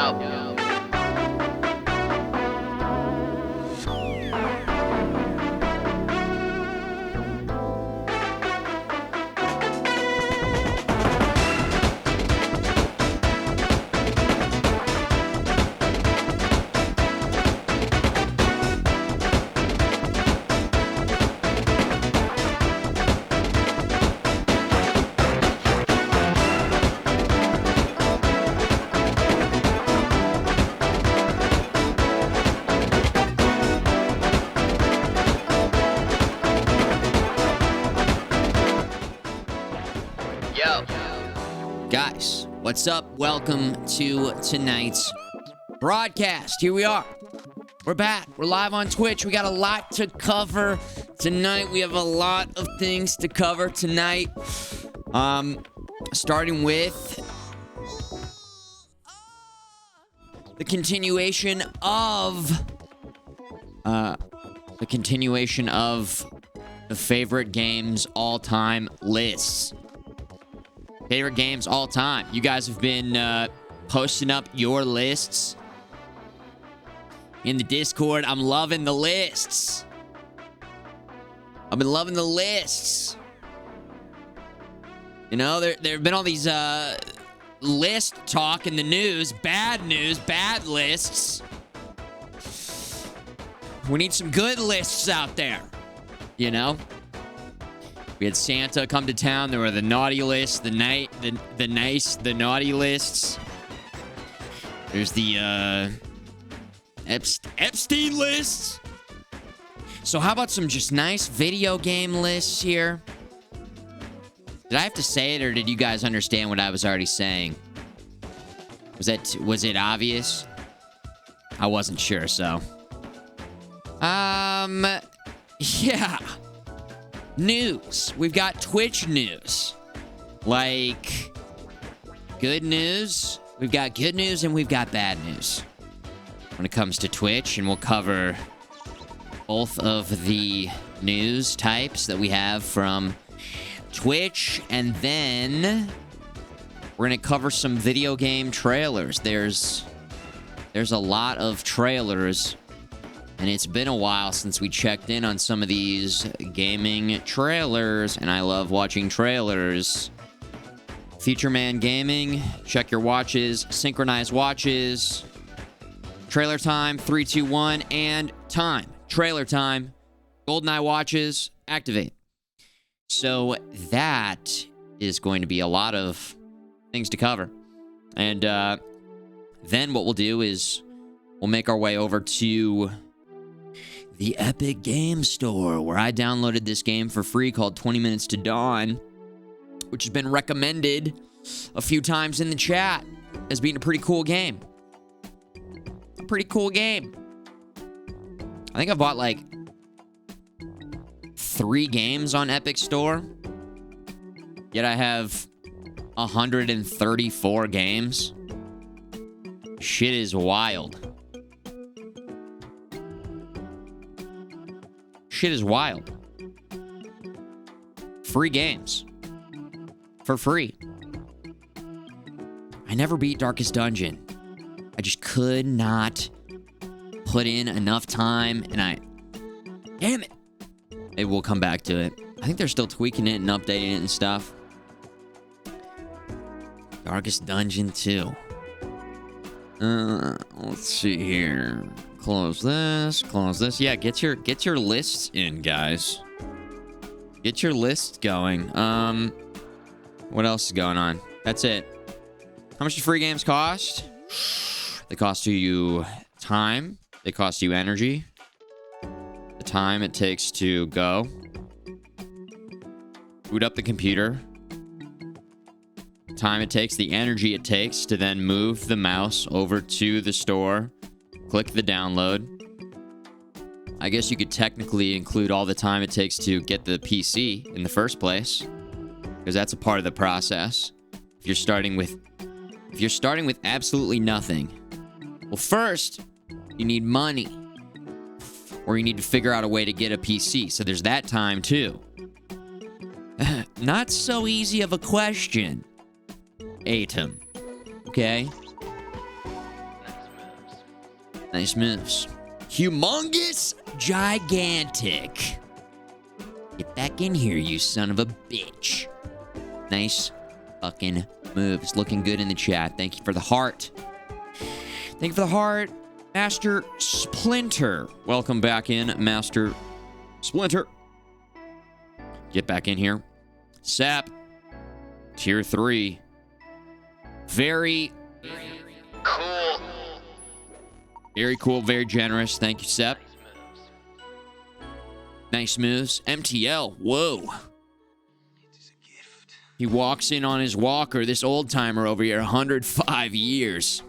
Yo. Guys, what's up? Welcome to tonight's broadcast. Here we are. We're back. We're live on Twitch. We got a lot to cover tonight. We have a lot of things to cover tonight. Starting with the continuation of the favorite games all-time lists. Favorite games all time. You guys have been posting up your lists in the Discord. I'm loving the lists. I've been loving the lists. You know, there have been all these list talk in the news, bad lists. We need some good lists out there, you know? We had Santa come to town. There were the naughty lists, the naughty lists. There's the Epstein lists. So how about some just nice video game lists here? Did I have to say it, or did you guys understand what I was already saying? Was it obvious? I wasn't sure, so. Yeah. News. We've got Twitch news. Like, good news. We've got good news and we've got bad news when it comes to Twitch, and we'll cover both of the news types that we have from Twitch, and then we're going to cover some video game trailers. There's a lot of trailers, and it's been a while since we checked in on some of these gaming trailers, and I love watching trailers. Futureman Gaming, check your watches, synchronize watches. Trailer time, 3, 2, 1, and time. Trailer time. GoldenEye watches, activate. So that is going to be a lot of things to cover. And then what we'll do is we'll make our way over to the Epic Game Store, where I downloaded this game for free called 20 Minutes to Dawn, which has been recommended a few times in the chat as being a pretty cool game. A pretty cool game. I think I've bought like 3 games on Epic Store, yet I have 134 games. Shit is wild. Shit is wild. Free games. For free. I never beat Darkest Dungeon. I just could not put in enough time, and damn it. Maybe we'll come back to it. I think they're still tweaking it and updating it and stuff. Darkest Dungeon 2. Let's see here. Close this. Yeah, get your lists in, guys. Get your list going. What else is going on? That's it. How much do free games cost? They cost you time. They cost you energy. The time it takes to go. Boot up the computer. Time it takes, the energy it takes to then move the mouse over to the store. Click the download. I guess you could technically include all the time it takes to get the PC in the first place, because that's a part of the process. If you're starting with absolutely nothing, well, first you need money, or you need to figure out a way to get a PC. So there's that time too. Not so easy of a question, Atom. Okay? Nice moves. Humongous, gigantic. Get back in here, you son of a bitch. Nice fucking moves. Looking good in the chat. Thank you for the heart. Thank you for the heart. Master Splinter. Welcome back in, Master Splinter. Get back in here. Sap. Tier 3. Very cool. Very cool, very generous. Thank you, Sep. Nice moves. MTL. Whoa. He walks in on his walker. This old timer over here, 105 years.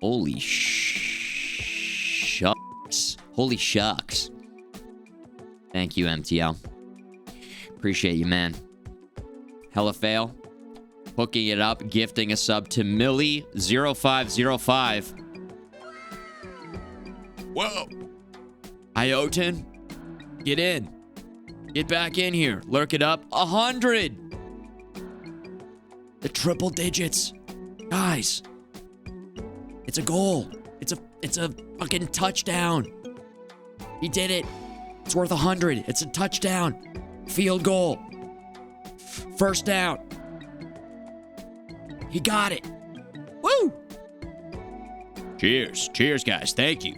Holy shucks. Holy shucks. Thank you, MTL. Appreciate you, man. Hella fail. Hooking it up, gifting a sub to Millie0505. Whoa. Iotin, get in. Get back in here. Lurk it up. 100. The triple digits. Guys. It's a goal. It's a fucking touchdown. He did it. It's worth 100. It's a touchdown. Field goal. First down. He got it. Woo! Cheers. Cheers, guys. Thank you.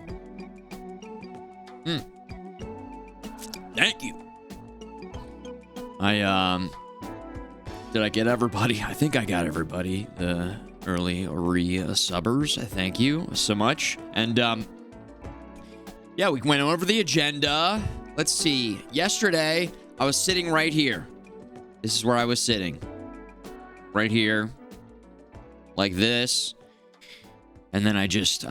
Thank you. Did I get everybody? I think I got everybody. The early re-subbers. Thank you so much. And, yeah, we went over the agenda. Let's see. Yesterday, I was sitting right here. This is where I was sitting. Right here. Like this. And then I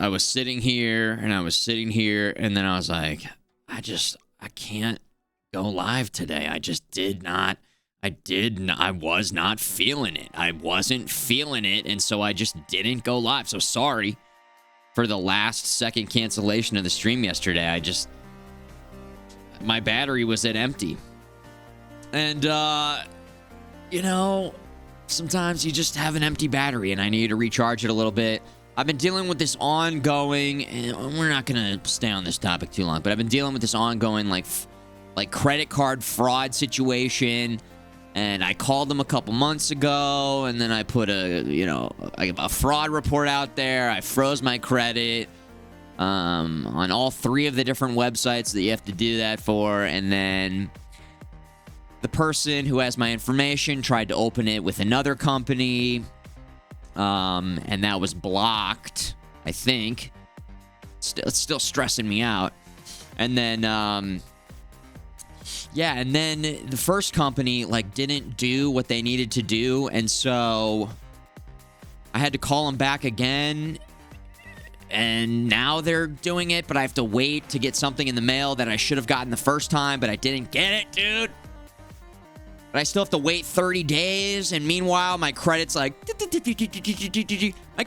was sitting here, and I was sitting here, and then I was like, I can't go live today. I was not feeling it. I wasn't feeling it, and so I just didn't go live. So sorry for the last second cancellation of the stream yesterday. My battery was at empty. And, you know, sometimes you just have an empty battery, and I need to recharge it a little bit. I've been dealing with this ongoing, and we're not going to stay on this topic too long, but I've been dealing with this ongoing, like credit card fraud situation. And I called them a couple months ago, and then I put a fraud report out there. I froze my credit on all 3 of the different websites that you have to do that for. And then the person who has my information tried to open it with another company, and that was blocked, I think. It's still stressing me out. And then... yeah, and then the first company, didn't do what they needed to do, and so I had to call them back again, and now they're doing it, but I have to wait to get something in the mail that I should have gotten the first time, but I didn't get it, dude. But I still have to wait 30 days, and meanwhile, my credit's my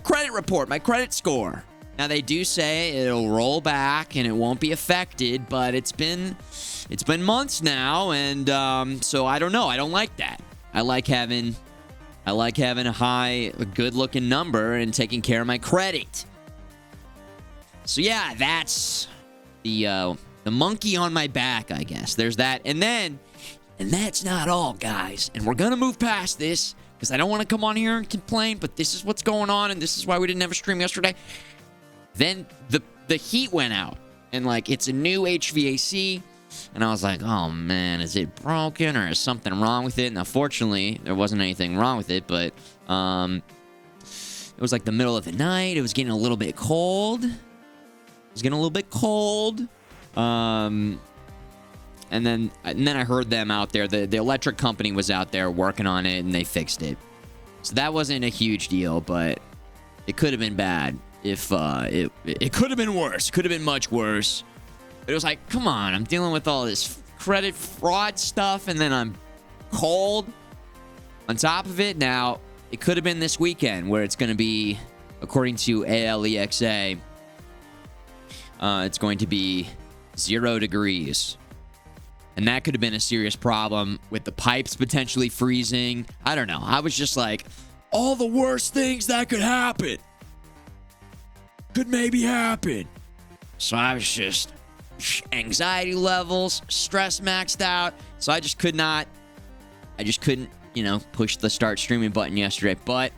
credit report, my credit score. Now, they do say it'll roll back and it won't be affected, but it's been months now, and so I don't know. I don't like that. I like having a high, good-looking number and taking care of my credit. So yeah, that's the monkey on my back, I guess. There's that, and that's not all, guys. And we're gonna move past this because I don't want to come on here and complain, but this is what's going on, and this is why we didn't have a stream yesterday. Then the heat went out, and it's a new HVAC, and I was like, oh man, is it broken or is something wrong with it? Now, fortunately, there wasn't anything wrong with it, but it was the middle of the night. It was getting a little bit cold. And then I heard them out there. The electric company was out there working on it, and they fixed it. So that wasn't a huge deal, but it could have been bad. If it could have been worse. Could have been much worse. It was come on, I'm dealing with all this credit fraud stuff, and then I'm cold on top of it. Now, it could have been this weekend where it's going to be, according to ALEXA, it's going to be 0 degrees. And that could have been a serious problem with the pipes potentially freezing. I don't know. I was just all the worst things that could happen. could maybe happen. So I was just anxiety levels, stress maxed out. So I just couldn't, push the start streaming button yesterday. But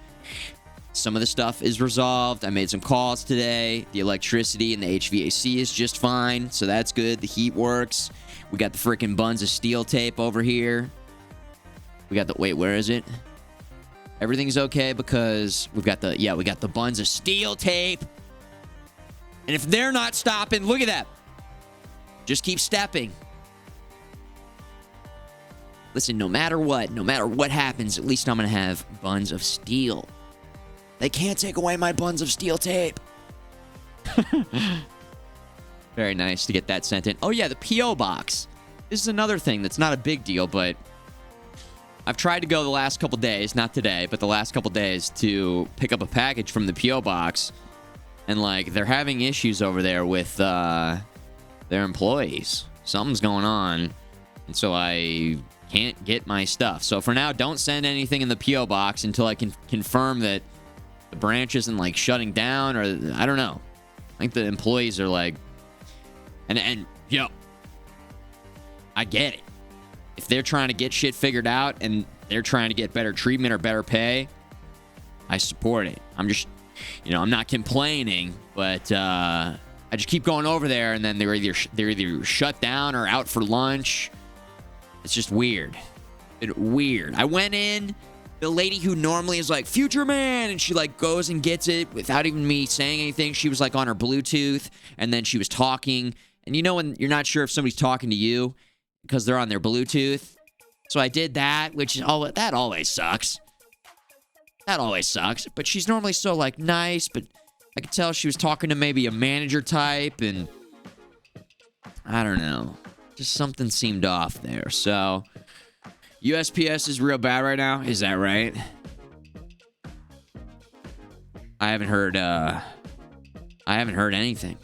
some of the stuff is resolved. I made some calls today. The electricity and the HVAC is just fine. So that's good. The heat works. We got the freaking buns of steel tape over here. We got the, wait, where is it? Everything's okay because we got the buns of steel tape. And if they're not stopping, look at that. Just keep stepping. Listen, no matter what happens, at least I'm going to have buns of steel. They can't take away my buns of steel tape. Very nice to get that sent in. Oh, yeah, the P.O. box. This is another thing that's not a big deal, but I've tried to go the last couple days, not today, but the last couple days to pick up a package from the P.O. box. And, like, they're having issues over there with their employees. Something's going on. And so I can't get my stuff. So for now, don't send anything in the P.O. box until I can confirm that the branch isn't, like, shutting down, or I don't know. I think the employees are like, and yo, I get it. If they're trying to get shit figured out and they're trying to get better treatment or better pay, I support it. I'm just, I'm not complaining, but I just keep going over there, and then they're either shut down or out for lunch. It's just weird. Weird. I went in. The lady who normally is like, Futureman, and she like goes and gets it without even me saying anything. She was like on her Bluetooth, and then she was talking. And you know when you're not sure if somebody's talking to you because they're on their Bluetooth? So I did that, which that always sucks. That always sucks. But she's normally so like nice, but I could tell she was talking to maybe a manager type, and I don't know. Just something seemed off there. So USPS is real bad right now. Is that right? I haven't heard anything.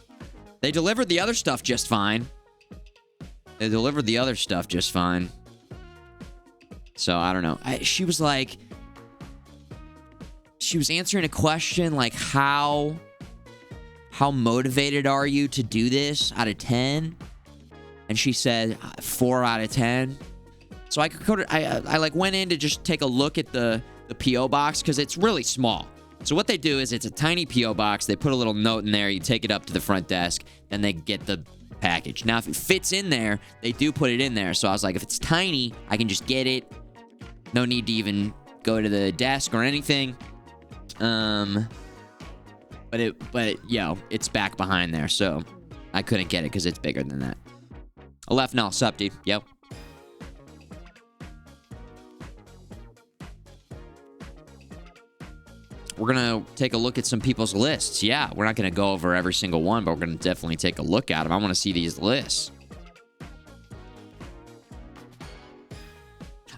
They delivered the other stuff just fine. So I don't know. She was answering a question like, how motivated are you to do this out of 10? And she said 4 out of 10. So I like went in to just take a look at the P.O. box because it's really small. So what they do is it's a tiny P.O. box. They put a little note in there. You take it up to the front desk, then they get the package. Now, if it fits in there, they do put it in there. So I was like, if it's tiny, I can just get it. No need to even go to the desk or anything. But it's back behind there, so I couldn't get it because it's bigger than that. Aleph, no, sup, dude? Yo. We're going to take a look at some people's lists. Yeah, we're not going to go over every single one, but we're going to definitely take a look at them. I want to see these lists.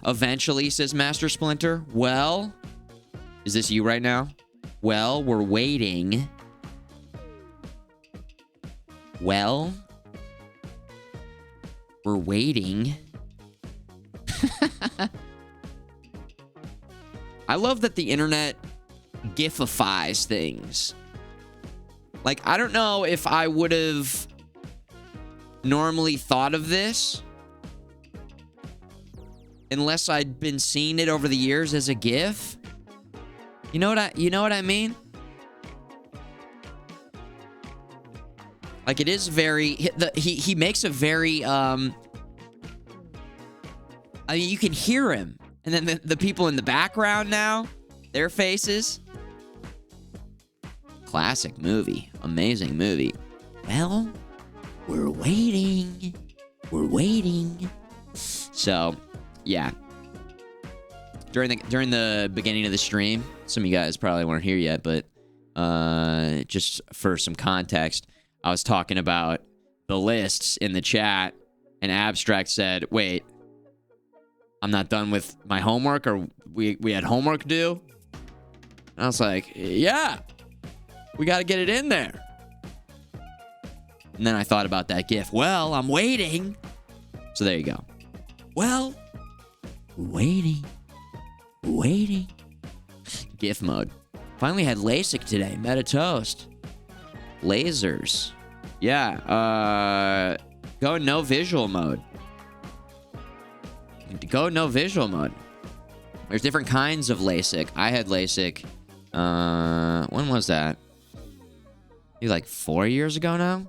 Eventually, says Master Splinter. Well, is this you right now? Well, we're waiting. Well, we're waiting. I love that the internet gififies things. Like, I don't know if I would have normally thought of this unless I'd been seeing it over the years as a GIF. You know what I mean? Like, it is very... He makes a very... I mean, you can hear him. And then the people in the background now, their faces. Classic movie. Amazing movie. Well, we're waiting. We're waiting. So, yeah. During the beginning of the stream, some of you guys probably weren't here yet, but just for some context, I was talking about the lists in the chat, and Abstract said, wait, I'm not done with my homework, or we had homework due? And I was like, yeah, we got to get it in there. And then I thought about that GIF. Well, I'm waiting. So there you go. Well, waiting. GIF mode. Finally had LASIK today. Meta toast. Lasers. Yeah. Go no visual mode. Go no visual mode. There's different kinds of LASIK. I had LASIK. When was that? Maybe like 4 years ago now?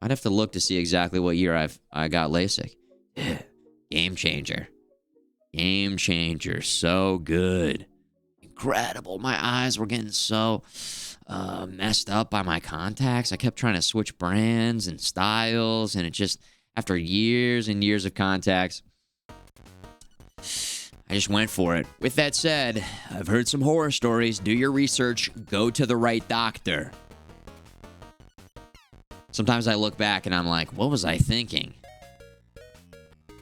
I'd have to look to see exactly what year I got LASIK. Game changer. Game changer. So good. Incredible. My eyes were getting so messed up by my contacts. I kept trying to switch brands and styles, and it just, after years and years of contacts, I just went for it. With that said, I've heard some horror stories. Do your research. Go to the right doctor. Sometimes I look back and I'm like, what was I thinking?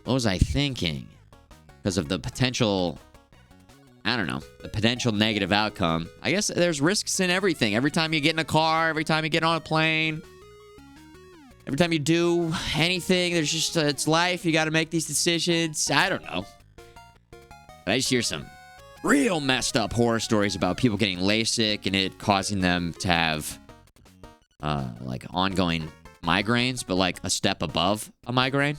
What was I thinking? Because of the potential, I don't know, the potential negative outcome. I guess there's risks in everything. Every time you get in a car, every time you get on a plane, every time you do anything, there's just, it's life. You got to make these decisions. I don't know. But I just hear some real messed up horror stories about people getting LASIK and it causing them to have like ongoing migraines, but like a step above a migraine.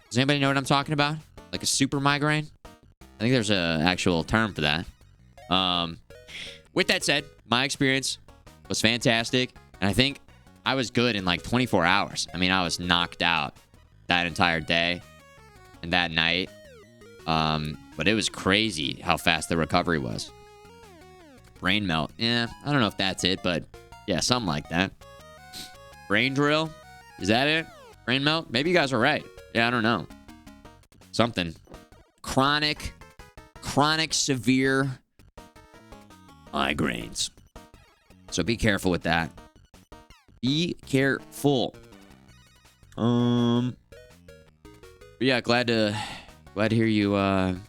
Does anybody know what I'm talking about? Like a super migraine? I think there's an actual term for that. With that said, my experience was fantastic. And I think I was good in like 24 hours. I mean, I was knocked out that entire day and that night. But it was crazy how fast the recovery was. Brain melt. Yeah, I don't know if that's it, but yeah, something like that. Brain drill? Is that it? Brain melt? Maybe you guys are right. Yeah, I don't know. Something. Chronic severe migraines. So be careful with that. Be careful. But yeah, glad to hear you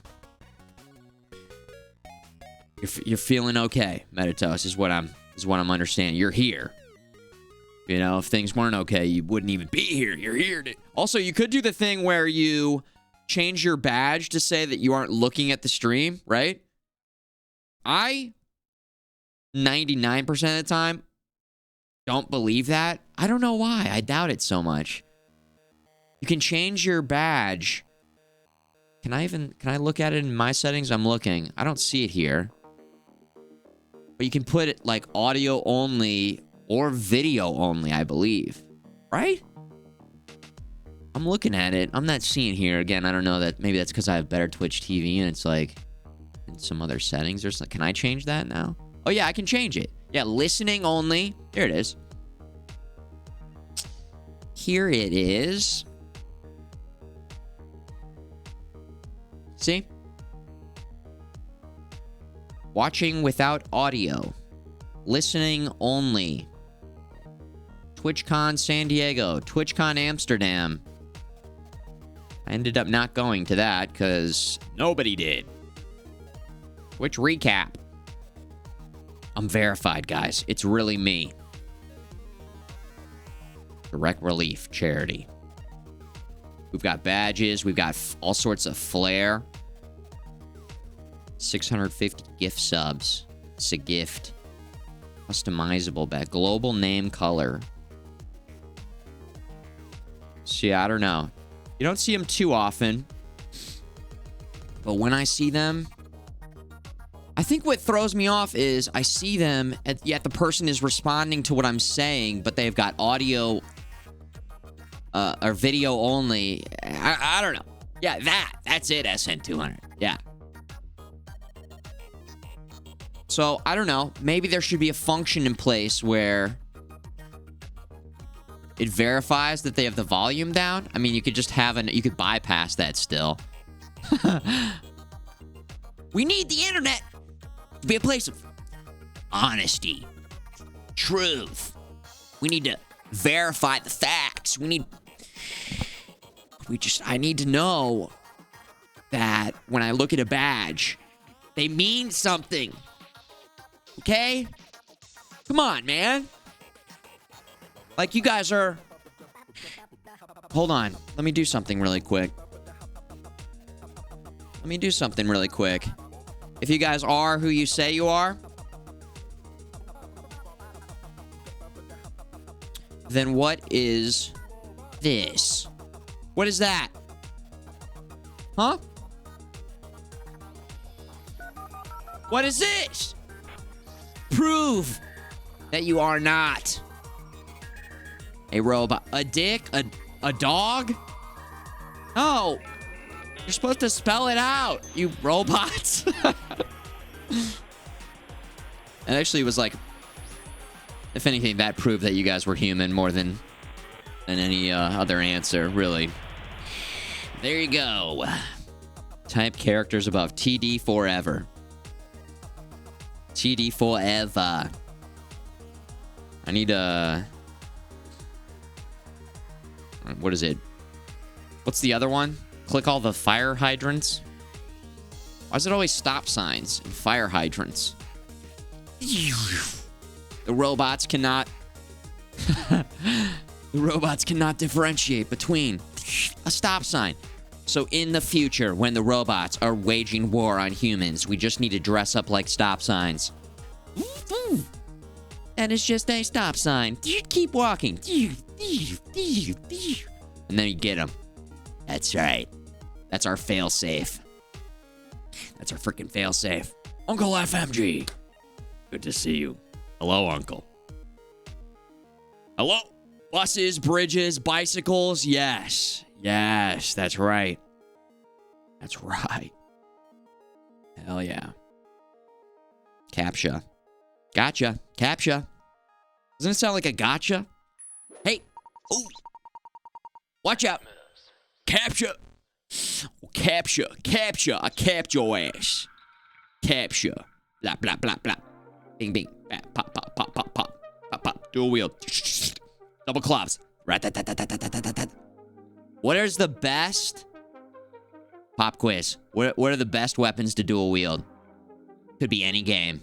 you're feeling okay, Meditos, is what I'm understanding. You're here. You know, if things weren't okay, you wouldn't even be here. You're here. Also, you could do the thing where you change your badge to say that you aren't looking at the stream, right? 99% of the time, don't believe that. I don't know why. I doubt it so much. You can change your badge. Can I look at it in my settings? I'm looking. I don't see it here. But you can put it like audio only or video only, I believe. Right? I'm looking at it. I'm not seeing here. Again, I don't know that. Maybe that's because I have better Twitch TV and it's like in some other settings or something. Can I change that now? Oh, yeah, I can change it. Yeah, listening only. There it is. Here it is. See? Watching without audio. Listening only. TwitchCon San Diego. TwitchCon Amsterdam. I ended up not going to that because nobody did. Twitch recap. I'm verified, guys. It's really me. Direct Relief Charity. We've got badges. We've got all sorts of flair. 650 gift subs. It's a gift. Customizable badge. Global name color. See, I don't know. You don't see them too often. But when I see them, I think what throws me off is I see them, yet the person is responding to what I'm saying, but they've got audio or video only. I don't know. Yeah, that's it, SN200. Yeah. So, I don't know. Maybe there should be a function in place where it verifies that they have the volume down. I mean, you could just have you could bypass that still. We need the internet to be a place of honesty, truth. We need to verify the facts. I need to know that when I look at a badge, they mean something. Okay? Come on, man. Like, you guys are... Hold on. Let me do something really quick. If you guys are who you say you are, Then what is this? What is that? Huh? What is this? Prove that you are not a robot. A dick? A dog? No. You're supposed to spell it out, you robots. It actually was like, if anything, that proved that you guys were human more than any other answer, really. There you go. Type characters above. TD forever. TD forever. I need a... What is it? What's the other one? Click all the fire hydrants. Why is it always stop signs and fire hydrants? The robots cannot... the robots cannot differentiate between a stop sign. So in the future, when the robots are waging war on humans, we just need to dress up like stop signs. And it's just a stop sign. Keep walking. And then you get them. That's right. That's our fail-safe. That's our freaking fail-safe. Uncle FMG. Good to see you. Hello, Uncle. Hello? Buses, bridges, bicycles. Yes. Yes, that's right. That's right. Hell yeah. Captcha. Gotcha. Captcha. Doesn't it sound like a gotcha? Hey. Oh. Watch out. Captcha. Captcha. Captcha. I capped your ass. Captcha. Blah, blah, blah, blah. Bing, bing. Pop, pop, pop, pop, pop. Pop, pop. Dual wield. Double clops. What is the best? Pop quiz. What are the best weapons to dual wield? Could be any game.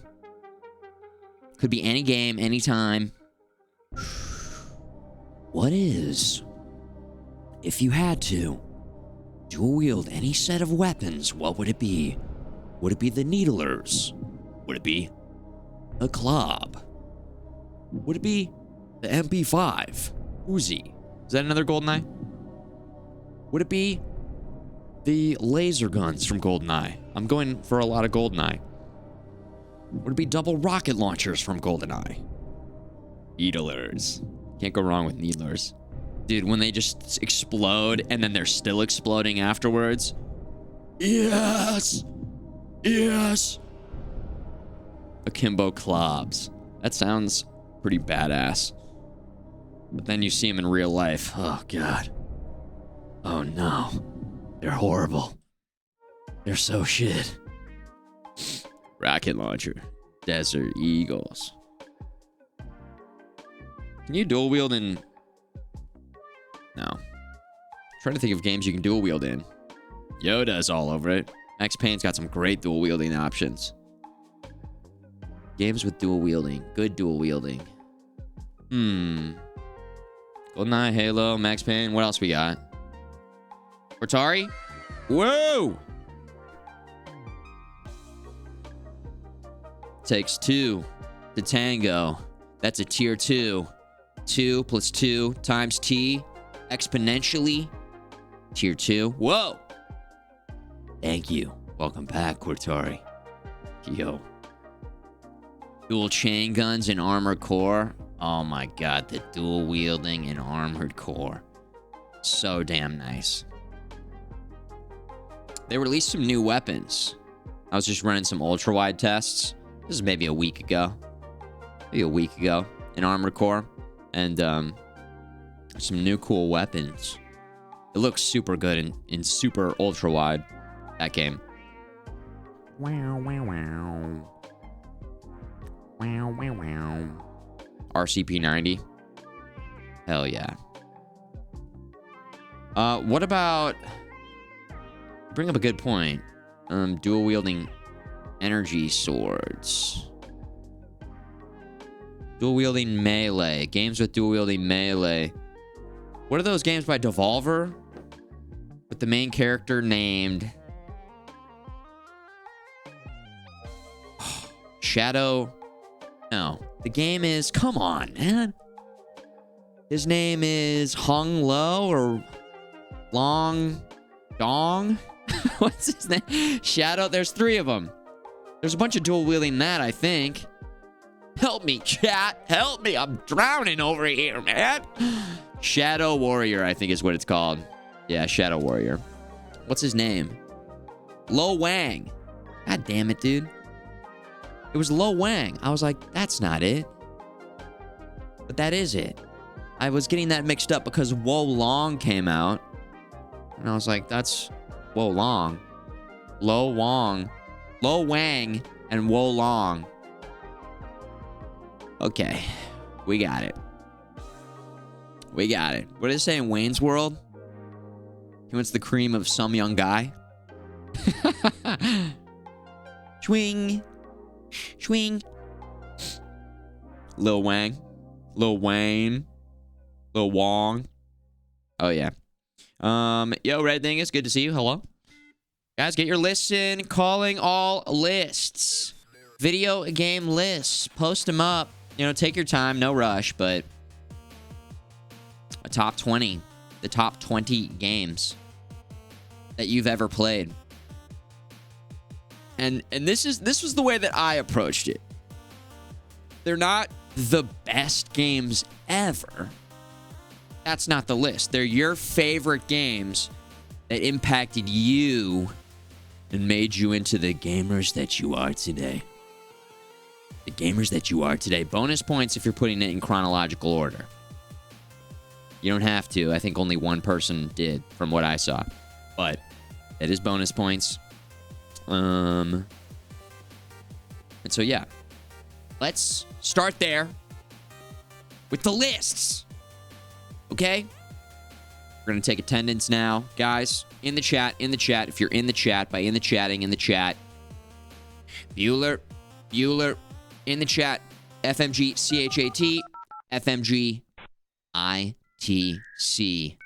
Could be any game, anytime. What is, if you had to dual wield any set of weapons, what would it be? Would it be the needlers? Would it be a club? Would it be the MP5? Uzi? Is that another GoldenEye? Would it be the laser guns from GoldenEye? I'm going for a lot of GoldenEye. Would it be double rocket launchers from GoldenEye? Needlers. Can't go wrong with needlers. Dude, when they just explode and then they're still exploding afterwards. Yes! Yes! Akimbo Clobs. That sounds pretty badass. But then you see them in real life. Oh, God. Oh, no. They're horrible. They're so shit. Rocket launcher. Desert Eagles. Can you dual wield in... No. I'm trying to think of games you can dual wield in. Yoda's all over it. Max Payne's got some great dual wielding options. Games with dual wielding. Good dual wielding. GoldenEye, Halo, Max Payne. What else we got? Atari? Whoa! Takes two to tango. That's a tier 2. 2 plus 2 times T exponentially. Tier 2. Whoa! Thank you. Welcome back, Cortari. Yo. Dual chain guns and armored core. Oh my god, the dual wielding and armored core. So damn nice. They released some new weapons. I was just running some ultra-wide tests. This is maybe a week ago. Maybe a week ago. In armored core. And some new cool weapons. It looks super good in super ultra-wide. That game. Wow, wow, wow. Wow, wow, wow. RCP-90. Hell yeah. What about... Bring up a good point. Dual wielding energy swords. Dual wielding melee. Games with dual wielding melee. What are those games by Devolver? With the main character named... Shadow... No. The game is... Come on, man. His name is Hung Lo or Long Dong. What's his name? Shadow. There's 3 of them. There's a bunch of dual wielding that, I think. Help me, chat. Help me. I'm drowning over here, man. Shadow Warrior, I think is what it's called. Yeah, Shadow Warrior. What's his name? Lo Wang. God damn it, dude. It was Lo Wang. I was like, that's not it. But that is it. I was getting that mixed up because Wo Long came out. And I was like, that's Wo Long. Lo Wang. Lo Wang and Wo Long. Okay. We got it. We got it. What did it say in Wayne's World? He wants the cream of some young guy. Swing. Swing. Lil Wang. Lil Wayne. Lil Wong. Oh, yeah. Yo, Red Dingus, good to see you. Hello. Guys, get your lists in. Calling all lists. Video game lists. Post them up. You know, take your time. No rush, but a top 20. The top 20 games that you've ever played. And this was the way that I approached it. They're not the best games ever. That's not the list. They're your favorite games that impacted you and made you into the gamers that you are today. The gamers that you are today. Bonus points if you're putting it in chronological order. You don't have to. I think only one person did from what I saw. But it is bonus points. And so, yeah. Let's start there with the lists. Okay? We're going to take attendance now. Guys, in the chat. If you're in the chat, by in the chatting, in the chat. Bueller, in the chat. FMG, CHAT, FMG, ITC.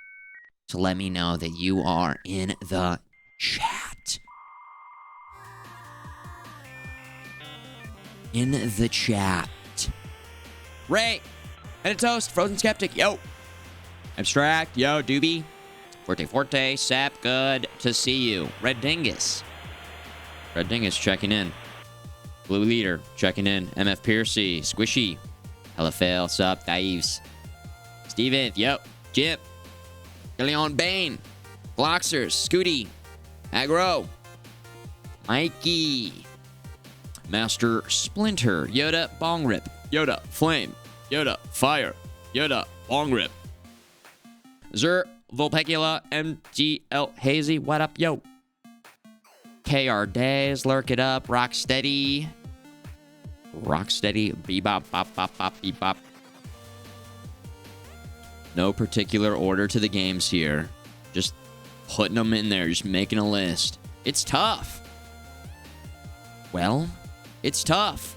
To let me know that you are in the chat. In the chat. Ray, and a toast, Frozen Skeptic, yo. Abstract, yo, Doobie. Forte, Sap, good to see you. Red Dingus checking in. Blue Leader checking in. MF Piercy, Squishy. Hella fail, sup, Dives. Steven, yo. Jip. Leon Bane. Bloxers, Scooty. Aggro. Mikey. Master Splinter. Yoda, Bong Rip. Yoda, Flame. Yoda, Fire. Yoda, Bong Rip. Zer, Vulpecula, MGL, Hazy, what up, yo? KR Days, Lurk It Up, Rocksteady. Bebop, bop, bebop. No particular order to the games here. Just putting them in there, just making a list. It's tough. Well, it's tough.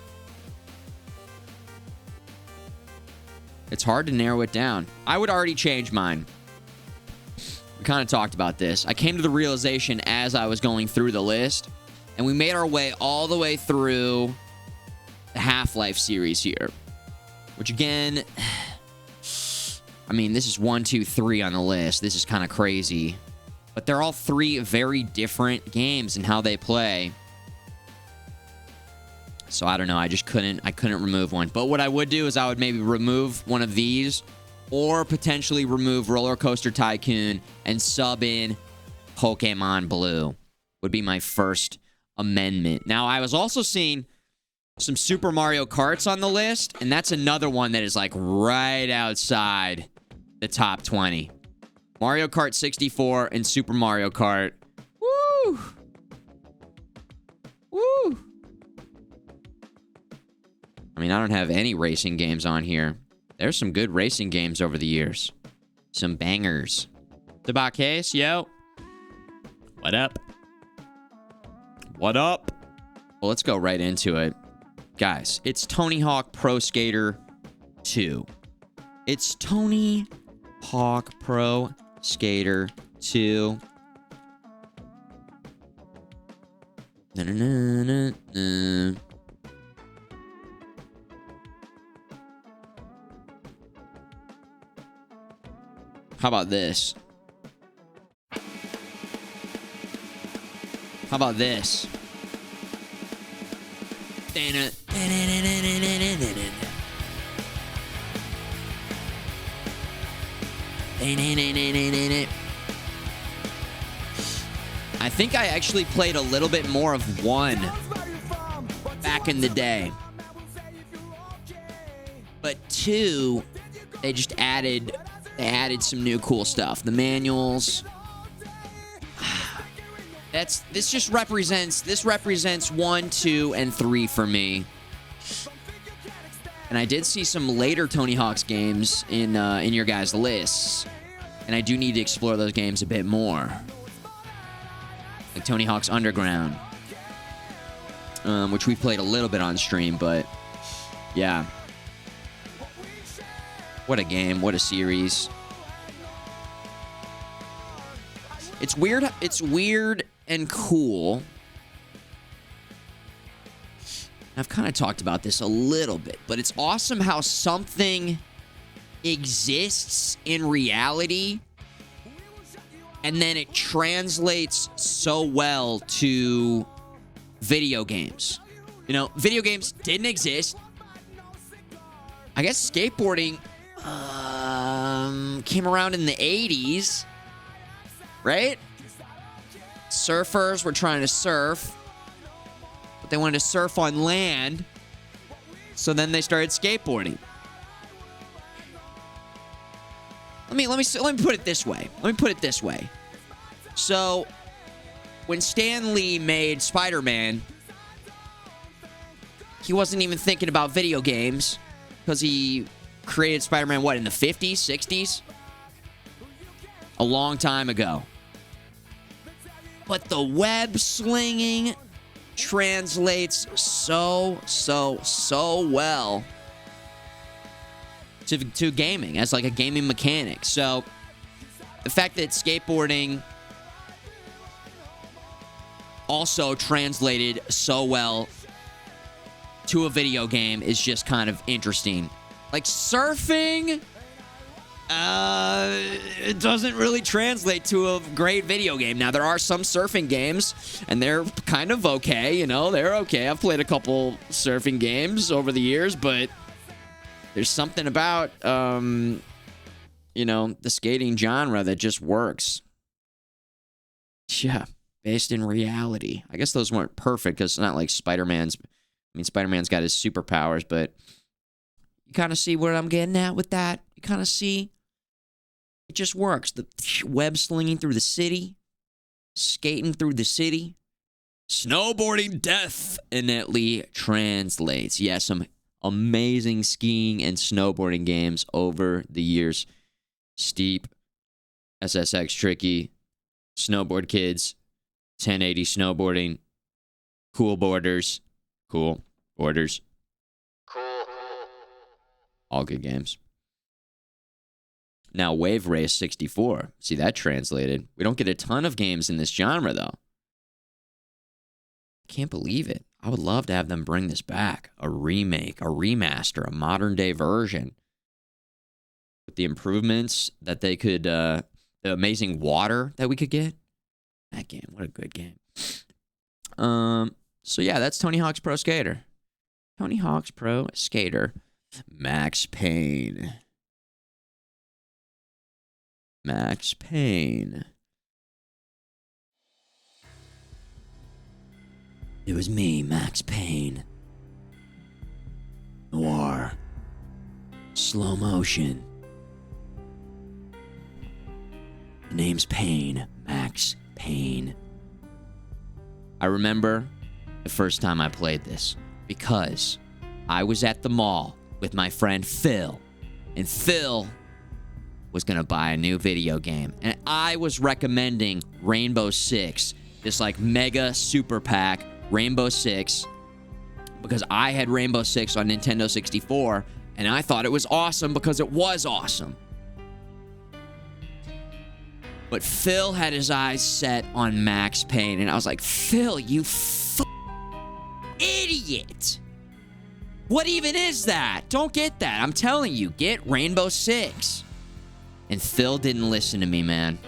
It's hard to narrow it down. I would already change mine. We kind of talked about this. I came to the realization as I was going through the list, and we made our way all the way through the Half-Life series here. Which again, I mean, this is 1, 2, 3 on the list. This is kind of crazy. But they're all 3 very different games in how they play. So I don't know. I couldn't remove one. But what I would do is I would maybe remove one of these or potentially remove Roller Coaster Tycoon and sub in Pokemon Blue would be my first amendment. Now, I was also seeing some Super Mario Karts on the list, and that's another one that is like right outside the top 20. Mario Kart 64 and Super Mario Kart. Woo! Woo! I mean, I don't have any racing games on here. There's some good racing games over the years. Some bangers. Debak Case, yo. What up? What up? Well, let's go right into it. Guys, it's Tony Hawk Pro Skater 2. It's Tony Hawk Pro Skater 2. Na-na-na-na-na. How about this? How about this? I think I actually played a little bit more of 1 back in the day. But 2, they just added some new cool stuff. The manuals. This represents 1, 2, and 3 for me. And I did see some later Tony Hawk's games in your guys' lists. And I do need to explore those games a bit more. Like Tony Hawk's Underground. Which we played a little bit on stream, but yeah. What a game, what a series. It's weird and cool. I've kind of talked about this a little bit, but it's awesome how something exists in reality and then it translates so well to video games. You know, video games didn't exist. I guess skateboarding came around in the 80s, right? Surfers were trying to surf, but they wanted to surf on land, so then they started skateboarding. Let me put it this way. So, when Stan Lee made Spider-Man, he wasn't even thinking about video games because he created Spider-Man, what, in the 50s, 60s? A long time ago. But the web slinging translates so well to gaming as like a gaming mechanic. So the fact that skateboarding also translated so well to a video game is just kind of interesting. Like surfing, it doesn't really translate to a great video game. Now, there are some surfing games, and they're kind of okay, you know, they're okay. I've played a couple surfing games over the years, but there's something about, you know, the skating genre that just works. Yeah, based in reality. I guess those weren't perfect, because it's not like Spider-Man's, I mean, Spider-Man's got his superpowers, but you kind of see what I'm getting at with that? You kind of see? It just works. The web slinging through the city, skating through the city, snowboarding definitely translates. Yeah, some amazing skiing and snowboarding games over the years. Steep, SSX Tricky, Snowboard Kids, 1080 Snowboarding, Cool Borders, Cool Borders. All good games. Now, Wave Race 64. See, that translated. We don't get a ton of games in this genre, though. Can't believe it. I would love to have them bring this back. A remake, a remaster, a modern-day version. With the improvements that they could, the amazing water that we could get. That game, what a good game. So, yeah, that's Tony Hawk's Pro Skater. Tony Hawk's Pro Skater. Max Payne. Max Payne. It was me, Max Payne. Noir. Slow motion. The name's Payne. Max Payne. I remember the first time I played this because I was at the mall with my friend Phil, and Phil was gonna buy a new video game, and I was recommending Rainbow Six, this like mega super pack Rainbow Six, because I had Rainbow Six on Nintendo 64, and I thought it was awesome because it was awesome. But Phil had his eyes set on Max Payne, and I was like, Phil, you idiot! What even is that? Don't get that. I'm telling you, get Rainbow Six. And Phil didn't listen to me, man.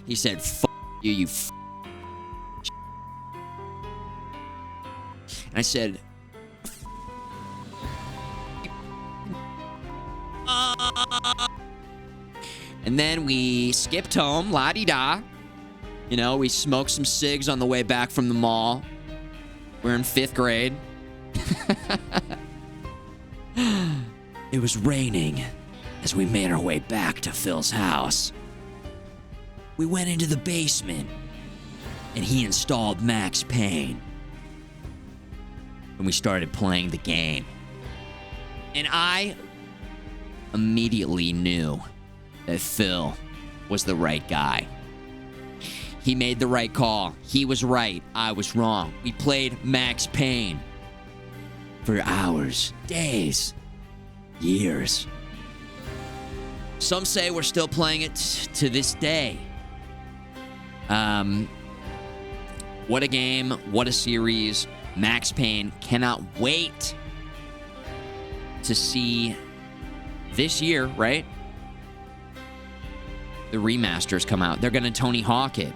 He said, "F you, you f." And I said, and then we skipped home, la-di-da. You know, we smoked some cigs on the way back from the mall. We're in 5th grade. It was raining as we made our way back to Phil's house. We went into the basement, and he installed Max Payne. And we started playing the game. And I immediately knew that Phil was the right guy. He made the right call. He was right. I was wrong. We played Max Payne for hours, days, years. Some say we're still playing it to this day. What a game. What a series. Max Payne. Cannot wait to see this year, right? The remasters come out. They're going to Tony Hawk it.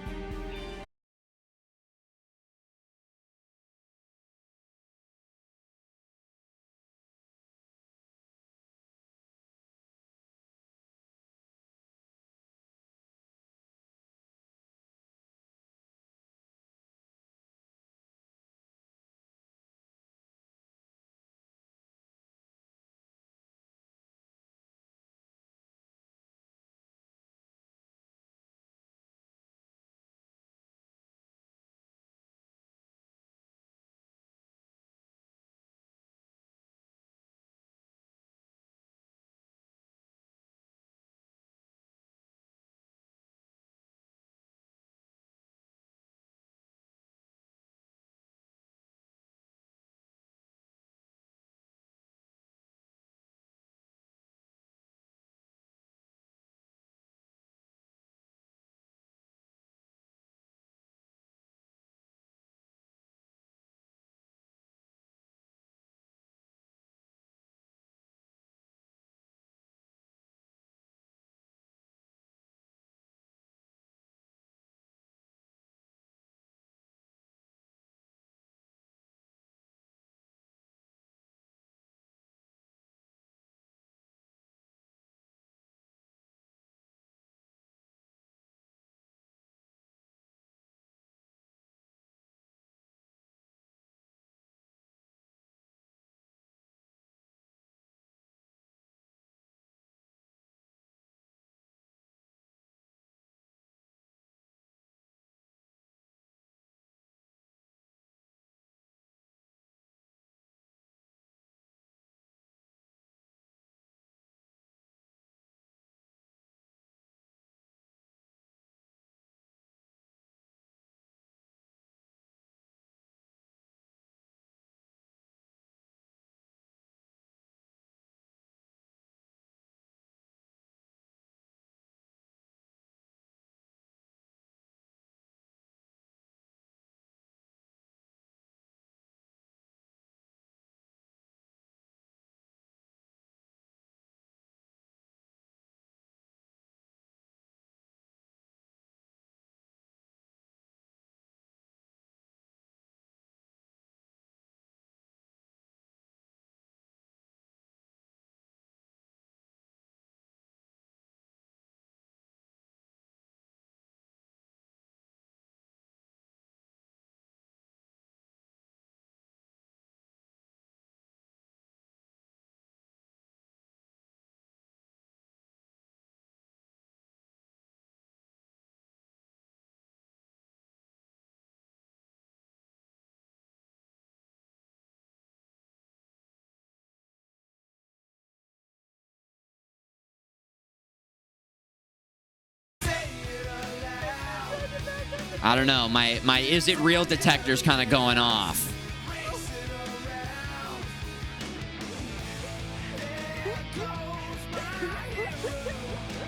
I don't know. My is it real detector's kind of going off.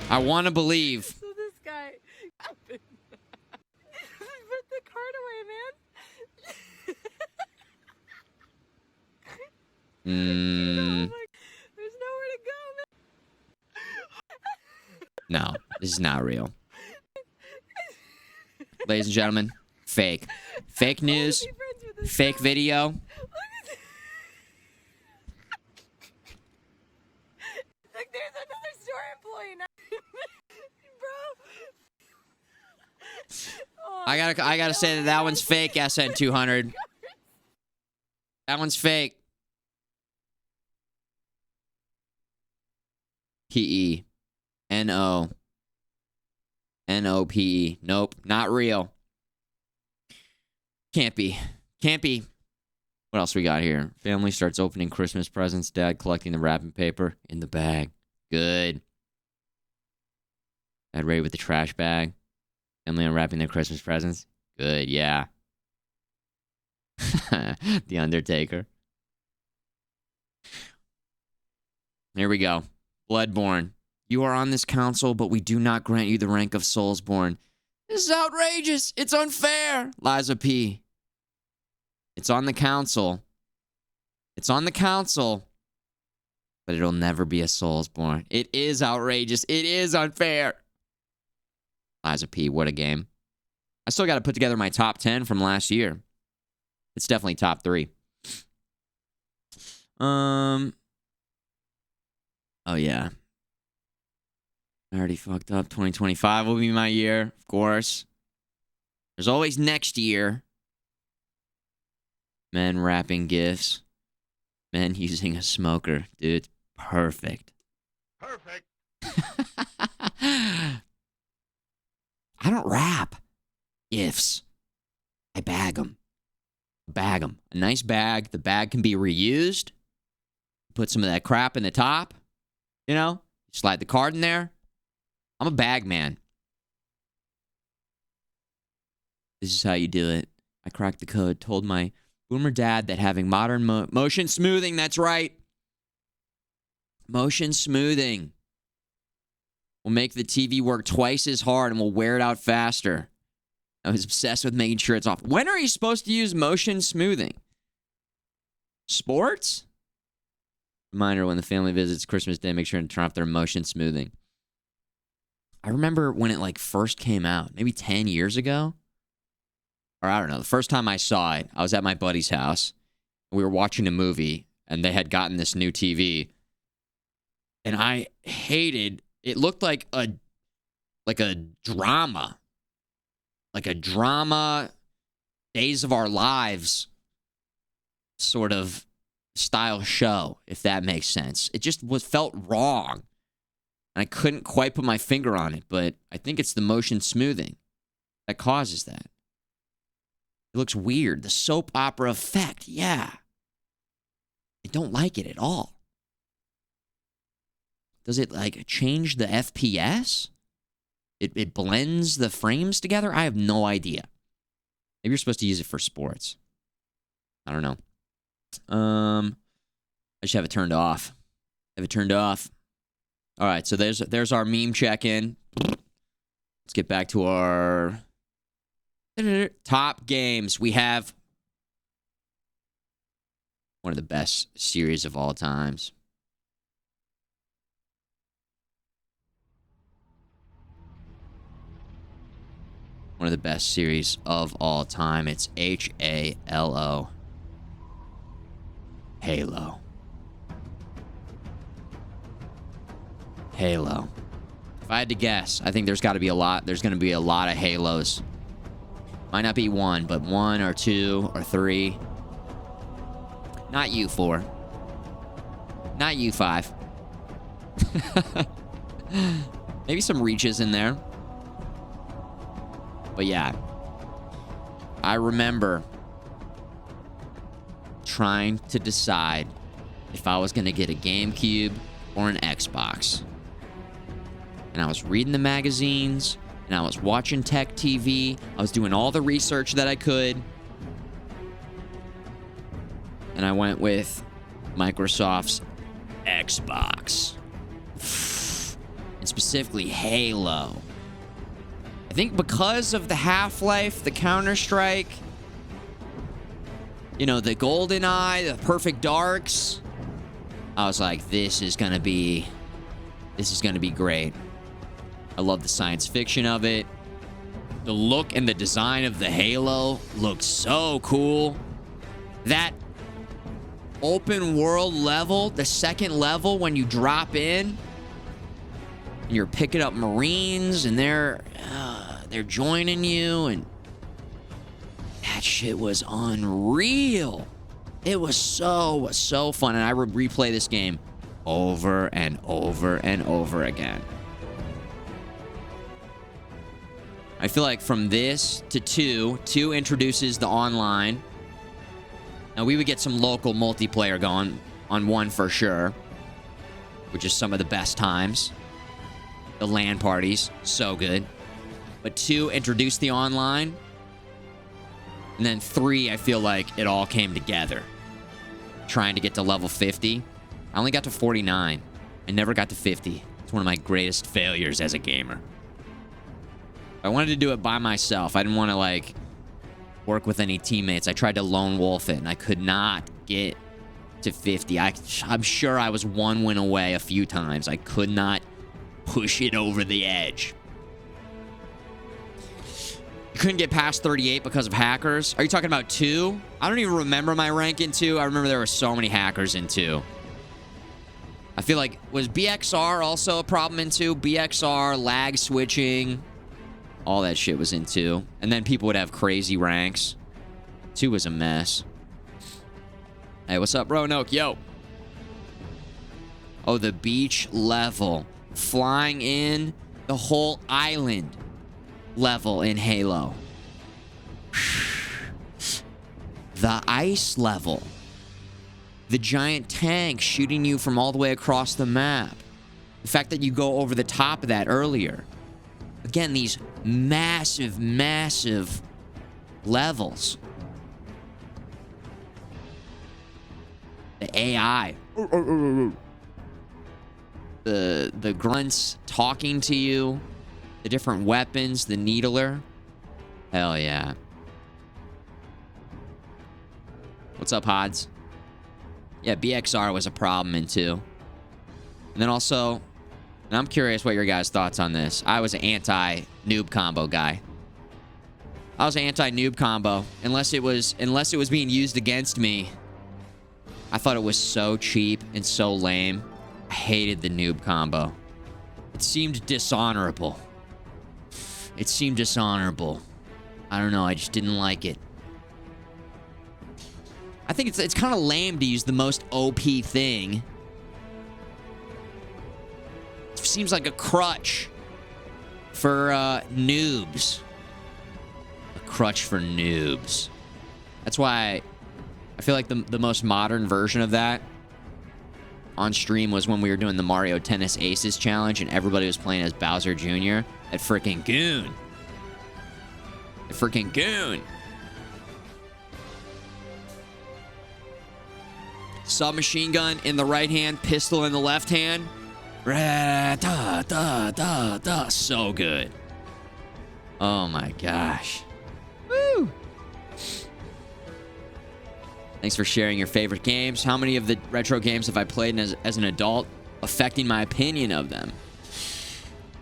I want to believe. So this guy put the card away, man. There's nowhere to go, man. This is not real. Ladies and gentlemen, fake. Fake news. Fake video. Like, there's another store employee now. Bro. Oh, I gotta say that one's fake, SN200. That one's fake. P-E. N-O. N-O-P-E. Nope, not real. Can't be. Can't be. What else we got here? Family starts opening Christmas presents. Dad collecting the wrapping paper in the bag. Good. Dad ready with the trash bag. Family unwrapping their Christmas presents. Good, yeah. The Undertaker. Here we go. Bloodborne. You are on this council, but we do not grant you the rank of Soulsborne. This is outrageous. It's unfair. Liza P. It's on the council. It's on the council. But it'll never be a Soulsborne. It is outrageous. It is unfair. Liza P. What a game. I still got to put together my top 10 from last year. It's definitely top 3. Oh, yeah. I already fucked up. 2025 will be my year, of course. There's always next year. Men wrapping gifts. Men using a smoker. Dude, perfect. Perfect. I don't wrap gifts. I bag them. Bag them. A nice bag. The bag can be reused. Put some of that crap in the top. You know? Slide the card in there. I'm a bag man. This is how you do it. I cracked the code. Told my boomer dad that having modern motion smoothing, that's right. Motion smoothing will make the TV work twice as hard and will wear it out faster. I was obsessed with making sure it's off. When are you supposed to use motion smoothing? Sports? Reminder, when the family visits Christmas Day, make sure to turn off their motion smoothing. I remember when it like first came out, maybe 10 years ago. Or I don't know, the first time I saw it, I was at my buddy's house. We were watching a movie, and they had gotten this new TV. And I hated, it looked like a drama. Like a drama, Days of Our Lives sort of style show, if that makes sense. It just felt wrong. And I couldn't quite put my finger on it, but I think it's the motion smoothing that causes that. It looks weird. The soap opera effect, yeah. I don't like it at all. Does it, like, change the FPS? It blends the frames together? I have no idea. Maybe you're supposed to use it for sports. I don't know. I just have it turned off. Have it turned off. All right, so there's our meme check-in. Let's get back to our top games. We have one of the best series of all times. One of the best series of all time. It's H-A-L-O. Halo. Halo. If I had to guess, I think there's got to be a lot. There's going to be a lot of Halos. Might not be one, but 1 or 2 or 3. Not you 4. Not you 5. Maybe some Reaches in there. But yeah. I remember trying to decide if I was going to get a GameCube or an Xbox. And I was reading the magazines, and I was watching Tech TV. I was doing all the research that I could. And I went with Microsoft's Xbox. And specifically Halo. I think because of the Half-Life, the Counter-Strike, you know, the GoldenEye, the Perfect Darks, I was like, this is gonna be great. I love the science fiction of it. The look and the design of the Halo looks so cool. That open world level, the second level when you drop in, and you're picking up Marines and they're joining you, and that shit was unreal. It was so fun, and I would replay this game over and over and over again. I feel like from this to 2 introduces the online. Now, we would get some local multiplayer going on 1 for sure, which is some of the best times. The LAN parties, so good. But 2 introduced the online. And then 3, I feel like it all came together. Trying to get to level 50. I only got to 49. I never got to 50. It's one of my greatest failures as a gamer. I wanted to do it by myself. I didn't want to, like, work with any teammates. I tried to lone wolf it, and I could not get to 50. I'm sure I was 1 win away a few times. I could not push it over the edge. You couldn't get past 38 because of hackers. Are you talking about 2? I don't even remember my rank in 2. I remember there were so many hackers in 2. I feel like, was BXR also a problem in 2? BXR, lag switching, all that shit was in 2. And then people would have crazy ranks. 2 was a mess. Hey, what's up, Roanoke? Yo. Oh, the beach level. Flying in the whole island level in Halo. The ice level. The giant tank shooting you from all the way across the map. The fact that you go over the top of that earlier. Again, these massive, massive levels. The AI. The grunts talking to you. The different weapons. The needler. Hell yeah. What's up, Hods? Yeah, BXR was a problem in 2. And then also, and I'm curious what your guys' thoughts on this. I was an anti-noob combo guy. I was an anti-noob combo. Unless it was being used against me. I thought it was so cheap and so lame. I hated the noob combo. It seemed dishonorable. It seemed dishonorable. I don't know, I just didn't like it. I think it's kind of lame to use the most OP thing. It seems like a crutch for noobs. A crutch for noobs. That's why I feel like the most modern version of that on stream was when we were doing the Mario Tennis Aces challenge and everybody was playing as Bowser Jr. at freaking Goon. At freaking Goon. Submachine gun in the right hand, pistol in the left hand. So good. Oh my gosh. Woo! Thanks for sharing your favorite games. How many of the retro games have I played as an adult, affecting my opinion of them?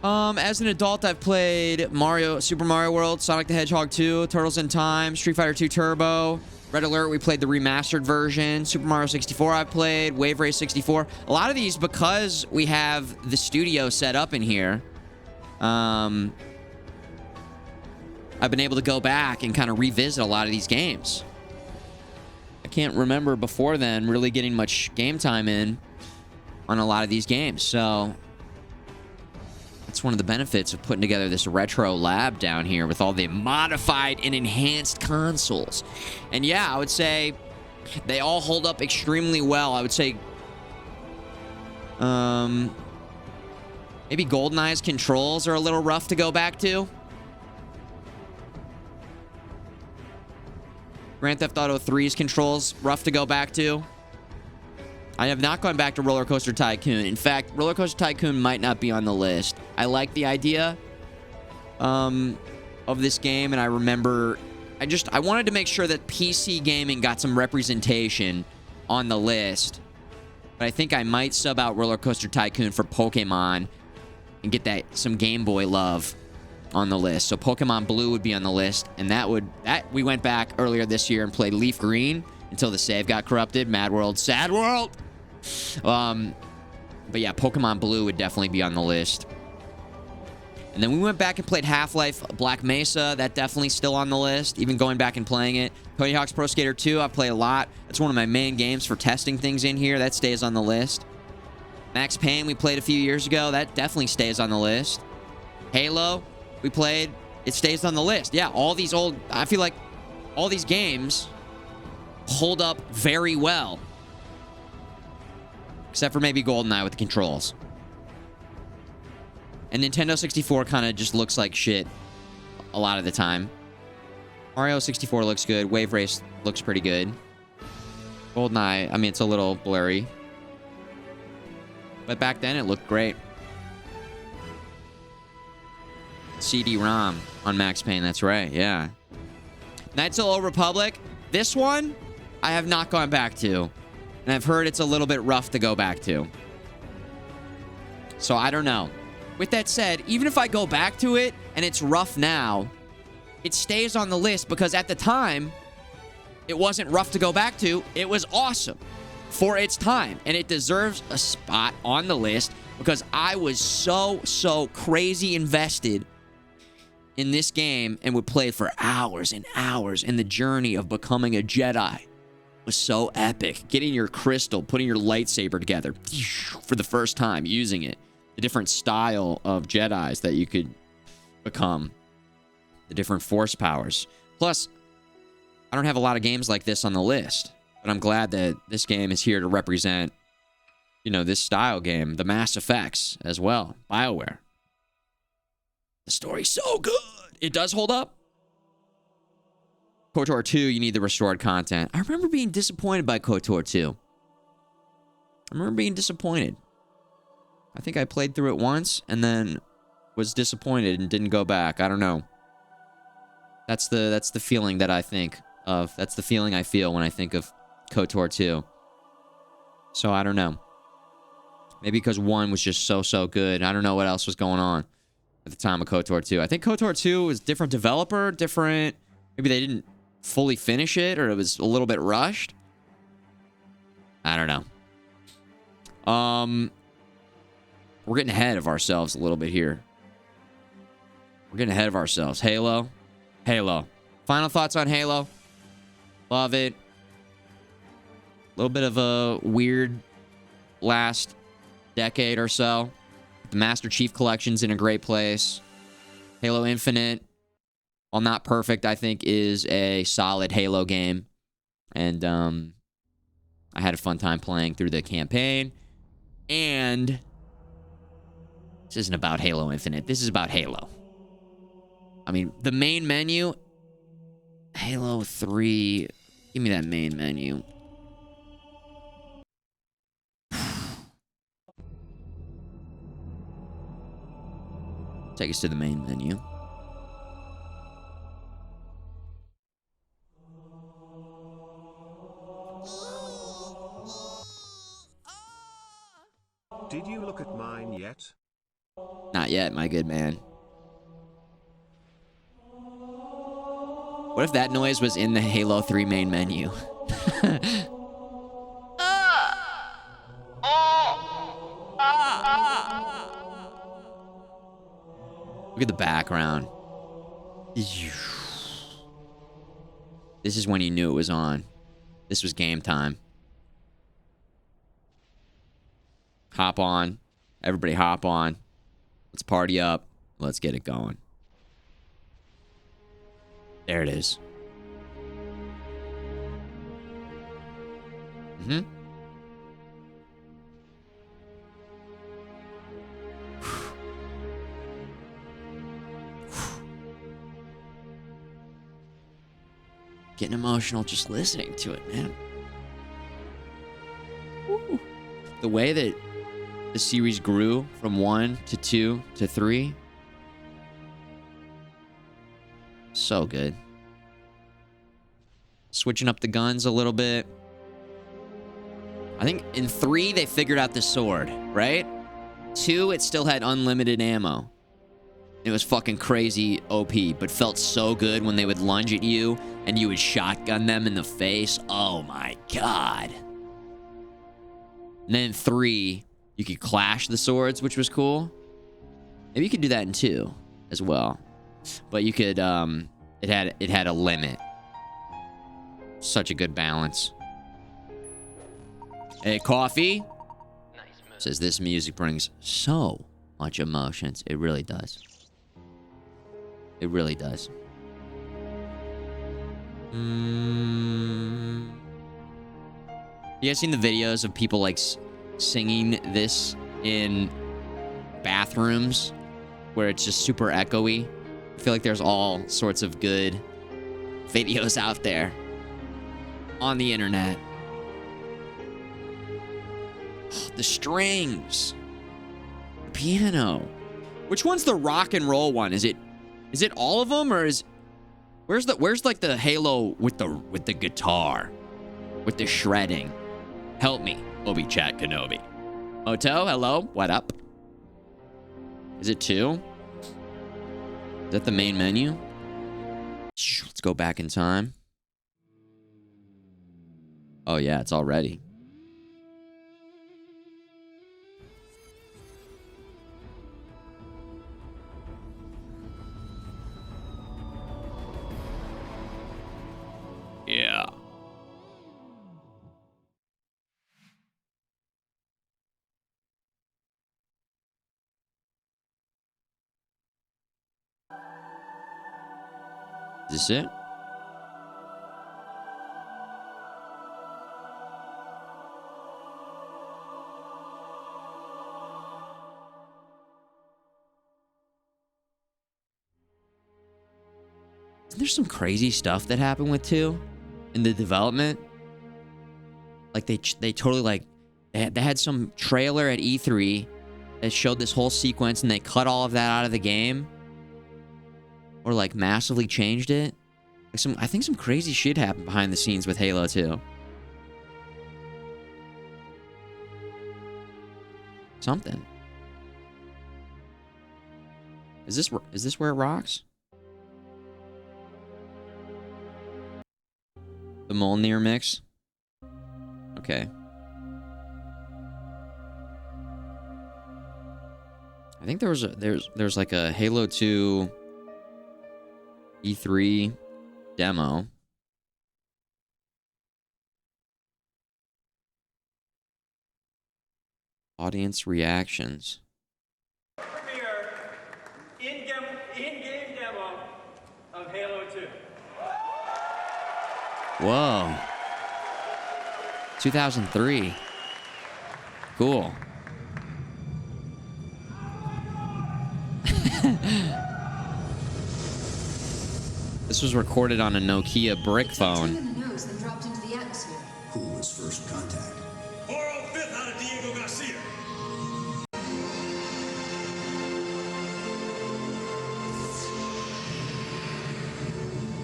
As an adult, I've played Super Mario World, Sonic the Hedgehog 2, Turtles in Time, Street Fighter 2 Turbo, Red Alert, we played the remastered version. Super Mario 64 I've played. Wave Race 64. A lot of these, because we have the studio set up in here, I've been able to go back and kind of revisit a lot of these games. I can't remember before then really getting much game time in on a lot of these games. So that's one of the benefits of putting together this retro lab down here with all the modified and enhanced consoles. And yeah, I would say they all hold up extremely well. I would say maybe GoldenEye's controls are a little rough to go back to. Grand Theft Auto 3's controls rough to go back to. I have not gone back to Roller Coaster Tycoon. In fact, Roller Coaster Tycoon might not be on the list. I like the idea of this game, and I remember I wanted to make sure that PC gaming got some representation on the list. But I think I might sub out Roller Coaster Tycoon for Pokemon. and get some Game Boy love on the list. So Pokemon Blue would be on the list, and that we went back earlier this year and played Leaf Green until the save got corrupted. Mad World, Sad World. But yeah, Pokemon Blue would definitely be on the list. And then we went back and played Half-Life Black Mesa. That definitely still on the list, even going back and playing it. Tony Hawk's Pro Skater 2, I play a lot. That's one of my main games for testing things in here. That stays on the list. Max Payne, we played a few years ago. That definitely stays on the list. Halo, we played. It stays on the list. Yeah, all these old... I feel like all these games hold up very well. Except for maybe GoldenEye with the controls. And Nintendo 64 kind of just looks like shit a lot of the time. Mario 64 looks good. Wave Race looks pretty good. GoldenEye, I mean, it's a little blurry. But back then, it looked great. CD-ROM on Max Payne, that's right, yeah. Knights of the Old Republic. This one, I have not gone back to. And I've heard it's a little bit rough to go back to. So I don't know. With that said, even if I go back to it and it's rough now, it stays on the list because at the time, it wasn't rough to go back to. It was awesome for its time. And it deserves a spot on the list because I was so crazy invested in this game and would play for hours and hours. And the journey of becoming a Jedi was so epic. Getting your crystal, putting your lightsaber together for the first time, using it. The different style of Jedis that you could become. The different force powers. Plus, I don't have a lot of games like this on the list. But I'm glad that this game is here to represent, you know, this style game. The Mass Effects as well. BioWare. The story's so good. It does hold up. KOTOR 2, you need the restored content. I remember being disappointed by KOTOR 2. I remember being disappointed. I think I played through it once and then was disappointed and didn't go back. I don't know. That's the feeling that I think of. That's the feeling I feel when I think of KOTOR 2. So I don't know. Maybe because 1 was just so good. I don't know what else was going on at the time of KOTOR 2. I think KOTOR 2 was different developer, different... Maybe they didn't fully finish it or it was a little bit rushed. I don't know. We're getting ahead of ourselves a little bit here. We're getting ahead of ourselves. Halo. Final thoughts on Halo. Love it. A little bit of a weird last decade or so. The Master Chief Collection's in a great place. Halo Infinite, while not perfect, I think is a solid Halo game. And I had a fun time playing through the campaign. And this isn't about Halo Infinite. This is about Halo. I mean, the main menu, Halo 3, give me that main menu. Take us to the main menu. Did you look at mine yet? Not yet, my good man. What if that noise was in the Halo 3 main menu? Look at the background. This is when you knew it was on. This was game time. Hop on. Everybody hop on. Let's party up. Let's get it going. There it is. Getting emotional just listening to it, man. Woo. The way that the series grew from 1 to 2 to 3. So good. Switching up the guns a little bit. I think in 3 they figured out the sword, right? 2, it still had unlimited ammo. It was fucking crazy OP, but felt so good when they would lunge at you and you would shotgun them in the face. Oh my god. And then 3, you could clash the swords, which was cool. Maybe you could do that in 2 as well. But you could, it had a limit. Such a good balance. Hey, coffee? Says this music brings so much emotions. It really does. It really does. You guys seen the videos of people like singing this in bathrooms where it's just super echoey? I feel like there's all sorts of good videos out there on the internet. The strings. The piano. Which one's the rock and roll one? Is it all of them, or is where's like the Halo with the guitar, with the shredding? Help me, Obi-Chat Kenobi. Oto, hello, what up? Is it 2? Is that the main menu? Let's go back in time. Oh yeah, it's all ready. Yeah. Is this it? Isn't there some crazy stuff that happened with 2 in the development? Like they totally like they had some trailer at E3 that showed this whole sequence and they cut all of that out of the game, or like massively changed it. Like I think some crazy shit happened behind the scenes with Halo 2. Something. Is this where it rocks? The Mjolnir mix. Okay. I think there's like a Halo 2 E3 demo. Audience reactions. Premiere in-game demo of Halo 2. Whoa. 2003. Cool. This was recorded on a Nokia brick phone. In the nose, then dropped into the atmosphere. Who was first contact? 405th out of Diego Garcia.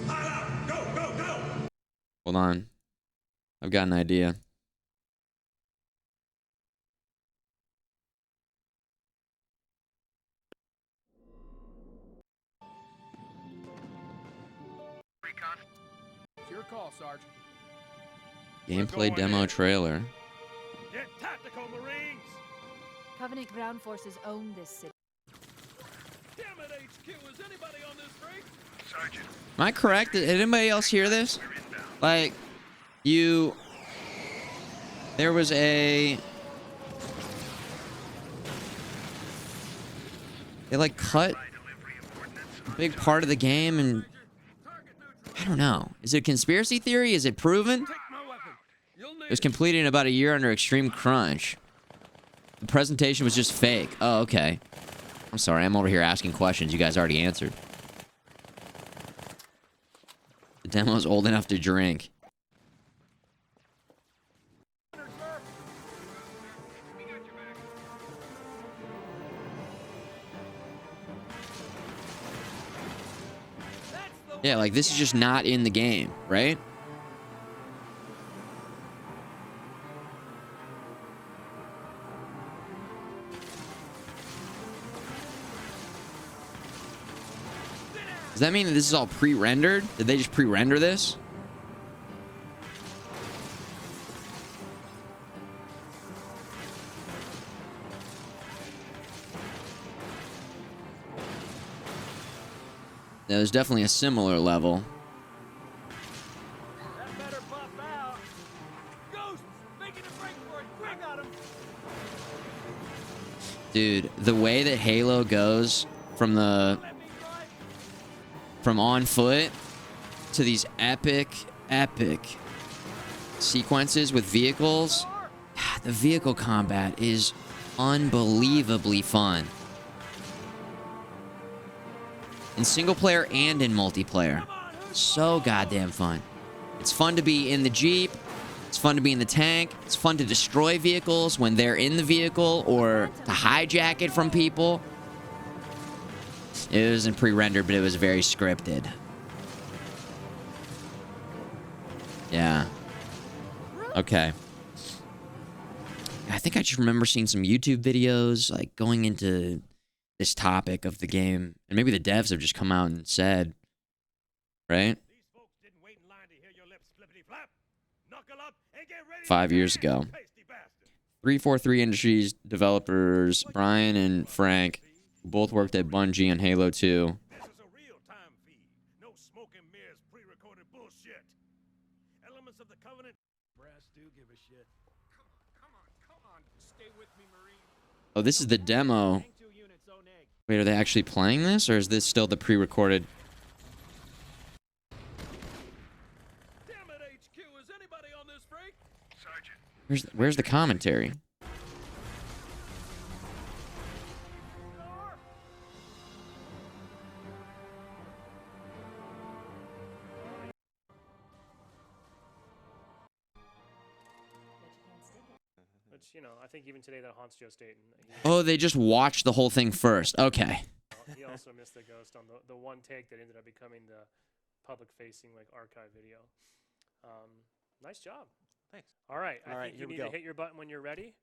Pile out. Go, go, go. Hold on. I've got an idea. It's your call, Sarge. Gameplay demo trailer. Get tactical, Marines. Covenant ground forces own this city. Damn it, HQ. Is anybody on this street? Sergeant. Am I correct? Did anybody else hear this? Like, there was they like cut a big part of the game, and I don't know. Is it a conspiracy theory? Is it proven? It was completed in about a year under extreme crunch. The presentation was just fake. Oh, okay. I'm sorry. I'm over here asking questions you guys already answered. The demo's old enough to drink. Yeah, like this is just not in the game, right? Does that mean that this is all pre-rendered? Did they just pre-render this? That was definitely a similar level. That better pop out. Ghosts, making a break for it. Quick, got him. Dude, the way that Halo goes from on foot to these epic sequences with vehicles, God, the vehicle combat is unbelievably fun. In single player and in multiplayer. So goddamn fun. It's fun to be in the Jeep. It's fun to be in the tank. It's fun to destroy vehicles when they're in the vehicle or to hijack it from people. It wasn't pre-rendered, but it was very scripted. Yeah. Okay. I think I just remember seeing some YouTube videos, like, going into this topic of the game. And maybe the devs have just come out and said, right? 5 years ago. 343 Industries developers, Brian and Frank, who both worked at Bungie on Halo 2. This is a real-time feed. No smoke and mirrors, pre-recorded bullshit. Elements of the Covenant. Brass do give a shit. Come on. Stay with me, Marine. Oh, this is the demo. Wait, are they actually playing this, or is this still the pre-recorded? Damn it, HQ. Is anybody on this freak? Sergeant. Where's the commentary? Which, you know, I think even today that haunts Joe Staten. Oh, they just watched the whole thing first. Okay. He also missed the ghost on the one take that ended up becoming the public-facing, like, archive video. Nice job. Thanks. All right. All I right, think here you we need to go. hit your button when you're ready.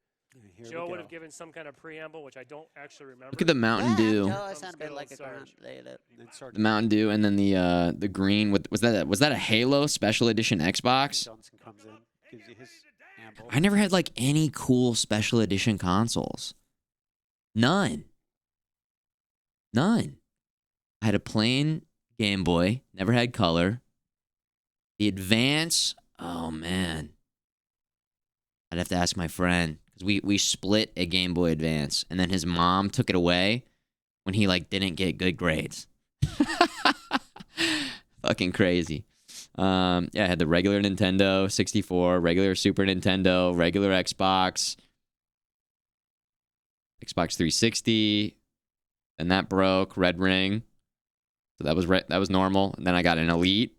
Here Joe we would go. have given some kind of preamble, which I don't actually remember. Look at the Mountain Dew. Oh, I sound a bit like a Sarge. The Mountain Dew, and then the green. Was that a Halo Special Edition Xbox? Johnson comes in, gives you his amble. I never had like any cool Special Edition consoles. None. I had a plain Game Boy. Never had color. The Advance. Oh man. I'd have to ask my friend, because we split a Game Boy Advance, and then his mom took it away when he like didn't get good grades. Fucking crazy. Yeah, I had the regular Nintendo 64, regular Super Nintendo, regular Xbox 360, and that broke, red ring. So that was normal, and then I got an Elite.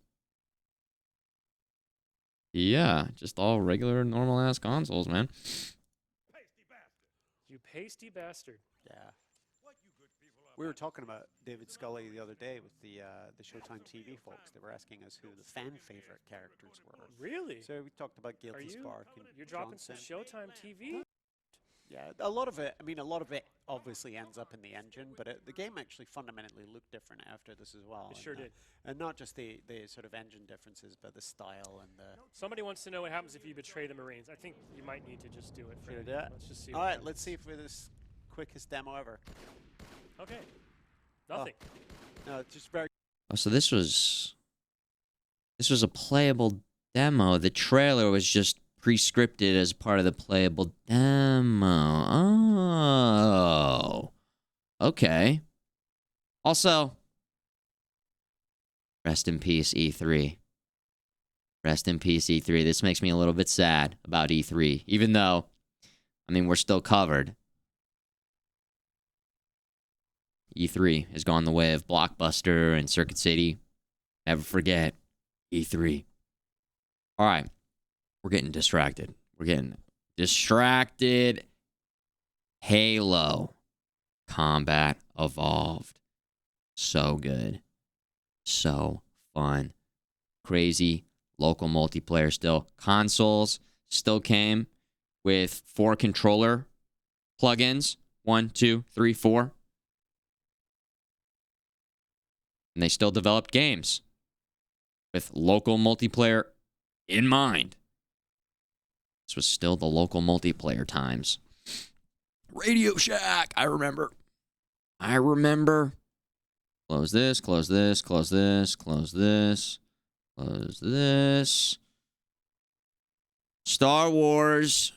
Yeah, just all regular, normal-ass consoles, man. You pasty bastard. Yeah. We were talking about David Scully the other day with the Showtime TV folks. They were asking us who the fan favorite characters were. Really? So we talked about Are Guilty you? Spark and You're dropping Johnson. some Showtime TV? Yeah, a lot of it obviously ends up in the engine, but the game actually fundamentally looked different after this as well. It sure did. And not just the sort of engine differences, but the style and the... Somebody wants to know what happens if you betray the Marines. I think you might need to just do it. Should I Frank. do it? Let's just see. All what right, happens. let's see if we're this quickest demo ever. Okay. Nothing. No, it's just very... Oh, so this was a playable demo. The trailer was just pre-scripted as part of the playable demo. Oh. Okay. Also, rest in peace, E3. Rest in peace, E3. This makes me a little bit sad about E3, even though, I mean, we're still covered. E3 has gone the way of Blockbuster and Circuit City. Never forget E3. All right. We're getting distracted. Halo Combat Evolved. So good. So fun. Crazy. Local multiplayer still. Consoles still came with 4 controller plugins. 1, 2, 3, 4. And they still developed games with local multiplayer in mind. This was still the local multiplayer times. Radio Shack, I remember. Close this, close this, close this, close this, close this. Star Wars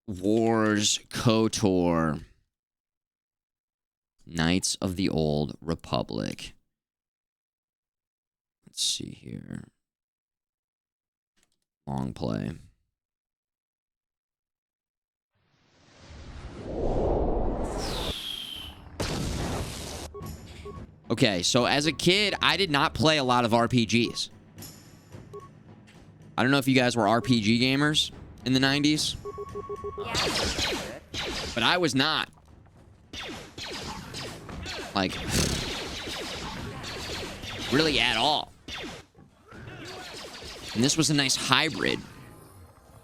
KOTOR. Knights of the Old Republic. Let's see here. Long play. Okay, so as a kid, I did not play a lot of RPGs. I don't know if you guys were RPG gamers in the 90s. But I was not. Like, really at all. And this was a nice hybrid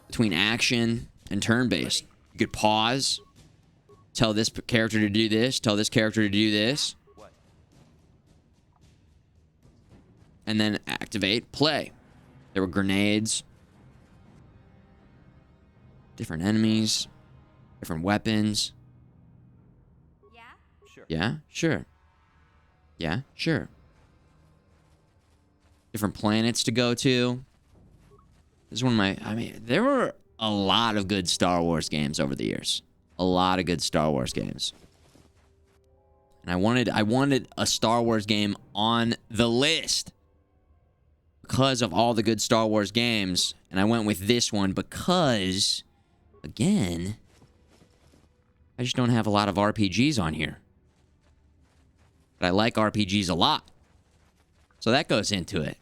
between action and turn-based. You could pause, tell this character to do this, tell this character to do this, and then activate, play. There were grenades, different enemies, different weapons. Yeah? Sure. Yeah, sure. Yeah, sure. Different planets to go to. This is one of my... I mean, there were a lot of good Star Wars games over the years. A lot of good Star Wars games. And I wanted a Star Wars game on the list because of all the good Star Wars games. And I went with this one because, again, I just don't have a lot of RPGs on here. But I like RPGs a lot. So that goes into it.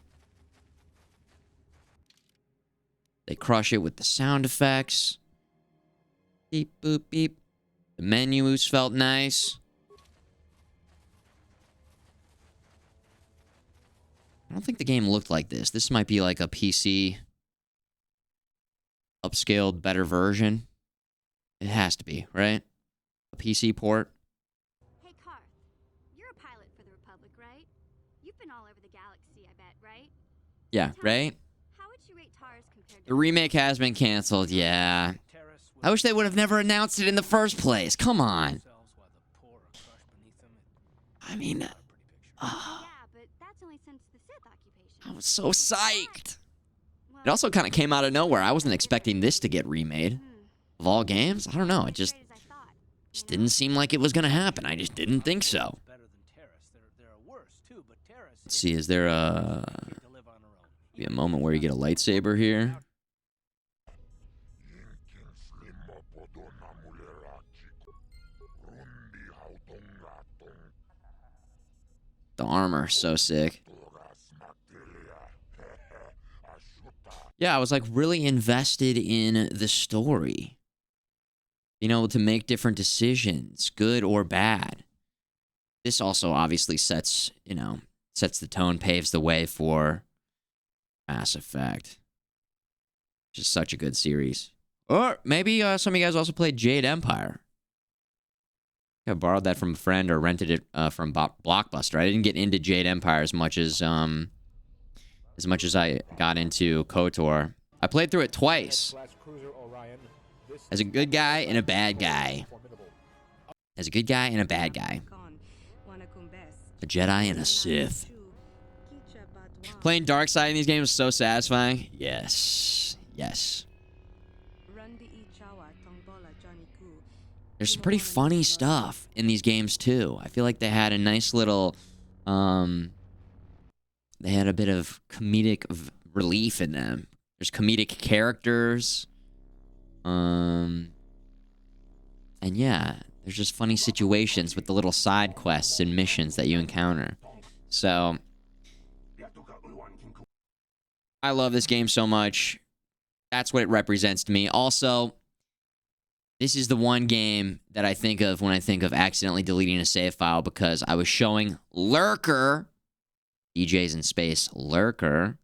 They crush it with the sound effects. Beep, boop, beep. The menus felt nice. I don't think the game looked like this. This might be like a PC upscaled, better version. It has to be, right? A PC port. Hey, Karth. You're a pilot for the Republic, right? You've been all over the galaxy, I bet, right? Yeah, right? How would you rate Tars compared to... The remake has been canceled, yeah. I wish they would have never announced it in the first place. Come on. I mean, Yeah, but that's only since the Sith occupation. I was so psyched. It also kind of came out of nowhere. I wasn't expecting this to get remade. Of all games, I don't know. It just didn't seem like it was going to happen. I just didn't think so. Let's see, is there be a moment where you get a lightsaber here? The armor, so sick. Yeah, I was like really invested in the story. Being able to make different decisions, good or bad. This also obviously sets the tone, paves the way for Mass Effect. Which is such a good series. Or maybe some of you guys also played Jade Empire. I borrowed that from a friend or rented it from Blockbuster. I didn't get into Jade Empire as much as I got into KOTOR. I played through it twice. As a good guy and a bad guy. As a good guy and a bad guy. A Jedi and a Sith. Playing Darkseid in these games is so satisfying. Yes. Yes. There's some pretty funny stuff in these games, too. I feel like they had a nice little... they had a bit of comedic relief in them. There's comedic characters. And yeah, there's just funny situations with the little side quests and missions that you encounter. So... I love this game so much. That's what it represents to me. Also... This is the one game that I think of when I think of accidentally deleting a save file because I was showing Lurker, DJs in Space Lurker,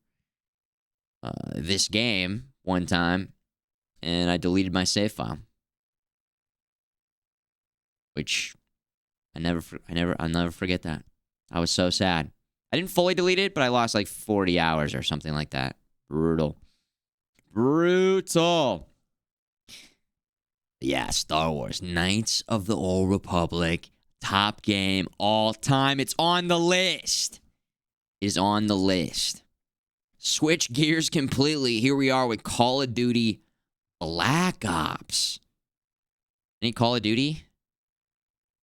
this game one time, and I deleted my save file. Which I'll never forget that. I was so sad. I didn't fully delete it, but I lost like 40 hours or something like that. Brutal. Brutal. Yeah, Star Wars. Knights of the Old Republic. Top game all time. It's on the list. It is on the list. Switch gears completely. Here we are with Call of Duty Black Ops. Any Call of Duty?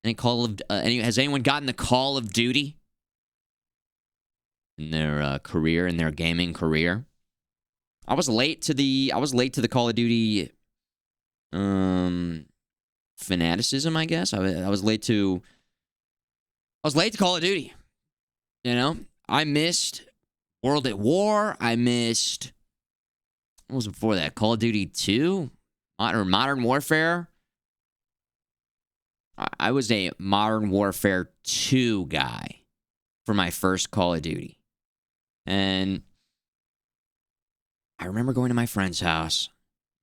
Has anyone gotten the Call of Duty in their career, in their gaming career? I was late to the Call of Duty fanaticism, I guess. I was late to Call of Duty. You know, I missed World at War. I missed, what was before that? Call of Duty 2? Modern Warfare. I was a Modern Warfare 2 guy for my first Call of Duty. And I remember going to my friend's house.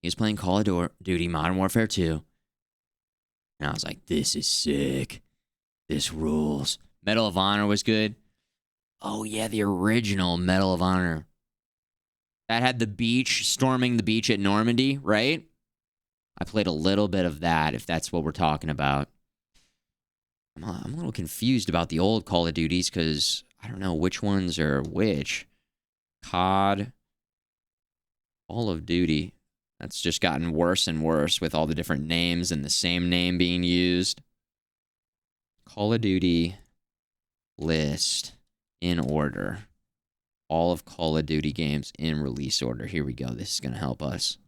He was playing Call of Duty Modern Warfare 2. And I was like, this is sick. This rules. Medal of Honor was good. Oh, yeah, the original Medal of Honor. That had the beach, storming the beach at Normandy, right? I played a little bit of that, if that's what we're talking about. I'm a little confused about the old Call of Duties because I don't know which ones are which. COD, Call of Duty. That's just gotten worse and worse with all the different names and the same name being used. Call of Duty list in order. All of Call of Duty games in release order. Here we go. This is going to help us.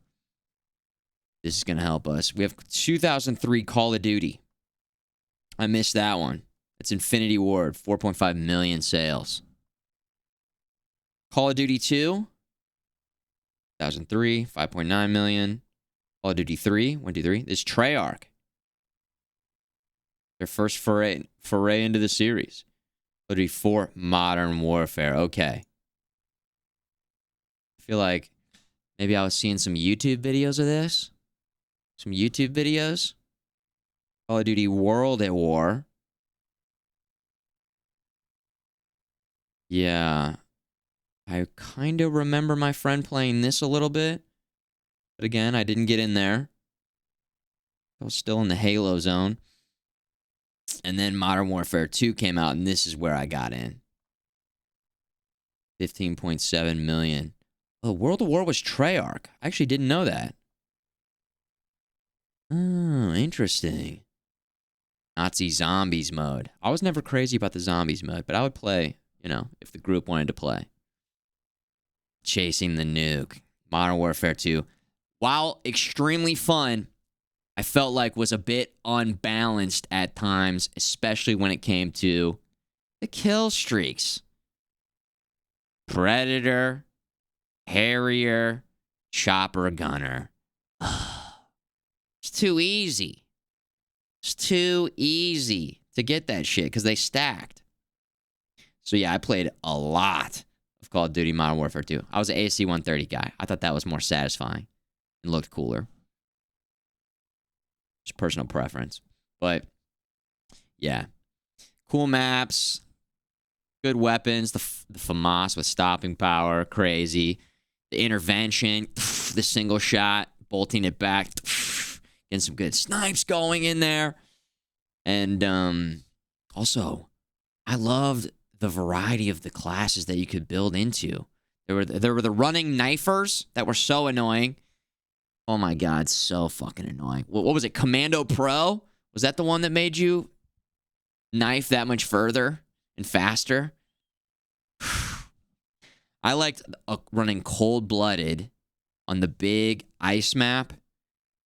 We have 2003 Call of Duty. I missed that one. It's Infinity Ward, 4.5 million sales. Call of Duty 2, 2003, 5.9 million. Call of Duty 3, 1, 2, 3. This is Treyarch. Their first foray into the series. Call of Duty 4, Modern Warfare. Okay. I feel like maybe I was seeing some YouTube videos of this. Some YouTube videos. Call of Duty World at War. Yeah. I kind of remember my friend playing this a little bit. But again, I didn't get in there. I was still in the Halo zone. And then Modern Warfare 2 came out, and this is where I got in. 15.7 million. Oh, World at War was Treyarch. I actually didn't know that. Oh, interesting. Nazi zombies mode. I was never crazy about the zombies mode, but I would play, you know, if the group wanted to play. Chasing the nuke. Modern Warfare 2. While extremely fun, I felt like was a bit unbalanced at times, especially when it came to the kill streaks. Predator, Harrier, Chopper, Gunner. It's too easy. It's too easy to get that shit because they stacked. So yeah, I played a lot of Call of Duty Modern Warfare 2. I was an ASC 130 guy. I thought that was more satisfying and looked cooler. Just personal preference. But yeah, cool maps, good weapons. The FAMAS with stopping power, crazy. The intervention, the single shot, bolting it back. Getting some good snipes going in there. And also, I loved the variety of the classes that you could build into. There were the running knifers that were so annoying. Oh my God, so fucking annoying. What was it, Commando Pro? Was that the one that made you knife that much further and faster? I liked running cold-blooded on the big ice map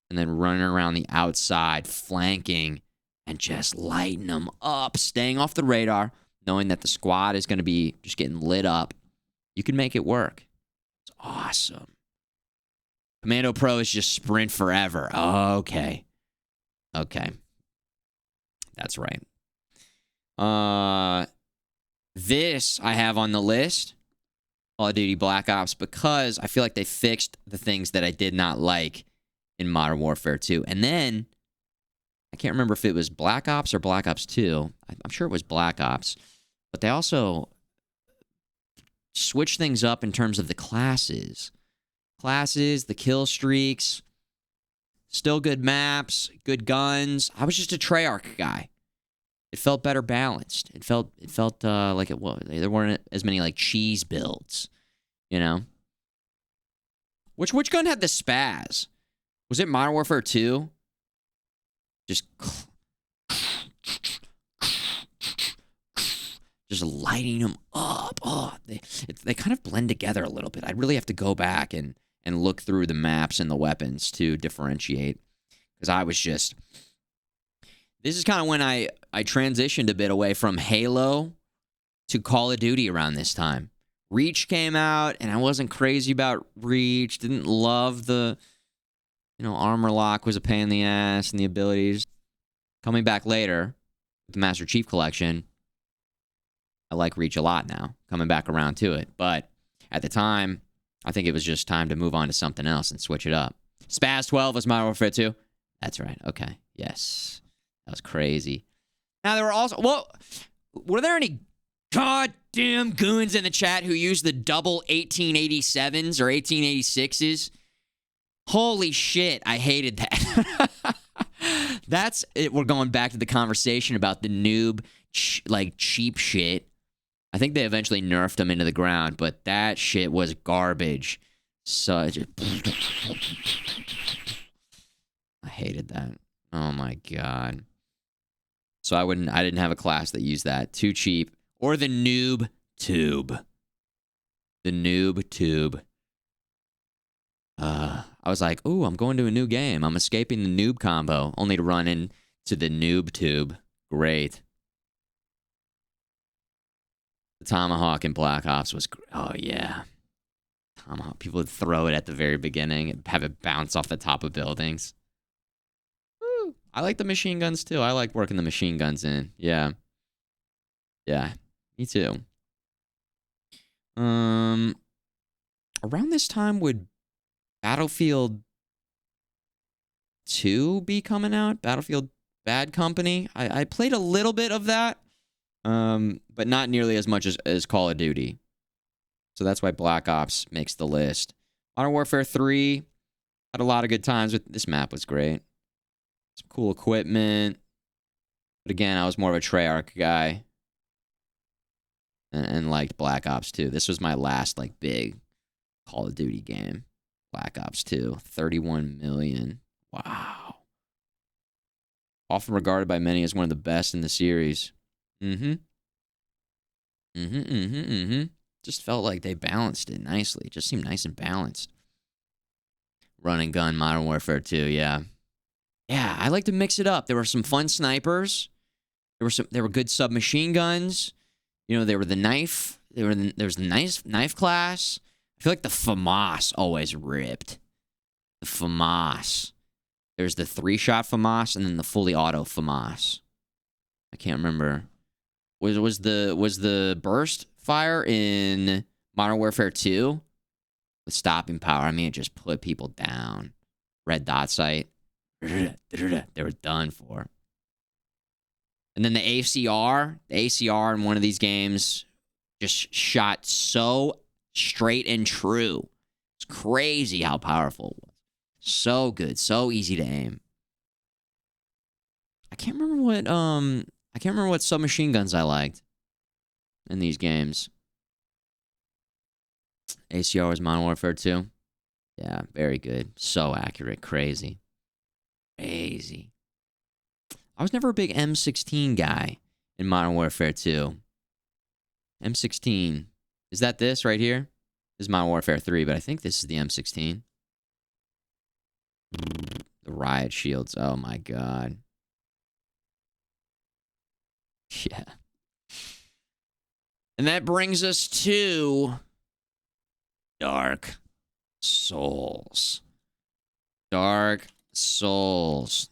and then running around the outside, flanking, and just lighting them up, staying off the radar, knowing that the squad is going to be just getting lit up. You can make it work. It's awesome. Commando Pro is just sprint forever. Okay. That's right. This I have on the list, Call of Duty Black Ops, because I feel like they fixed the things that I did not like in Modern Warfare 2. And then, I can't remember if it was Black Ops or Black Ops 2. I'm sure it was Black Ops. But they also switch things up in terms of the classes. Classes, the kill streaks, still good maps, good guns. I was just a Treyarch guy. It felt better balanced. It felt like it was. There weren't as many like cheese builds, you know. Which gun had the spaz? Was it Modern Warfare 2? Just lighting them up. Oh, they kind of blend together a little bit. I'd really have to go back and look through the maps and the weapons to differentiate. Because I was just... This is kind of when I transitioned a bit away from Halo to Call of Duty around this time. Reach came out, and I wasn't crazy about Reach. Didn't love the... armor lock was a pain in the ass, and the abilities. Coming back later, with the Master Chief Collection, I like Reach a lot now, coming back around to it. But at the time, I think it was just time to move on to something else and switch it up. Spaz 12 was Modern Warfare 2? That's right. Okay. Yes. That was crazy. Now, there were also... Well, were there any goddamn goons in the chat who used the double 1887s or 1886s? Holy shit, I hated that. That's it. We're going back to the conversation about the noob, cheap shit. I think they eventually nerfed them into the ground, but that shit was garbage. I hated that. Oh my god. So I didn't have a class that used that. Too cheap. Or the noob tube. The noob tube. I was like, ooh, I'm going to a new game. I'm escaping the noob combo, only to run into the noob tube. Great. The Tomahawk in Black Ops was... Oh, yeah. Tomahawk. People would throw it at the very beginning and have it bounce off the top of buildings. Woo. I like the machine guns, too. I like working the machine guns in. Yeah. Yeah. Me, too. Around this time would Battlefield 2 be coming out? Battlefield Bad Company? I played a little bit of that, but not nearly as much as Call of Duty. So that's why Black Ops makes the list. Modern Warfare 3, had a lot of good times with this map. Was great. Some cool equipment. But again, I was more of a Treyarch guy. And liked Black Ops 2. This was my last big Call of Duty game. Black Ops 2, 31 million. Wow. Often regarded by many as one of the best in the series. Just felt like they balanced it nicely. It just seemed nice and balanced. Run and gun, Modern Warfare 2, yeah. Yeah, I like to mix it up. There were some fun snipers. There were good submachine guns. There were the knife. There was the knife class. I feel like the FAMAS always ripped. The FAMAS. There's the 3-shot FAMAS and then the fully auto FAMAS. I can't remember. Was the burst fire in Modern Warfare 2 with stopping power? I mean, it just put people down. Red dot sight. They were done for. And then the ACR in one of these games just shot so straight and true. It's crazy how powerful it was. So good, so easy to aim. I can't remember what submachine guns I liked in these games. ACR was Modern Warfare 2. Yeah, very good. So accurate, crazy. Crazy. I was never a big M16 guy in Modern Warfare 2. M16. Is that this right here? This is Modern Warfare 3, but I think this is the M16. The riot shields. Oh my god. Yeah. And that brings us to Dark Souls. Dark Souls.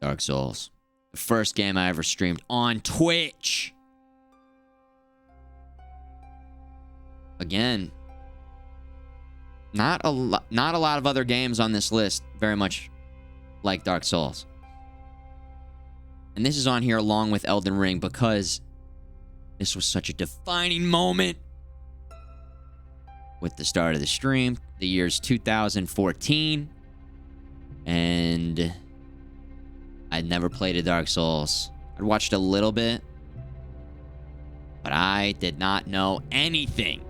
Dark Souls. The first game I ever streamed on Twitch. Again, not a lot of other games on this list very much like Dark Souls. And this is on here along with Elden Ring because this was such a defining moment with the start of the stream. The year's 2014. And I'd never played a Dark Souls. I'd watched a little bit, but I did not know anything.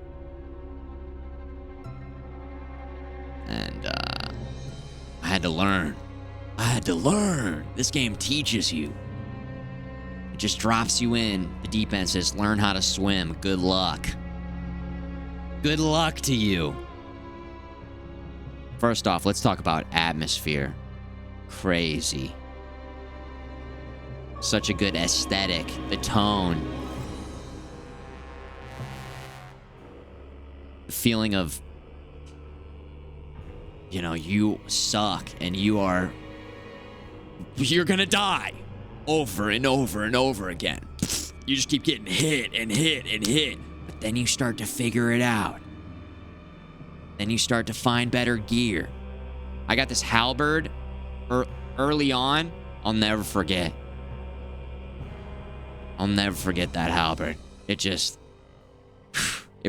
And I had to learn. This game teaches you. It just drops you in the deep end, says, learn how to swim. Good luck. Good luck to you. First off, let's talk about atmosphere. Crazy. Such a good aesthetic. The tone. The feeling of, you suck and you're gonna die over and over and over again. You just keep getting hit and hit and hit. But then you start to figure it out. Then you start to find better gear. I got this halberd early on. I'll never forget. I'll never forget that halberd. It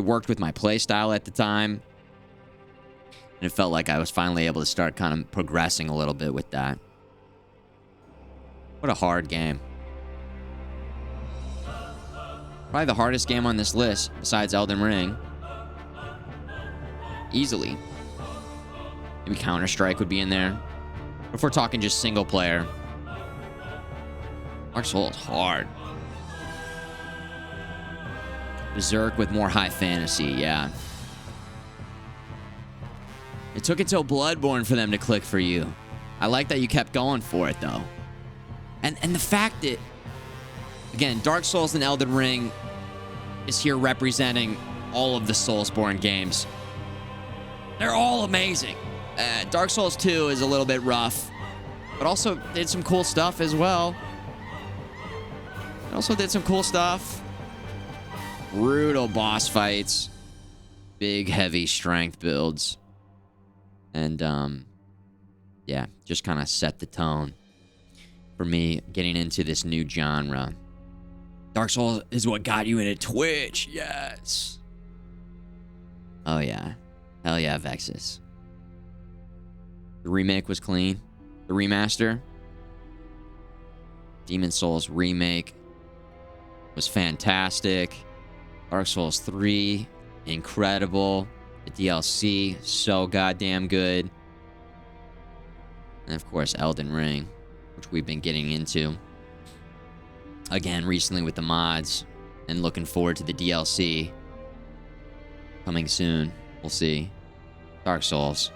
worked with my playstyle at the time. And it felt like I was finally able to start kind of progressing a little bit with that. What a hard game. Probably the hardest game on this list, besides Elden Ring. Easily. Maybe Counter-Strike would be in there. But if we're talking just single player, Dark Souls hard. Berserk with more high fantasy, yeah. It took until Bloodborne for them to click for you. I like that you kept going for it, though. And the fact that, again, Dark Souls and Elden Ring is here representing all of the Soulsborne games. They're all amazing. Dark Souls 2 is a little bit rough, but also did some cool stuff as well. It also did some cool stuff. Brutal boss fights. Big, heavy strength builds. And, yeah, just kind of set the tone for me getting into this new genre. Dark Souls is what got you into Twitch. Yes. Oh, yeah. Hell yeah, Vexus. The remake was clean. The remaster. Demon Souls remake was fantastic. Dark Souls 3, incredible. The DLC, so goddamn good. And of course, Elden Ring, which we've been getting into. Again, recently with the mods. And looking forward to the DLC. Coming soon. We'll see. Dark Souls.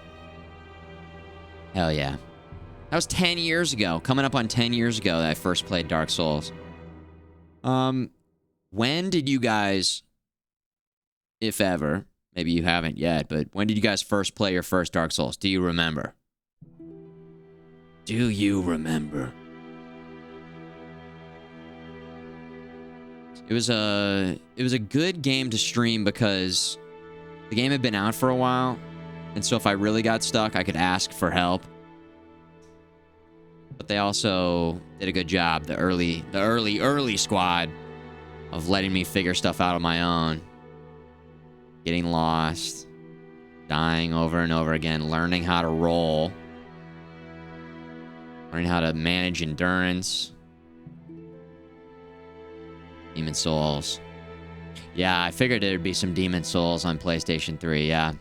Hell yeah. That was 10 years ago. Coming up on 10 years ago that I first played Dark Souls. When did you guys, if ever, maybe you haven't yet, but when did you guys first play your first Dark Souls? Do you remember? Do you remember? It was a good game to stream because the game had been out for a while, and so if I really got stuck, I could ask for help. But they also did a good job, the early squad, of letting me figure stuff out on my own. Getting lost, dying over and over again, learning how to roll, learning how to manage endurance. Demon Souls. Yeah, I figured there'd be some Demon Souls on PlayStation 3, yeah.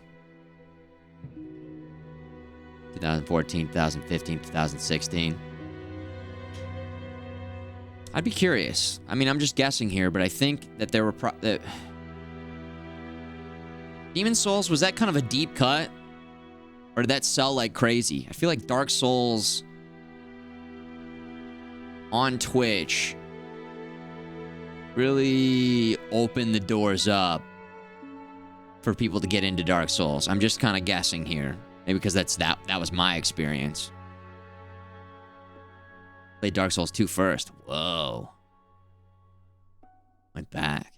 2014, 2015, 2016. I'd be curious. I mean, I'm just guessing here, but I think that there were... Demon Souls, was that kind of a deep cut? Or did that sell like crazy? I feel like Dark Souls on Twitch really opened the doors up for people to get into Dark Souls. I'm just kind of guessing here. Maybe because that was my experience. Played Dark Souls 2 first. Whoa. Went back.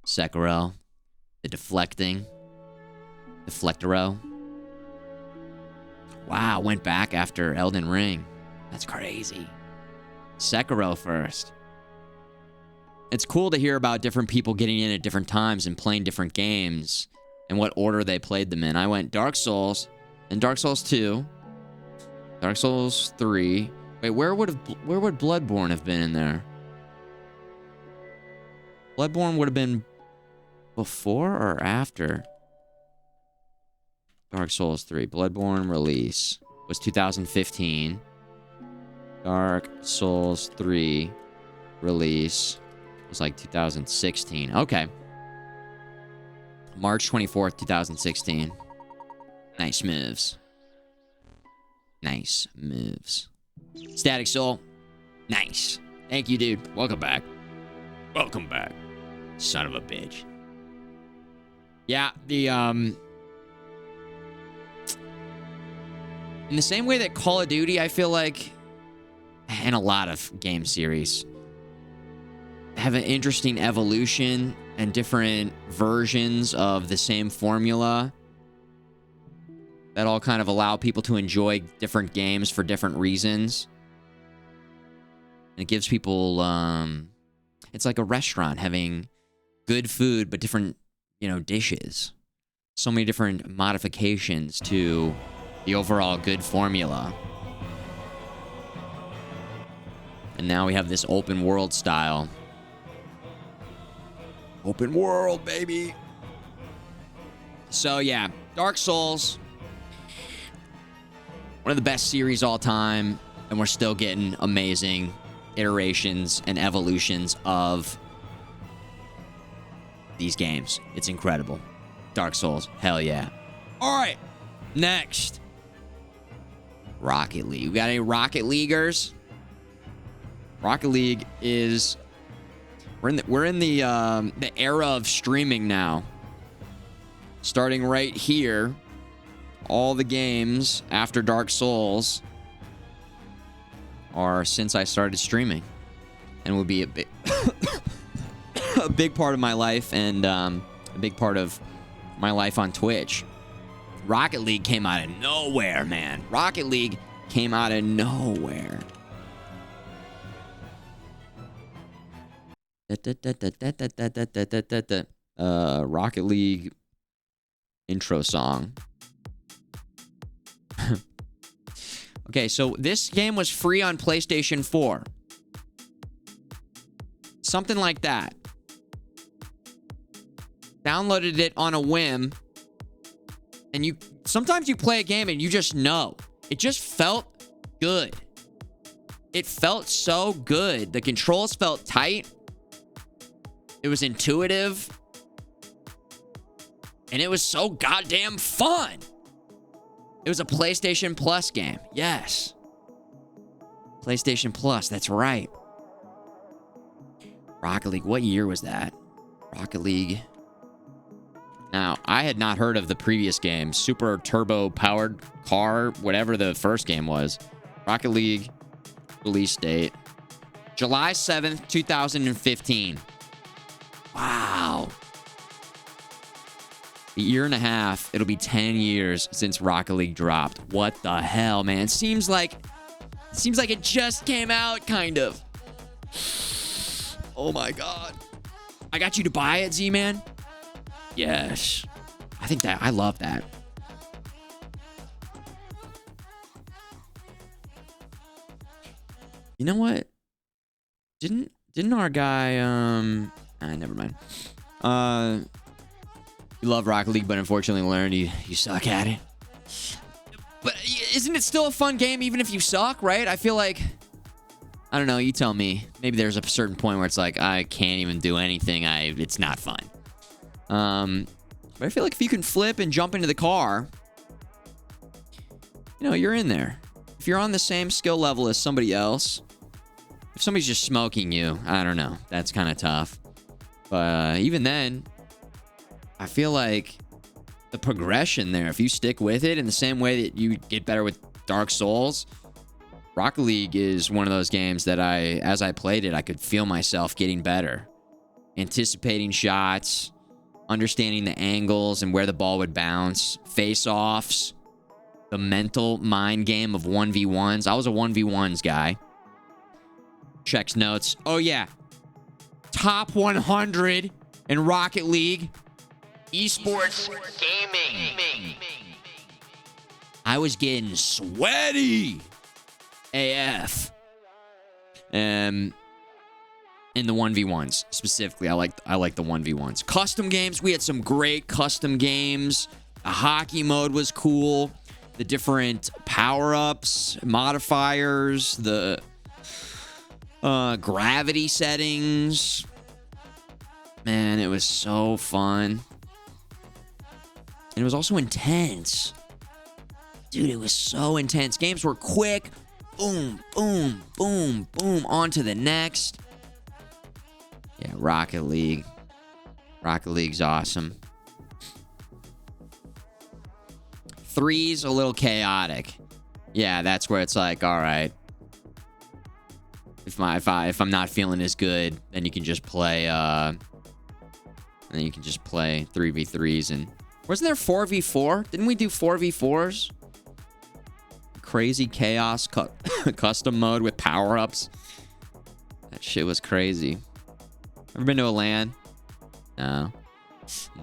Sekiro. The deflecting. Deflectoro. Wow, went back after Elden Ring. That's crazy. Sekiro first. It's cool to hear about different people getting in at different times and playing different games and what order they played them in. I went Dark Souls, and Dark Souls 2, Dark Souls 3. Wait, where would Bloodborne have been in there? Bloodborne would have been before or after Dark Souls 3. Bloodborne release was 2015. Dark Souls 3 release was like 2016. Okay. March 24th, 2016. Nice moves. Nice moves. Static Soul. Nice. Thank you, dude. Welcome back. Welcome back. Son of a bitch. Yeah, in the same way that Call of Duty, I feel like, and a lot of game series, have an interesting evolution and different versions of the same formula that all kind of allow people to enjoy different games for different reasons. And it gives people, it's like a restaurant having good food, but different, dishes. So many different modifications to the overall good formula. And now we have this open world style. Open world, baby. So yeah, Dark Souls, one of the best series all time, and we're still getting amazing iterations and evolutions of these games. It's incredible. Dark Souls, hell yeah. All right, next, Rocket League. We got any Rocket Leaguers? Rocket League is we're in the era of streaming now. Starting right here, all the games after Dark Souls are since I started streaming, and will be a big a big part of my life, and a big part of my life on Twitch. Rocket League came out of nowhere, man. Rocket League came out of nowhere. Rocket League intro song. Okay, so this game was free on PlayStation 4. Something like that. Downloaded it on a whim. And sometimes you play a game and you just know. It just felt good. It felt so good. The controls felt tight. It was intuitive. And it was so goddamn fun. It was a PlayStation Plus game. Yes. PlayStation Plus, that's right. Rocket League, what year was that? Rocket League. Now, I had not heard of the previous game. Super Turbo Powered Car, whatever the first game was. Rocket League release date. July 7th, 2015. Wow. A year and a half. It'll be 10 years since Rocket League dropped. What the hell, man? Seems like it just came out, kind of. Oh my god. I got you to buy it, Z-Man? Yes. I love that. You know what? Didn't our guy, never mind. You love Rocket League, but unfortunately learned you suck at it. But isn't it still a fun game even if you suck, right? I feel like, I don't know, you tell me. Maybe there's a certain point where it's like, I can't even do anything. It's not fun. But I feel like if you can flip and jump into the car, you're in there. If you're on the same skill level as somebody else, if somebody's just smoking you, I don't know. That's kind of tough. But even then, I feel like the progression there, if you stick with it in the same way that you get better with Dark Souls, Rocket League is one of those games that as I played it, I could feel myself getting better. Anticipating shots, understanding the angles and where the ball would bounce, face-offs, the mental mind game of 1v1s. I was a 1v1s guy. Checks notes. Oh, yeah. Top 100 in Rocket League. Esports gaming. I was getting sweaty AF. In the 1v1s specifically, I like the 1v1s. Custom games, we had some great custom games. The hockey mode was cool. The different power-ups, modifiers, the gravity settings. Man, it was so fun. And it was also intense. Dude, it was so intense. Games were quick. Boom, boom, boom, boom. On to the next. Yeah, Rocket League. Rocket League's awesome. 3's a little chaotic. Yeah, that's where it's like, all right. If I'm not feeling as good, then you can just play 3v3s. And wasn't there 4v4? Didn't we do 4v4s? Crazy chaos custom mode with power-ups. That shit was crazy. Ever been to a LAN? No,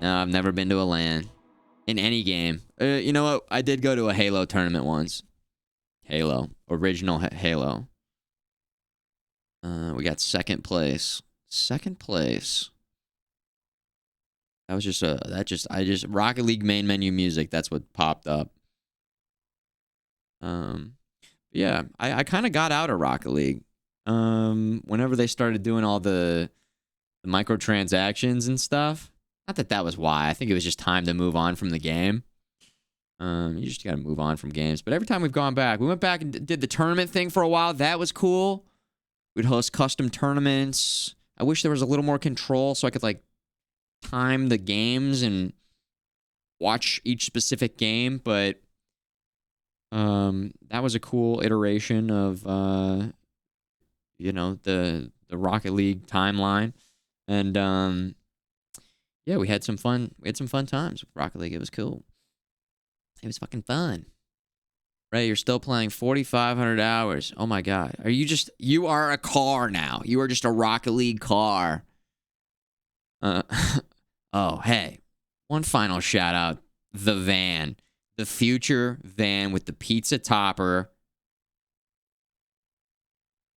I've never been to a LAN in any game. You know what? I did go to a Halo tournament once. Halo, original Halo. We got second place. Second place. That was just Rocket League main menu music. That's what popped up. Yeah, I kind of got out of Rocket League. Whenever they started doing all the microtransactions and stuff. Not that was why. I think it was just time to move on from the game. You just got to move on from games. But every time we've gone back, we went back and did the tournament thing for a while. That was cool. We'd host custom tournaments. I wish there was a little more control so I could like time the games and watch each specific game. But that was a cool iteration of the Rocket League timeline. And yeah, we had some fun. We had some fun times with Rocket League. It was cool. It was fucking fun. Ray, you're still playing 4,500 hours. Oh my God. You are a car now. You are just a Rocket League car. Oh, hey. One final shout out. The van. The future van with the pizza topper.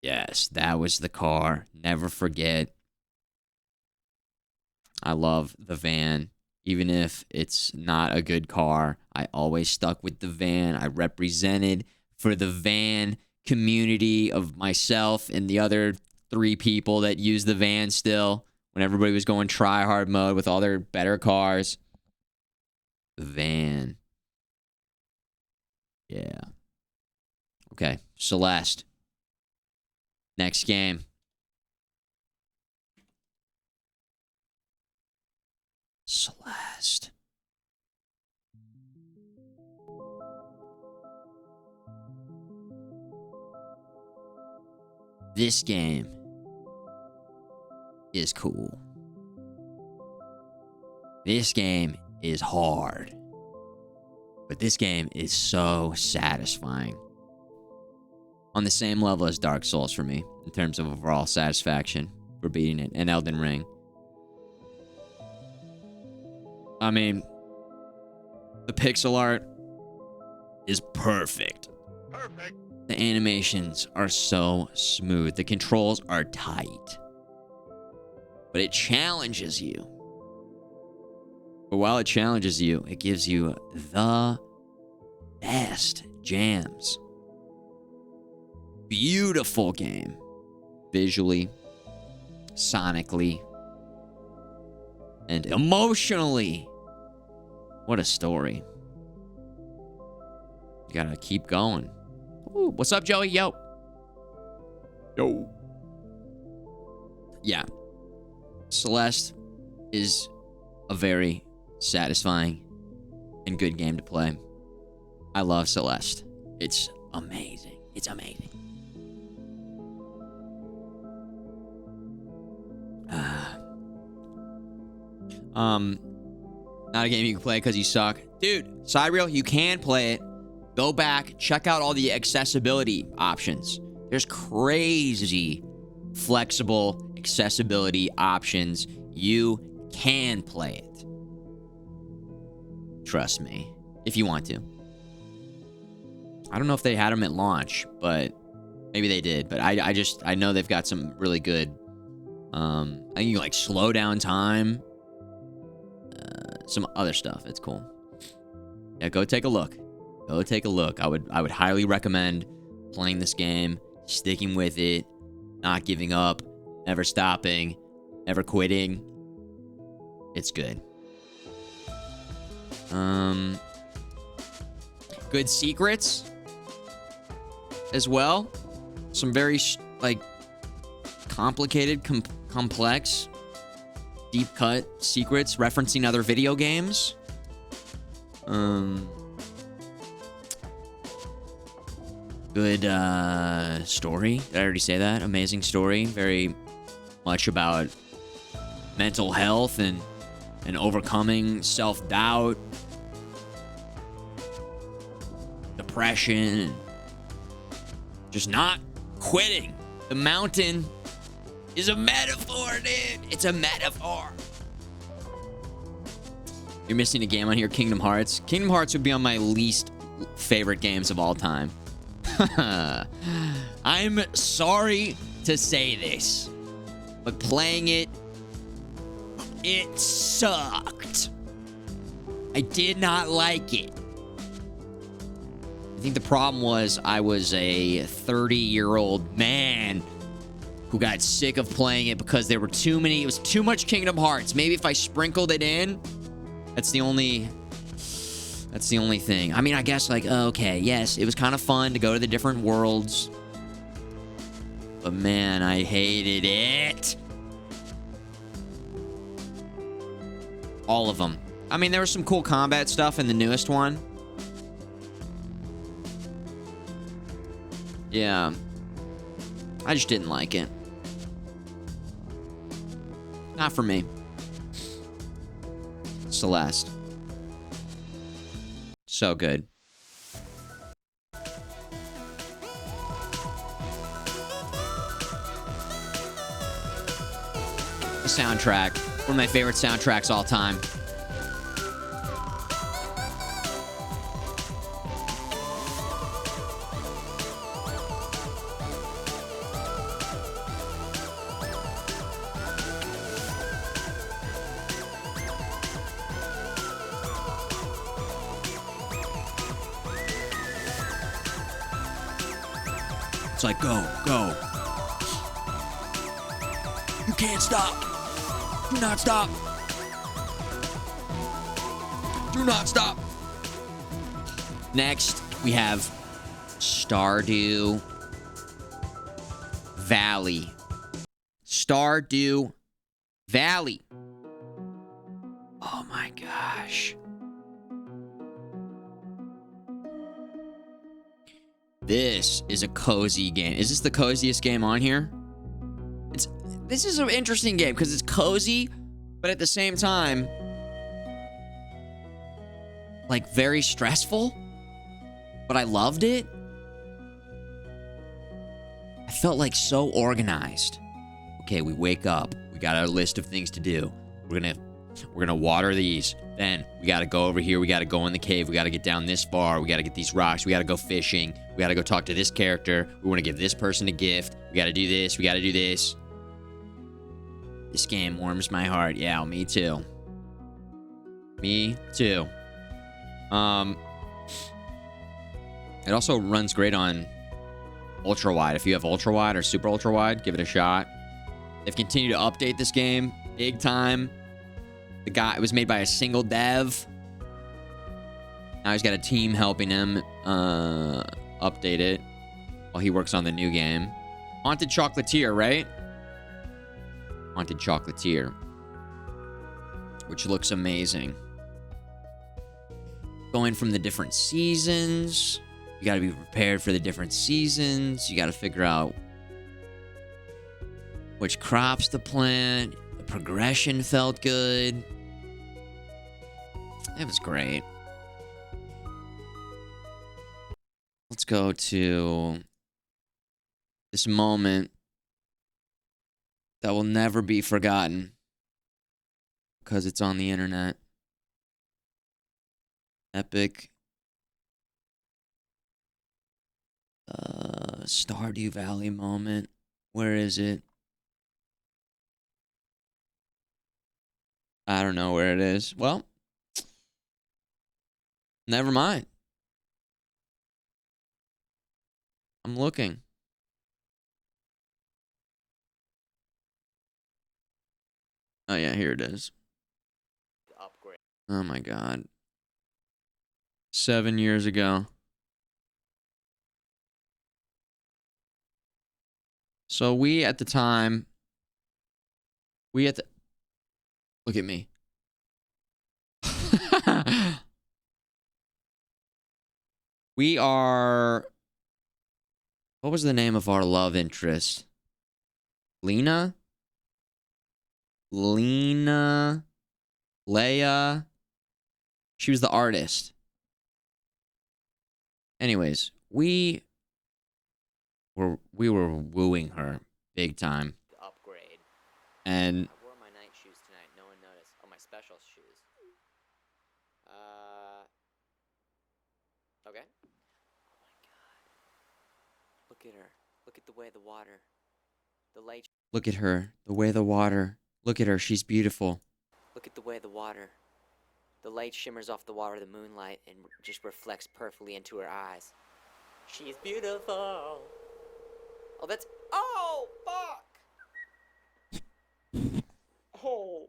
Yes, that was the car. Never forget. I love the van. Even if it's not a good car, I always stuck with the van. I represented for the van community of myself and the other 3 people that use the van still when everybody was going try-hard mode with all their better cars. The van. Yeah. Okay, Celeste. Next game. Celeste. This game is cool. This game is hard. But this game is so satisfying. On the same level as Dark Souls for me, in terms of overall satisfaction for beating it, and Elden Ring. I mean, the pixel art is perfect. Perfect. The animations are so smooth. The controls are tight. But it challenges you. But while it challenges you, it gives you the best jams. Beautiful game. Visually, sonically, and emotionally. What a story. You gotta keep going. Ooh, what's up, Joey? Yo. Yo. Yeah. Celeste is a very satisfying and good game to play. I love Celeste. It's amazing. It's amazing. Not a game you can play because you suck. Dude, Cyreal, you can play it. Go back, check out all the accessibility options. There's crazy flexible accessibility options. You can play it. Trust me, if you want to. I don't know if they had them at launch, but maybe they did. But I know they've got some really good, I think you like slow down time, some other stuff. It's cool. Yeah, go take a look. Go take a look. I would highly recommend playing this game, sticking with it, not giving up, never stopping, never quitting. It's good. Good secrets as well. Some very like complicated, complex, deep cut secrets referencing other video games. Good story. Did I already say that? Amazing story. Very much about mental health and overcoming self-doubt, depression, just not quitting. The mountain is a metaphor, dude. It's a metaphor. You're missing a game on here, Kingdom Hearts. Kingdom Hearts would be on my least favorite games of all time. I'm sorry to say this, but playing it sucked. I did not like it. I think the problem was I was a 30-year-old man who got sick of playing it because there were too many. It was too much Kingdom Hearts. Maybe if I sprinkled it in, that's the only thing. I mean, I guess like, okay, yes, it was kind of fun to go to the different worlds. But man, I hated it. All of them. I mean, there was some cool combat stuff in the newest one. Yeah. I just didn't like it. Not for me. Celeste. So good. The soundtrack. One of my favorite soundtracks all time. It's like, go. You can't stop. Do not stop. Do not stop. Next, we have Stardew Valley. Stardew Valley. Oh my gosh. This is a cozy game. Is this the coziest game on here? This is an interesting game because it's cozy, but at the same time, like very stressful. But I loved it. I felt like so organized. Okay, we wake up. We got our list of things to do. We're gonna water these. Then we gotta go over here. We gotta go in the cave. We gotta get down this far. We gotta get these rocks. We gotta go fishing. We gotta go talk to this character. We want to give this person a gift. We gotta do this. We gotta do this. This game warms my heart. Yeah, me too. Me too. It also runs great on ultra wide. If you have ultra wide or super ultra wide, give it a shot. They've continued to update this game big time. It was made by a single dev. Now he's got a team helping him update it while he works on the new game. Haunted Chocolatier, right? Haunted Chocolatier, which looks amazing. Going from the different seasons. You got to be prepared for the different seasons. You got to figure out which crops to plant. The progression felt good. It was great. Let's go to this moment that will never be forgotten because it's on the internet. Epic. Stardew Valley moment. Where is it? I don't know where it is. Well, never mind. I'm looking. Oh, yeah, here it is. Upgrade. Oh, my God. 7 years ago. So we at the time, look at me. We are, what was the name of our love interest? Lena? Leia. She was the artist. Anyways, we were wooing her big time. Upgrade. And I wore my night shoes tonight. No one noticed. Oh, my special shoes. Okay. Oh my god. Look at her. Look at the way the water. The light. look at her, the way the water. Look at her, she's beautiful. Look at the way the water. The light shimmers off the water, the moonlight, and just reflects perfectly into her eyes. She's beautiful. Oh, that's... Oh, fuck! Oh.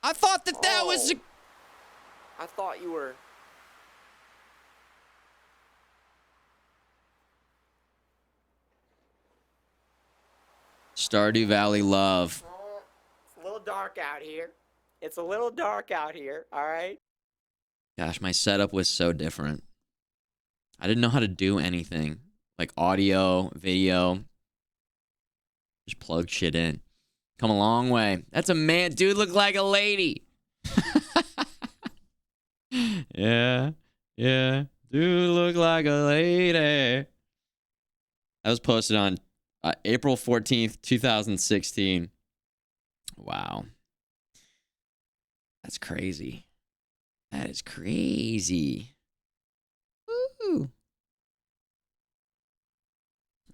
I thought that was... I thought you were... Stardew Valley love. It's a little dark out here. It's a little dark out here, alright? Gosh, my setup was so different. I didn't know how to do anything. Like audio, video. Just plug shit in. Come a long way. That's a man. Dude look like a lady. Yeah. Dude look like a lady. That was posted on April 14th, 2016. Wow. That's crazy. That is crazy. Woo.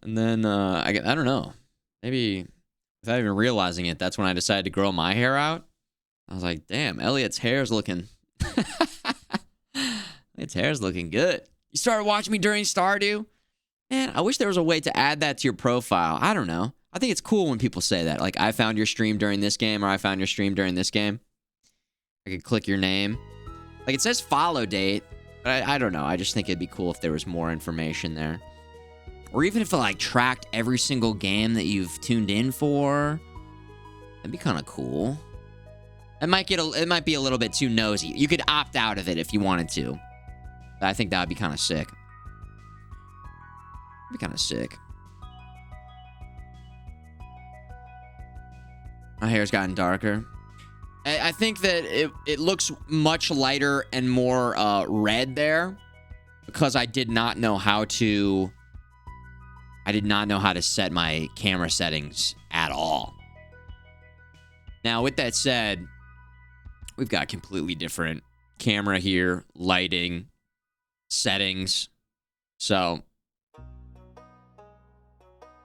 And then, I don't know. Maybe without even realizing it, that's when I decided to grow my hair out. I was like, damn, Elliot's hair's looking... Elliot's hair's looking good. You started watching me during Stardew? Man, I wish there was a way to add that to your profile. I don't know. I think it's cool when people say that. Like, I found your stream during this game, or I found your stream during this game. I could click your name. Like, it says follow date, but I don't know. I just think it'd be cool if there was more information there. Or even if it, like, tracked every single game that you've tuned in for. That'd be kind of cool. It might be a little bit too nosy. You could opt out of it if you wanted to. But I think that would be kind of sick. Be kind of sick. My hair's gotten darker. I think that it looks much lighter and more red there because I did not know how to set my camera settings at all. Now, with that said, we've got completely different camera here, lighting, settings. So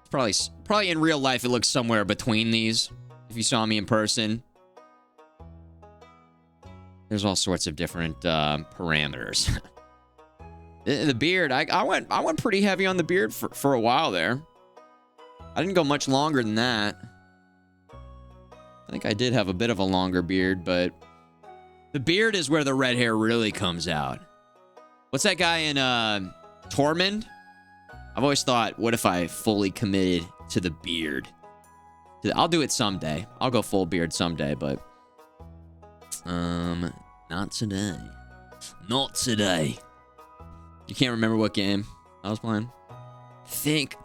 probably in real life it looks somewhere between these. If you saw me in person, there's all sorts of different parameters. The beard, I went pretty heavy on the beard for a while there. I didn't go much longer than that. I think I did have a bit of a longer beard, but the beard is where the red hair really comes out. What's that guy in Tormund? I've always thought, what if I fully committed to the beard? I'll do it someday. I'll go full beard someday, but not today. Not today. You can't remember what game I was playing? Think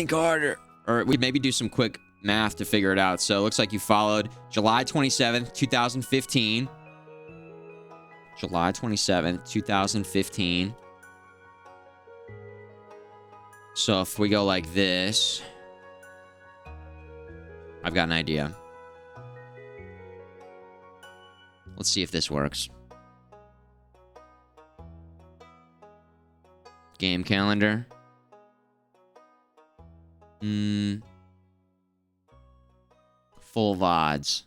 harder. Or we maybe do some quick math to figure it out. So it looks like you followed July 27th, 2015. July 27th, 2015. So if we go like this, I've got an idea. Let's see if this works. Game calendar. Full VODs.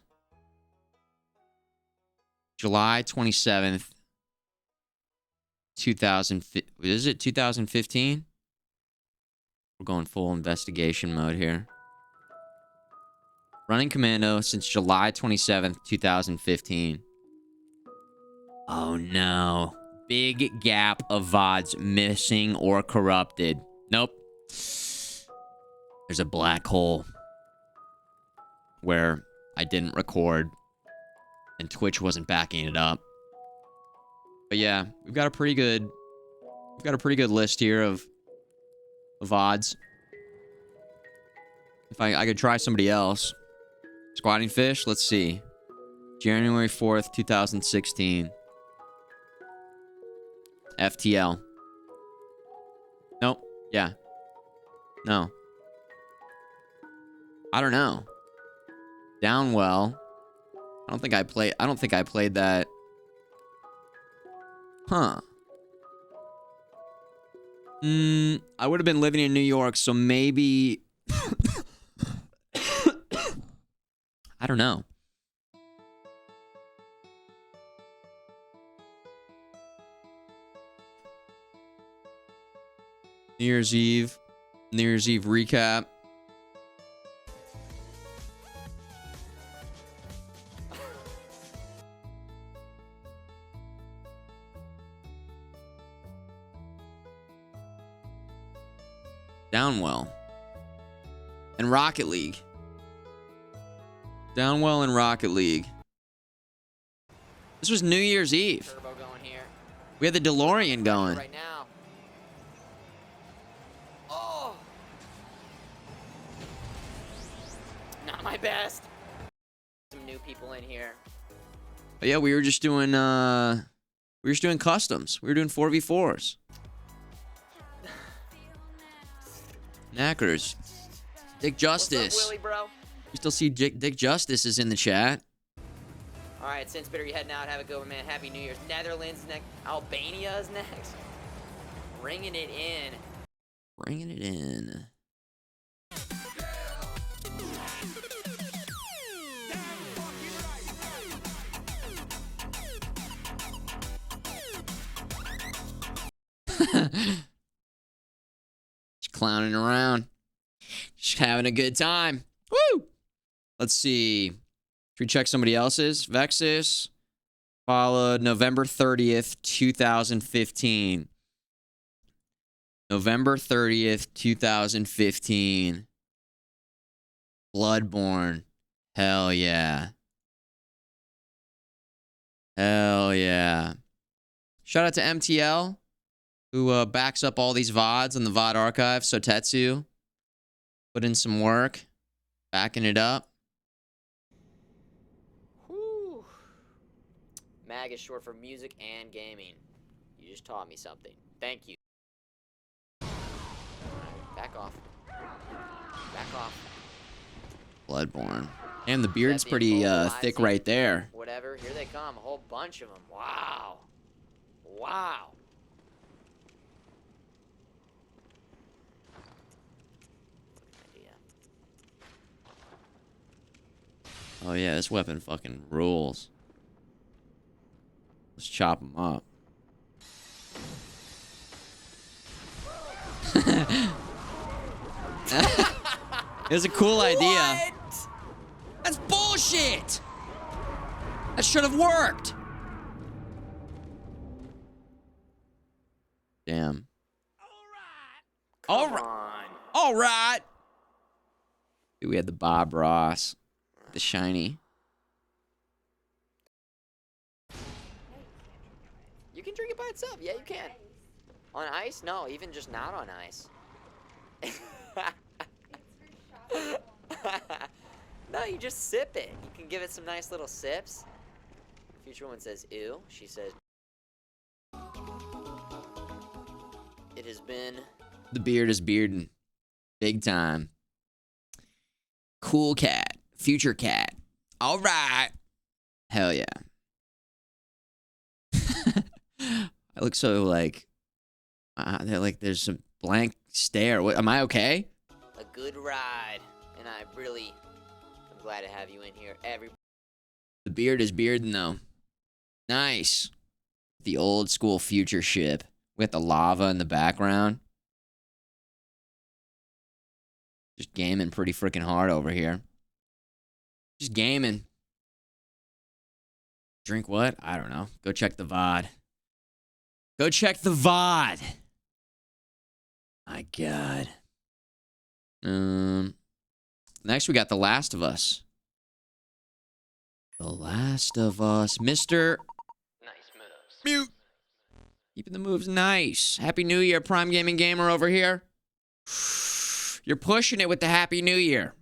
July 27th, 2015. Is it 2015? We're going full investigation mode here. Running Commando since July 27th, 2015. Oh no. Big gap of VODs missing or corrupted. Nope. There's a black hole where I didn't record and Twitch wasn't backing it up. But yeah, we've got a pretty good list here of VODs. If I could try somebody else. Squatting Fish, let's see. January 4th, 2016. FTL. Nope. Yeah. No. I don't know. Downwell. I don't think I played that. Huh. I would have been living in New York, so maybe I don't know. New Year's Eve recap. Downwell. And Rocket League. Downwell and Rocket League. This was New Year's Eve. Turbo going here. We had the DeLorean going. Right now. Oh! Not my best. Some new people in here. But yeah, we were just doing customs. We were doing 4v4s. Knackers. Dick Justice. What's up, Willie, bro? You still see Dick Justice is in the chat. All right, since Bitter, you heading out. Have a good one, man. Happy New Year's. Netherlands next. Albania is next. Bringing it in. Bringing it in. Just clowning around. Just having a good time. Woo! Let's see. Should we check somebody else's? Vexus followed November 30th, 2015. November 30th, 2015. Bloodborne. Hell yeah. Hell yeah. Shout out to MTL, who backs up all these VODs on the VOD archive. Sotetsu put in some work, backing it up. Whew. MAG is short for music and gaming. You just taught me something. Thank you. Back off. Back off. Bloodborne. And the beard's pretty thick right there. Whatever. Here they come. A whole bunch of them. Wow. Wow. Oh yeah, this weapon fucking rules. Let's chop them up. It was a cool idea. What? That's bullshit! That should have worked! Damn. Come on. Alright! Dude, we had the Bob Ross. The shiny. You can drink it by itself. Yeah, you can. On ice? No, even just not on ice. No, you just sip it. You can give it some nice little sips. Futureman says, ew. She says, It has been. The beard is bearding. Big time. Cool cat. Future cat. All right. Hell yeah. I look so like, there's some blank stare. What, am I okay? A good ride. And I'm glad to have you in here. The beard is bearding though. Nice. The old school future ship. With the lava in the background. Just gaming pretty freaking hard over here. Just gaming. Drink what? I don't know. Go check the VOD. Go check the VOD. My God. Next we got The Last of Us. The Last of Us. Mr. Nice moves. Mute. Keeping the moves nice. Happy New Year, Prime Gaming Gamer over here. You're pushing it with the Happy New Year.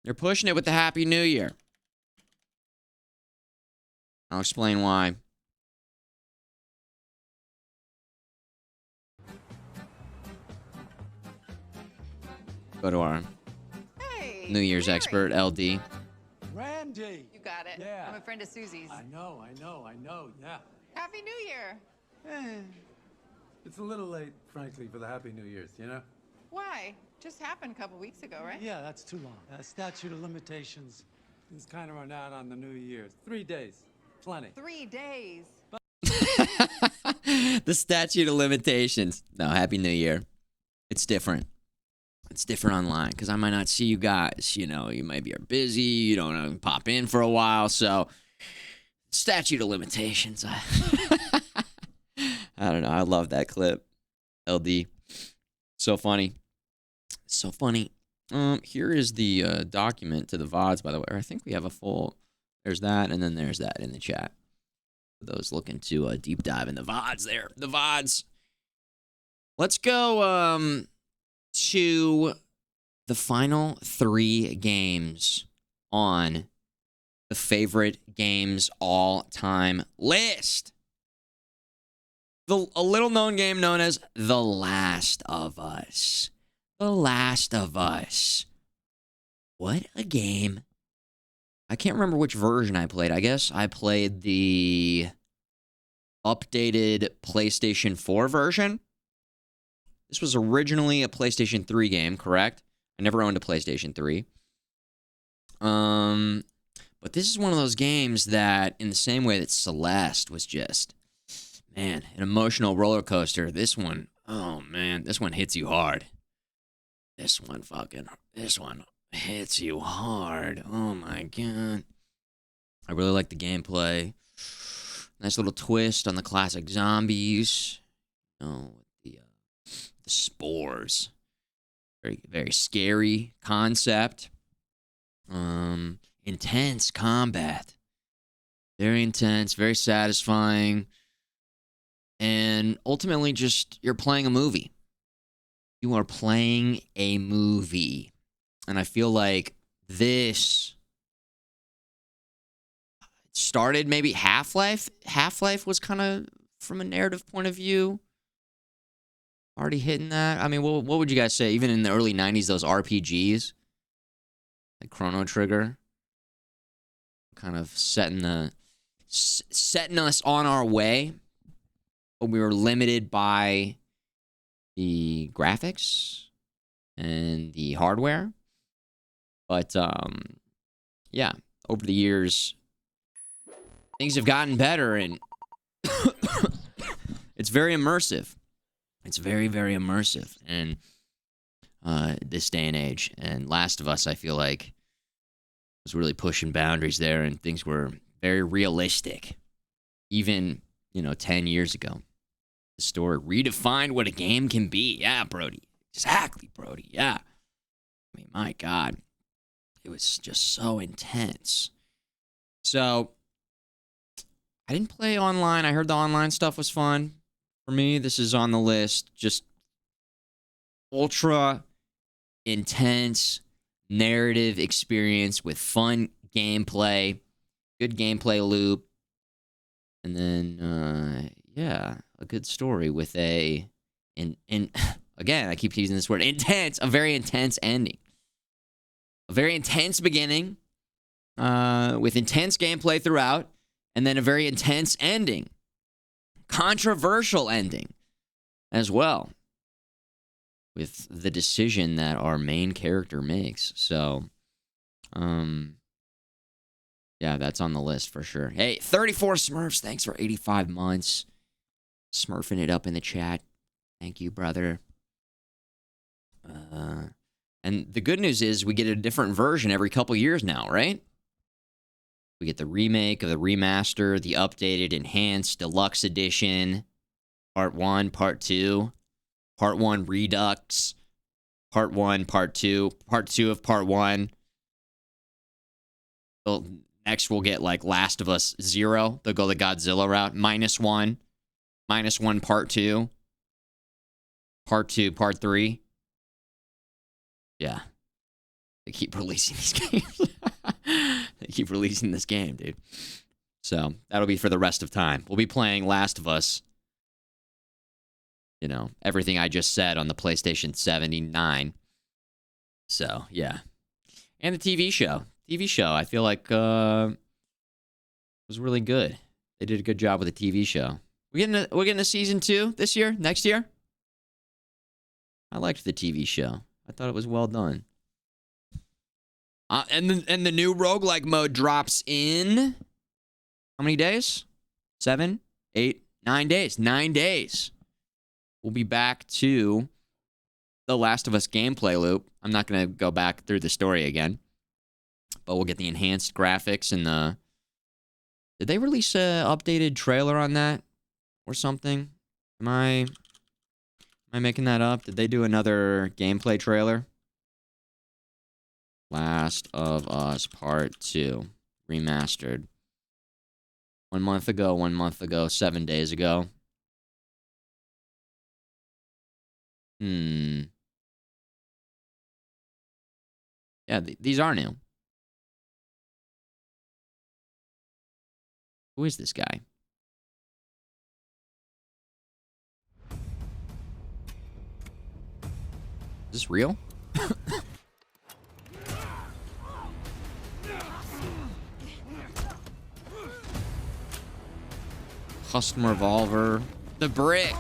You're pushing it with the Happy New Year. I'll explain why. Go to our New Year's expert, LD. Randy. You got it. Yeah. I'm a friend of Susie's. I know, yeah. Happy New Year. It's a little late, frankly, for the Happy New Year's, you know? Why? Just happened a couple weeks ago, right? Yeah, that's too long. Statute of limitations is kind of run out on the New Year's. 3 days. Plenty. 3 days. The statute of limitations. No, Happy New Year. It's different. It's different online because I might not see you guys. You know, you might be busy. You don't pop in for a while. So, statute of limitations. I don't know. I love that clip. LD. So funny. So funny. Here is the document to the VODs, by the way. I think we have a full... There's that, and then there's that in the chat. For those looking to deep dive in the VODs there. The VODs. Let's go to the final 3 games on the favorite games all-time list. A little-known game known as The Last of Us. The Last of Us. What a game. I can't remember which version I played. I guess I played the updated PlayStation 4 version. This was originally a PlayStation 3 game, correct? I never owned a PlayStation 3. But this is one of those games that, in the same way that Celeste was just, man, an emotional roller coaster. This one, oh man, this one hits you hard. This one hits you hard. Oh my God. I really like the gameplay. Nice little twist on the classic zombies. Oh, the spores. Very, very scary concept. Intense combat. Very intense, very satisfying. And ultimately just, you're playing a movie. You are playing a movie. And I feel like this started maybe Half-Life. Half-Life was kind of, from a narrative point of view, already hitting that. I mean, what would you guys say? Even in the early 90s, those RPGs, like Chrono Trigger, kind of setting us on our way. But we were limited by the graphics and the hardware. But, yeah, over the years, things have gotten better, and it's very immersive. It's very, very immersive in this day and age. And Last of Us, I feel like, was really pushing boundaries there, and things were very realistic. Even, 10 years ago. The story redefined what a game can be. Yeah, Brody. Exactly, Brody. Yeah. I mean, my God. It was just so intense. So, I didn't play online. I heard the online stuff was fun. For me, this is on the list. Just ultra intense narrative experience with fun gameplay, good gameplay loop. And then, yeah, a good story with a again, I keep using this word, intense, a very intense ending. A very intense beginning, with intense gameplay throughout, and then a very intense ending. Controversial ending as well, with the decision that our main character makes. So, yeah, that's on the list for sure. Hey, 34 Smurfs, thanks for 85 months. Smurfing it up in the chat. Thank you, brother. And the good news is we get a different version every couple years now, right? We get the remake of the remaster, the updated, enhanced, deluxe edition, part 1, part 2, part 1 redux, part 1, part 2 of part 1. Well, next we'll get like Last of Us 0. They'll go the Godzilla route. -1. -1 part 2. Part 2, part 3. Yeah. They keep releasing these games. They keep releasing this game, dude. So, that'll be for the rest of time. We'll be playing Last of Us. You know, everything I just said on the PlayStation 79. So, yeah. And the TV show. TV show, I feel like, was really good. They did a good job with the TV show. We're getting a season 2 this year? Next year? I liked the TV show. I thought it was well done. And the new roguelike mode drops in how many days? 7, 8, 9 days. 9 days. We'll be back to the Last of Us gameplay loop. I'm not going to go back through the story again. But we'll get the enhanced graphics and the... Did they release an updated trailer on that? Or something? Am I making that up? Did they do another gameplay trailer? Last of Us Part 2. Remastered. 1 month ago, 7 days ago. Yeah, these are new. Who is this guy? Is this real? Custom revolver. The brick.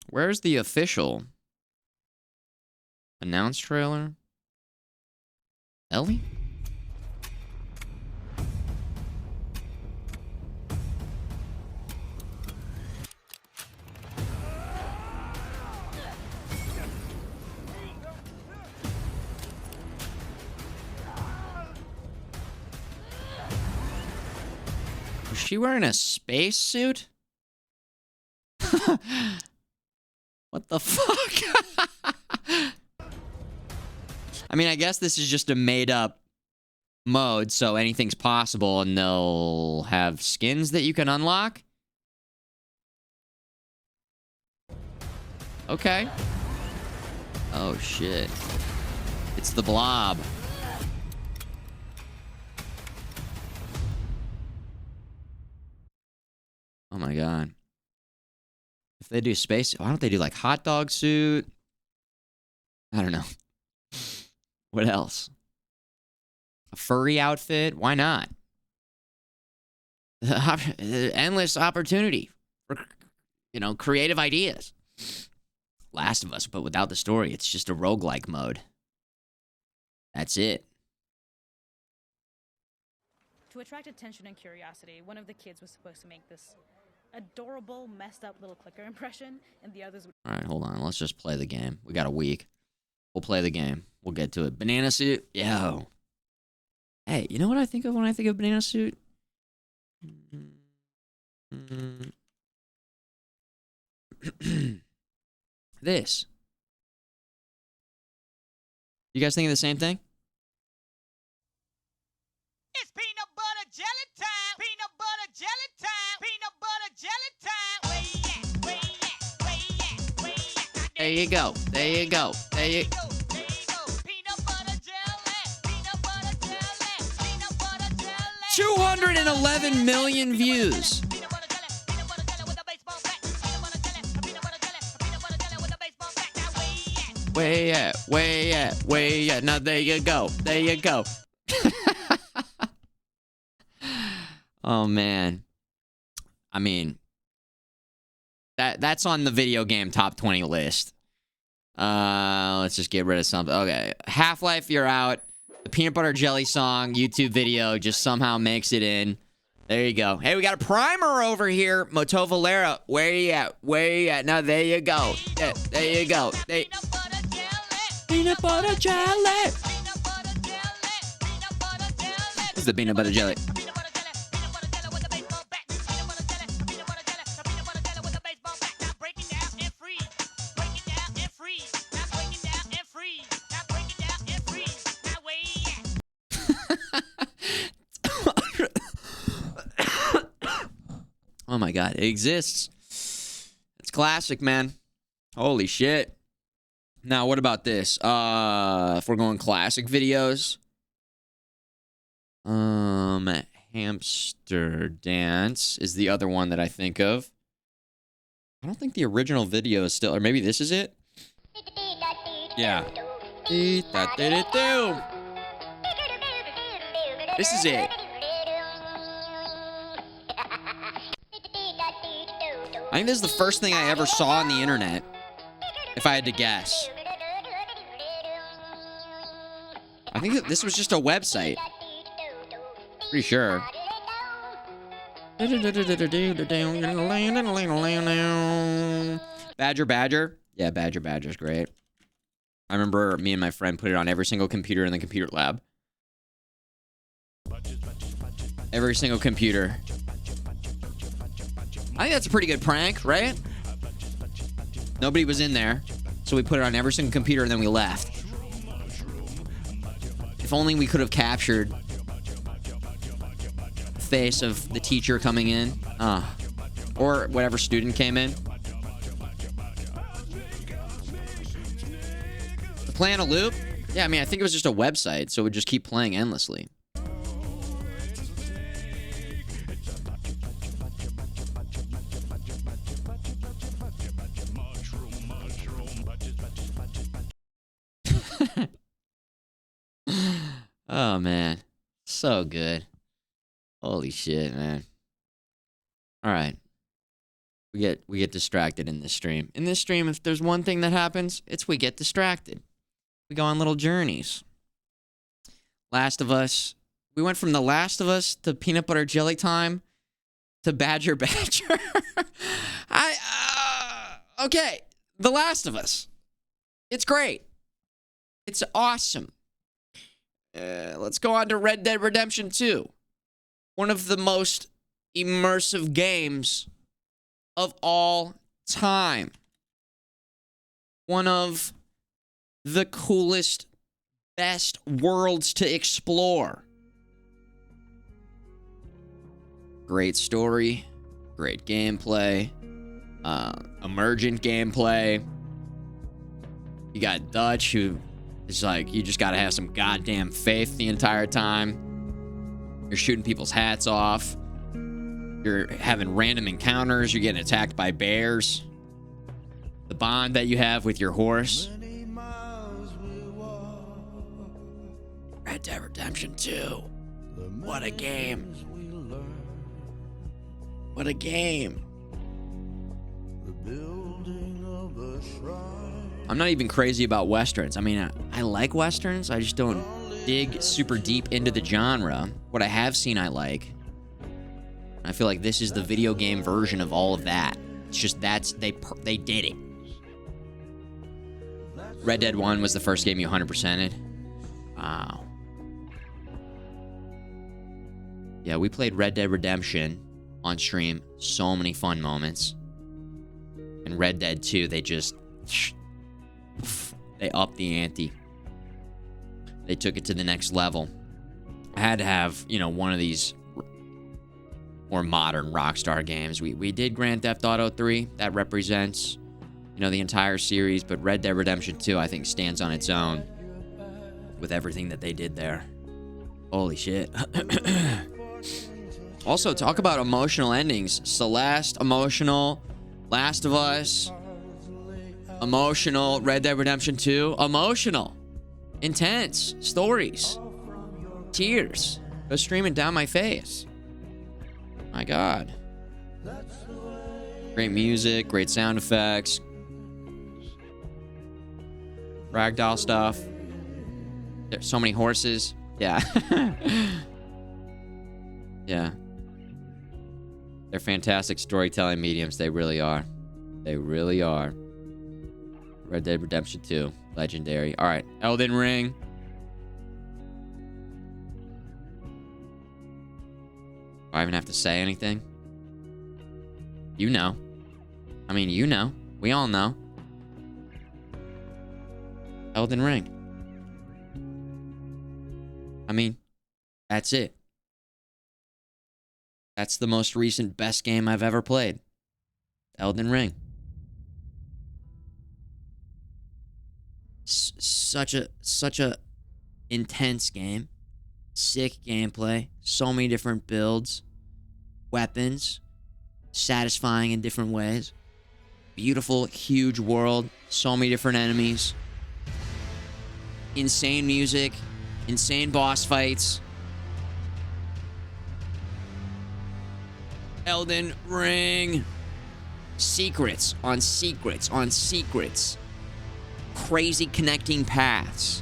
Where's the official announced trailer? Ellie? Was she wearing a space suit? What the fuck? I mean, I guess this is just a made-up mode, so anything's possible, and they'll have skins that you can unlock? Okay. Oh, shit. It's the Blob. Oh, my God. If they do space, why don't they do like hot dog suit? I don't know. What else? A furry outfit? Why not? Endless opportunity for, creative ideas. Last of Us, but without the story. It's just a roguelike mode. That's it. To attract attention and curiosity, one of the kids was supposed to make this adorable, messed up little clicker impression, and the others would... All right, hold on. Let's just play the game. We got a week. We'll play the game. We'll get to it. Banana suit? Yo. Hey, you know what I think of when I think of banana suit? This. You guys thinking the same thing? It's peanut butter There you go. There you go. There you go. 211 million views. Way at, way at, way at. Now there you go. There you go. Oh man. I mean, that's on the video game top 20 list. Let's just get rid of something. Okay. Half-Life, you're out. The peanut butter jelly song YouTube video just somehow makes it in. There you go. Hey, we got a primer over here. Moto Valera, where you at? Where you at? Now there you go. There you go. Peanut butter jelly. This is the peanut butter jelly. Oh my god, it exists. It's classic, man. Holy shit. Now, what about this? If we're going classic videos. Hamster Dance is the other one that I think of. I don't think the original video is still, or maybe this is it? Yeah. This is it. I think this is the first thing I ever saw on the internet, if I had to guess. I think that this was just a website. Pretty sure. Badger. Yeah, Badger's great. I remember me and my friend put it on every single computer in the computer lab. Every single computer. I think that's a pretty good prank, right? Nobody was in there, so we put it on every single computer and then we left. If only we could have captured the face of the teacher coming in, or whatever student came in. Play on a loop? Yeah, I mean, I think it was just a website, so it would just keep playing endlessly. Oh man, so good. Holy shit, man. All right. We get distracted in this stream. In this stream, if there's one thing that happens, it's we get distracted. We go on little journeys. Last of Us. We went from The Last of Us to Peanut Butter Jelly Time to Badger. Okay. The Last of Us. It's great. It's awesome. Let's go on to Red Dead Redemption 2. One of the most immersive games of all time. One of the coolest, best worlds to explore. Great story, great gameplay, emergent gameplay. You got Dutch, who is like, you just gotta have some goddamn faith the entire time. You're shooting people's hats off. You're having random encounters. You're getting attacked by bears. The bond that you have with your horse. Red Dead Redemption 2. What a game. What a game. I'm not even crazy about Westerns. I mean, I like Westerns. I just don't dig super deep into the genre. What I have seen, I like. I feel like this is the video game version of all of that. It's just they did it. Red Dead 1 was the first game you 100%ed. Wow. Yeah, we played Red Dead Redemption on stream. So many fun moments. And Red Dead 2, they upped the ante. They took it to the next level. I had to have, one of these more modern Rockstar games. We did Grand Theft Auto 3. That represents you know, the entire series, but Red Dead Redemption 2, I think, stands on its own with everything that they did there. Holy shit. Also, talk about emotional endings. Celeste, emotional. Last of Us, emotional. Red Dead Redemption 2, emotional. Intense stories. Tears go streaming down my face. My God. Great music, great sound effects. Ragdoll stuff. There's so many horses. Yeah. Yeah. They're fantastic storytelling mediums. They really are. They really are. Red Dead Redemption 2. Legendary. All right. Elden Ring. Do I even have to say anything? You know. I mean, you know. We all know. Elden Ring. I mean, that's it. That's the most recent best game I've ever played. Elden Ring. Such a intense game. Sick gameplay. So many different builds. Weapons. Satisfying in different ways. Beautiful, huge world. So many different enemies. Insane music. Insane boss fights. Elden Ring. Secrets on secrets on secrets. Crazy connecting paths.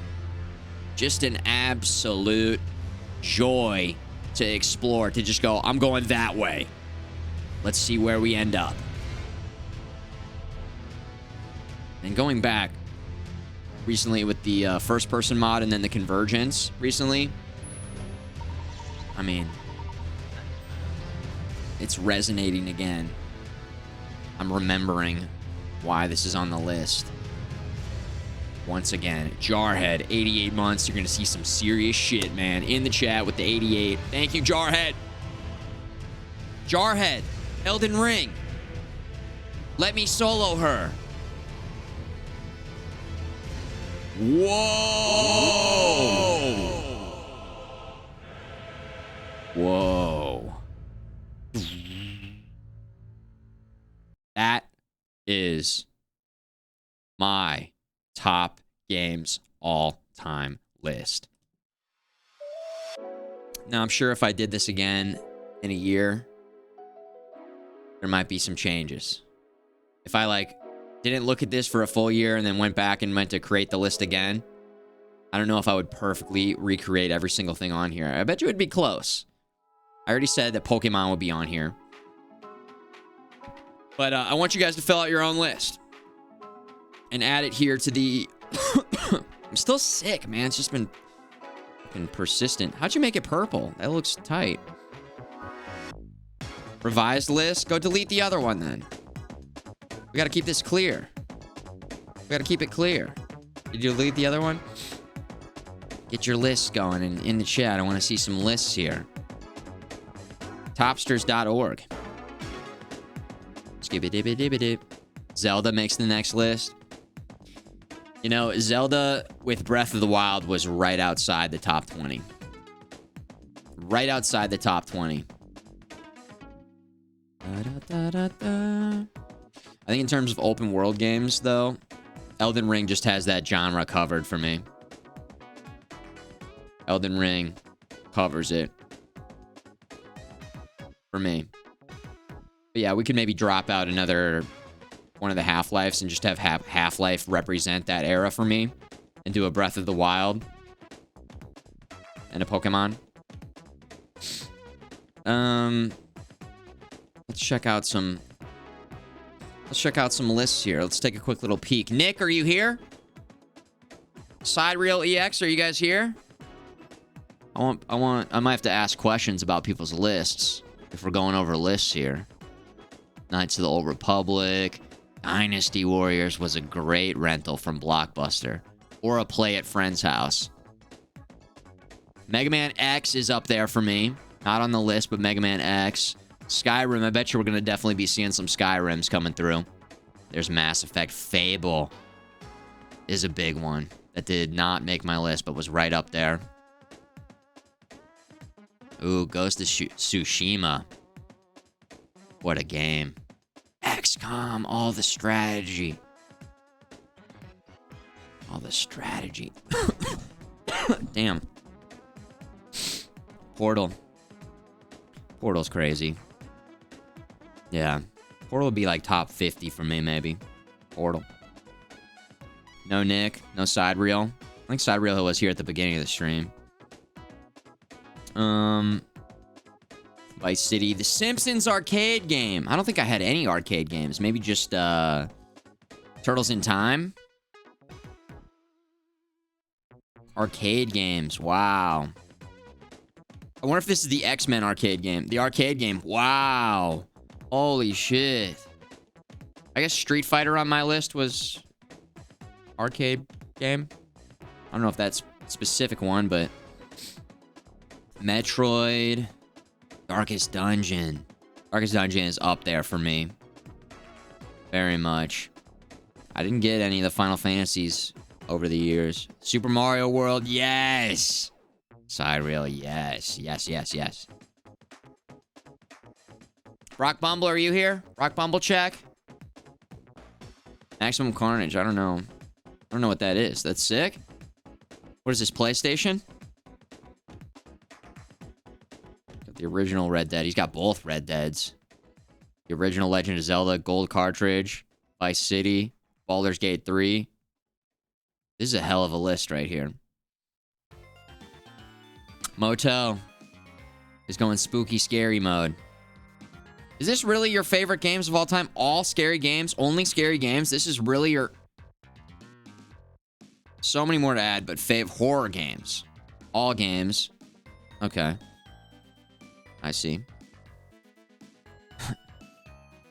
Just an absolute joy to explore. To just go, I'm going that way. Let's see where we end up. And going back recently with the first person mod and then the convergence recently. I mean, it's resonating again. I'm remembering why this is on the list. Once again, Jarhead, 88 months. You're going to see some serious shit, man. In the chat with the 88. Thank you, Jarhead. Jarhead, Elden Ring. Let me solo her. Whoa. Whoa. That is my top games all-time list. Now, I'm sure if I did this again in a year, there might be some changes. If I, didn't look at this for a full year and then went back and meant to create the list again, I don't know if I would perfectly recreate every single thing on here. I bet you it'd be close. I already said that Pokemon would be on here. But I want you guys to fill out your own list and add it here to the... I'm still sick, man. It's just been persistent. How'd you make it purple? That looks tight. Revised list? Go delete the other one then. We gotta keep this clear. We gotta keep it clear. Did you delete the other one? Get your lists going in the chat. I want to see some lists here. Topsters.org. Skibidi-bidi-bidi. Zelda makes the next list. You know, Zelda with Breath of the Wild was right outside the top 20. Right outside the top 20. I think in terms of open world games, though, Elden Ring just has that genre covered for me. Elden Ring covers it for me. But yeah, we could maybe drop out another one of the Half-Lives and just have Half-Life represent that era for me and do a Breath of the Wild and a Pokemon. Let's check out some lists here. Let's take a quick little peek. Nick, are you here? Sidereal EX, are you guys here? I might have to ask questions about people's lists if we're going over lists here. Knights of the Old Republic, Dynasty Warriors was a great rental from Blockbuster or a play at friend's house. Mega Man X is up there for me. Not on the list, but Mega Man X. Skyrim, I bet you we're going to definitely be seeing some Skyrims coming through. There's Mass Effect. Fable is a big one that did not make my list, but was right up there. Ooh, Ghost of Tsushima. What a game. XCOM, all the strategy. All the strategy. Damn. Portal. Portal's crazy. Yeah. Portal would be like top 50 for me, maybe. Portal. No Nick. No side reel. I think side reel was here at the beginning of the stream. Vice City. The Simpsons arcade game. I don't think I had any arcade games. Maybe just Turtles in Time. Arcade games. Wow. I wonder if this is the X-Men arcade game. The arcade game. Wow. Holy shit. I guess Street Fighter on my list was arcade game. I don't know if that's a specific one, but Metroid. Darkest Dungeon. Darkest Dungeon is up there for me. Very much. I didn't get any of the Final Fantasies over the years. Super Mario World, yes. Side reel, yes. Yes, yes, yes. Rock Bumble, are you here? Rock Bumble check. Maximum Carnage, I don't know. I don't know what that is. That's sick. What is this, PlayStation? Got the original Red Dead. He's got both Red Deads. The original Legend of Zelda, gold cartridge, Vice City, Baldur's Gate 3. This is a hell of a list right here. Moto is going spooky, scary mode. Is this really your favorite games of all time? All scary games? Only scary games? This is really your... So many more to add, but horror games. All games. Okay. I see.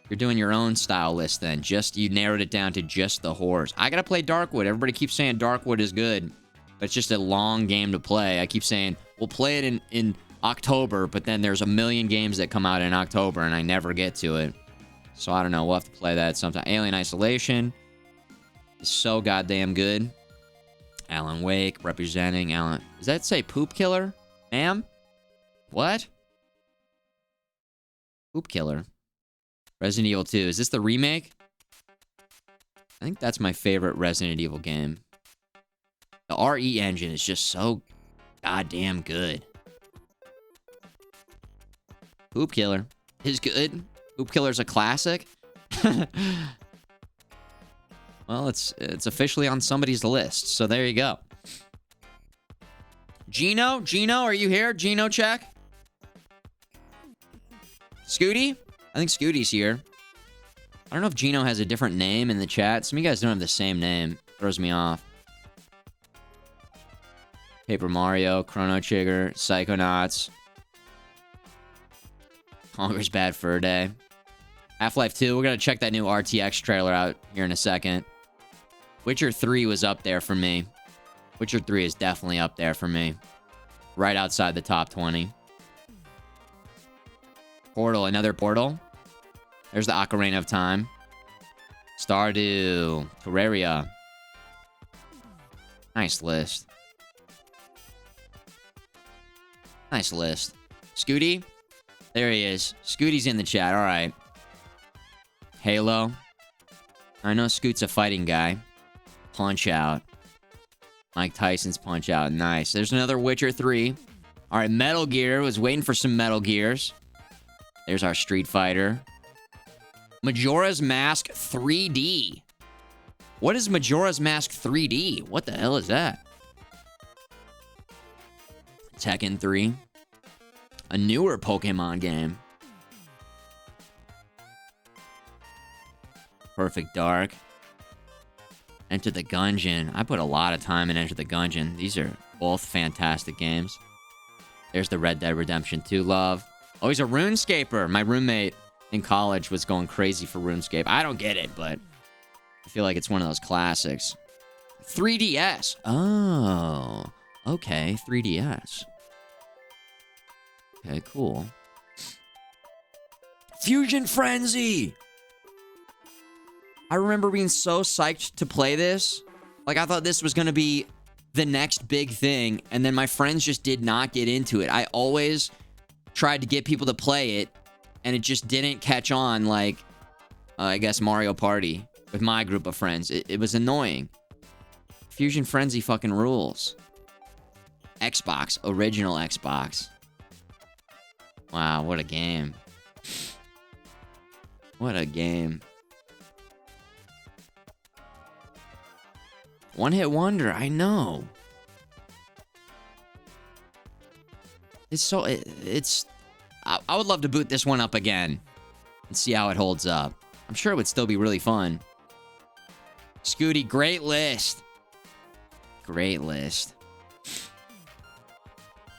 You're doing your own style list then. You narrowed it down to just the horrors. I gotta play Darkwood. Everybody keeps saying Darkwood is good, but it's just a long game to play. I keep saying, we'll play it in October, but then there's a million games that come out in October, and I never get to it. So I don't know. We'll have to play that sometime. Alien Isolation is so goddamn good. Alan Wake, representing Alan... Does that say Poop Killer? Ma'am? What? Poop Killer. Resident Evil 2. Is this the remake? I think that's my favorite Resident Evil game. The RE engine is just so goddamn good. Poop Killer is good. Poop Killer's a classic. Well, it's officially on somebody's list, so there you go. Gino, are you here? Gino, check. Scooty? I think Scooty's here. I don't know if Gino has a different name in the chat. Some of you guys don't have the same name. Throws me off. Paper Mario, Chrono Trigger, Psychonauts. Conker's Bad Fur Day. Half-Life 2. We're going to check that new RTX trailer out here in a second. Witcher 3 was up there for me. Witcher 3 is definitely up there for me. Right outside the top 20. Portal, another Portal. There's the Ocarina of Time. Stardew. Terraria. Nice list. Nice list. Scooty? There he is. Scooty's in the chat. All right. Halo. I know Scoot's a fighting guy. Punch Out. Mike Tyson's Punch Out. Nice. There's another Witcher 3. All right, Metal Gear. Was waiting for some Metal Gears. There's our Street Fighter. Majora's Mask 3D. What is Majora's Mask 3D? What the hell is that? Tekken 3. A newer Pokemon game. Perfect Dark. Enter the Gungeon. I put a lot of time in Enter the Gungeon. These are both fantastic games. There's the Red Dead Redemption 2 love. Oh, he's a RuneScaper. My roommate in college was going crazy for RuneScape. I don't get it, but I feel like it's one of those classics. 3DS. Oh, okay. 3DS. Okay, cool. Fusion Frenzy. I remember being so psyched to play this. Like, I thought this was going to be the next big thing, and then my friends just did not get into it. I always tried to get people to play it, and it just didn't catch on like, I guess, Mario Party with my group of friends. It was annoying. Fusion Frenzy fucking rules. Xbox. Original Xbox. Wow, what a game. What a game. One hit wonder, I know. It's so, I would love to boot this one up again and see how it holds up. I'm sure it would still be really fun. Scooty, great list. Great list.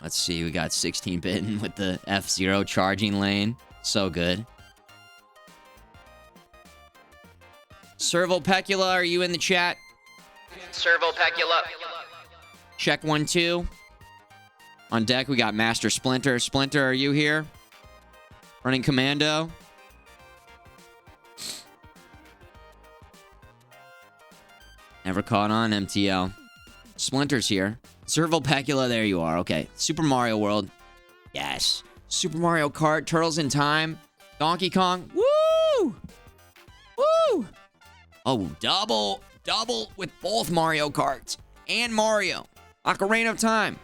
Let's see, we got 16-bit with the F-Zero charging lane. So good. Servopecula, are you in the chat? Servopecula. Check 1, 2. On deck, we got Master Splinter. Splinter, are you here? Running commando. Never caught on, MTL. Splinter's here. Servopecula, there you are. Okay. Super Mario World. Yes. Super Mario Kart, Turtles in Time, Donkey Kong. Woo! Woo! Oh, double with both Mario Karts and Mario. Ocarina of Time.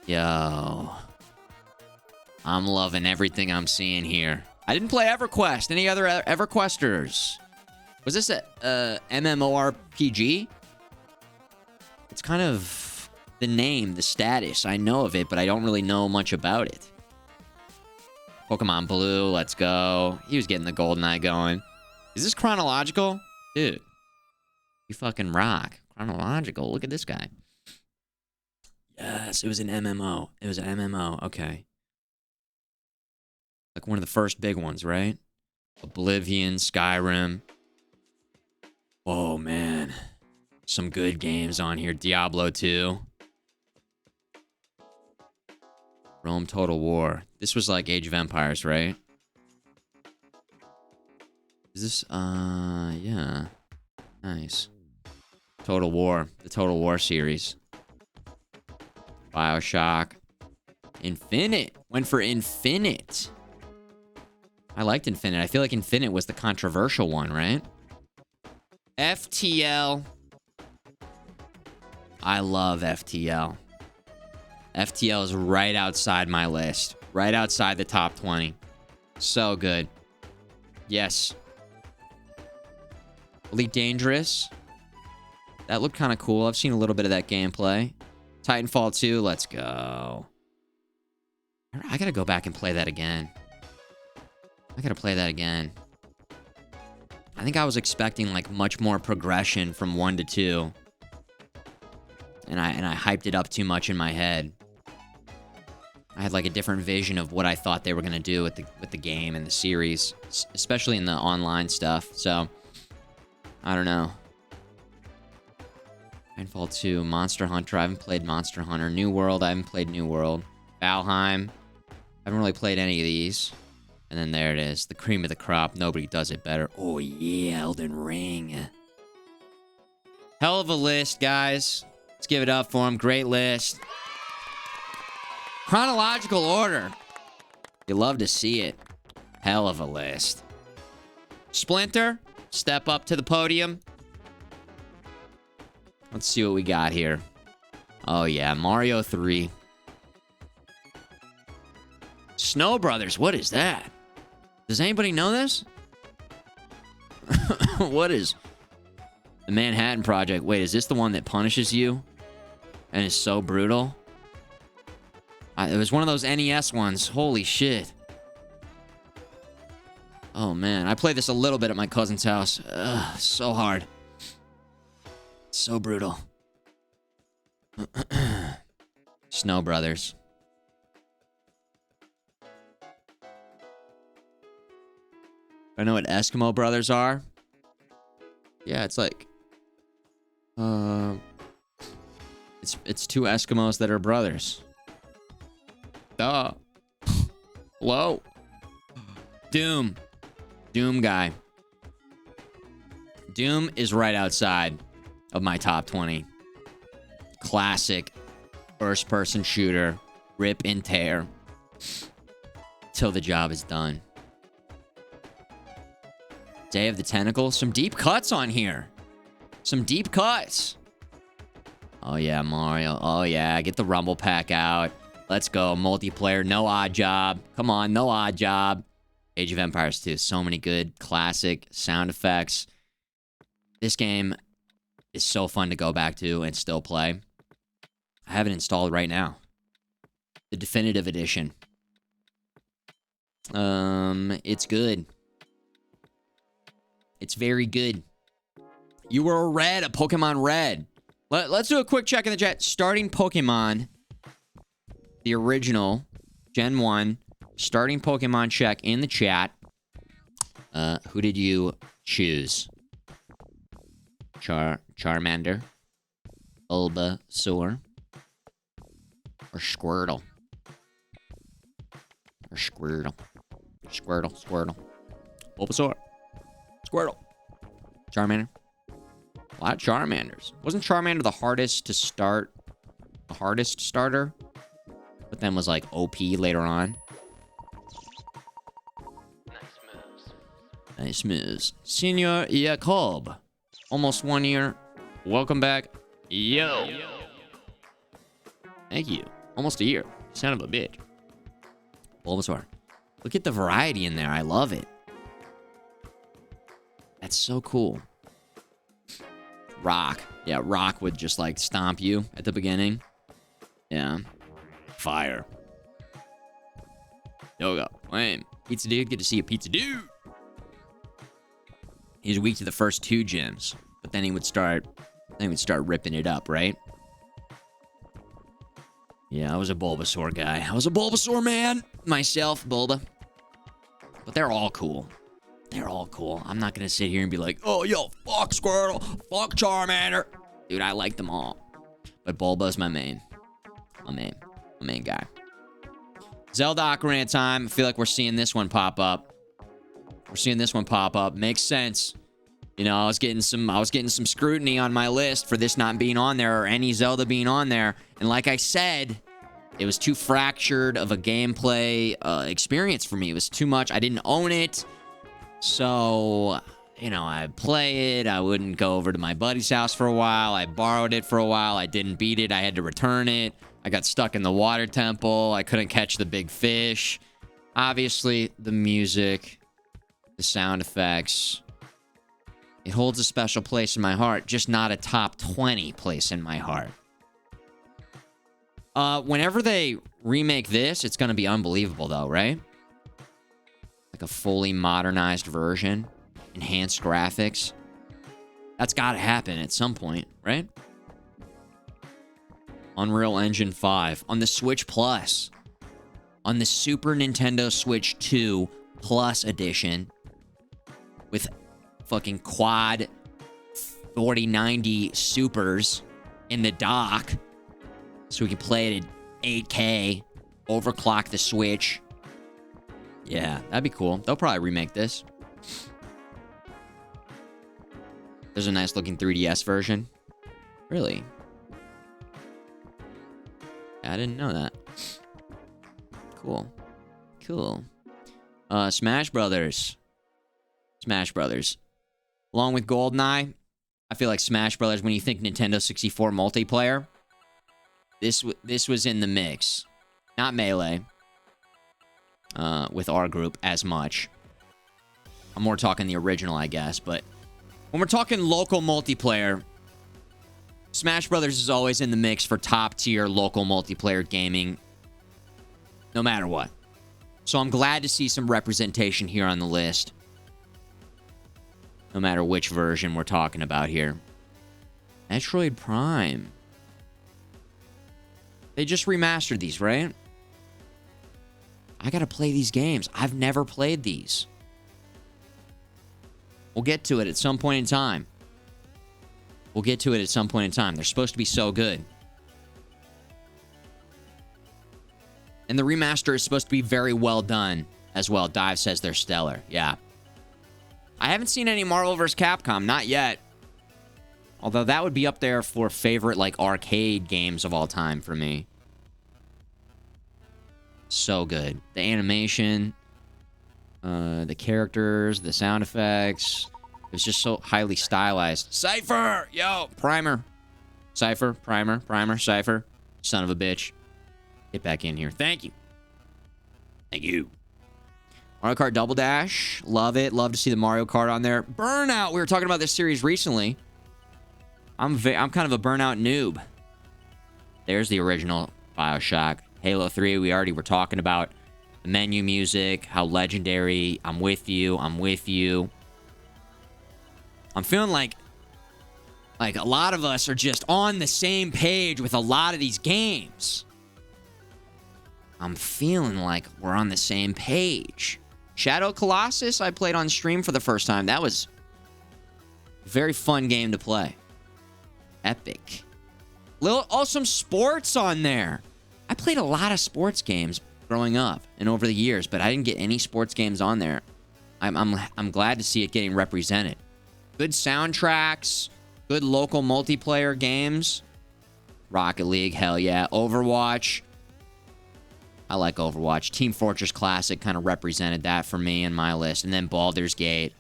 Yo. I'm loving everything I'm seeing here. I didn't play EverQuest. Any other EverQuesters? Was this a MMORPG? It's kind of the name, the status. I know of it, but I don't really know much about it. Pokemon Blue, let's go. He was getting the GoldenEye going. Is this chronological? Dude, you fucking rock. Chronological, look at this guy. Yes, it was an MMO. It was an MMO, okay. Like one of the first big ones, right? Oblivion, Skyrim. Oh, man. Some good games on here. Diablo 2. Rome Total War. This was like Age of Empires, right? Is this, yeah. Nice. Total War. The Total War series. BioShock. Infinite. Went for Infinite. I liked Infinite. I feel like Infinite was the controversial one, right? FTL. I love FTL. FTL is right outside my list. Right outside the top 20. So good. Yes. Elite Dangerous. That looked kind of cool. I've seen a little bit of that gameplay. Titanfall 2. Let's go. I gotta go back and play that again. I gotta play that again. I think I was expecting like much more progression from 1 to 2. And I hyped it up too much in my head. I had like a different vision of what I thought they were gonna do with the game and the series, especially in the online stuff. So I don't know. Titanfall 2, Monster Hunter. I haven't played Monster Hunter. New World. I haven't played New World. Valheim. I haven't really played any of these. And then there it is. The cream of the crop. Nobody does it better. Oh yeah, Elden Ring. Hell of a list, guys. Let's give it up for him. Great list. Chronological order. You love to see it. Hell of a list. Splinter, step up to the podium. Let's see what we got here. Oh yeah, Mario 3. Snow Brothers, what is that? Does anybody know this? What is the Manhattan Project? Wait, is this the one that punishes you and is so brutal? It was one of those NES ones. Holy shit. Oh man, I played this a little bit at my cousin's house. Ugh, so hard. So brutal. Snow Brothers. I know what Eskimo Brothers are. Yeah, it's like it's two Eskimos that are brothers. Duh. Hello. Doom guy. Doom is right outside of my top 20. Classic first-person shooter. Rip and tear. Till the job is done. Day of the Tentacle. Some deep cuts on here. Some deep cuts. Oh, yeah, Mario. Oh, yeah. Get the Rumble Pack out. Let's go. Multiplayer. No odd job. Come on. No odd job. Age of Empires 2. So many good classic sound effects. This game is so fun to go back to and still play. I have it installed right now. The definitive edition. It's good. It's very good. You were a red, a Pokemon Red. Let's do a quick check in the chat. Starting Pokemon, the original, Gen 1, starting Pokemon check in the chat. Who did you choose? Charmander, Bulbasaur, or Squirtle? Or Squirtle. Squirtle. Bulbasaur. Squirtle. Charmander. A lot of Charmanders. Wasn't Charmander the hardest to start? The hardest starter? But then was like OP later on. Nice moves. Senior Jacob. Almost 1 year. Welcome back. Yo. Thank you. Almost a year. Son of a bitch. Bulbasaur. Look at the variety in there. I love it. That's so cool. Rock. Yeah, Rock would just like stomp you at the beginning. Yeah. Fire. Yoga. Flame. Pizza Dude. Good to see you, Pizza Dude. He's weak to the first 2 gyms, but then he would start ripping it up, right? Yeah, I was a Bulbasaur guy. I was a Bulbasaur man. Myself, Bulba. But they're all cool. They're all cool. I'm not going to sit here and be like, oh, yo, fuck Squirtle, fuck Charmander. Dude, I like them all. But Bulba's my main. My main guy. Zelda Ocarina of Time. I feel like we're seeing this one pop up. Makes sense. You know, I was getting some scrutiny on my list for this not being on there or any Zelda being on there. And like I said, it was too fractured of a gameplay experience for me. It was too much. I didn't own it. So, you know, I'd play it. I wouldn't go over to my buddy's house for a while. I borrowed it for a while. I didn't beat it. I had to return it. I got stuck in the water temple. I couldn't catch the big fish. Obviously, the music, the sound effects, it holds a special place in my heart, just not a top 20 place in my heart. Whenever they remake this, it's going to be unbelievable, though, right? Like a fully modernized version, enhanced graphics. That's got to happen at some point, right? Unreal Engine 5 on the Switch Plus, on the Super Nintendo Switch 2 Plus edition, with fucking quad 4090 supers in the dock, so we can play it at 8K, overclock the Switch. Yeah, that'd be cool. They'll probably remake this. There's a nice looking 3DS version. Really? I didn't know that. Cool. Smash Brothers. Along with GoldenEye, I feel like Smash Brothers, when you think Nintendo 64 multiplayer, this was in the mix. Not Melee. With our group as much. I'm more talking the original, I guess, but when we're talking local multiplayer, Smash Brothers is always in the mix for top tier local multiplayer gaming, no matter what. So I'm glad to see some representation here on the list, no matter which version we're talking about here. Metroid Prime. They just remastered these, right? I gotta play these games. I've never played these. We'll get to it at some point in time. They're supposed to be so good. And the remaster is supposed to be very well done as well. Dive says they're stellar. Yeah. I haven't seen any Marvel vs. Capcom, not yet. Although that would be up there for favorite, like, arcade games of all time for me. So good. The animation, the characters, the sound effects. It was just so highly stylized. Cypher! Yo! Primer. Cypher. Primer. Primer. Cypher. Son of a bitch. Get back in here. Thank you. Thank you. Mario Kart Double Dash. Love it. Love to see the Mario Kart on there. Burnout. We were talking about this series recently. I'm kind of a Burnout noob. There's the original Bioshock. Halo 3, we already were talking about. The menu music, how legendary. I'm with you. I'm with you. I'm feeling like a lot of us are just on the same page with a lot of these games. I'm feeling like we're on the same page. Shadow Colossus, I played on stream for the first time. That was a very fun game to play. Epic. Little awesome sports on there. I played a lot of sports games growing up and over the years, but I didn't get any sports games on there. I'm glad to see it getting represented. Good soundtracks, good local multiplayer games. Rocket League, hell yeah. Overwatch. I like Overwatch. Team Fortress Classic kind of represented that for me in my list. And then Baldur's Gate.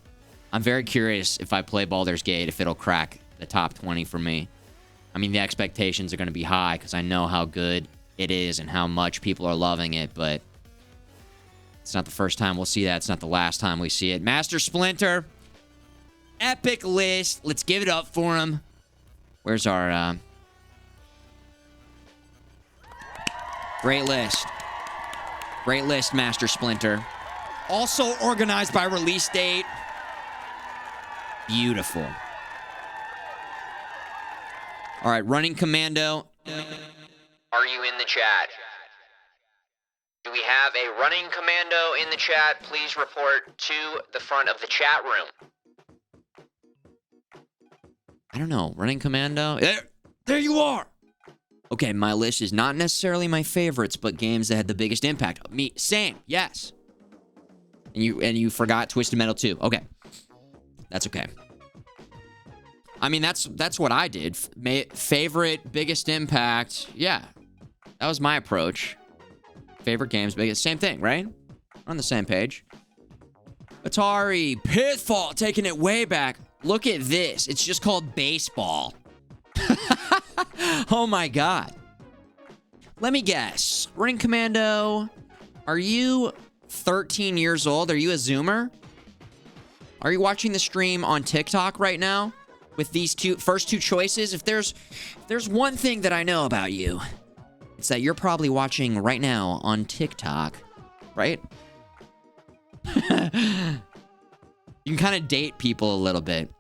I'm very curious if I play Baldur's Gate, if it'll crack the top 20 for me. I mean, the expectations are going to be high because I know how good it is and how much people are loving it, but it's not the first time we'll see that. It's not the last time we see it. Master Splinter. Epic list. Let's give it up for him. Where's our... Great list. Great list, Master Splinter. Also organized by release date. Beautiful. All right, Running Commando. Are you in the chat? Do we have a Running Commando in the chat? Please report to the front of the chat room. I don't know. Running Commando? There you are! Okay, my list is not necessarily my favorites, but games that had the biggest impact. Me, same, yes. And you forgot Twisted Metal 2. Okay. That's okay. I mean, that's what I did. Favorite, biggest impact. Yeah. That was my approach. Favorite games, biggest. Same thing, right? We're on the same page. Atari, Pitfall, taking it way back. Look at this. It's just called baseball. Oh my god. Let me guess. Running Commando, are you 13 years old? Are you a Zoomer? Are you watching the stream on TikTok right now? With these first two choices? If there's one thing that I know about you, it's that you're probably watching right now on TikTok, right? You can kind of date people a little bit.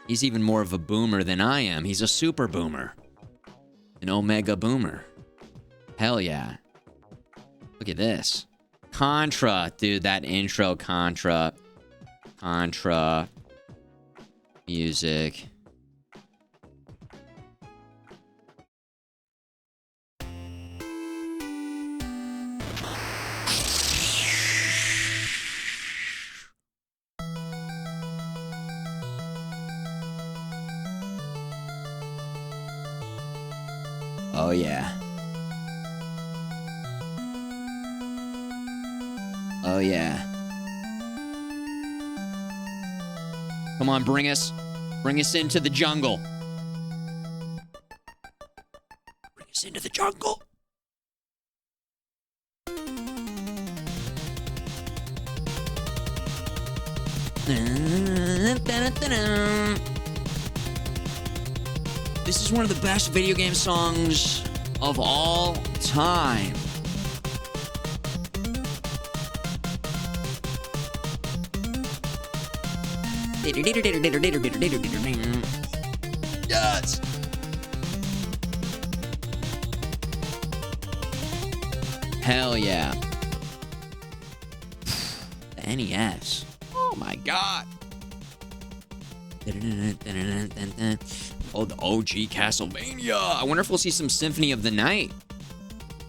He's even more of a boomer than I am. He's a super boomer. An omega boomer. Hell yeah. Look at this. Contra. Dude, that intro Contra. Contra. Music. Oh, yeah. Oh, yeah. Come on, bring us into the jungle. Bring us into the jungle. This is one of the best video game songs of all time. Yes! Hell yeah. The NES. Oh my god. Oh, the OG Castlevania. I wonder if we'll see some Symphony of the Night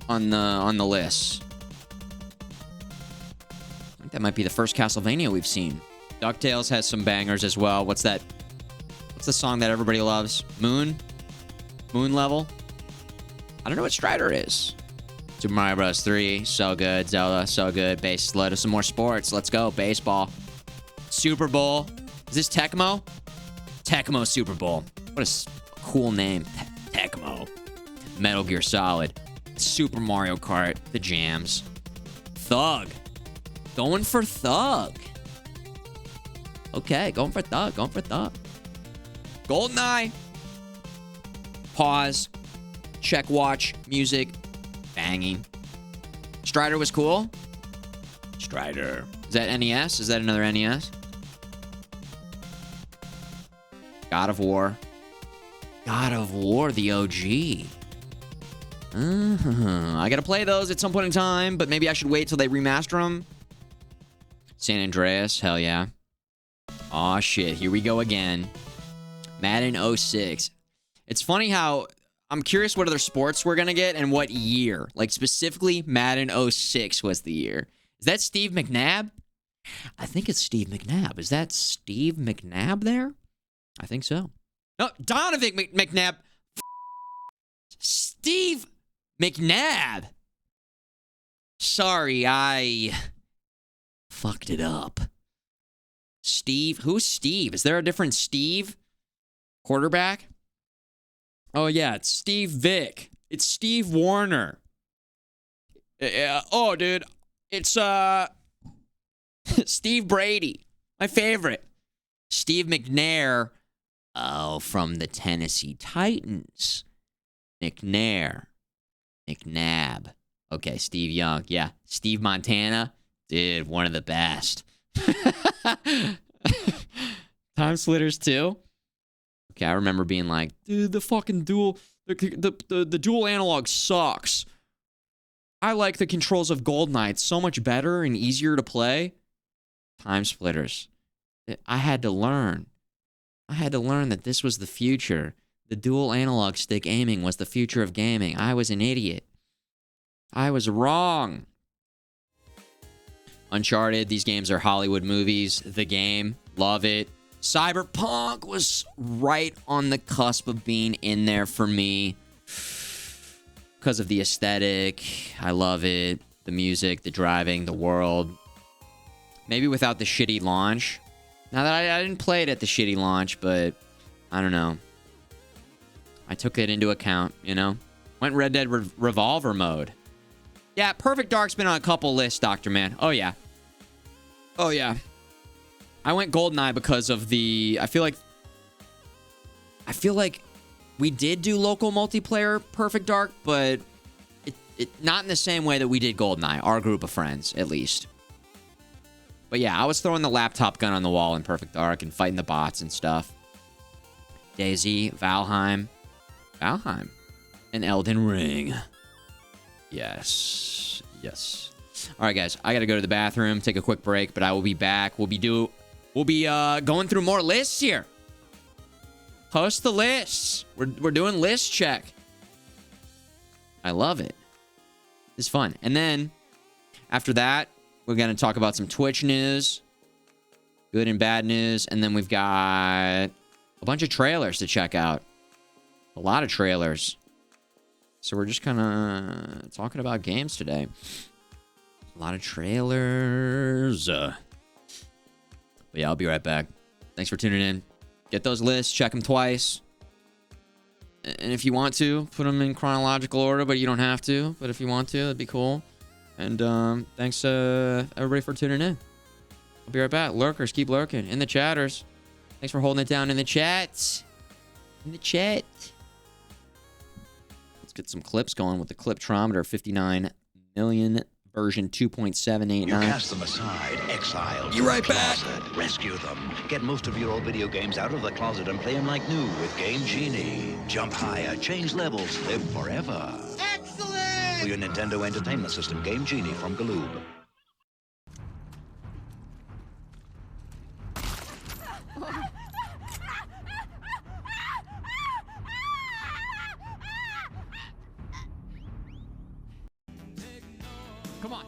on the list. I think that might be the first Castlevania we've seen. DuckTales has some bangers as well. What's that? What's the song that everybody loves? Moon? Moon Level? I don't know what Strider is. Super Mario Bros. 3, so good. Zelda, so good. Base, let us some more sports. Let's go. Baseball. Super Bowl. Is this Tecmo? Tecmo Super Bowl. What a cool name. Tecmo. Metal Gear Solid. Super Mario Kart. The jams. Thug. Going for Thug. Okay, going for Thug. Going for Thug. GoldenEye. Pause. Check, watch, music. Banging. Strider was cool. Strider. Is that NES? Is that another NES? God of War. God of War, the OG. I gotta play those at some point in time, but maybe I should wait till they remaster them. San Andreas, hell yeah. Aw, shit, here we go again. Madden 06. It's funny how I'm curious what other sports we're gonna get and what year. Like, specifically, Madden 06 was the year. Is that Steve McNabb? I think it's Steve McNabb. Is that Steve McNabb there? I think so. No, Donovan McNabb. Steve McNabb. Sorry, I fucked it up. Steve? Who's Steve? Is there a different Steve? Quarterback? Oh, yeah, it's Steve Vick. It's Steve Warner. Oh, dude. It's, Steve Brady. My favorite. Steve McNair. Oh, from the Tennessee Titans. McNair. McNabb. Okay, Steve Young. Yeah. Steve Montana. Dude, one of the best. Time Splitters 2. Okay, I remember being like, dude, the fucking dual, the dual analog sucks. I like the controls of GoldenEye. It's so much better and easier to play. Time Splitters. I had to learn. I had to learn that this was the future. The dual analog stick aiming was the future of gaming. I was an idiot. I was wrong. Uncharted, these games are Hollywood movies. The Game, love it. Cyberpunk was right on the cusp of being in there for me because of the aesthetic. I love it. The music, the driving, the world. Maybe without the shitty launch. Now that I didn't play it at the shitty launch, but I don't know. I took it into account, you know? Went Red Dead Revolver mode. Yeah, Perfect Dark's been on a couple lists, Dr. Man. Oh, yeah. Oh, yeah. I went GoldenEye because of the... I feel like we did do local multiplayer Perfect Dark, but it not in the same way that we did GoldenEye, our group of friends, at least. But yeah, I was throwing the laptop gun on the wall in Perfect Dark and fighting the bots and stuff. DayZ, Valheim, and Elden Ring. Yes. Yes. All right, guys. I got to go to the bathroom, take a quick break, but I will be back. We'll be going through more lists here. Post the lists. We're doing list check. I love it. It's fun. And then after that, we're going to talk about some Twitch news, good and bad news, and then we've got a bunch of trailers to check out. A lot of trailers. So we're just kind of talking about games today. A lot of trailers. But yeah, I'll be right back. Thanks for tuning in. Get those lists, check them twice. And if you want to, put them in chronological order, but you don't have to. But if you want to, that'd be cool. And thanks everybody for tuning in. I'll be right back. Lurkers, keep lurking. In the chatters. Thanks for holding it down in the chat. In the chat. Let's get some clips going with the Cliptrometer 59 million version 2.789. You cast them aside, exiled. Be right back. Rescue them. Get most of your old video games out of the closet and play them like new with Game Genie. Jump higher, change levels, live forever. Excellent! For your Nintendo Entertainment System, Game Genie from Galoob. Come on.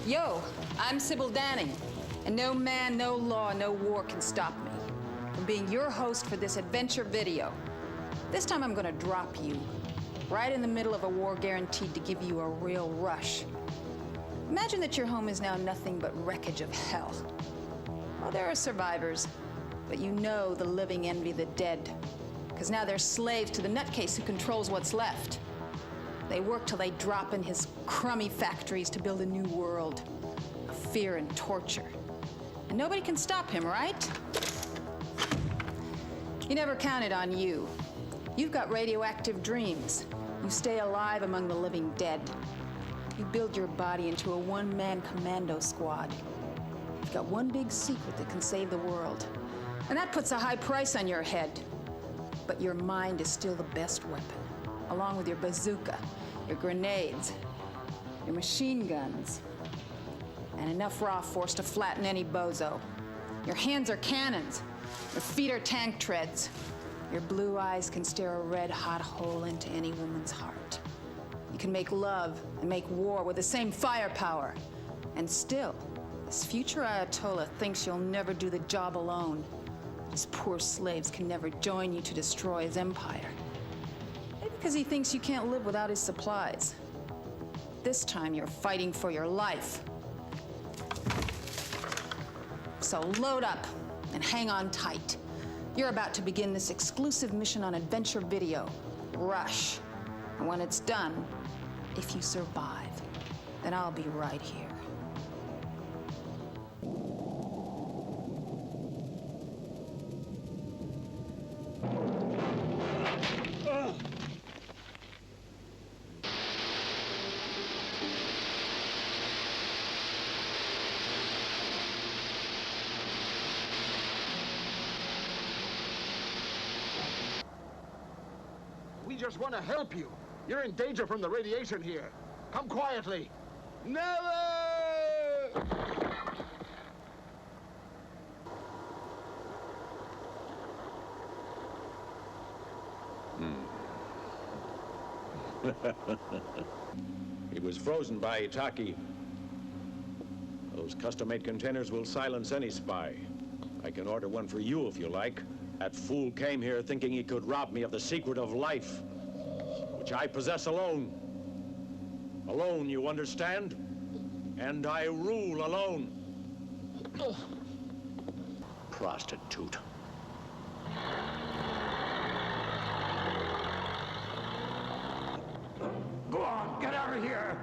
Yo, I'm Sybil Danning, and no man, no law, no war can stop me from being your host for this adventure video. This time I'm gonna drop you right in the middle of a war guaranteed to give you a real rush. Imagine that your home is now nothing but wreckage of hell. Well, there are survivors, but you know the living envy the dead, because now they're slaves to the nutcase who controls what's left. They work till they drop in his crummy factories to build a new world of fear and torture. And nobody can stop him, right? He never counted on you. You've got radioactive dreams. You stay alive among the living dead. You build your body into a one-man commando squad. You've got one big secret that can save the world. And that puts a high price on your head. But your mind is still the best weapon, along with your bazooka, your grenades, your machine guns, and enough raw force to flatten any bozo. Your hands are cannons. Your feet are tank treads. Your blue eyes can stare a red-hot hole into any woman's heart. You can make love and make war with the same firepower. And still, this future Ayatollah thinks you'll never do the job alone. His poor slaves can never join you to destroy his empire. Maybe because he thinks you can't live without his supplies. This time you're fighting for your life. So load up and hang on tight. You're about to begin this exclusive mission on adventure video, Rush. And when it's done, if you survive, then I'll be right here. We just want to help you. You're in danger from the radiation here. Come quietly. Never! He was frozen by Itaki. Those custom-made containers will silence any spy. I can order one for you if you like. That fool came here thinking he could rob me of the secret of life, which I possess alone. Alone, you understand? And I rule alone. Prostitute. Go on, get out of here!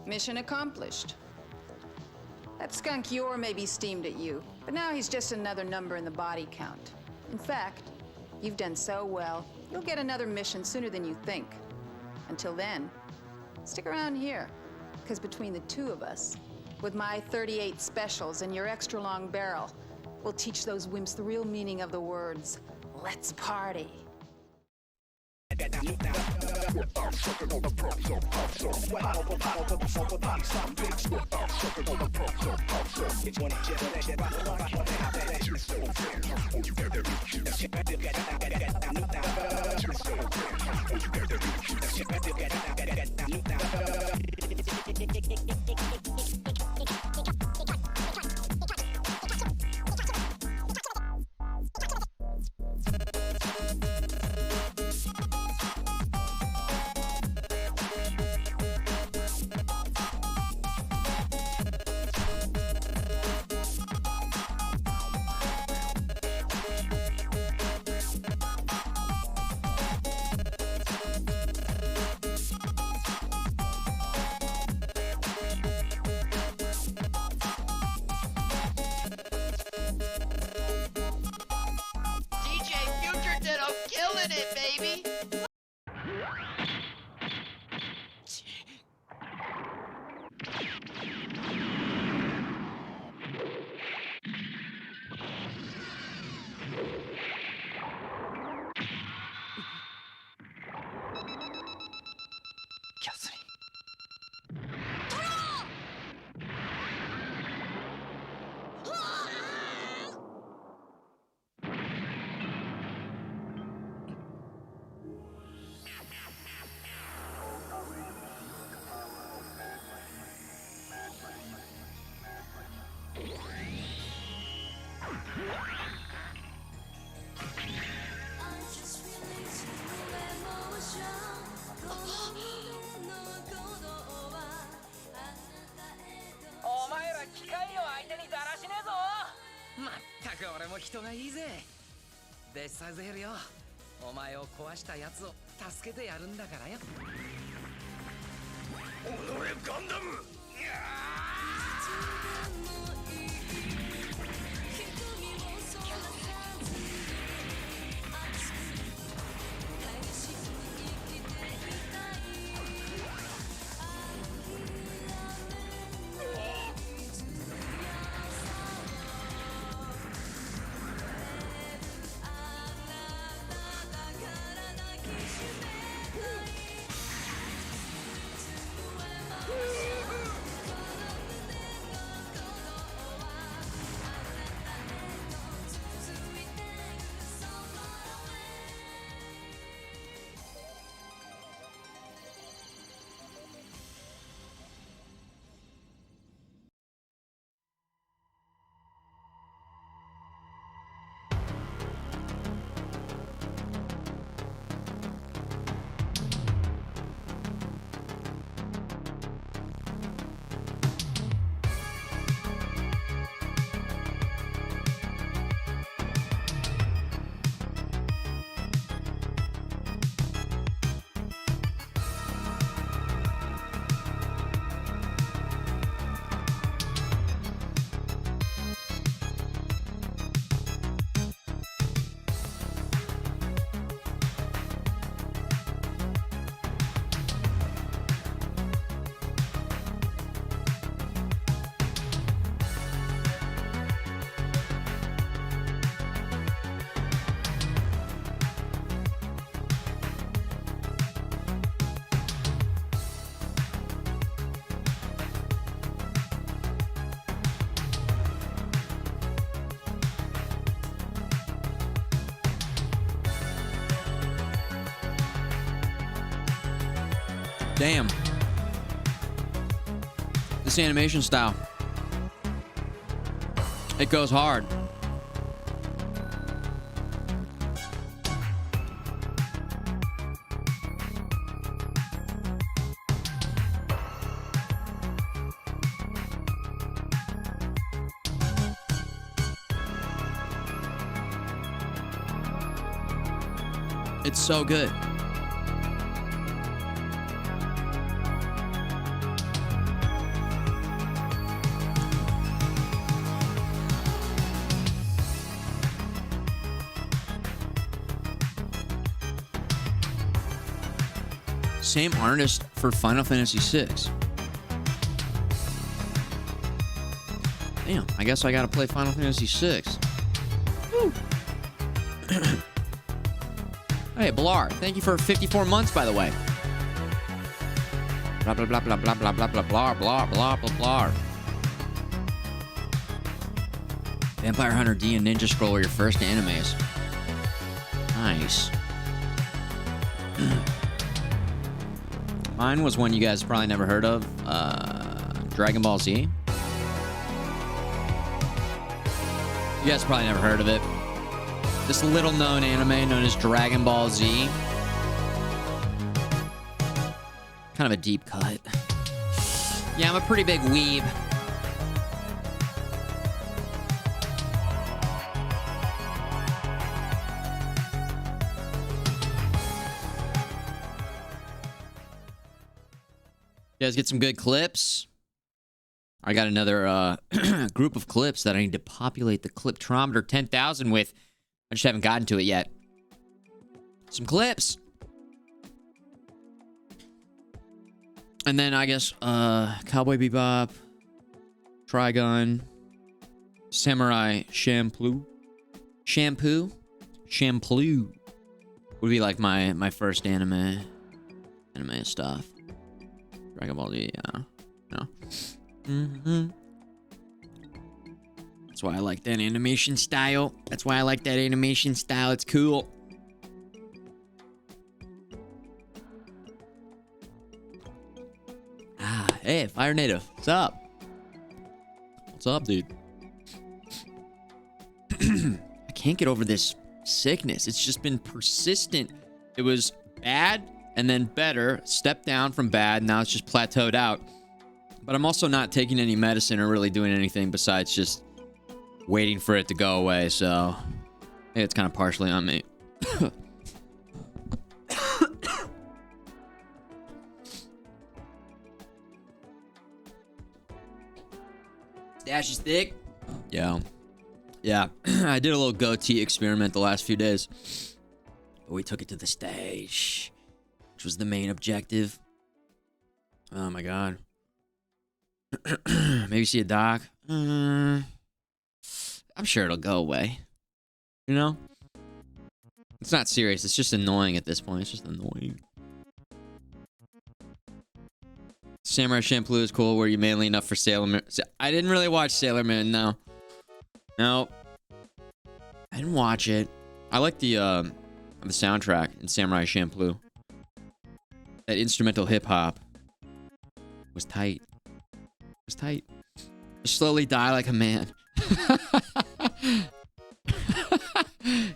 Mission accomplished. That skunk Yor may be steamed at you, but now he's just another number in the body count. In fact, you've done so well, you'll get another mission sooner than you think. Until then, stick around here, because between the two of us, with my 38 specials and your extra long barrel, we'll teach those wimps the real meaning of the words, let's party. 俺も人がいいぜ。デサゼルよ。お前を壊したやつを助けてやるんだからよ。俺ガンダム。Damn. This animation style. It goes hard. It's so good. Same artist for Final Fantasy VI. Damn, I guess I gotta play Final Fantasy VI. Woo. Hey, Blar, thank you for 54 months, by the way. Blah, blah, blah, blah, blah, blah, blah, blah, blah, blah, blah, blah, blah. Vampire Hunter D and Ninja Scroll were your first animes. Nice. Mine was one you guys probably never heard of. Dragon Ball Z. You guys probably never heard of it. This little known anime known as Dragon Ball Z. Kind of a deep cut. Yeah, I'm a pretty big weeb. You guys get some good clips? I got another group of clips that I need to populate the Cliptrometer 10,000 with. I just haven't gotten to it yet. Some clips. And then I guess Cowboy Bebop, Trigun, Samurai Champloo would be like my first anime stuff. Dragon Ball Z, yeah. No. That's why I like that animation style. It's cool. Hey, Fire Native. What's up? What's up, dude? I can't get over this sickness. It's just been persistent. It was bad and then better. Stepped down from bad. Now it's just plateaued out. But I'm also not taking any medicine or really doing anything besides just waiting for it to go away. So it's kind of partially on me. Dash is thick. Yeah. I did a little goatee experiment the last few days. We took it to the stage, which was the main objective. Oh my god. Maybe see a doc. I'm sure it'll go away. You know? It's not serious. It's just annoying at this point. It's just annoying. Samurai Champloo is cool. Were you manly enough for Sailor Moon? I didn't really watch Sailor Moon, no. No. I didn't watch it. I like the soundtrack in Samurai Champloo. That instrumental hip-hop was tight. Just slowly die like a man.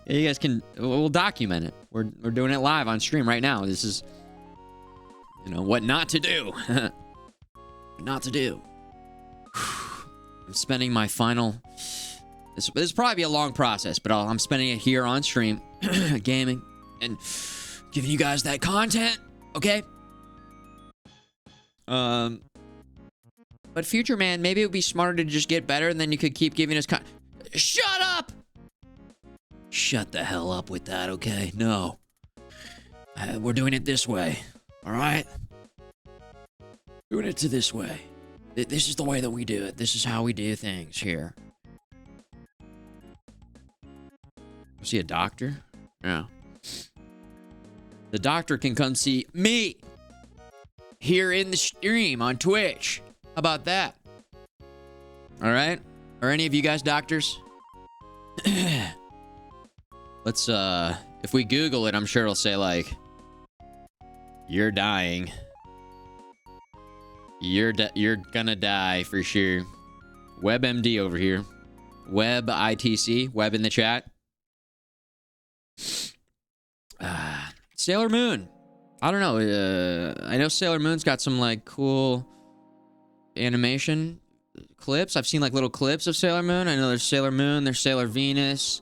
Yeah, you guys can... We'll document it. We're doing it live on stream right now. This is... You know, what not to do. Not to do. I'm spending my final... This will probably be a long process, but I'm spending it here on stream, gaming, and giving you guys that content, okay? But Futureman, maybe it would be smarter to just get better, and then you could keep giving us Shut up! Shut the hell up with that, okay? No. We're doing it this way, all right? Doing it this way. This is the way that we do it. This is how we do things here. See a doctor? Yeah. The doctor can come see me here in the stream on Twitch. How about that? All right? Are any of you guys doctors? Let's, if we Google it, I'm sure it'll say, like, you're dying. You're gonna die for sure. WebMD over here. Web ITC. Web in the chat. Sailor Moon. I don't know. I know Sailor Moon's got some like cool animation clips. I've seen like little clips of Sailor Moon. I know there's Sailor Moon, there's Sailor Venus,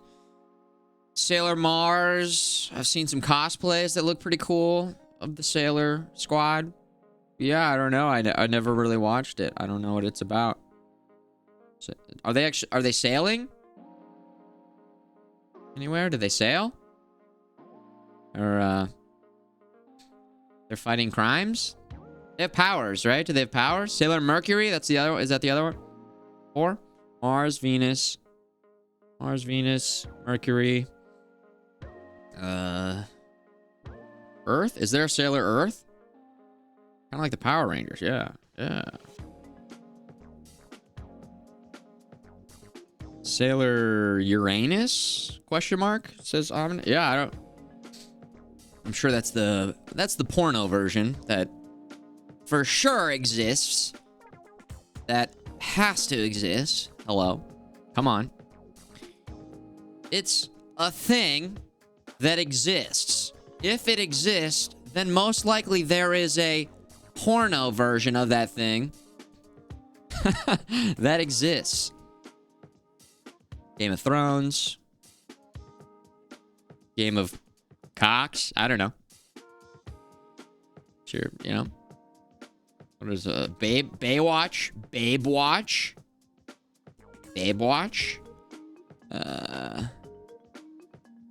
Sailor Mars. I've seen some cosplays that look pretty cool of the Sailor Squad. Yeah, I don't know. I never really watched it. I don't know what it's about. So, are they sailing? Anywhere? Do they sail? Or, they're fighting crimes? They have powers, right? Do they have powers? Sailor Mercury? That's the other one. Is that the other one? 4? Mars, Venus, Mercury. Earth? Is there a Sailor Earth? Kind of like the Power Rangers. Yeah. Sailor Uranus? Question mark? Says yeah, I'm sure that's the porno version that for sure exists, that has to exist. Hello? Come on. It's a thing that exists. If it exists, then most likely there is a porno version of that thing that exists. Game of Thrones. Game of Cocks. I don't know. Sure, you know. What is Baywatch? Babe Watch? Babe Watch?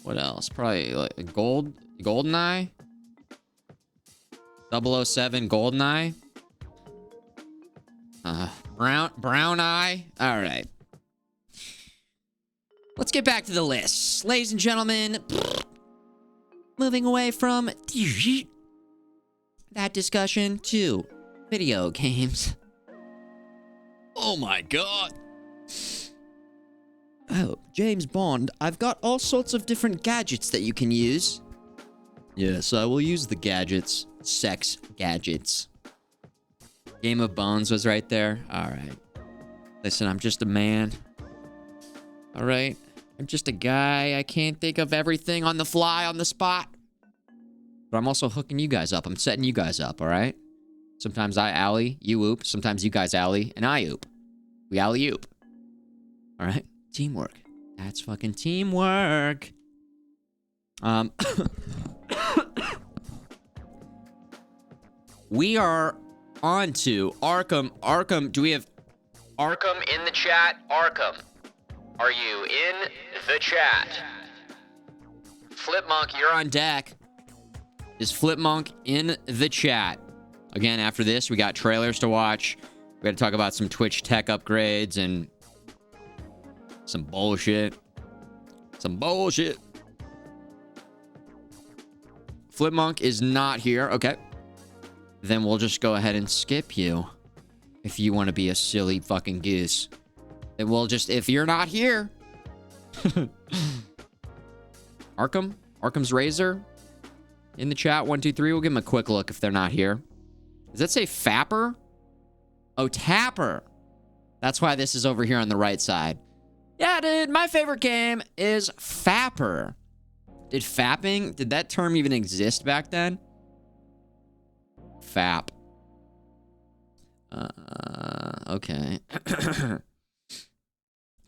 What else? Probably like GoldenEye? 007 GoldenEye? Brown Eye? Alright. Let's get back to the list. Ladies and gentlemen, moving away from that discussion to video games. Oh my god. Oh, James Bond, I've got all sorts of different gadgets that you can use. Yes, I will use the gadgets. Sex gadgets. Game of Bones was right there. Alright. Listen, I'm just a man. Alright? I'm just a guy. I can't think of everything on the fly, on the spot. But I'm also hooking you guys up. I'm setting you guys up, alright? Sometimes I alley, you oop. Sometimes you guys alley, and I oop. We alley oop. Alright? Teamwork. That's fucking teamwork. We are on to Arkham. Arkham, do we have Arkham in the chat? Arkham, are you in the chat? Flipmonk, you're on deck. Is Flipmonk in the chat? Again, after this, we got trailers to watch. We got to talk about some Twitch tech upgrades and some bullshit. Some bullshit. Flipmonk is not here. Okay. Then we'll just go ahead and skip you. If you want to be a silly fucking goose. Then we'll just, if you're not here. Arkham? Arkham's Razor? In the chat, 1, 2, 3. We'll give them a quick look if they're not here. Does that say Fapper? Oh, Tapper. That's why this is over here on the right side. Yeah, dude, my favorite game is Fapper. Did fapping, did that term even exist back then? Fap. Okay.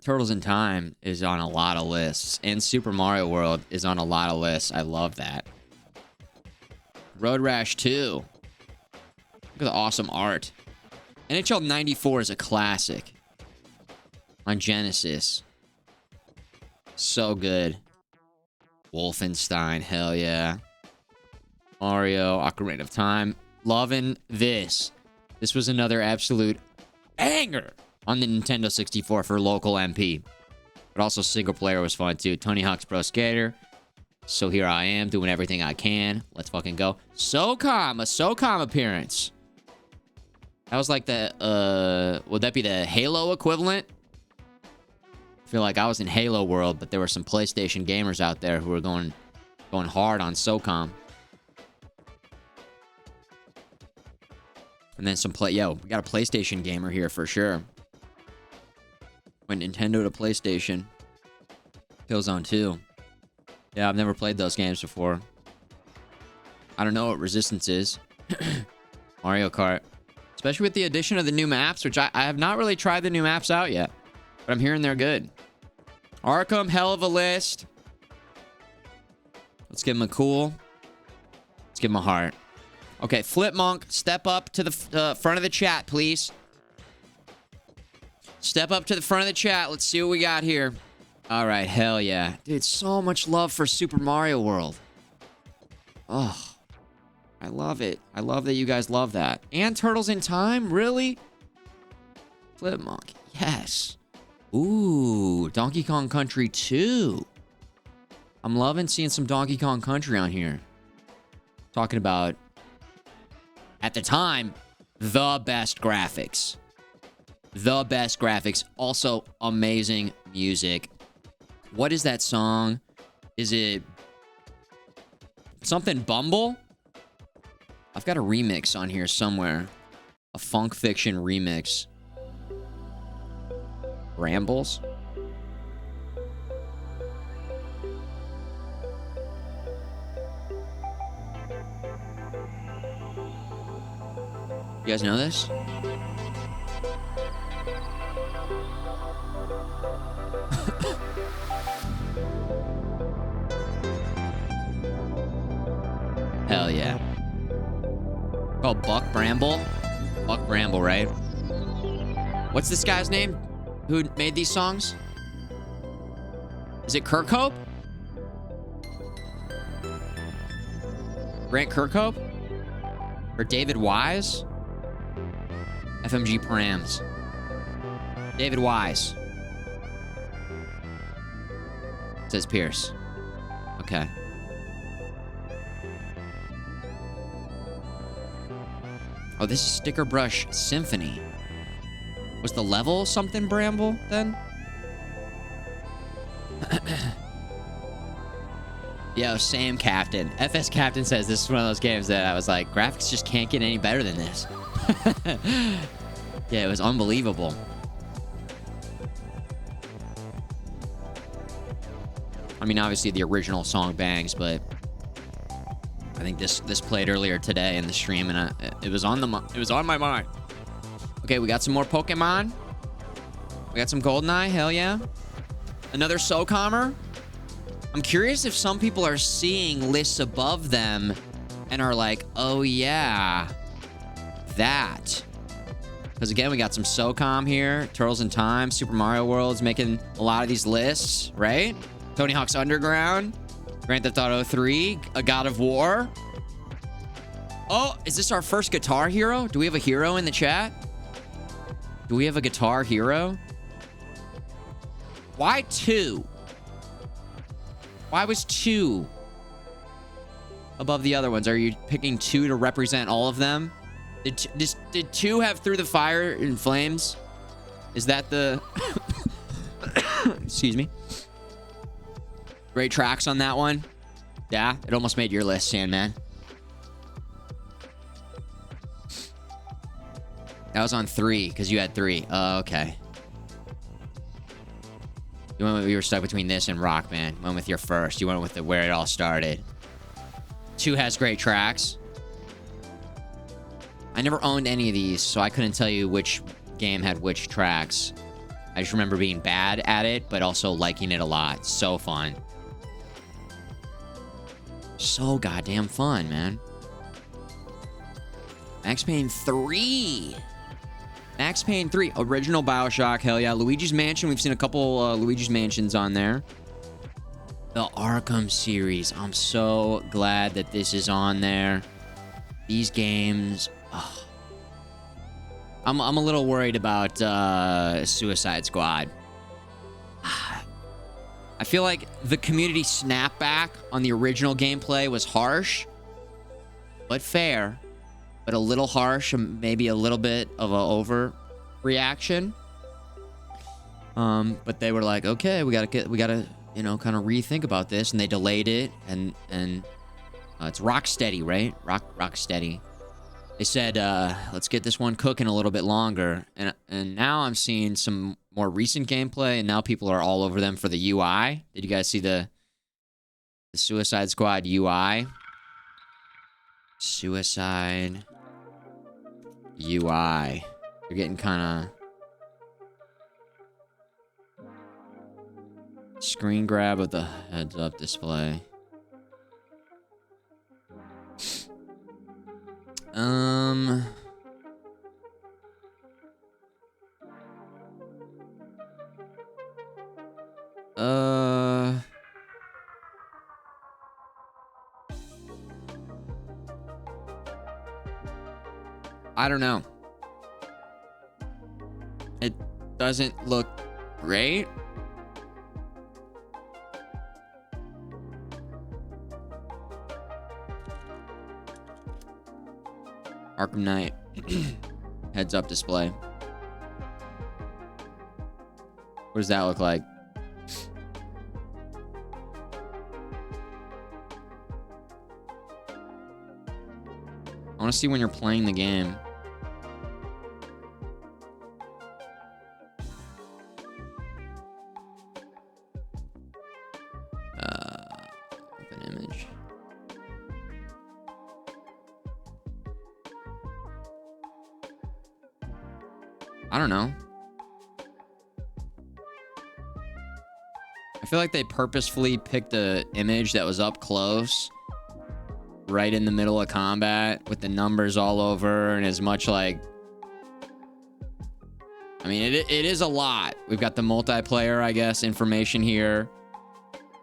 Turtles in Time is on a lot of lists. And Super Mario World is on a lot of lists. I love that. Road Rash 2. Look at the awesome art. NHL 94 is a classic. On Genesis. So good. Wolfenstein, hell yeah. Mario, Ocarina of Time. Loving this. This was another absolute banger on the Nintendo 64 for local MP. But also single player was fun too. Tony Hawk's Pro Skater. So here I am doing everything I can. Let's fucking go. SOCOM, a SOCOM appearance. That was like the, would that be the Halo equivalent? I feel like I was in Halo world, but there were some PlayStation gamers out there who were going hard on SOCOM. And then some we got a PlayStation gamer here for sure. Went Nintendo to PlayStation. Killzone 2. Yeah, I've never played those games before. I don't know what Resistance is. Mario Kart. Especially with the addition of the new maps, which I have not really tried the new maps out yet. But I'm hearing they're good. Arkham, hell of a list. Let's give him a cool. Let's give him a heart. Okay, Flipmonk, step up to the front of the chat, please. Step up to the front of the chat. Let's see what we got here. All right, hell yeah. Dude, so much love for Super Mario World. Oh, I love it. I love that you guys love that. And Turtles in Time? Really? Flipmonk, yes. Ooh, Donkey Kong Country 2. I'm loving seeing some Donkey Kong Country on here. Talking about, at the time, the best graphics. The best graphics. Also, amazing music. What is that song? Is it something Bumble? I've got a remix on here somewhere. A Funk Fiction remix. Brambles? You guys know this? Hell yeah. Called Buck Bramble? Buck Bramble, right? What's this guy's name who made these songs? Is it Kirkhope? Grant Kirkhope? Or David Wise? FMG Params. David Wise. Says Pierce. Okay. Oh, this is Sticker Brush Symphony. Was the level something Bramble then? Yo, same Captain. FS Captain says this is one of those games that I was like, graphics just can't get any better than this. Yeah, it was unbelievable. I mean, obviously the original song bangs, but I think this played earlier today in the stream, and it was on my mind. Okay, we got some more Pokemon. We got some Goldeneye. Hell yeah. Another SOCOMer. I'm curious if some people are seeing lists above them and are like, oh yeah, that. Because again, we got some SOCOM here. Turtles in Time, Super Mario World's making a lot of these lists, right? Tony Hawk's Underground, Grand Theft Auto 3, A God of War. Oh, is this our first Guitar Hero? Do we have a hero in the chat? Do we have a Guitar Hero? Why 2? Why was 2 above the other ones? Are you picking 2 to represent all of them? Did 2 have Through the Fire and Flames? Is that the... Excuse me. Great tracks on that one. Yeah, it almost made your list, Sandman. That was on 3, because you had 3. Oh, okay. You were stuck between this and Rock Band. Went with your first. You went with where it all started. 2 has great tracks. I never owned any of these, so I couldn't tell you which game had which tracks. I just remember being bad at it, but also liking it a lot. So fun. So goddamn fun, man. Max Payne 3. Max Payne 3. Original BioShock. Hell yeah. Luigi's Mansion. We've seen a couple Luigi's Mansions on there. The Arkham series. I'm so glad that this is on there. These games. Oh. I'm a little worried about Suicide Squad. I feel like the community snapback on the original gameplay was harsh, but fair, but a little harsh, and maybe a little bit of an overreaction. But they were like, okay, we gotta, you know, kind of rethink about this, and they delayed it, and it's Rocksteady, right? Rocksteady. They said, let's get this one cooking a little bit longer, and now I'm seeing some more recent gameplay, and now people are all over them for the UI. Did you guys see the Suicide Squad UI? Suicide UI. You're getting kind of screen grab of the heads-up display. I don't know. It doesn't look great. Arkham Knight heads up display. What does that look like? I want to see when you're playing the game. I don't know. I feel like they purposefully picked a image that was up close, right in the middle of combat, with the numbers all over, and as much like... I mean, it is a lot. We've got the multiplayer, I guess, information here.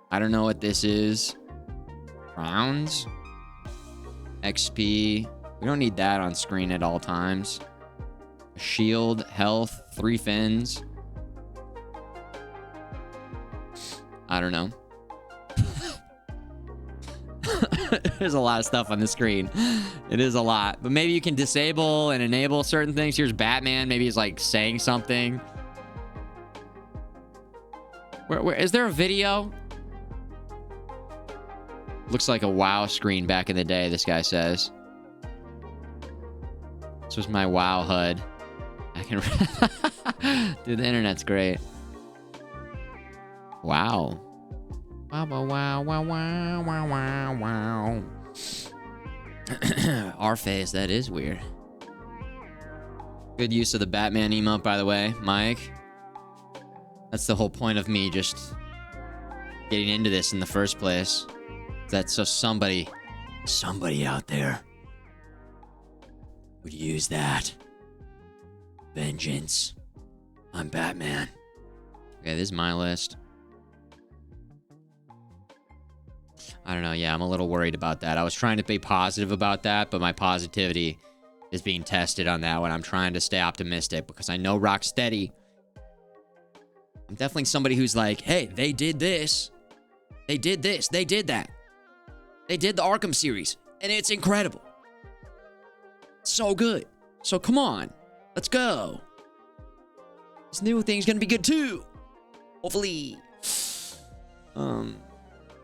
I don't know what this is. Rounds? XP. We don't need that on screen at all times. Shield, health, 3 fins. I don't know. There's a lot of stuff on the screen. It is a lot. But maybe you can disable and enable certain things. Here's Batman. Maybe he's like saying something. Where is there a video? Looks like a WoW screen back in the day, this guy says. This was my WoW HUD. I can... Dude, the internet's great. Wow. Wow, wow, wow, wow, wow, wow, wow. Our phase, that is weird. Good use of the Batman emote, by the way, Mike. That's the whole point of me just getting into this in the first place. That's so somebody out there would use that. Vengeance. I'm Batman. Okay, this is my list. I don't know. Yeah, I'm a little worried about that. I was trying to be positive about that, but my positivity is being tested on that one. I'm trying to stay optimistic because I know Rocksteady. I'm definitely somebody who's like, hey, they did this. They did this. They did that. They did the Arkham series, and it's incredible. So good. So come on. Let's go. This new thing's gonna be good too. Hopefully.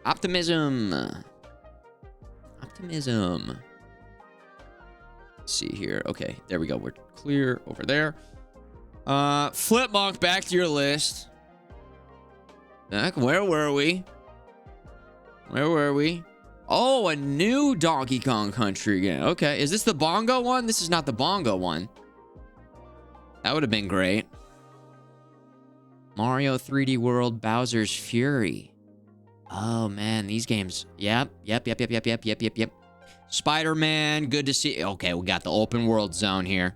Optimism. Optimism. Let's see here. Okay, there we go. We're clear over there. Flipmonk, back to your list. Back, where were we? Where were we? Oh, a new Donkey Kong Country game. Okay, is this the bongo one? This is not the bongo one. That would have been great. Mario 3D World Bowser's Fury. Oh, man, these games. Yep. Spider-Man, good to see. Okay, we got the open world zone here.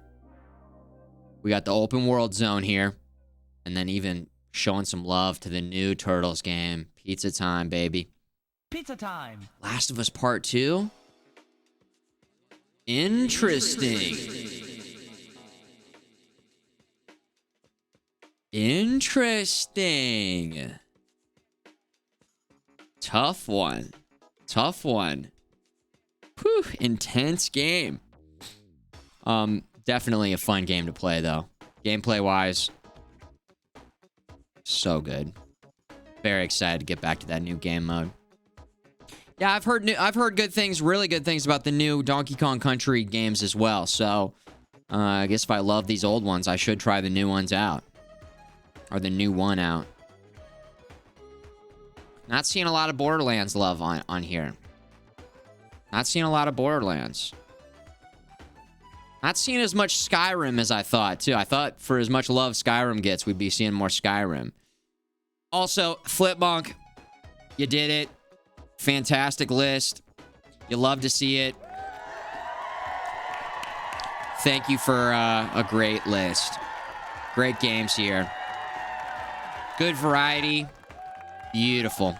And then even showing some love to the new Turtles game. Pizza time, baby. Pizza time. Last of Us Part 2? Interesting. Tough one. Whew, intense game. Definitely a fun game to play, though. Gameplay-wise, so good. Very excited to get back to that new game mode. Yeah, I've heard good things, really good things about the new Donkey Kong Country games as well. So, I guess if I love these old ones, I should try the new ones out. Or the new one out. Not seeing a lot of Borderlands love on here. Not seeing a lot of Borderlands. Not seeing as much Skyrim as I thought, too. I thought for as much love Skyrim gets, we'd be seeing more Skyrim. Also, Flipmonk, you did it. Fantastic list. You love to see it. Thank you for a great list. Great games here. Good variety. Beautiful.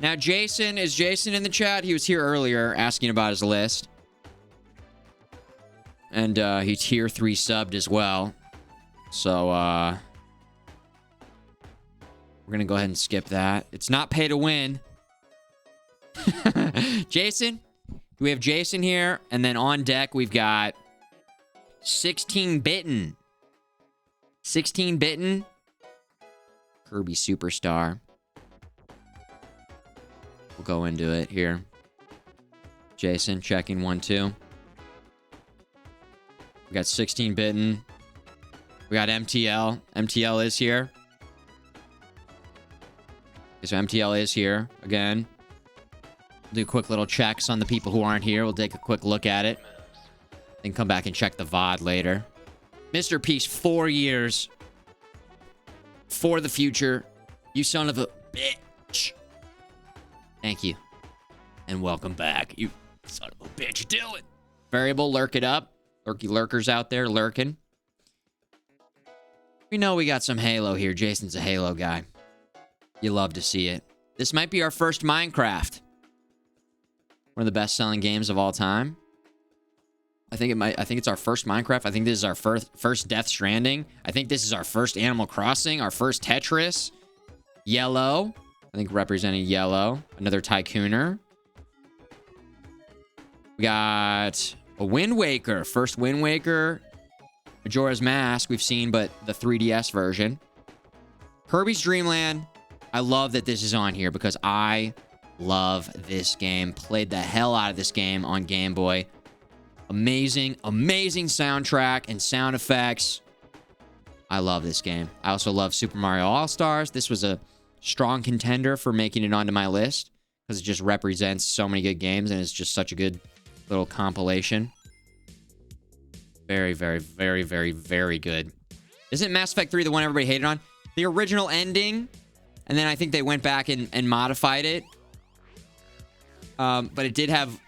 Now, Jason, is Jason in the chat? He was here earlier asking about his list. And he tier 3 subbed as well. So, we're going to go ahead and skip that. It's not pay to win. Jason? We have Jason here. And then on deck, we've got 16-Bitten. 16-Bitten. Kirby Superstar. We'll go into it here. Jason, checking 1, 2. We got 16-Bitten. We got MTL. MTL is here. Okay, so MTL is here again. Do quick little checks on the people who aren't here. We'll take a quick look at it. Then come back and check the VOD later. Mr. Peace, 4 years. For the future. You son of a bitch. Thank you. And welcome back. You son of a bitch. Do it. Variable, lurk it up. Lurky lurkers out there lurking. We know we got some Halo here. Jason's a Halo guy. You love to see it. This might be our first Minecraft. One of the best-selling games of all time. I think it's our first Minecraft. I think this is our first Death Stranding. I think this is our first Animal Crossing, our first Tetris. Yellow. I think representing yellow. Another Tycooner. We got a Wind Waker. First Wind Waker. Majora's Mask we've seen, but the 3DS version. Kirby's Dream Land. I love that this is on here because I love this game. Played the hell out of this game on Game Boy. Amazing, amazing soundtrack and sound effects. I love this game. I also love Super Mario All-Stars. This was a strong contender for making it onto my list because it just represents so many good games and it's just such a good little compilation. Very, very, very, very, very good. Isn't Mass Effect 3 the one everybody hated on? The original ending, and then I think they went back and modified it. But it did have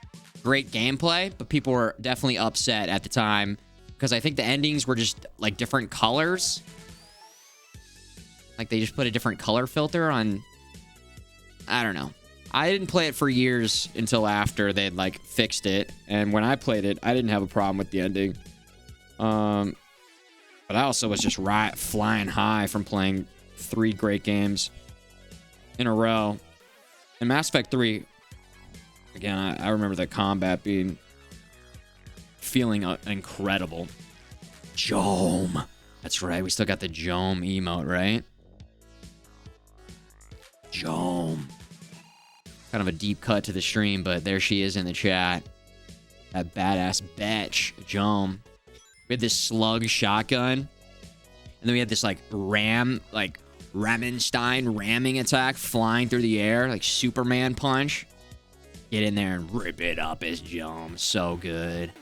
great gameplay, but people were definitely upset at the time because I think the endings were just like different colors. Like they just put a different color filter on. I don't know. I didn't play it for years until after they'd like fixed it. And when I played it, I didn't have a problem with the ending. But I also was just flying high from playing 3 great games in a row. And Mass Effect 3, again, I remember the combat feeling incredible. Jome. That's right. We still got the Jome emote, right? Jome. Kind of a deep cut to the stream, but there she is in the chat. That badass bitch, Jome. We had this slug shotgun. And then we had this like Ramenstein ramming attack flying through the air, like Superman punch. Get in there and rip it up as Jome. So good.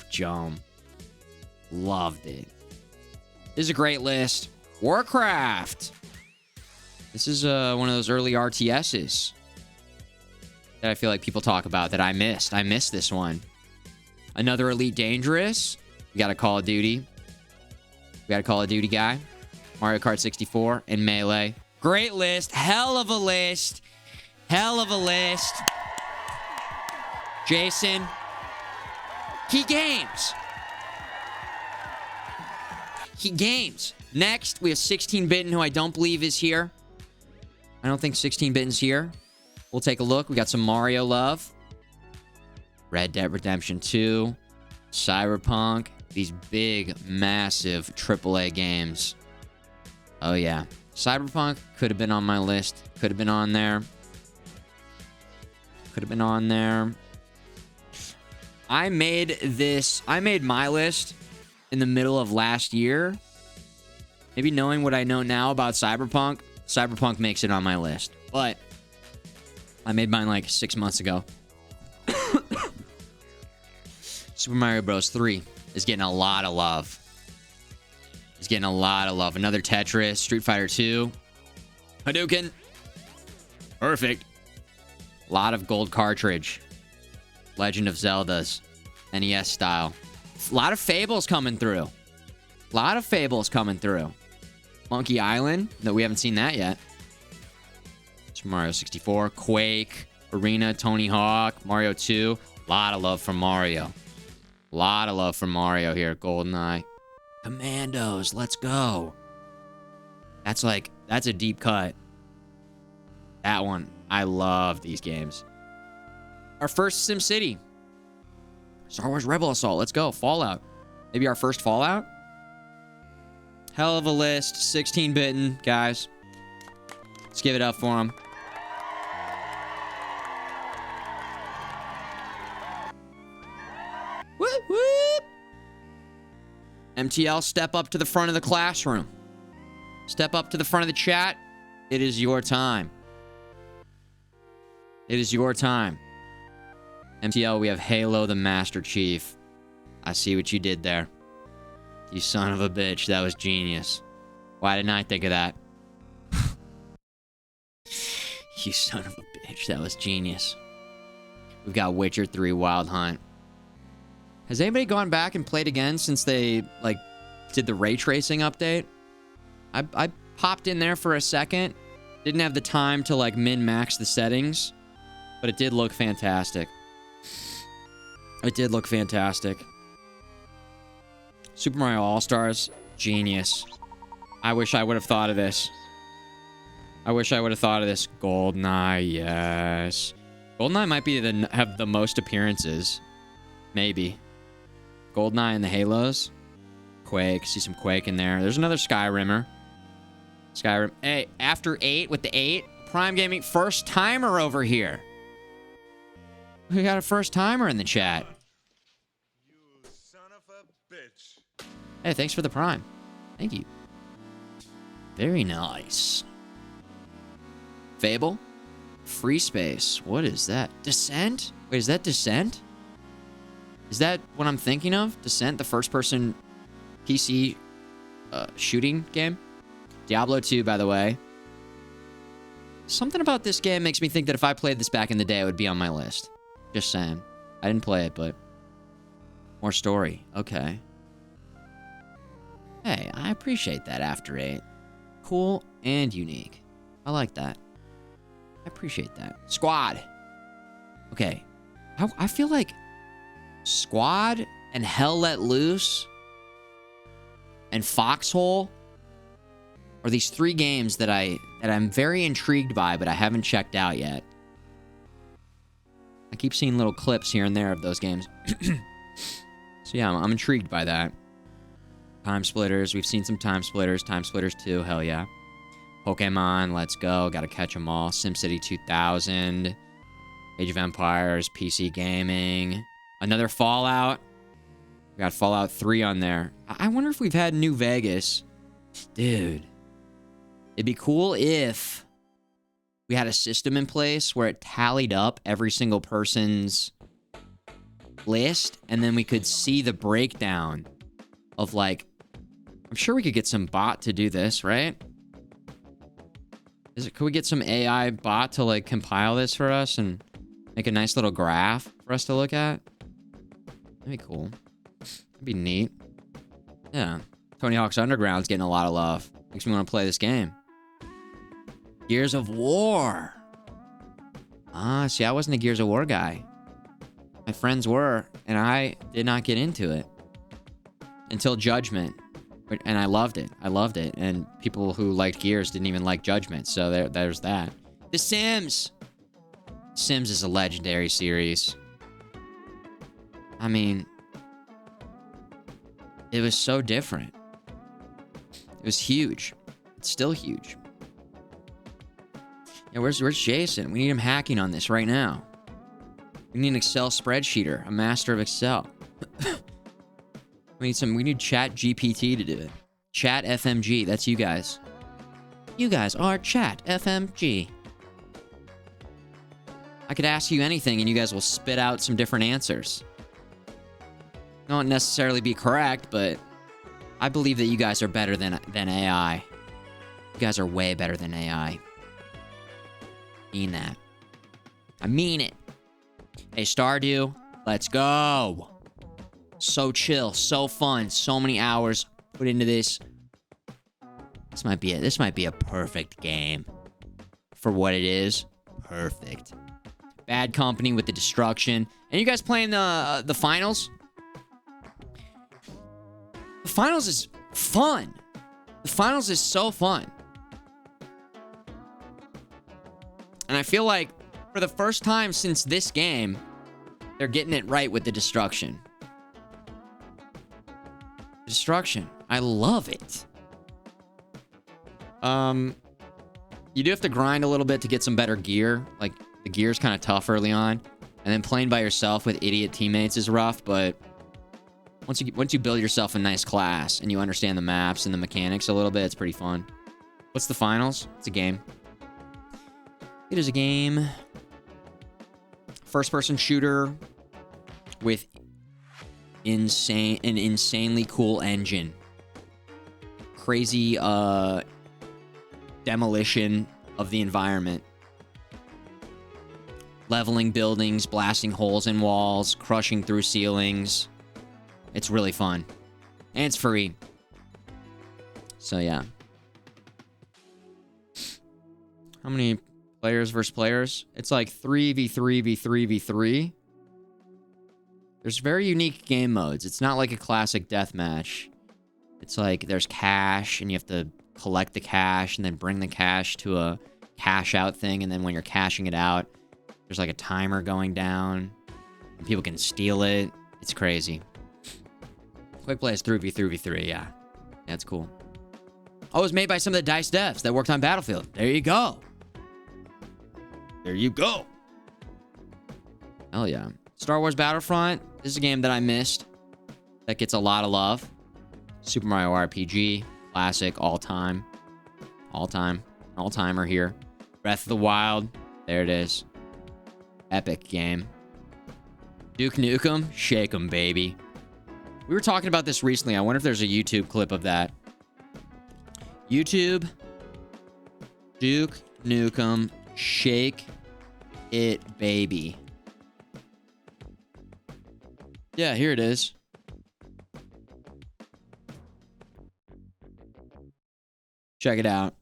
Jome. Loved it. This is a great list. Warcraft. This is one of those early RTSs that I feel like people talk about that I missed. I missed this one. Another Elite Dangerous. We got a Call of Duty. We got a Call of Duty guy. Mario Kart 64 and Melee. Great list. Hell of a list. Hell of a list. Jason. He games. He games. Next, we have 16-Bitten, who I don't believe is here. I don't think 16-Bitten's here. We'll take a look. We got some Mario love. Red Dead Redemption 2. Cyberpunk. These big, massive AAA games. Oh, yeah. Cyberpunk could have been on my list. Could have been on there. Could have been on there. I made my list in the middle of last year. Maybe knowing what I know now about Cyberpunk, Cyberpunk makes it on my list. But I made mine like 6 months ago. Super Mario Bros. 3 is getting a lot of love. It's getting a lot of love. Another Tetris, Street Fighter 2. Hadouken. Perfect. A lot of gold cartridge. Legend of Zelda's. NES style. A lot of Fables coming through. A lot of Fables coming through. Monkey Island. No, we haven't seen that yet. Super Mario 64. Quake. Arena. Tony Hawk. Mario 2. A lot of love from Mario. A lot of love from Mario here. GoldenEye. Commandos. Let's go. That's a deep cut. That one. I love these games. Our first SimCity. Star Wars Rebel Assault. Let's go. Fallout. Maybe our first Fallout? Hell of a list. 16-Bitten, guys. Let's give it up for them. Whoop, whoop. MTL, step up to the front of the classroom. Step up to the front of the chat. It is your time. It is your time. MTL, we have Halo the Master Chief. I see what you did there. You son of a bitch. That was genius. Why didn't I think of that? You son of a bitch. That was genius. We've got Witcher 3 Wild Hunt. Has anybody gone back and played again since they, like, did the ray tracing update? I popped in there for a second. Didn't have the time to, like, min-max the settings. But it did look fantastic. It did look fantastic. Super Mario All-Stars. Genius. I wish I would have thought of this. I wish I would have thought of this. GoldenEye, yes. GoldenEye might be have the most appearances. Maybe. GoldenEye and the Halos. Quake. See some Quake in there. There's another Skyrimmer. Skyrim. Hey, after 8 with the 8. Prime Gaming first timer over here. We got a first timer in the chat. You son of a bitch. Hey, thanks for the Prime. Thank you. Very nice. Fable? Free Space. What is that? Descent? Wait, is that Descent? Is that what I'm thinking of? Descent, the first-person PC shooting game? Diablo 2, by the way. Something about this game makes me think that if I played this back in the day, it would be on my list. Just saying. I didn't play it, but... More story. Okay. Hey, I appreciate that after 8. Cool and unique. I like that. I appreciate that. Squad. Okay. I feel like Squad and Hell Let Loose and Foxhole are these 3 games that I'm very intrigued by, but I haven't checked out yet. I keep seeing little clips here and there of those games. So yeah, I'm intrigued by that. Time Splitters. We've seen some Time Splitters. Time Splitters 2. Hell yeah. Pokemon. Let's go. Gotta catch them all. SimCity 2000. Age of Empires. PC gaming. Another Fallout. We got Fallout 3 on there. I wonder if we've had New Vegas. Dude. It'd be cool if we had a system in place where it tallied up every single person's list, and then we could see the breakdown of, like, I'm sure we could get some bot to do this, right? Could we get some AI bot to, like, compile this for us and make a nice little graph for us to look at? That'd be cool. That'd be neat. Yeah. Tony Hawk's Underground's getting a lot of love. Makes me want to play this game. Gears of War. Ah, see, I wasn't a Gears of War guy. My friends were, and I did not get into it until Judgment. And I loved it. I loved it. And people who liked Gears didn't even like Judgment. So there's that. The Sims. Sims is a legendary series. I mean, it was so different. It was huge. It's still huge. Yeah, where's Jason? We need him hacking on this right now. We need an Excel spreadsheeter, a master of Excel. We need Chat GPT to do it. Chat FMG, that's you guys. You guys are Chat FMG. I could ask you anything and you guys will spit out some different answers. They won't necessarily be correct, but I believe that you guys are better than AI. You guys are way better than AI. Mean that. I mean it. Hey, Stardew, let's go. So chill, so fun, so many hours put into this. This might be a perfect game for what it is. Perfect. Bad Company with the destruction. And you guys playing the finals? The finals is fun. The finals is so fun. And I feel like for the first time since this game, they're getting it right with the destruction. Destruction. I love it. You do have to grind a little bit to get some better gear. Like, the gear's kind of tough early on. And then playing by yourself with idiot teammates is rough, but once you build yourself a nice class and you understand the maps and the mechanics a little bit, it's pretty fun. What's the finals? It's a game. It is a game. first-person shooter with an insanely cool engine. Crazy demolition of the environment. Leveling buildings, blasting holes in walls, crushing through ceilings. It's really fun. And it's free. So yeah. How many players versus players? It's like 3v3v3v3. There's very unique game modes. It's not like a classic deathmatch. It's like there's cash, and you have to collect the cash and then bring the cash to a cash out thing. And then when you're cashing it out, there's like a timer going down. And people can steal it. It's crazy. Quick Play is 3v3v3, yeah. That's cool. Oh, it was made by some of the DICE devs that worked on Battlefield. There you go. There you go. Hell yeah. Star Wars Battlefront. This is a game that I missed. That gets a lot of love. Super Mario RPG. Classic. All-time. All-time. All-timer here. Breath of the Wild. There it is. Epic game. Duke Nukem. Shake 'em, baby. We were talking about this recently. I wonder if there's a YouTube clip of that. YouTube. Duke Nukem. Shake it, baby. Yeah, here it is. Check it out.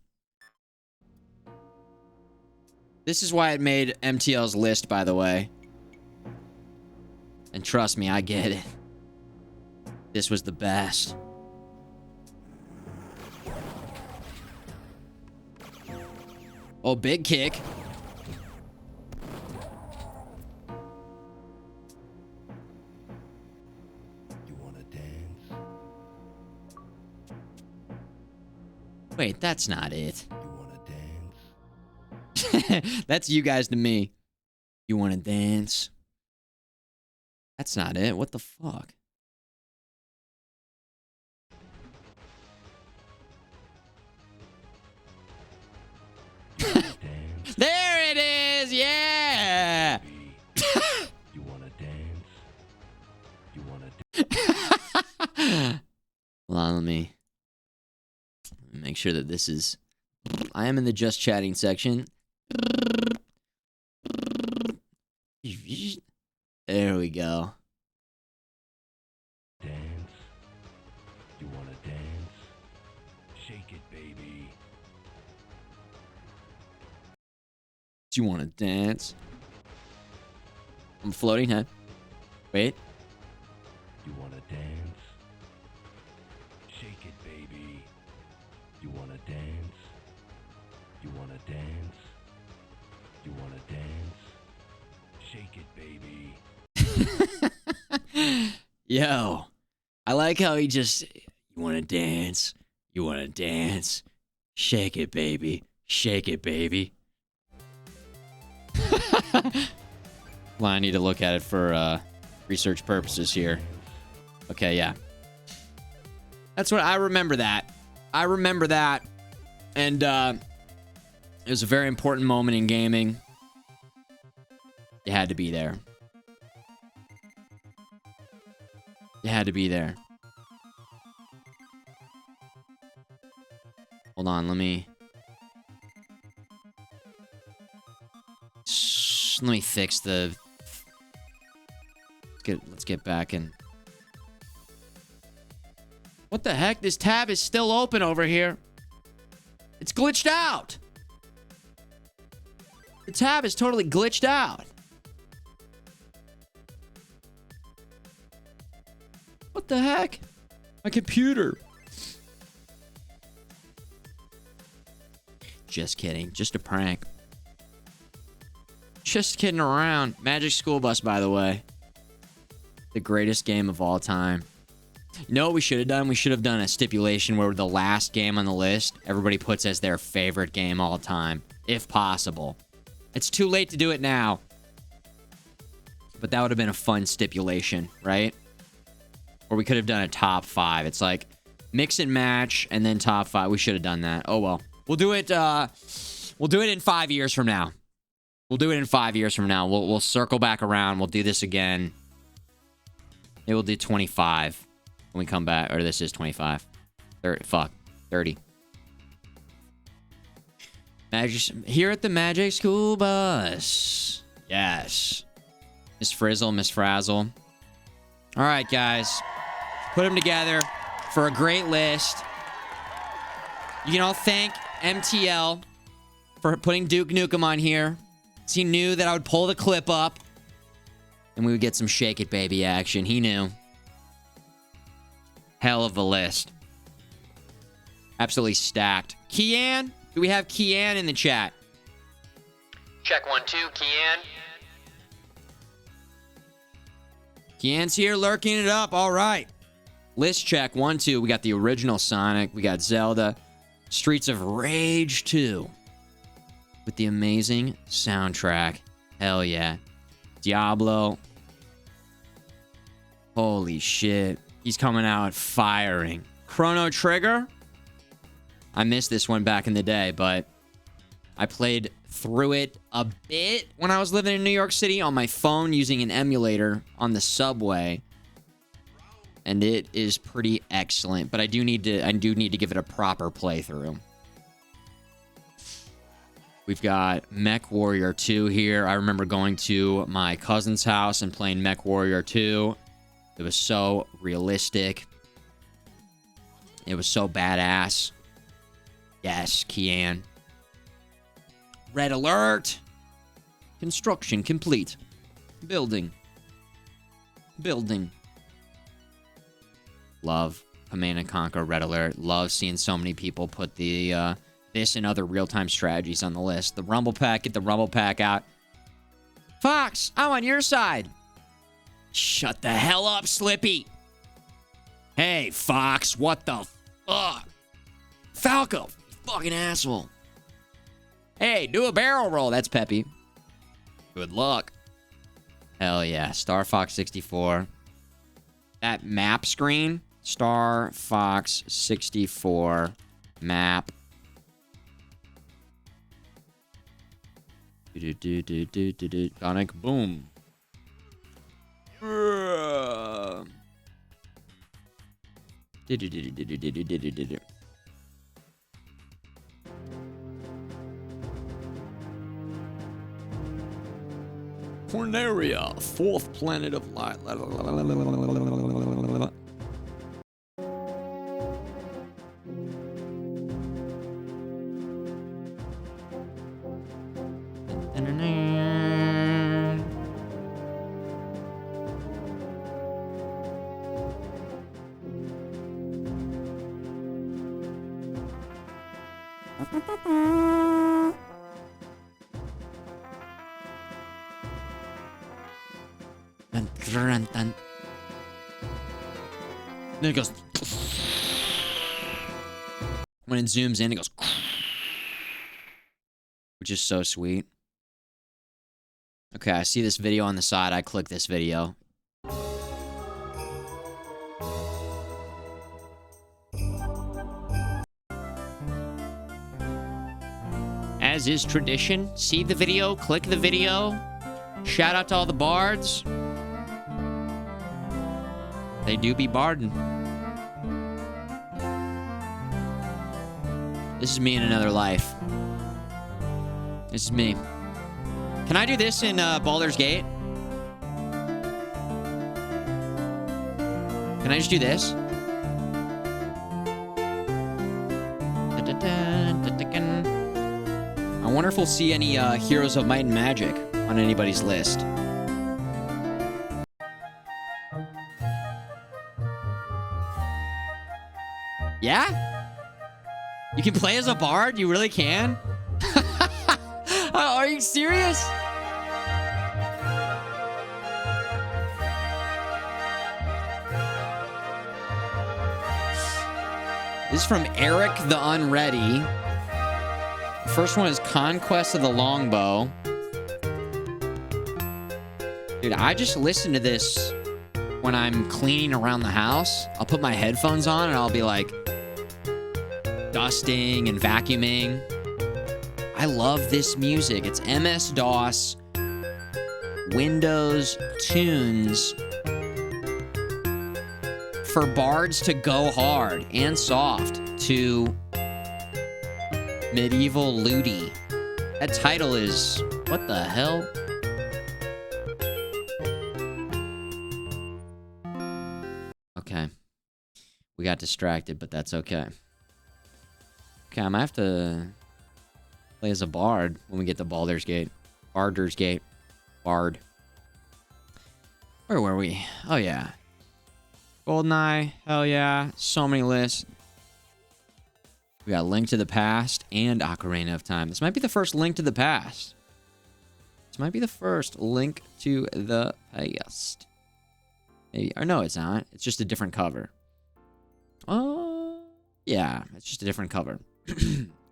This is why it made MTL's list, by the way. And trust me, I get it. This was the best. Oh, big kick. Wait, that's not it. You wanna dance? That's you guys to me. You wanna dance? That's not it. What the fuck? There it is! Yeah! You wanna dance? You wanna Hold on, let me make sure that this is... I am in the just chatting section. There we go. dance? You wanna dance? Shake it, baby. Do you want to dance? I'm floating head. Wait. You wanna dance? Shake it, baby. You wanna dance? You wanna dance? You wanna dance? Shake it, baby. Yo. I like how he just... You want to dance? You want to dance? Shake it, baby. Shake it, baby. Well, I need to look at it for research purposes here. Okay, yeah. That's what I remember that. I remember that. And it was a very important moment in gaming. You had to be there. You had to be there. Hold on, let me fix the... Let's get back in. What the heck? This tab is still open over here. It's glitched out. The tab is totally glitched out. What the heck? My computer. Just kidding. Just a prank. Just kidding around. Magic School Bus, by the way. The greatest game of all time. You know what we should have done? We should have done a stipulation where the last game on the list, everybody puts as their favorite game all time. If possible. It's too late to do it now. But that would have been a fun stipulation, right? Or we could have done a top 5. It's like mix and match and then top 5. We should have done that. Oh well. We'll do it in 5 years from now. We'll do it in 5 years from now. We'll circle back around. We'll do this again. It will do 25 when we come back. Or this is 25. 30. Fuck. 30. Here at the Magic School Bus. Yes. Miss Frizzle, Miss Frazzle. All right, guys. Put them together for a great list. You can all thank MTL for putting Duke Nukem on here. He knew that I would pull the clip up and we would get some Shake It Baby action. He knew. Hell of a list. Absolutely stacked. Kian? Do we have Kian in the chat? Check 1, 2, Kian. Kian's here lurking it up. All right. List check 1, 2. We got the original Sonic. We got Zelda. Streets of Rage 2. With the amazing soundtrack. Hell yeah. Diablo. Holy shit. He's coming out firing. Chrono Trigger. I missed this one back in the day, but I played through it a bit when I was living in New York City on my phone using an emulator on the subway. And it is pretty excellent, but I do need to give it a proper playthrough. We've got Mech Warrior 2 here. I remember going to my cousin's house and playing Mech Warrior 2. It was so realistic. It was so badass. Yes, Kian. Red Alert. Construction complete. Building. Love Command & Conquer Red Alert. Love seeing so many people put the this and other real-time strategies on the list. The Rumble Pack, get the Rumble Pack out. Fox, I'm on your side. Shut the hell up, Slippy. Hey, Fox, what the fuck? Falco, fucking asshole. Hey, do a barrel roll. That's Peppy. Good luck. Hell yeah. Star Fox 64. That map screen. Star Fox 64 map. Sonic boom. Corneria, fourth planet of light. Then it goes. When it zooms in, it goes. Which is so sweet. Okay, I see this video on the side. I click this video. As is tradition, see the video, click the video. Shout out to all the bards. They do be barding. This is me in another life. This is me. Can I do this in Baldur's Gate? Can I just do this? I wonder if we'll see any Heroes of Might and Magic on anybody's list. Yeah? You can play as a bard? You really can? Are you serious? This is from Eric the Unready. The first one is Conquest of the Longbow. Dude, I just listen to this when I'm cleaning around the house. I'll put my headphones on and I'll be like dusting and vacuuming. I love this music. It's MS-DOS, Windows tunes for bards to go hard and soft to medieval looty. That title is, what the hell? Okay. We got distracted, but that's okay. Okay, I might have to play as a bard when we get to Baldur's Gate. Baldur's Gate. Bard. Where were we? Oh, yeah. GoldenEye. Hell yeah. So many lists. We got Link to the Past and Ocarina of Time. This might be the first Link to the Past. This might be the first Link to the Past. Maybe. Or no, it's not. It's just a different cover. Oh, yeah. It's just a different cover.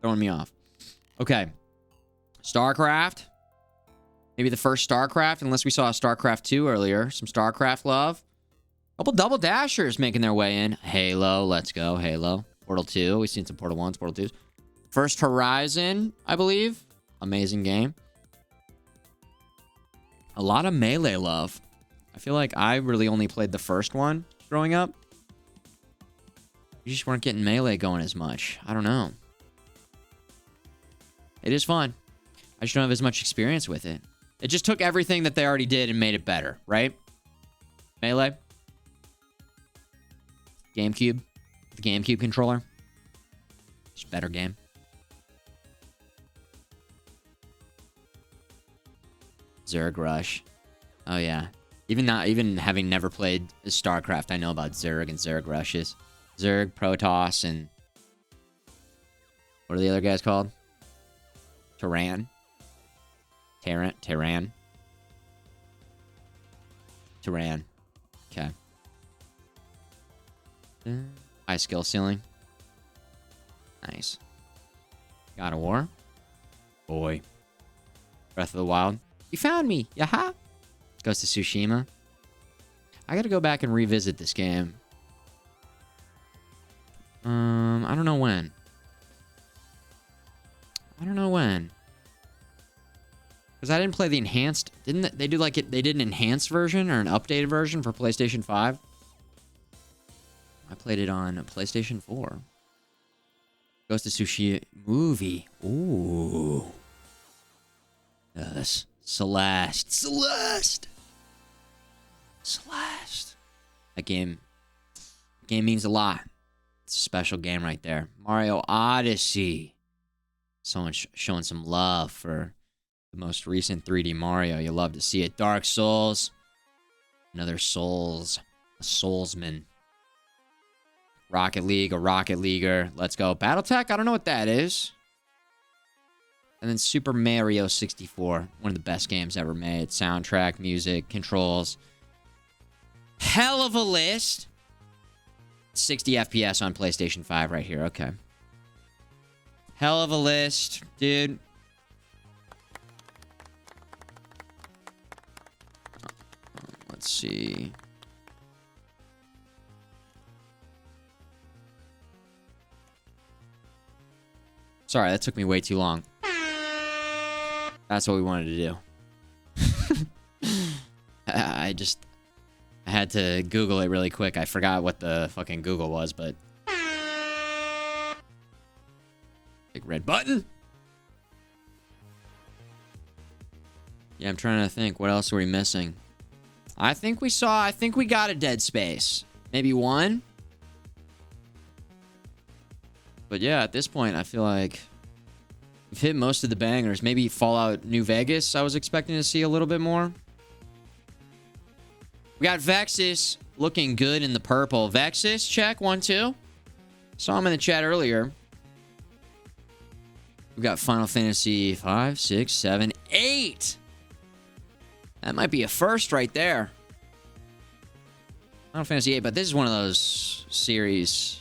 Throwing me off. Okay. StarCraft. Maybe the first StarCraft, unless we saw a StarCraft 2 earlier. Some StarCraft love. Couple double dashers making their way in. Halo. Let's go. Halo. Portal 2. We've seen some Portal 1s, Portal 2s. First Horizon, I believe. Amazing game. A lot of Melee love. I feel like I really only played the first one growing up. You just weren't getting Melee going as much. I don't know. It is fun. I just don't have as much experience with it. It just took everything that they already did and made it better, right? Melee. GameCube. The GameCube controller. Just a better game. Zerg Rush. Oh yeah. Even having never played StarCraft, I know about Zerg and Zerg Rushes. Zerg, Protoss, and what are the other guys called? Terran. Terran. Okay. High skill ceiling. Nice. God of War. Boy. Breath of the Wild. You found me. Yaha. Ghost of Tsushima. I gotta go back and revisit this game. I don't know when. Because I didn't play the enhanced. Didn't they do like it? They did an enhanced version or an updated version for PlayStation 5. I played it on PlayStation 4. Ghost of Tsushima movie. Ooh. Yes. Celeste. That game means a lot. It's a special game right there. Mario Odyssey. Someone showing some love for the most recent 3D Mario. You love to see it. Dark Souls. Another Souls. A Soulsman. Rocket League, a Rocket Leaguer. Let's go. Battletech? I don't know what that is. And then Super Mario 64. One of the best games ever made. Soundtrack, music, controls. Hell of a list. 60 FPS on PlayStation 5 right here. Okay. Hell of a list, dude. Let's see. Sorry, that took me way too long. That's what we wanted to do. I had to Google it really quick. I forgot what the fucking Google was, but... Big red button? Yeah, I'm trying to think. What else are we missing? I think we got a Dead Space. Maybe one? But yeah, at this point, I feel like we've hit most of the bangers. Maybe Fallout New Vegas, I was expecting to see a little bit more. We got Vexus looking good in the purple. Vexus, check, 1, 2. Saw him in the chat earlier. We got Final Fantasy 5, 6, 7, 8. That might be a first right there. Final Fantasy 8, but this is one of those series...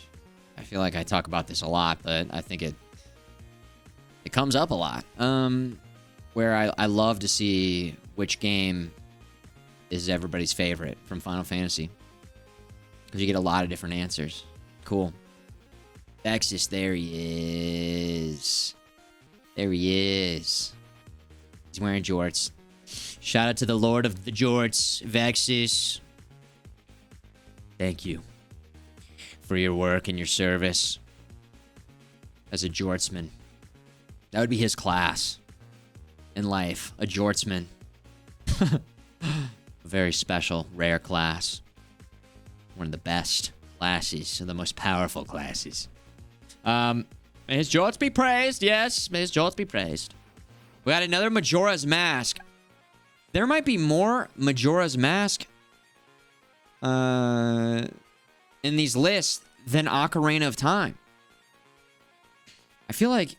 I feel like I talk about this a lot, but I think it comes up a lot. Where I love to see which game is everybody's favorite from Final Fantasy. Because you get a lot of different answers. Cool. Vexus, there he is. There he is. He's wearing jorts. Shout out to the Lord of the Jorts, Vexus. Thank you for your work and your service as a jortsman. That would be his class in life, a jortsman. A very special, rare class. One of the best classes, the most powerful classes. May his jorts be praised. Yes, may his jorts be praised. We got another Majora's Mask. There might be more Majora's Mask in these lists than Ocarina of Time. I feel like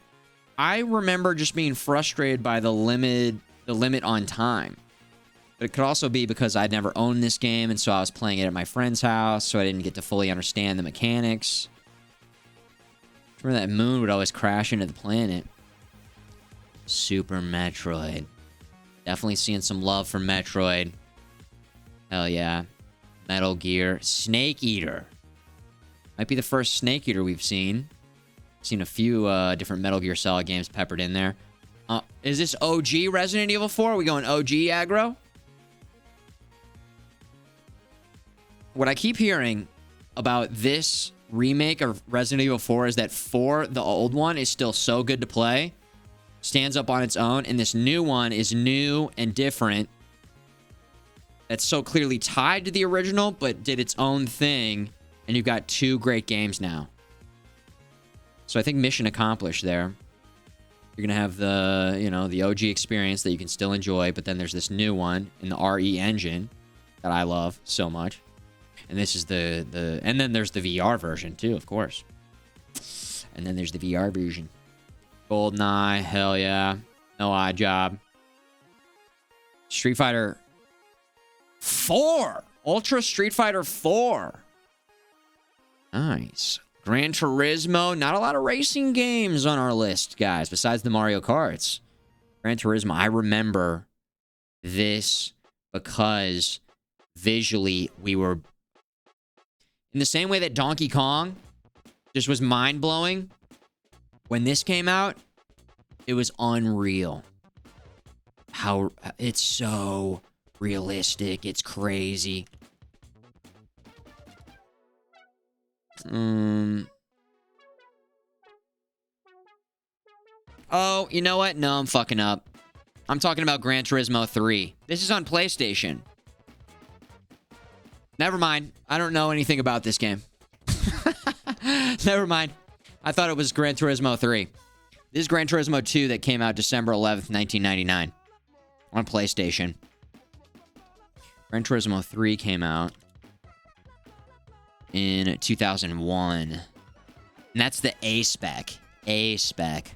I remember just being frustrated by the limit on time. But it could also be because I'd never owned this game, and so I was playing it at my friend's house, so I didn't get to fully understand the mechanics. Remember that moon would always crash into the planet. Super Metroid. Definitely seeing some love for Metroid. Hell yeah. Metal Gear. Snake Eater. Might be the first Snake Eater we've seen. Seen a few different Metal Gear Solid games peppered in there. Is this OG Resident Evil 4? Are we going OG aggro? What I keep hearing about this remake of Resident Evil 4 is that 4, the old one, is still so good to play. Stands up on its own. And this new one is new and different. That's so clearly tied to the original, but did its own thing. And you've got 2 great games now. So I think mission accomplished there. You're going to have the OG experience that you can still enjoy, but then there's this new one in the RE engine that I love so much. And this is and then there's the VR version too, of course. And then there's the VR version. GoldenEye, hell yeah. No Odd Job. Street Fighter 4. Ultra Street Fighter 4. Nice. Gran Turismo. Not a lot of racing games on our list, guys, besides the Mario Karts. Gran Turismo. I remember this because visually we were... In the same way that Donkey Kong just was mind-blowing, when this came out, it was unreal. How it's so realistic. It's crazy. Oh, you know what? No, I'm fucking up. I'm talking about Gran Turismo 3. This is on PlayStation. Never mind. I don't know anything about this game. Never mind. I thought it was Gran Turismo 3. This is Gran Turismo 2 that came out December 11th, 1999. On PlayStation. Gran Turismo 3 came out in 2001. And that's the A spec. A spec.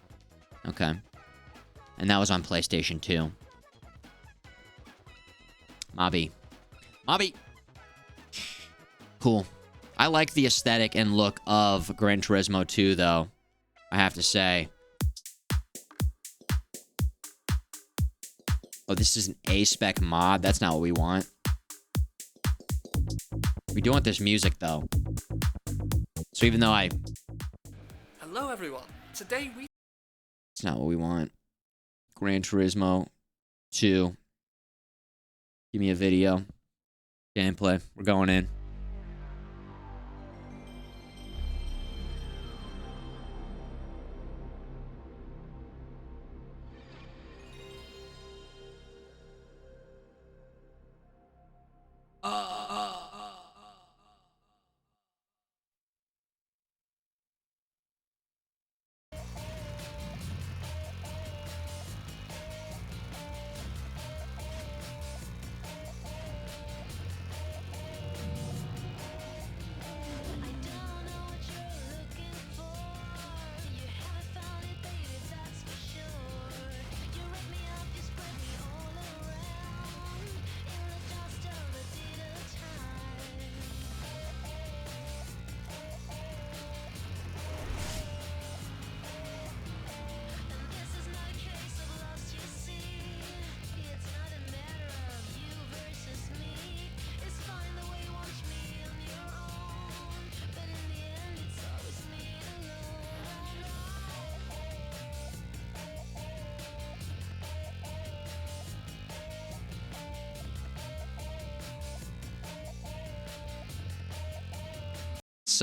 Okay. And that was on PlayStation 2. Mobby. Mobby! Cool. I like the aesthetic and look of Gran Turismo 2, though. I have to say. Oh, this is an A-spec mod. That's not what we want. We do want this music, though. So even though Hello, everyone. Today we... It's not what we want. Gran Turismo 2. Give me a video. Gameplay. We're going in.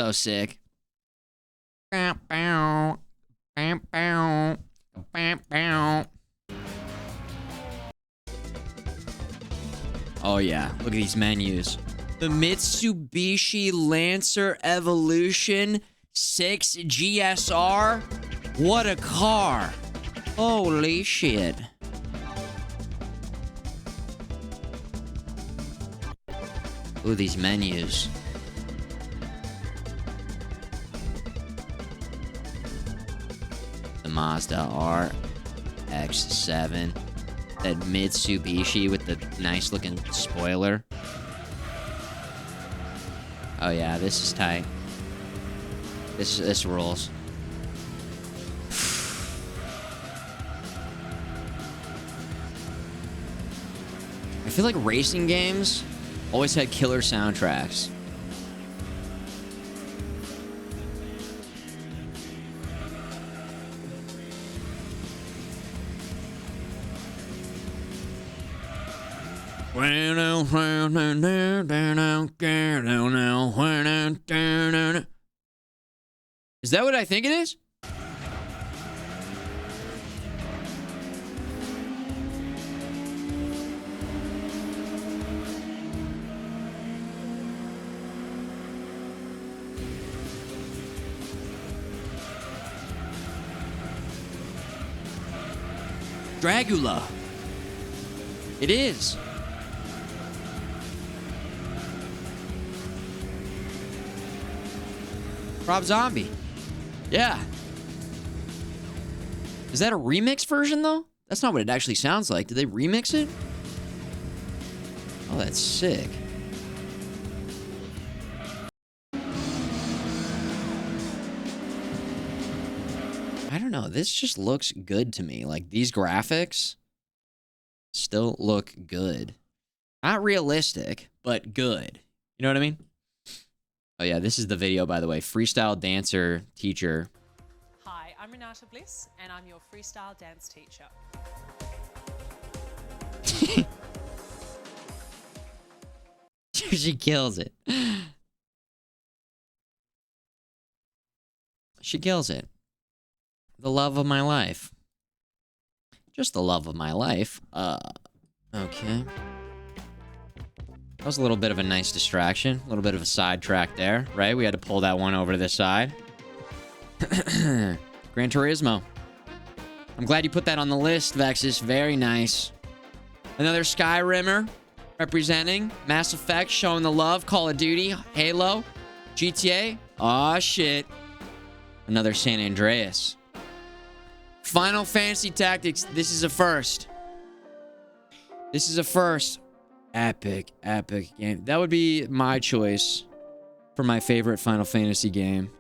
So sick. Oh yeah, look at these menus. The Mitsubishi Lancer Evolution 6 GSR. What a car. Holy shit. Ooh, these menus. The Mazda RX-7. That Mitsubishi with the nice looking spoiler. Oh yeah, this is tight. This rules. I feel like racing games always had killer soundtracks. Is that what I think it is? Dragula. It is. Rob Zombie. Yeah. Is that a remix version, though? That's not what it actually sounds like. Did they remix it? Oh, that's sick. I don't know. This just looks good to me. Like, these graphics still look good. Not realistic, but good. You know what I mean? Oh, yeah, this is the video, by the way. Freestyle dancer teacher. Hi, I'm Renata Bliss, and I'm your freestyle dance teacher. She kills it. She kills it. The love of my life. Just the love of my life. Okay. That was a little bit of a nice distraction. A little bit of a sidetrack there, right? We had to pull that one over to this side. Gran Turismo. I'm glad you put that on the list, Vexus. Very nice. Another Skyrimmer representing. Mass Effect showing the love. Call of Duty. Halo. GTA. Aw, shit. Another San Andreas. Final Fantasy Tactics. This is a first. This is a first. Epic, epic game. That would be my choice for my favorite Final Fantasy game.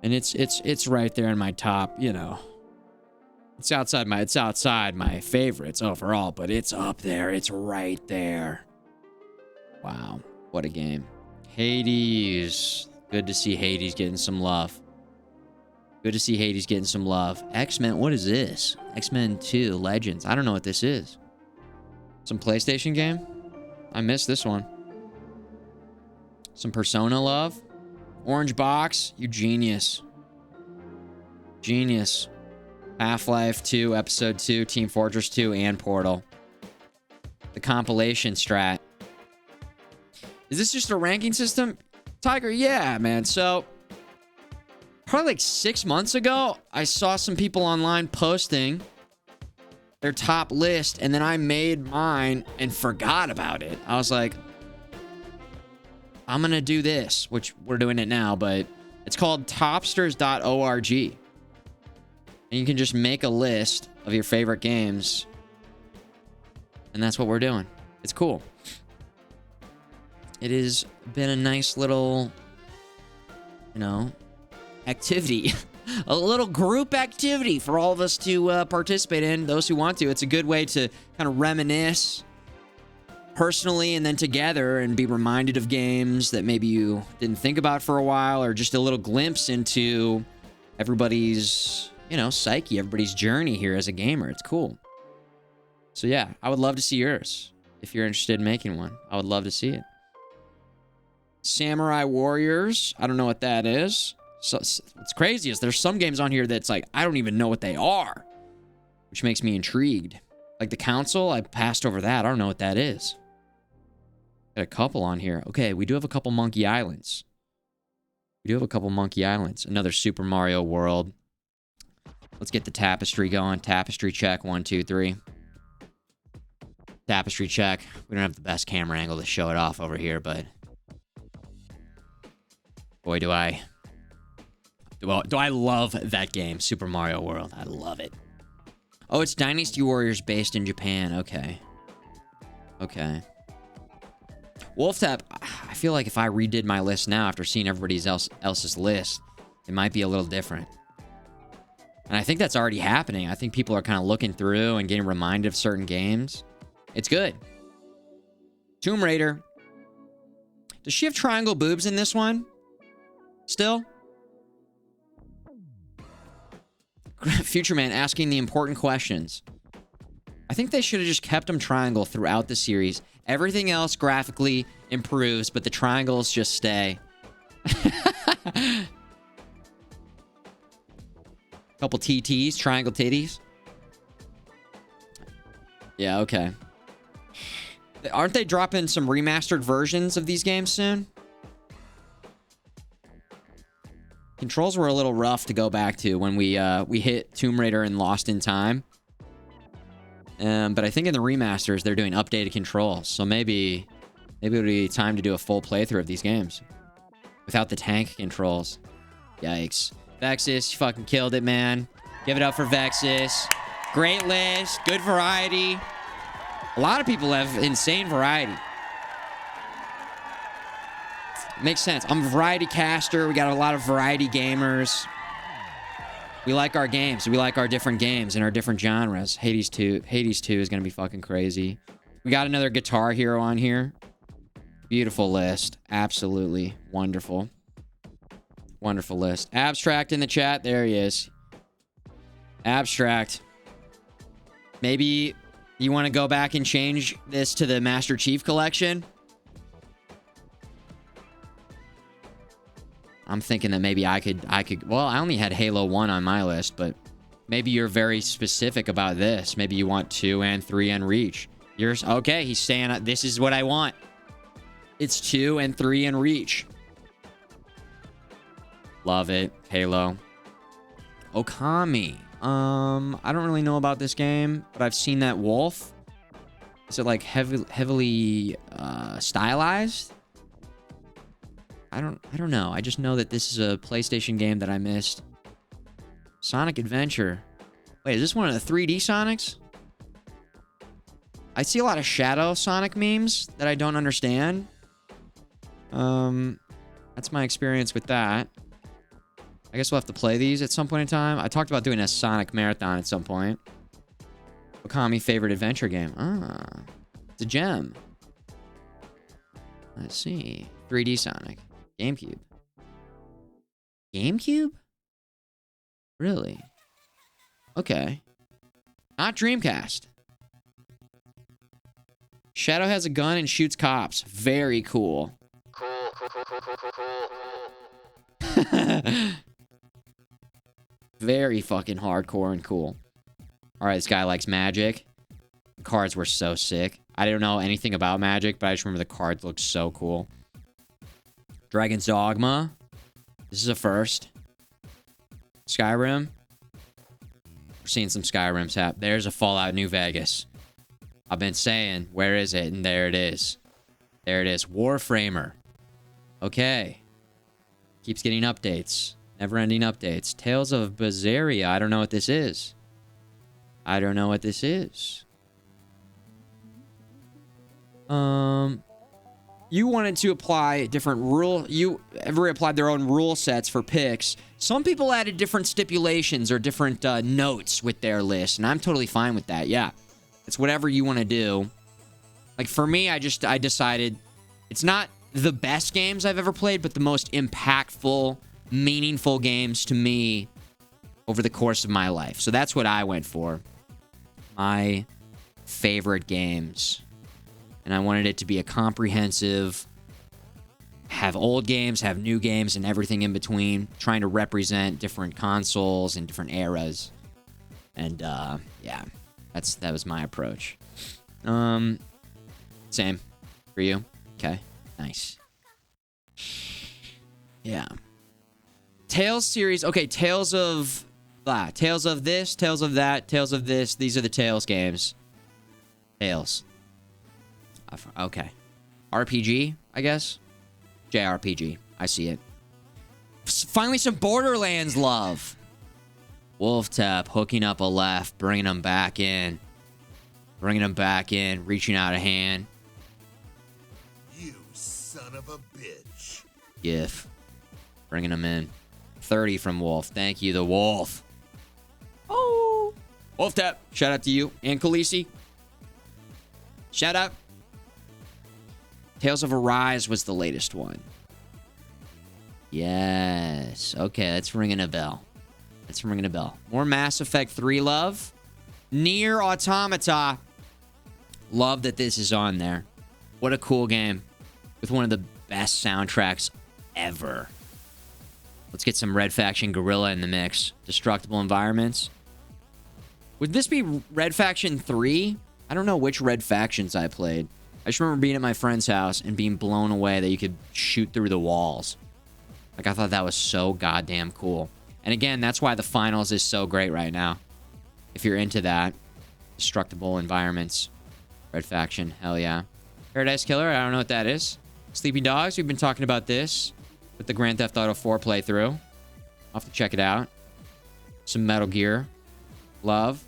And it's right there in my top, you know. It's outside my favorites overall, but it's up there. It's right there. Wow, what a game. Hades. Good to see Hades getting some love. Good to see Hades getting some love. X-Men, what is this? X-Men 2 Legends. I don't know what this is. Some PlayStation game? I missed this one. Some Persona love. Orange box. You genius. Genius. Half-Life 2, Episode 2, Team Fortress 2, and Portal. The compilation strat. Is this just a ranking system? Tiger, yeah, man. So, probably like 6 months ago, I saw some people online posting their top list, and then I made mine and forgot about it. I was like, I'm gonna do this, which we're doing it now, but it's called topsters.org. And you can just make a list of your favorite games. And that's what we're doing. It's cool. It has been a nice little, you know, activity. A little group activity for all of us to participate in, those who want to. It's a good way to kind of reminisce personally and then together and be reminded of games that maybe you didn't think about for a while, or just a little glimpse into everybody's, you know, psyche, everybody's journey here as a gamer. It's cool. So yeah, I would love to see yours. If you're interested in making one, I would love to see it. Samurai Warriors. I don't know what that is. So what's crazy is there's some games on here that's like, I don't even know what they are, which makes me intrigued. Like the Council, I passed over that. I don't know what that is. Got a couple on here. Okay, we do have a couple Monkey Islands. Another Super Mario World. Let's get the Tapestry going. Tapestry check. 1, 2, 3. Tapestry check. We don't have the best camera angle to show it off over here, but boy, do I love that game, Super Mario World. I love it. Oh, it's Dynasty Warriors based in Japan. Okay. Wolf Tap, I feel like if I redid my list now after seeing everybody else's list, it might be a little different. And I think that's already happening. I think people are kind of looking through and getting reminded of certain games. It's good. Tomb Raider. Does she have triangle boobs in this one? Still? Futureman asking the important questions. I think they should have just kept them triangle throughout the series. Everything else graphically improves, but the triangles just stay. Couple TTs, triangle titties. Yeah, okay. Aren't they dropping some remastered versions of these games soon? Controls were a little rough to go back to when we hit Tomb Raider and Lost in Time. But I think in the remasters, they're doing updated controls. So maybe it would be time to do a full playthrough of these games without the tank controls. Yikes. Vexus, you fucking killed it, man. Give it up for Vexus. Great list. Good variety. A lot of people have insane variety. Makes sense. I'm a variety caster. We got a lot of variety gamers. We like our games. We like our different games and our different genres. Hades 2 is going to be fucking crazy. We got another Guitar Hero on here. Beautiful list. Absolutely wonderful. Wonderful list. Abstract in the chat. There he is. Abstract. Maybe you want to go back and change this to the Master Chief Collection? I'm thinking that maybe I could, well, I only had Halo 1 on my list, but maybe you're very specific about this. Maybe you want 2 and 3 and Reach. Yours, okay, he's saying, this is what I want. It's 2 and 3 and Reach. Love it. Halo. Okami. I don't really know about this game, but I've seen that wolf. Is it like heavily stylized? I don't know. I just know that this is a PlayStation game that I missed. Sonic Adventure. Wait, is this one of the 3D Sonics? I see a lot of Shadow Sonic memes that I don't understand. That's my experience with that. I guess we'll have to play these at some point in time. I talked about doing a Sonic marathon at some point. Okami favorite adventure game. Ah, it's a gem. Let's see. 3D Sonic. GameCube. GameCube? Really? Okay. Not Dreamcast. Shadow has a gun and shoots cops. Very cool. Very fucking hardcore and cool. Alright, this guy likes Magic. The cards were so sick. I don't know anything about Magic, but I just remember the cards looked so cool. Dragon's Dogma. This is a first. Skyrim. We're seeing some Skyrims happen. There's a Fallout New Vegas. I've been saying, where is it? And there it is. There it is. Warframer. Okay. Keeps getting updates. Never-ending updates. Tales of Berseria. I don't know what this is. I don't know what this is. You wanted to apply different rule. Everybody applied their own rule sets for picks. Some people added different stipulations or different notes with their list, and I'm totally fine with that. Yeah, it's whatever you want to do. Like for me, I decided it's not the best games I've ever played, but the most impactful, meaningful games to me over the course of my life. So that's what I went for. My favorite games. And I wanted it to be a comprehensive, have old games, have new games, and everything in between, trying to represent different consoles and different eras. And yeah, that was my approach. Same for you. Okay, nice. Yeah. Tales series. Okay, Tales of this, Tales of that, Tales of this. These are the Tales games. Tales. Okay. RPG, I guess. JRPG. I see it. Finally, some Borderlands love. Wolf Tap hooking up a left, bringing them back in. Bringing them back in, reaching out a hand. You son of a bitch. GIF. Bringing them in. 30 from Wolf. Thank you, the Wolf. Oh. Wolf Tap. Shout out to you and Khaleesi. Shout out. Tales of Arise was the latest one. Yes. Okay, that's ringing a bell. That's ringing a bell. More Mass Effect 3 love. Nier Automata. Love that this is on there. What a cool game. With one of the best soundtracks ever. Let's get some Red Faction Guerrilla in the mix. Destructible Environments. Would this be Red Faction 3? I don't know which Red Factions I played. I just remember being at my friend's house and being blown away that you could shoot through the walls. Like, I thought that was so goddamn cool. And again, that's why the finals is so great right now. If you're into that. Destructible Environments. Red Faction. Hell yeah. Paradise Killer. I don't know what that is. Sleeping Dogs. We've been talking about this with the Grand Theft Auto 4 playthrough. I'll have to check it out. Some Metal Gear. Love.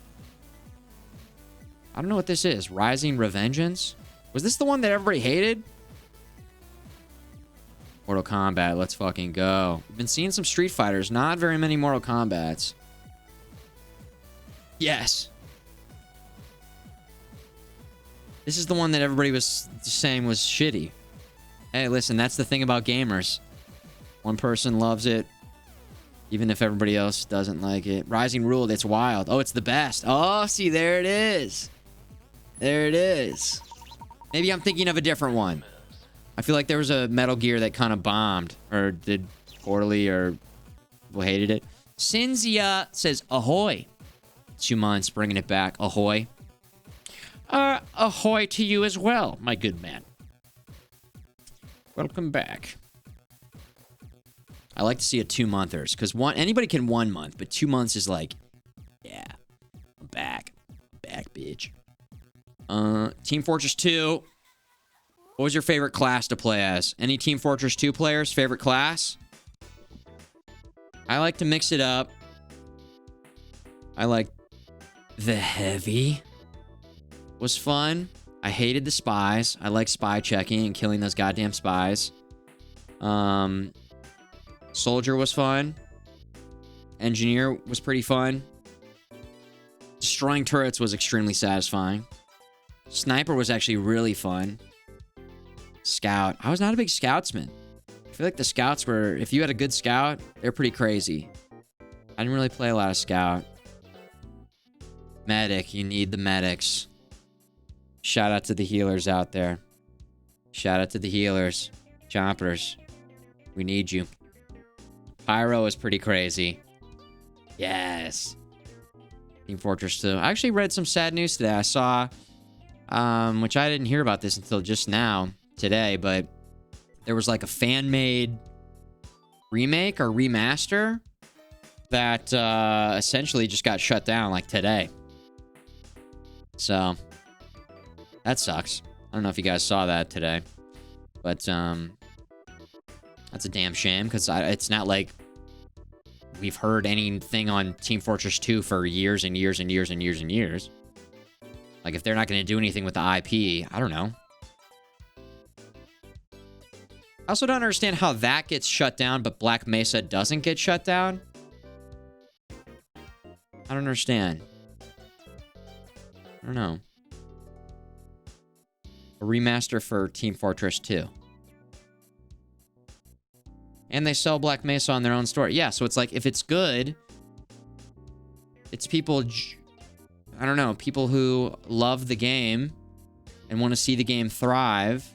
I don't know what this is. Rising Revengeance? Was this the one that everybody hated? Mortal Kombat. Let's fucking go. We've been seeing some Street Fighters. Not very many Mortal Kombats. Yes. This is the one that everybody was saying was shitty. Hey, listen, that's the thing about gamers. One person loves it, even if everybody else doesn't like it. Rising Ruled, it's wild. Oh, it's the best. Oh, see, there it is. There it is. Maybe I'm thinking of a different one. I feel like there was a Metal Gear that kind of bombed or did poorly or people hated it. Cinzia says, ahoy. 2 months, bringing it back. Ahoy. Ahoy to you as well, my good man. Welcome back. I like to see a 2-monthers because anybody can 1 month, but 2 months is like, yeah, I'm back. I'm back, bitch. Team Fortress 2. What was your favorite class to play as? Any Team Fortress 2 players? Favorite class? I like to mix it up. I like the Heavy. Was fun. I hated the spies. I like spy checking and killing those goddamn spies. Soldier was fun. Engineer was pretty fun. Destroying turrets was extremely satisfying. Sniper was actually really fun. Scout. I was not a big scoutsman. I feel like the scouts were, if you had a good scout, they're pretty crazy. I didn't really play a lot of scout. Medic. You need the medics. Shout out to the healers out there. Shout out to the healers. Chompers. We need you. Pyro is pretty crazy. Yes. Team Fortress 2. I actually read some sad news today. I saw, which I didn't hear about this until just now, today, but there was like a fan-made remake or remaster that essentially just got shut down like today. So, that sucks. I don't know if you guys saw that today, but that's a damn shame because it's not like we've heard anything on Team Fortress 2 for years and years and years and years and years. Like, if they're not going to do anything with the IP, I don't know. I also don't understand how that gets shut down, but Black Mesa doesn't get shut down. I don't understand. I don't know. A remaster for Team Fortress 2. And they sell Black Mesa on their own store. Yeah, so it's like, if it's good, it's people, I don't know, people who love the game and want to see the game thrive.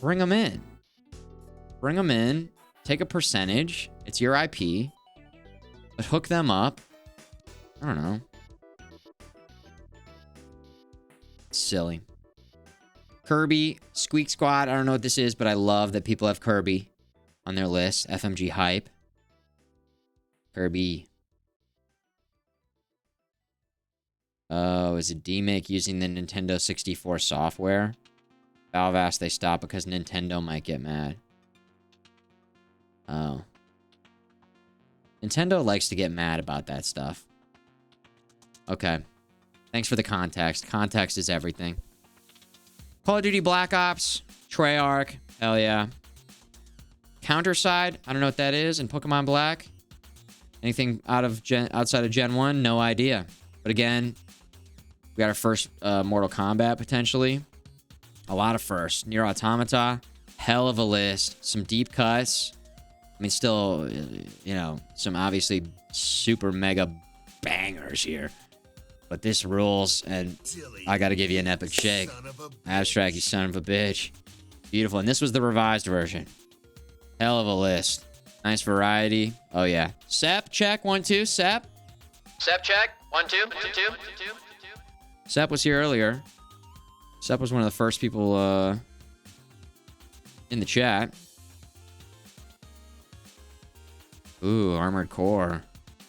Bring them in. Bring them in. Take a percentage. It's your IP. But hook them up. I don't know. Silly. Kirby, Squeak Squad. I don't know what this is, but I love that people have Kirby on their list. FMG Hype. Kirby. Oh, is it demake using the Nintendo 64 software? Valve asked they stop because Nintendo might get mad. Oh. Nintendo likes to get mad about that stuff. Okay. Thanks for the context. Context is everything. Call of Duty Black Ops. Treyarch. Hell yeah. Counterside. I don't know what that is. And Pokemon Black. Anything outside of Gen 1? No idea. But again, we got our first Mortal Kombat potentially. A lot of firsts. Nier Automata. Hell of a list. Some deep cuts. I mean, still, you know, some obviously super mega bangers here. But this rules, and I got to give you an epic shake. Abstract, you son of a bitch. Beautiful. And this was the revised version. Hell of a list. Nice variety. Oh, yeah. Sep, check. 1, 2. Sep. Sep check. 1, 2. 1, 2. Sep was here earlier. Sep was one of the first people in the chat. Ooh, Armored Core.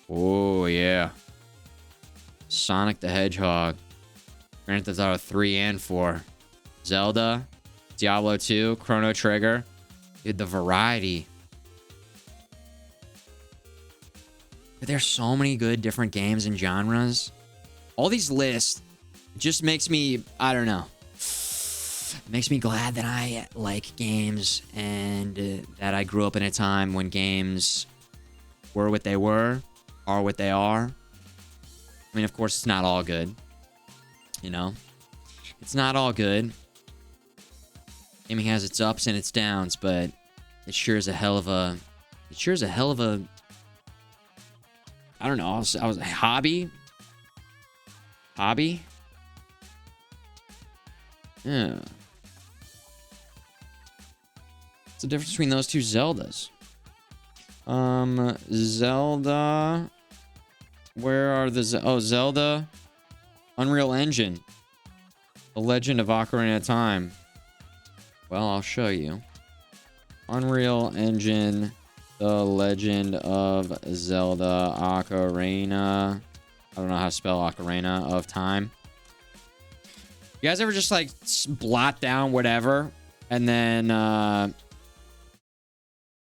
Oh, yeah. Sonic the Hedgehog. Grand Theft Auto 3 and 4. Zelda. Diablo 2. Chrono Trigger. Dude, the variety. There's so many good different games and genres. All these lists just makes me, I don't know. It makes me glad that I like games and that I grew up in a time when games were what they were, are what they are. I mean, of course, it's not all good. You know? It's not all good. Gaming has its ups and its downs, but it sure is a hell of a... I don't know. I was a hobby. Hobby? Yeah. What's the difference between those two Zeldas? Zelda. Where are the... Zelda. Unreal Engine. The Legend of Ocarina of Time. Well, I'll show you. Unreal Engine. The Legend of Zelda Ocarina. I don't know how to spell Ocarina of Time. You guys ever just like blot down whatever and then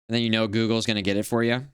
you know Google's gonna get it for you?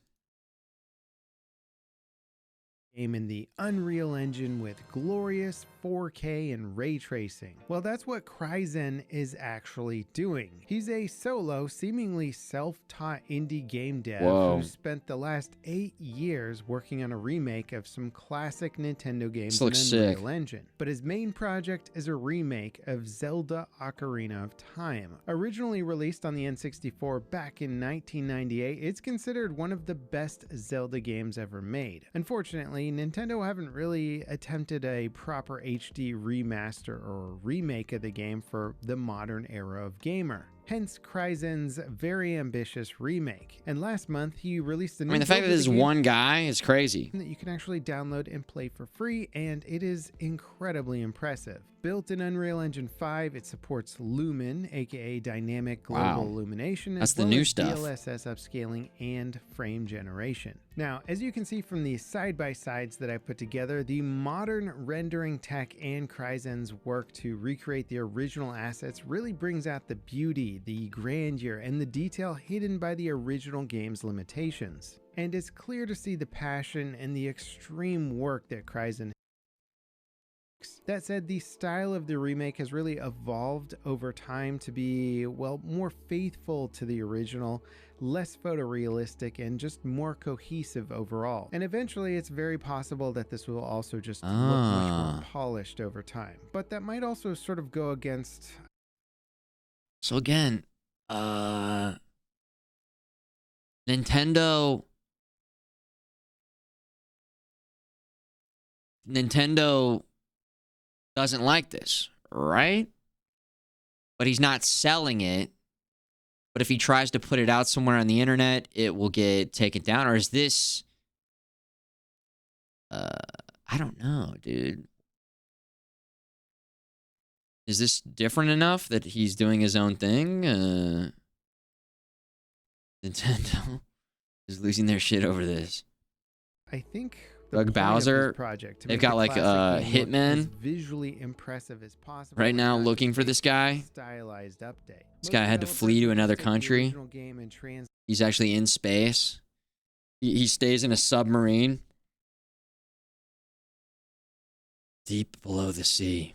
Game in the Unreal Engine with glorious 4K and ray tracing. Well, that's what Kryzen is actually doing. He's a solo, seemingly self-taught indie game dev who spent the last 8 years working on a remake of some classic Nintendo games in Unreal Engine. But his main project is a remake of Zelda Ocarina of Time. Originally released on the N64 back in 1998, it's considered one of the best Zelda games ever made. Unfortunately, Nintendo haven't really attempted a proper HD remaster or remake of the game for the modern era of gamer. Hence Kryzen's very ambitious remake. And last month he released a new... I mean, the fact that there's one guy is crazy. ...that you can actually download and play for free, and it is incredibly impressive. Built in Unreal Engine 5, it supports Lumen, aka Dynamic Global Illumination, That's as well the new as stuff. DLSS upscaling and frame generation. Now, as you can see from the side-by-sides that I put together, the modern rendering tech and Kryzen's work to recreate the original assets really brings out the beauty, the grandeur, and the detail hidden by the original game's limitations. And it's clear to see the passion and the extreme work that Kryzen. That said, the style of the remake has really evolved over time to be, well, more faithful to the original, less photorealistic, and just more cohesive overall. And eventually, it's very possible that this will also just look much more polished over time. But that might also sort of go against... So again, Nintendo doesn't like this, right? But he's not selling it But if he tries to put it out somewhere on the internet, it will get taken down. Or is this... I don't know, dude. Is this different enough that he's doing his own thing? Nintendo is losing their shit over this. I think Doug Bowser, project to they've make got the like classic game look Hitman as visually impressive as possible. right now looking for this guy. Stylized update. This guy had to flee to another country. He's actually in space. He stays in a submarine deep below the sea.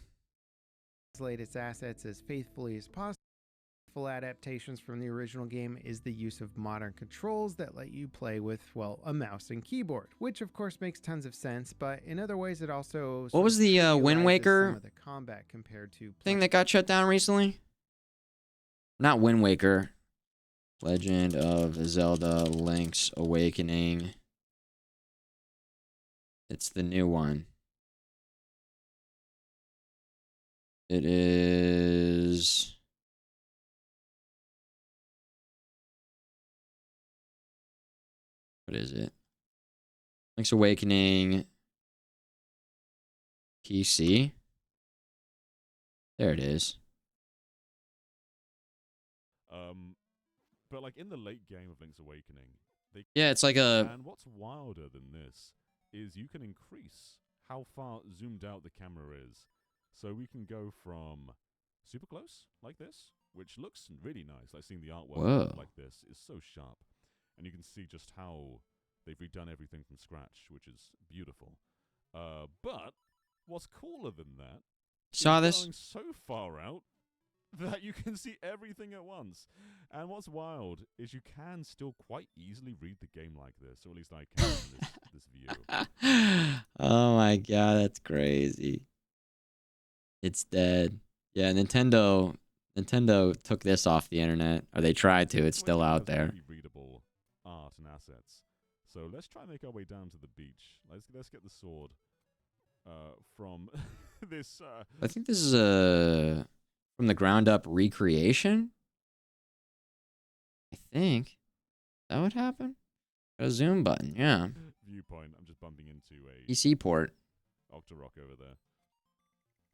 Translate its assets as faithfully as possible. Full adaptations from the original game is the use of modern controls that let you play with, well, a mouse and keyboard, which of course makes tons of sense, but in other ways it also What was the Wind Waker some of the combat compared to thing that got shut down recently? Not Wind Waker. Legend of Zelda Link's Awakening. It's the new one. It is... What is it? Link's Awakening PC. There it is. But like in the late game of Link's Awakening, Yeah, it's like a... And what's wilder than this is you can increase how far zoomed out the camera is. So we can go from super close, like this, which looks really nice. Like seeing the artwork like this is so sharp. And you can see just how they've redone everything from scratch, which is beautiful. But what's cooler than that Saw is this? going so far out that you can see everything at once. And what's wild is you can still quite easily read the game like this, or at least I can in this view. Oh my god, that's crazy. It's dead. Yeah, Nintendo took this off the internet, or they tried to. It's still out there. Very readable art and assets. So let's try and make our way down to the beach. Let's get the sword from this. I think this is a from the ground up recreation. I think that would happen. A zoom button, yeah. Viewpoint. I'm just bumping into a PC port. Octorok over there.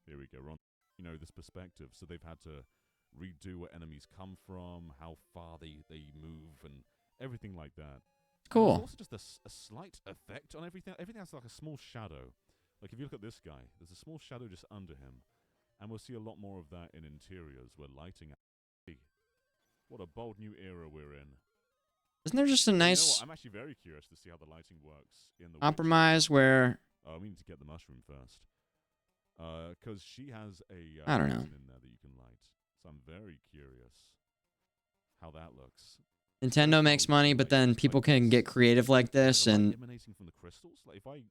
Here we go. We're on, this perspective. So they've had to redo where enemies come from, how far they move, and everything like that. Cool. There's also just a slight effect on everything. Everything has like a small shadow. Like if you look at this guy, there's a small shadow just under him. And we'll see a lot more of that in interiors where lighting... What a bold new era we're in. Isn't there just a nice... I'm actually very curious to see how the lighting works in the compromise where... Oh, we need to get the mushroom first. Because she has a... I don't know. in there that you can light. So I'm very curious how that looks. Nintendo makes money, but then people can get creative like this, and emanating from the crystals. Like if I...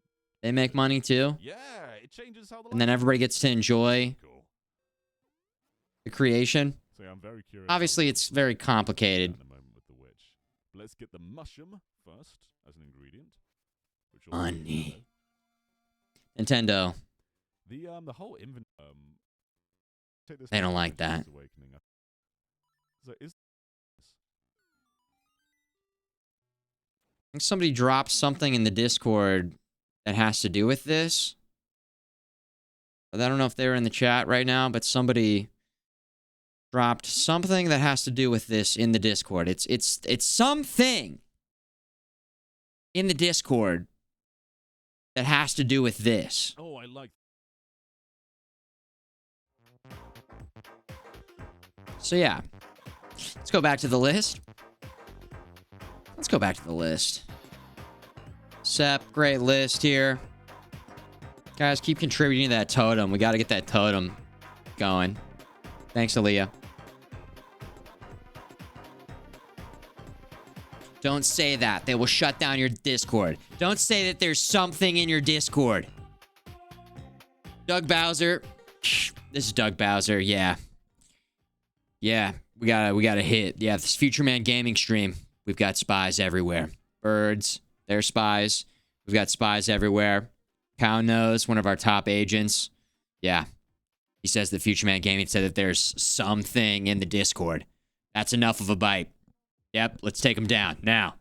they make money too. Yeah, it changes how the and then everybody gets to enjoy the creation. So yeah, I'm very curious. Obviously, it's very complicated. In a moment with the witch. But let's get the mushroom first as an ingredient. Money. Nintendo. The whole inventory. They don't like that. So is I think somebody dropped something in the Discord that has to do with this. I don't know if they're in the chat right now, but somebody dropped something that has to do with this in the Discord. It's something in the Discord that has to do with this. Oh, I like. So yeah, let's go back to the list. Let's go back to the list. Sep, great list here. Guys, keep contributing to that totem. We got to get that totem going. Thanks, Aaliyah. Don't say that. They will shut down your Discord. Don't say that there's something in your Discord. Doug Bowser. This is Doug Bowser. Yeah. Yeah, we got a hit. Yeah, this Futureman gaming stream. We've got spies everywhere. Birds, they're spies. We've got spies everywhere. Cow Nose, one of our top agents. Yeah. He says that Futureman Gaming said that there's something in the Discord. That's enough of a bite. Yep, let's take him down now.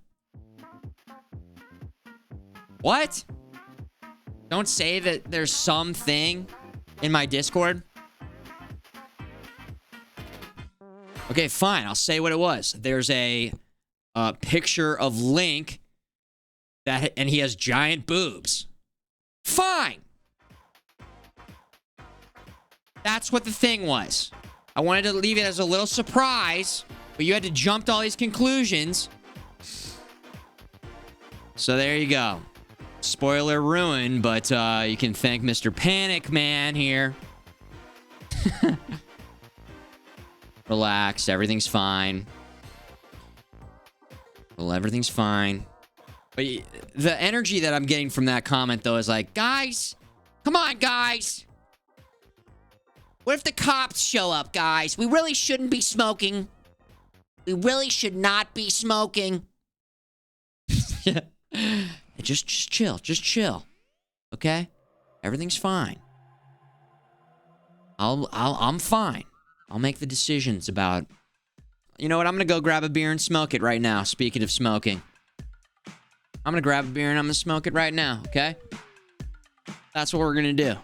What? Don't say that there's something in my Discord. Okay, fine. I'll say what it was. There's a picture of Link and he has giant boobs. Fine. That's what the thing was. I wanted to leave it as a little surprise, but you had to jump to all these conclusions. So there you go. Spoiler ruined, but you can thank Mr. Panic Man here. Relax, everything's fine. Well, everything's fine. But the energy that I'm getting from that comment, though, is like, guys, come on, guys. What if the cops show up, guys? We really shouldn't be smoking. We really should not be smoking. Just chill. Just chill. Okay? Everything's fine. I'm fine. I'll make the decisions about... You know what? I'm going to go grab a beer and smoke it right now. Speaking of smoking. I'm going to grab a beer and I'm going to smoke it right now, okay? That's what we're going to do.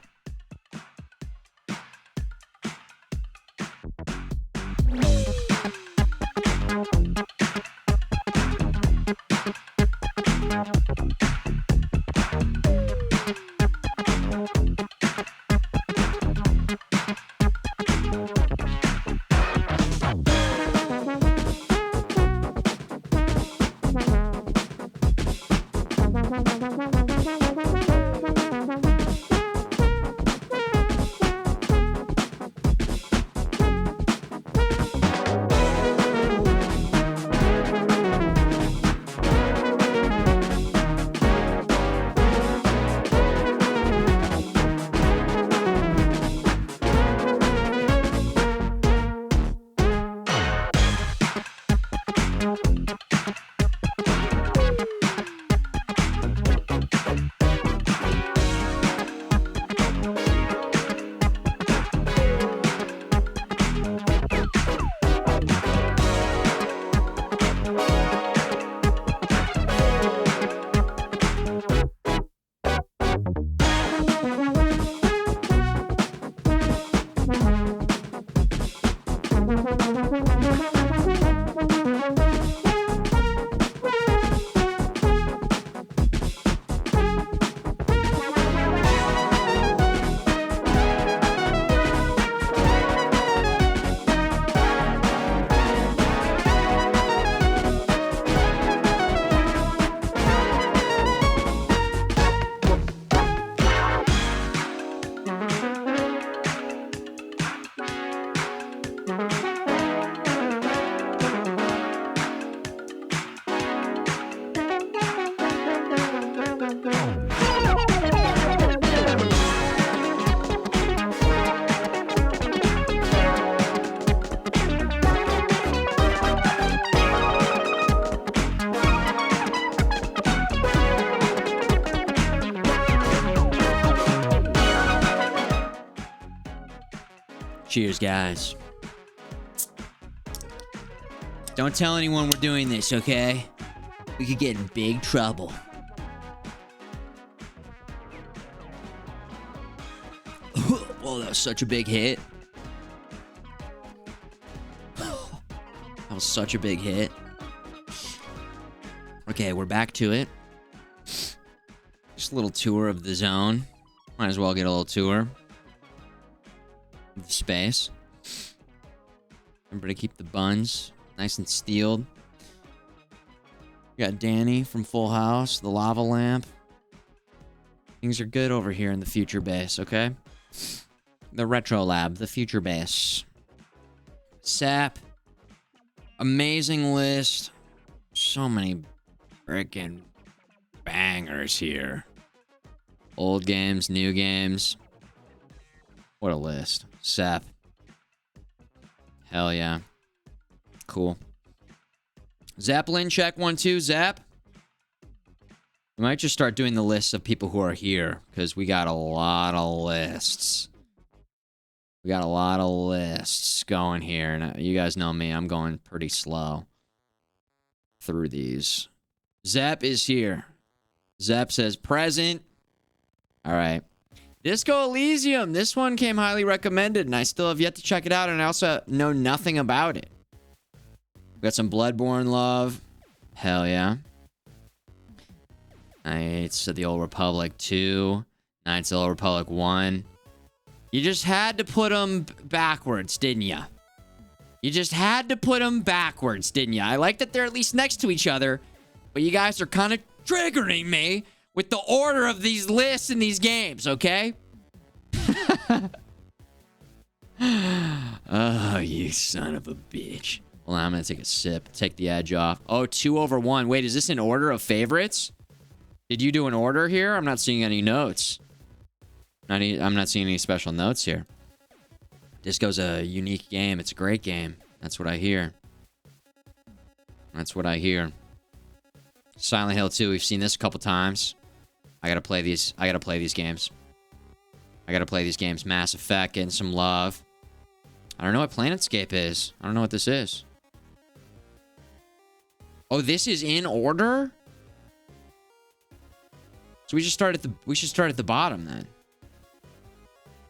Cheers, guys. Don't tell anyone we're doing this, okay? We could get in big trouble. Whoa, that was such a big hit. That was such a big hit. Okay, we're back to it. Just a little tour of the zone. Might as well get a little tour of the space. Remember to keep the buns nice and steeled. We got Danny from Full House, the lava lamp. Things are good over here in the future base, okay? The retro lab, the future base. Sap. Amazing list. So many freaking bangers here. Old games, new games. What a list. Sap. Hell yeah. Cool. Zeppelin, check 1, 2, Zap. We might just start doing the lists of people who are here, because we got a lot of lists. We got a lot of lists going here. And you guys know me. I'm going pretty slow through these. Zep is here. Zep says present. All right. Disco Elysium. This one came highly recommended, and I still have yet to check it out, and I also know nothing about it. We got some Bloodborne love. Hell yeah. Knights of the Old Republic 2. Knights of the Old Republic 1. You just had to put them backwards, didn't you? You just had to put them backwards, didn't you? I like that they're at least next to each other, but you guys are kind of triggering me with the order of these lists in these games, okay? Oh, you son of a bitch. Hold on, I'm going to take a sip. Take the edge off. Oh, 2 over 1. Wait, is this an order of favorites? Did you do an order here? I'm not seeing any notes. I'm not seeing any special notes here. Disco's a unique game. It's a great game. That's what I hear. That's what I hear. Silent Hill 2. We've seen this a couple times. I gotta play these. I gotta play these games. I gotta play these games. Mass Effect, getting some love. I don't know what Planetscape is. I don't know what this is. Oh, this is in order? So we should start at the bottom then.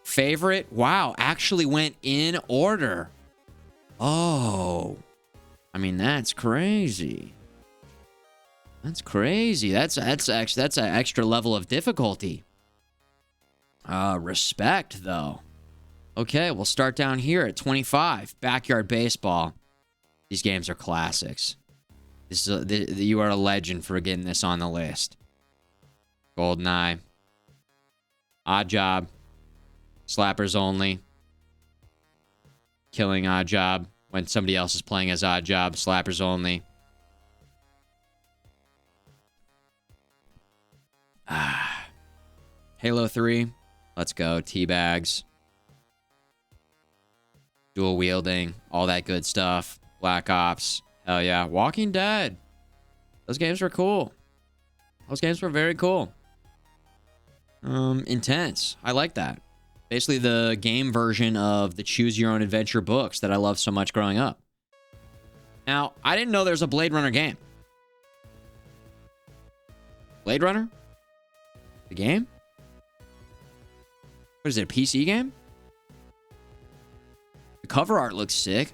Favorite? Wow, actually went in order. Oh. I mean, that's crazy. That's crazy. That's an extra level of difficulty. Respect, though. Okay, we'll start down here at 25. Backyard Baseball. These games are classics. You are a legend for getting this on the list. GoldenEye. Odd Job. Slappers Only. Killing Odd Job when somebody else is playing as Odd Job. Slappers Only. Halo 3. Let's go. Teabags. Dual wielding. All that good stuff. Black Ops. Hell yeah. Walking Dead. Those games were cool. Those games were very cool. Intense. I like that. Basically the game version of the Choose Your Own Adventure books that I loved so much growing up. Now, I didn't know there was a Blade Runner game. Blade Runner? The game? What is it, a PC game? The cover art looks sick.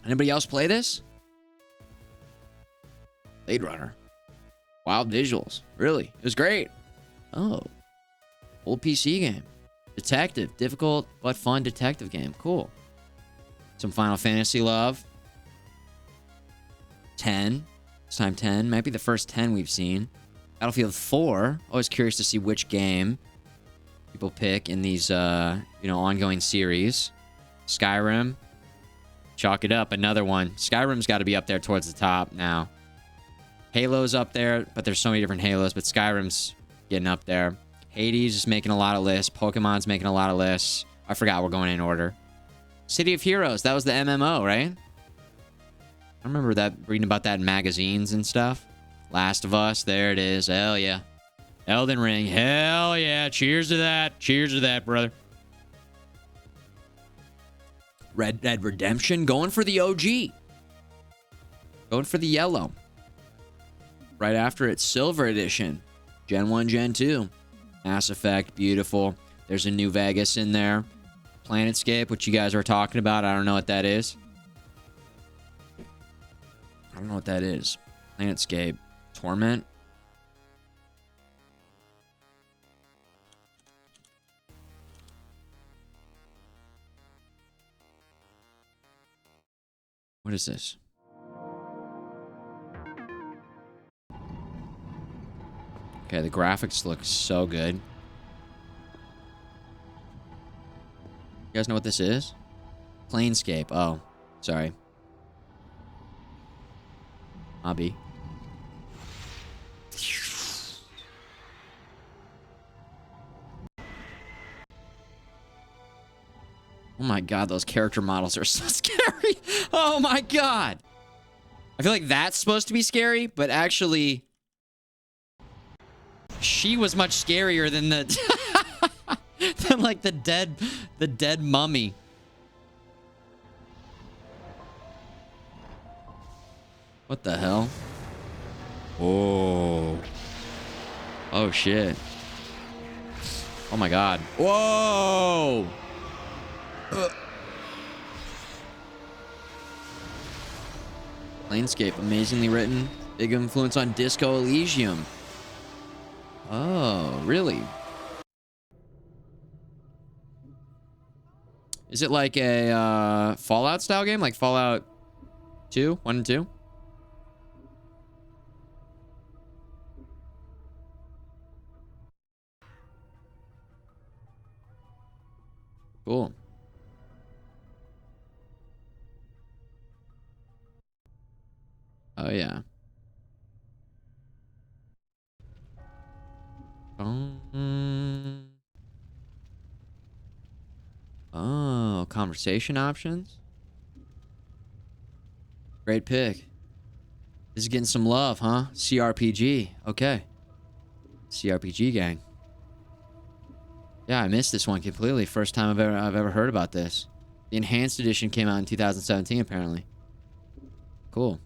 Anybody else play this? Blade Runner. Wild visuals. Really? It was great. Oh. Old PC game. Detective. Difficult but fun detective game. Cool. Some Final Fantasy love. 10. This time 10. Might be the first 10 we've seen. Battlefield 4. Always curious to see which game people pick in these, ongoing series. Skyrim. Chalk it up. Another one. Skyrim's got to be up there towards the top now. Halo's up there, but there's so many different Halos, but Skyrim's getting up there. Hades is making a lot of lists. Pokemon's making a lot of lists. I forgot we're going in order. City of Heroes. That was the MMO, right? I remember that, reading about that in magazines and stuff. Last of Us. There it is. Hell yeah. Elden Ring. Hell yeah. Cheers to that. Cheers to that, brother. Red Dead Redemption. Going for the OG. Going for the yellow. Right after it, Silver Edition. Gen 1, Gen 2. Mass Effect. Beautiful. There's a New Vegas in there. Planetscape, which you guys are talking about. I don't know what that is. I don't know what that is. Planetscape. Torment. What is this? Okay, the graphics look so good. You guys know what this is? Planescape. Oh, sorry. Hobby. Oh my god, those character models are so scary. Oh my god. I feel like that's supposed to be scary, but actually, she was much scarier than the Like the dead mummy. What the hell? Oh. Oh shit. Oh my god. Whoa! Planescape, amazingly written. Big influence on Disco Elysium. Oh, really? Is it like a Fallout style game? Like Fallout 2? 1 and 2? Cool. Oh, yeah. Oh, conversation options? Great pick. This is getting some love, huh? CRPG. Okay. CRPG gang. Yeah, I missed this one completely. First time I've ever heard about this. The enhanced edition came out in 2017, apparently. Cool.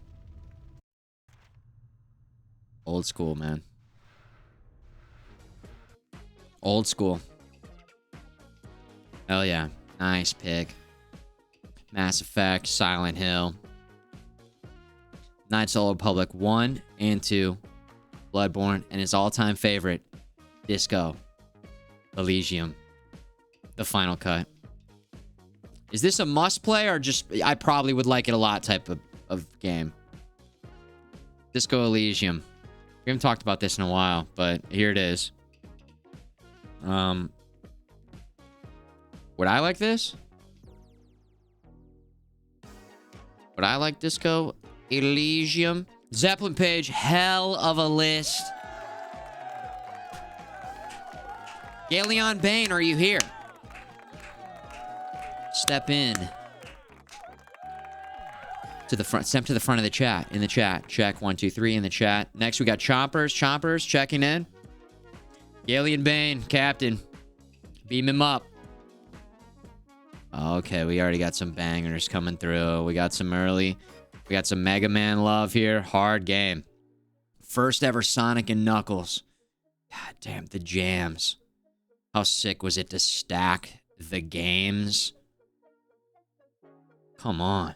Old school, man. Old school. Hell yeah. Nice pick. Mass Effect, Silent Hill. Knights of the Old Republic 1 and 2. Bloodborne. And his all-time favorite, Disco Elysium. The final cut. Is this a must-play or just I probably would like it a lot type of game? Disco Elysium. We haven't talked about this in a while, but here it is. Would I like this? Would I like Disco Elysium? Zeppelin page, hell of a list. Galeon Bane, are you here? Step in. To the front. Step to the front of the chat. In the chat. Check 1, 2, 3 in the chat. Next, we got Chompers. Chompers checking in. Galeon Bane, Captain. Beam him up. Okay, we already got some bangers coming through. We got some early. We got some Mega Man love here. Hard game. First ever Sonic and Knuckles. God damn, the jams. How sick was it to stack the games? Come on.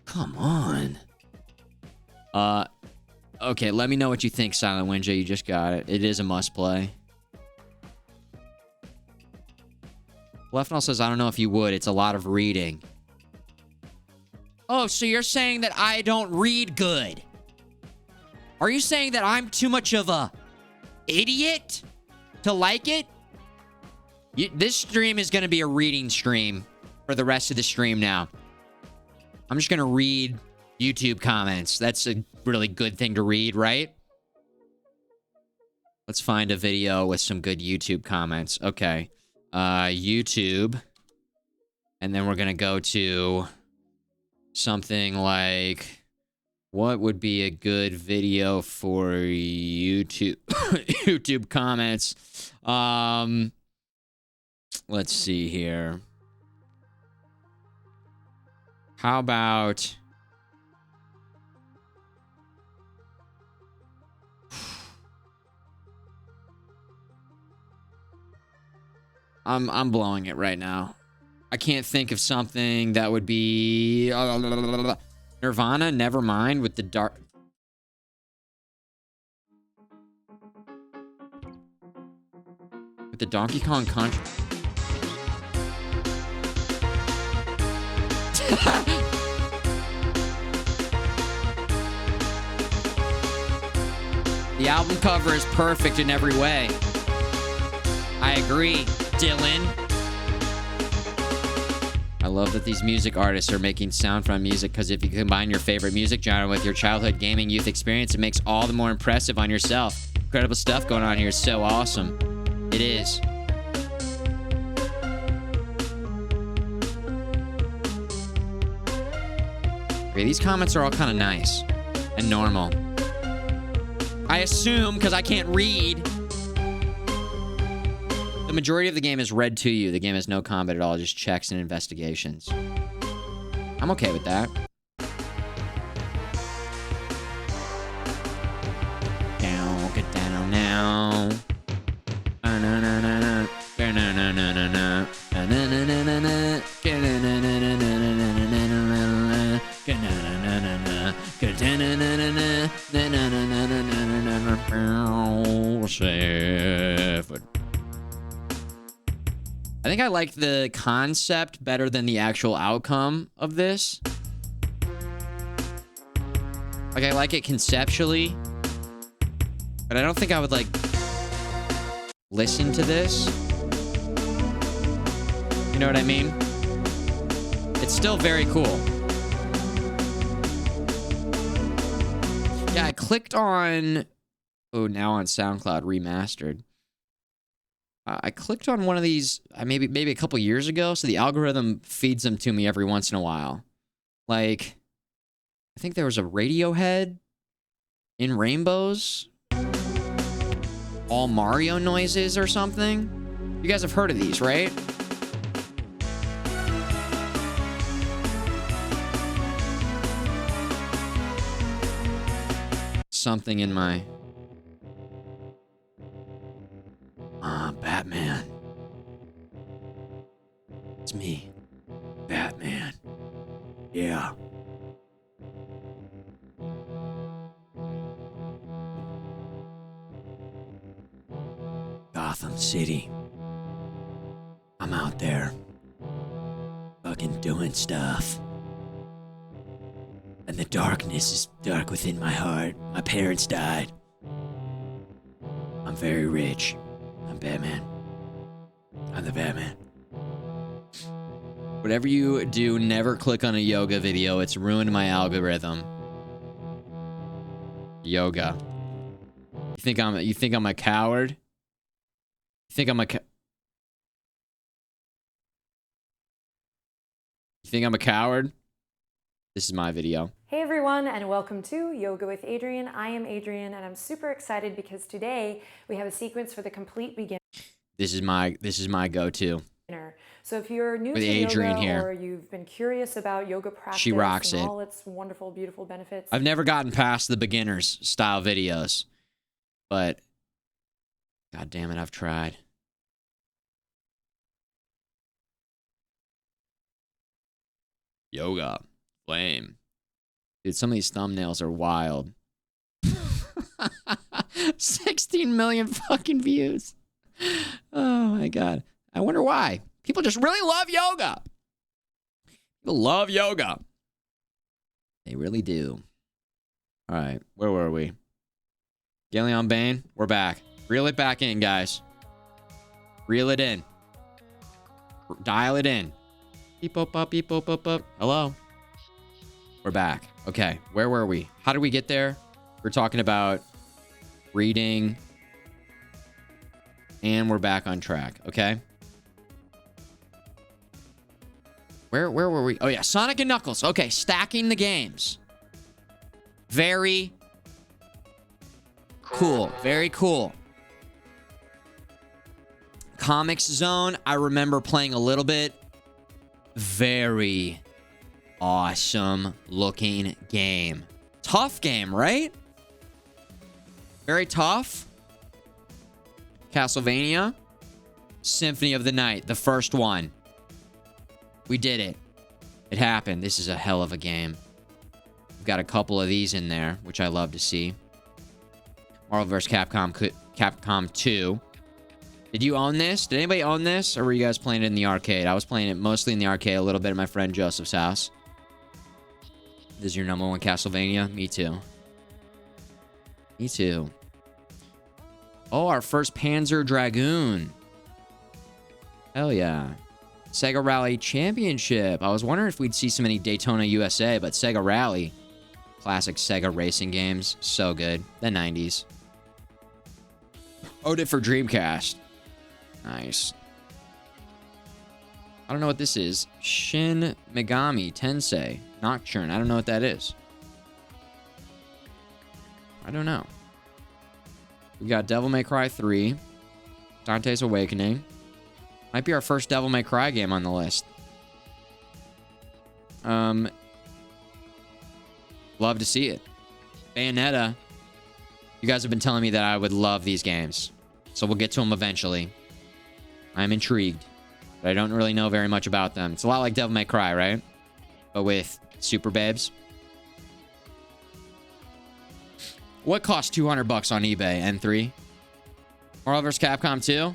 Come on. Okay, let me know what you think, Silent Winja. You just got it. It is a must-play. Lefnall says, I don't know if you would. It's a lot of reading. Oh, so you're saying that I don't read good? Are you saying that I'm too much of a idiot to like it? This stream is going to be a reading stream for the rest of the stream now. I'm just going to read YouTube comments. That's a really good thing to read, right? Let's find a video with some good YouTube comments. Okay. YouTube. And then we're going to go to something like, what would be a good video for YouTube? YouTube comments. Let's see here. How about... I'm blowing it right now. I can't think of something that would be... Nirvana, Nevermind with the dark... With the Donkey Kong Country... The album cover is perfect in every way. I agree, Dylan. I love that these music artists are making sound from music, because if you combine your favorite music genre with your childhood gaming youth experience, it makes all the more impressive on yourself. Incredible stuff going on here. So awesome. It is. Okay, these comments are all kind of nice and normal. I assume, because I can't read, majority of the game is read to you. The game has no combat at all, just checks and investigations. I'm okay with that. Down, get down now. I think I like the concept better than the actual outcome of this. Like, I like it conceptually, but I don't think I would, like, listen to this. You know what I mean? It's still very cool. Yeah, I clicked on... Oh, now on SoundCloud Remastered. I clicked on one of these maybe a couple years ago, so the algorithm feeds them to me every once in a while. Like, I think there was a Radiohead in Rainbows. All Mario noises or something. You guys have heard of these, right? Something in my... Batman. It's me. Batman. Yeah. Gotham City. I'm out there. Fucking doing stuff. And the darkness is dark within my heart. My parents died. I'm very rich. I'm Batman. I'm the Batman. Whatever you do, never click on a yoga video. It's ruined my algorithm. Yoga. You think I'm a coward? You think I'm a coward? This is my video. Hey everyone, and welcome to Yoga with Adrian. I am Adrian, and I'm super excited because today we have a sequence for the complete beginner. This is my go-to. So if you're new With to Adrian yoga here. or you've been curious about yoga practice She rocks and it. all its wonderful, beautiful benefits, I've never gotten past the beginners style videos, but god damn it, I've tried. Yoga. Flame. Dude, some of these thumbnails are wild. 16 million fucking views. Oh my god. I wonder why. People just really love yoga. People love yoga. They really do. All right, where were we? Galeon Bane, we're back. Reel it back in, guys. Reel it in. Dial it in. Beep, up, up, beep, up, up, up. Hello. We're back. Okay, where were we? How did we get there? We're talking about reading. And we're back on track, okay? Where were we? Oh, yeah, Sonic and Knuckles. Okay, stacking the games. Very cool. Very cool. Comics Zone, I remember playing a little bit. Very awesome looking game. Tough game, right? Very tough. Castlevania. Symphony of the Night, the first one. We did it. It happened. This is a hell of a game. We've got a couple of these in there, which I love to see. Marvel vs. Capcom 2. Did you own this? Did anybody own this? Or were you guys playing it in the arcade? I was playing it mostly in the arcade, a little bit at my friend Joseph's house. This is your number one Castlevania? Me too. Me too. Oh, our first Panzer Dragoon. Hell yeah. Sega Rally Championship. I was wondering if we'd see so many Daytona USA, but Sega Rally. Classic Sega racing games. So good. The 90s. Owned it for Dreamcast. Nice. I don't know what this is. Shin Megami Tensei Nocturne. I don't know what that is. I don't know. We got Devil May Cry 3. Dante's Awakening. Might be our first Devil May Cry game on the list. Love to see it. Bayonetta. You guys have been telling me that I would love these games. So we'll get to them eventually. I'm intrigued. But I don't really know very much about them. It's a lot like Devil May Cry, right? But with super babes. What cost $200 on eBay? N3? Marvel vs. Capcom 2?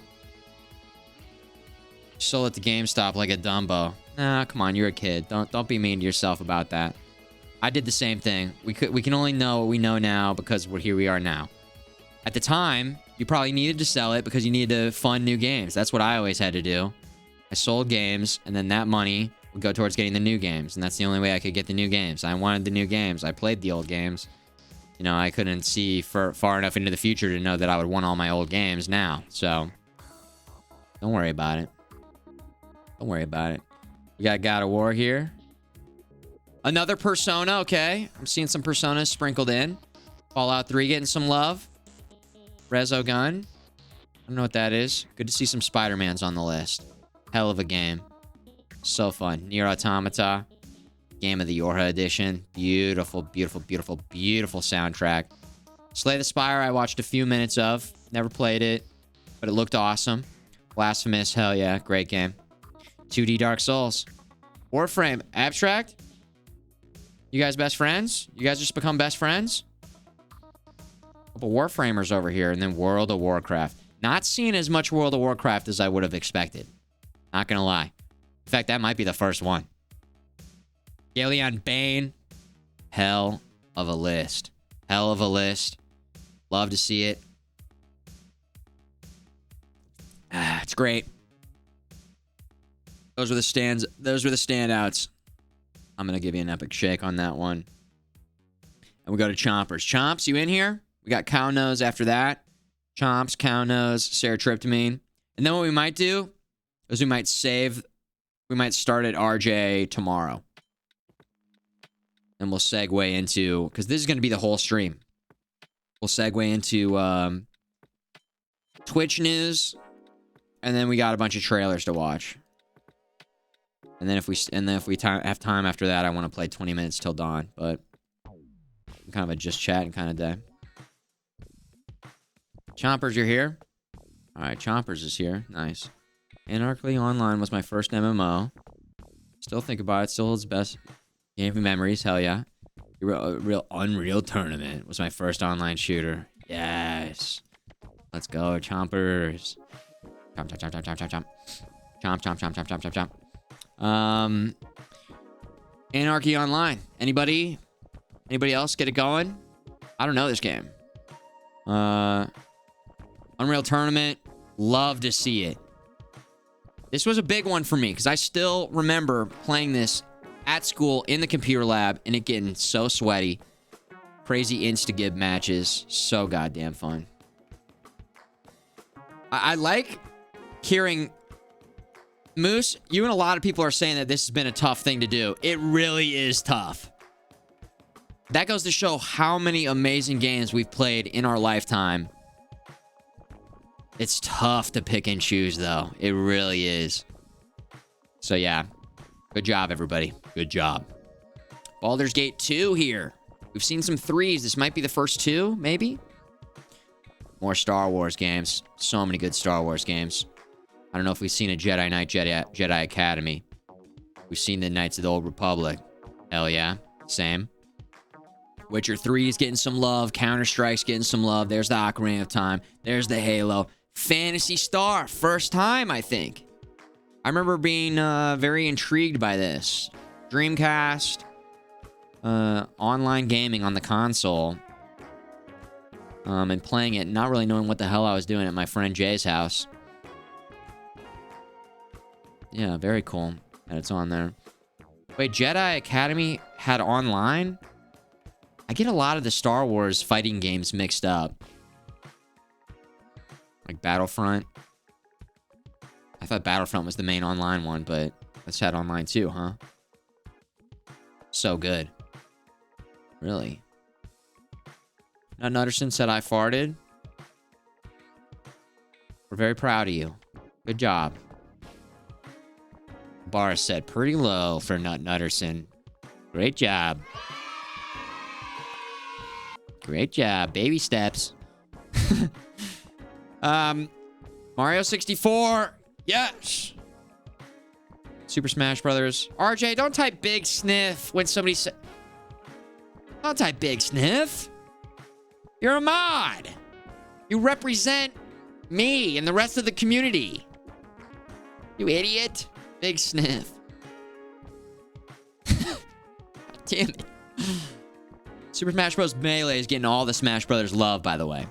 Sold at the GameStop like a Dumbo. Nah, come on, you're a kid. Don't be mean to yourself about that. I did the same thing. We can only know what we know now because here we are now. At the time, you probably needed to sell it because you needed to fund new games. That's what I always had to do. I sold games, and then that money would go towards getting the new games, and that's the only way I could get the new games. I wanted the new games. I played the old games. You know, I couldn't see far enough into the future to know that I would want all my old games now. So, don't worry about it. Don't worry about it. We got God of War here. Another Persona, okay. I'm seeing some Personas sprinkled in. Fallout 3 getting some love. Resogun. I don't know what that is. Good to see some Spider-Mans on the list. Hell of a game. So fun. Nier Automata. Game of the Yorha edition. Beautiful, beautiful, beautiful, beautiful soundtrack. Slay the Spire, I watched a few minutes of. Never played it, but it looked awesome. Blasphemous, hell yeah. Great game. 2D Dark Souls. Warframe. Abstract? You guys best friends? You guys just become best friends? Couple Warframers over here, and then World of Warcraft. Not seeing as much World of Warcraft as I would have expected. Not gonna lie. In fact, that might be the first one. Galeon Bane. Hell of a list. Hell of a list. Love to see it. It's great. Those were the standouts. I'm gonna give you an epic shake on that one. And we go to Chompers. Chomps, you in here? We got Cow Nose after that. Chomps, Cow Nose, Serotriptamine. And then what we might do is we might start at RJ tomorrow. And we'll segue into, because this is going to be the whole stream. We'll segue into Twitch news. And then we got a bunch of trailers to watch. And then if we have time after that, I want to play 20 minutes till dawn. But kind of a just chatting kind of day. Chompers, you're here? All right, Chompers is here. Nice. Anarchy Online was my first MMO. Still think about it. Still holds best game memories. Hell yeah. Real Unreal Tournament was my first online shooter. Yes. Let's go, Chompers. Chomp, chomp, chomp, chomp, chomp, chomp, chomp. Chomp, chomp, chomp, chomp, chomp, chomp, chomp. Anarchy Online. Anybody else get it going? I don't know this game. Unreal Tournament. Love to see it. This was a big one for me because I still remember playing this at school in the computer lab and it getting so sweaty. Crazy insta-gib matches. So goddamn fun. I like hearing... Moose, you and a lot of people are saying that this has been a tough thing to do. It really is tough. That goes to show how many amazing games we've played in our lifetime. It's tough to pick and choose, though. It really is. So, yeah. Good job, everybody. Good job. Baldur's Gate 2 here. We've seen some 3s. This might be the first 2, maybe? More Star Wars games. So many good Star Wars games. I don't know if we've seen a Jedi Knight, Jedi Academy. We've seen the Knights of the Old Republic. Hell yeah. Same. Witcher 3 is getting some love. Counter-Strike's getting some love. There's the Ocarina of Time. There's the Halo. Phantasy Star. First time, I think. I remember being very intrigued by this. Dreamcast. Online gaming on the console. And playing it, not really knowing what the hell I was doing at my friend Jay's house. Yeah, very cool that it's on there. Wait, Jedi Academy had online? I get a lot of the Star Wars fighting games mixed up. Like Battlefront. I thought Battlefront was the main online one, but this had online too, huh? So good. Really. Now, Nutterson said I farted. We're very proud of you. Good job. bar is set pretty low for Nutterson. Great job. Great job. Baby steps. Mario 64. Yes. Super Smash Brothers. RJ, don't type big sniff when somebody says... Don't type big sniff. You're a mod. You represent me and the rest of the community. You idiot. Big sniff. Damn it. Super Smash Bros. Melee is getting all the Smash Brothers love, by the way.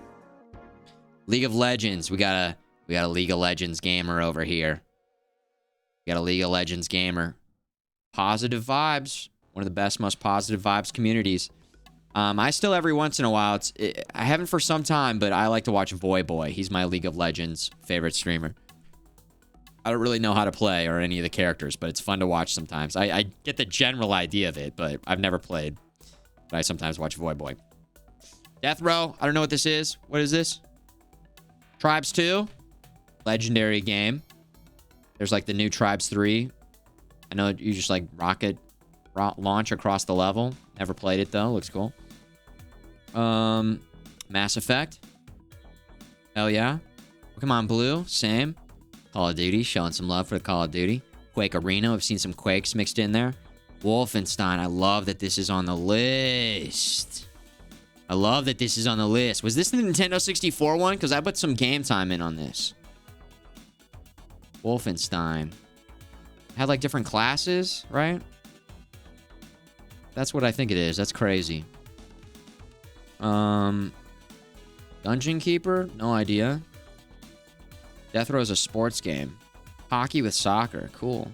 League of Legends. We got a League of Legends gamer over here. We got a League of Legends gamer. Positive vibes. One of the best, most positive vibes communities. I still, every once in a while, I haven't for some time, but I like to watch Voy Boy. He's my League of Legends favorite streamer. I don't really know how to play or any of the characters, but it's fun to watch sometimes. I get the general idea of it, but I've never played. But I sometimes watch Voy Boy. Death Row. I don't know what this is. What is this? Tribes 2. Legendary game. There's like the new Tribes 3. I know you just like rocket launch across the level. Never played it though. Looks cool. Mass Effect. Hell yeah. Pokemon Blue. Same. Call of Duty. Showing some love for the Call of Duty. Quake Arena. I've seen some Quakes mixed in there. Wolfenstein. I love that this is on the list. I love that this is on the list. Was this the Nintendo 64 one? Because I put some game time in on this. Wolfenstein. Had like different classes, right? That's what I think it is. That's crazy. Dungeon Keeper? No idea. Death Row is a sports game. Hockey with soccer. Cool.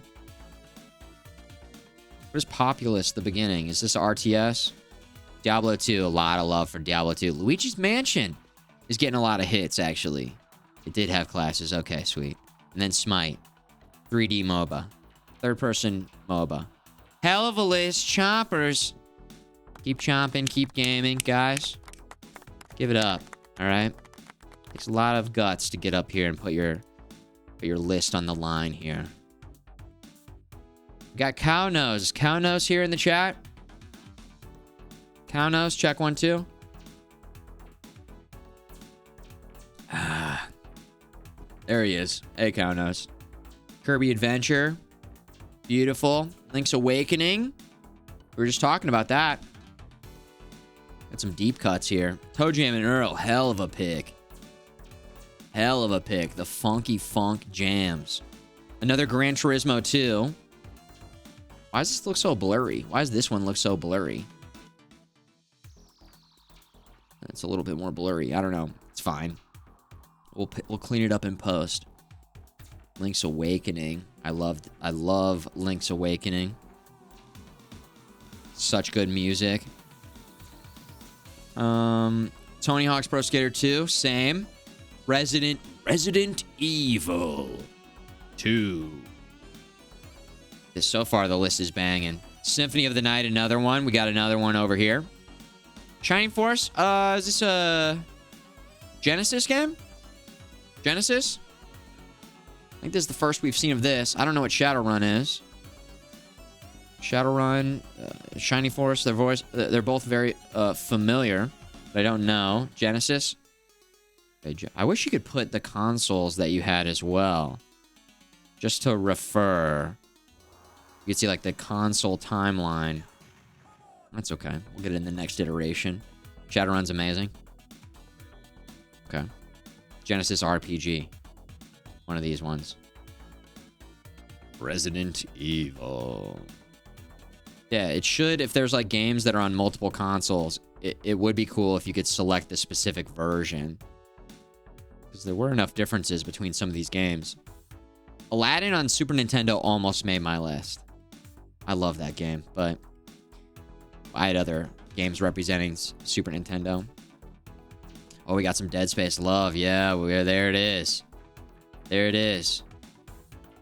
What is Populous, the beginning? Is this RTS? Diablo 2. A lot of love for Diablo 2. Luigi's Mansion is getting a lot of hits, actually. It did have classes. Okay, sweet. And then Smite. 3D MOBA. Third-person MOBA. Hell of a list. Chompers. Keep chomping. Keep gaming, guys. Give it up. All right? Takes a lot of guts to get up here and put your list on the line here. We got Cow Nose. Cow Nose here in the chat. Cow Nose, check 1, 2. There he is. Hey, Cow Nose. Kirby Adventure. Beautiful. Link's Awakening. We were just talking about that. Got some deep cuts here. Toe Jam and Earl. Hell of a pick. Hell of a pick. The funky funk jams. Another Gran Turismo 2. Why does this look so blurry? Why does this one look so blurry? It's a little bit more blurry. I don't know. It's fine. We'll clean it up in post. Link's Awakening. I love Link's Awakening. Such good music. Tony Hawk's Pro Skater 2, same. Resident Evil 2. So far, the list is banging. Symphony of the Night, another one. We got another one over here. Shining Force. Is this a Genesis game? Genesis? I think this is the first we've seen of this. I don't know what Shadowrun is. Shadowrun, Shining Force, they're both very familiar, but I don't know. Genesis. I wish you could put the consoles that you had as well, just to refer. You could see like the console timeline. That's okay. We'll get it in the next iteration. Shadowrun's amazing. Okay. Genesis RPG. One of these ones. Resident Evil. Yeah, it should, if there's like games that are on multiple consoles, it would be cool if you could select the specific version. Because there were enough differences between some of these games. Aladdin on Super Nintendo almost made my list. I love that game, but I had other games representing Super Nintendo. Oh, we got some Dead Space love. Yeah, there it is. There it is.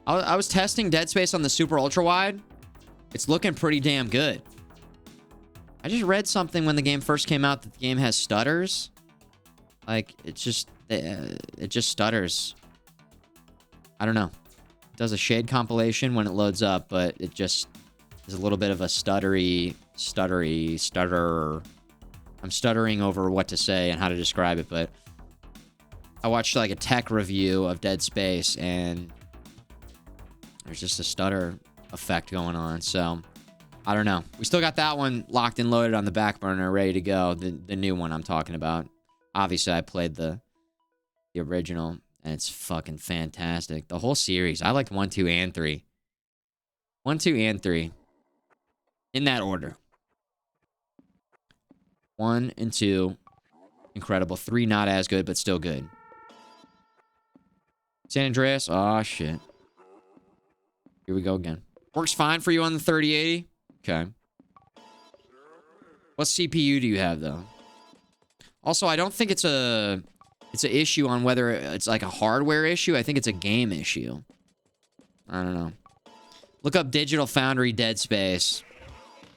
I was testing Dead Space on the Super Ultra Wide. It's looking pretty damn good. I just read something when the game first came out that the game has stutters. Like, it just stutters. I don't know. does a shade compilation when it loads up, but it just is a little bit of a stutter. I'm stuttering over what to say and how to describe it, but I watched like a tech review of Dead Space, and there's just a stutter effect going on. So I don't know. We still got that one locked and loaded on the back burner, ready to go. The new one I'm talking about. Obviously, I played the original, and it's fucking fantastic. The whole series. I liked 1, 2, and 3. 1, 2, and 3. In that order. 1 and 2, incredible. 3, not as good, but still good. San Andreas? Oh, shit. Here we go again. Works fine for you on the 3080? Okay. What CPU do you have, though? Also, I don't think it's an issue on whether it's like a hardware issue. I think it's a game issue. I don't know. Look up Digital Foundry Dead Space.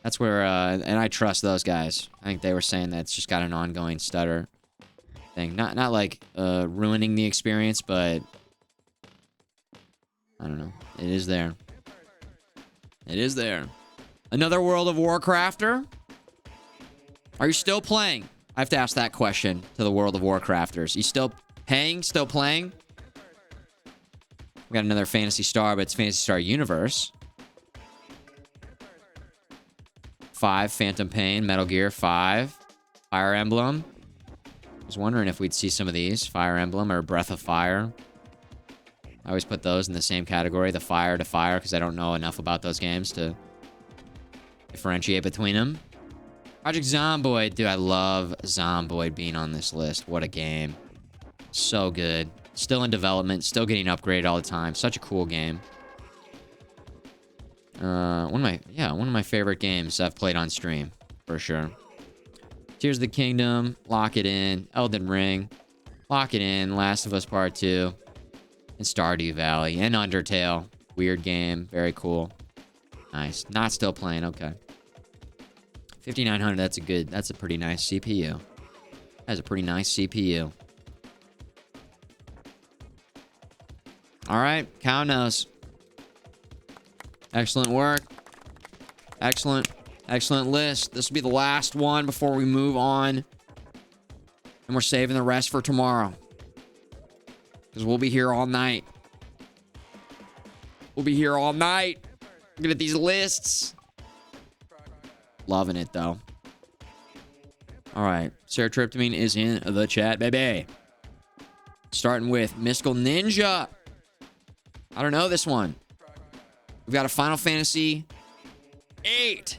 That's where, and I trust those guys. I think they were saying that it's just got an ongoing stutter thing. Not like ruining the experience, but I don't know. It is there. It is there. Another World of Warcrafter? Are you still playing? I have to ask that question to the World of Warcrafters. You still paying? Still playing? We got another Phantasy Star, but it's Phantasy Star Universe. 5, Phantom Pain, Metal Gear 5, Fire Emblem. I was wondering if we'd see some of these. Fire Emblem or Breath of Fire. I always put those in the same category, the fire to fire, because I don't know enough about those games to differentiate between them. Project Zomboid. Dude, I love Zomboid being on this list. What a game. So good. Still in development, still getting upgraded all the time. Such a cool game. One of my favorite games I've played on stream, for sure. Tears of the Kingdom, lock it in. Elden Ring, lock it in. Last of Us Part 2, and Stardew Valley, and Undertale. Weird game, very cool. Nice. Not still playing, okay. 5900, that's a pretty nice CPU. That's a pretty nice CPU. All right, Cow knows. Excellent work. Excellent list. This will be the last one before we move on. And we're saving the rest for tomorrow. Because we'll be here all night. We'll be here all night. Looking at these lists. Loving it, though. All right. Serotriptamine is in the chat, baby. Starting with Mystical Ninja. I don't know this one. We've got a Final Fantasy 8.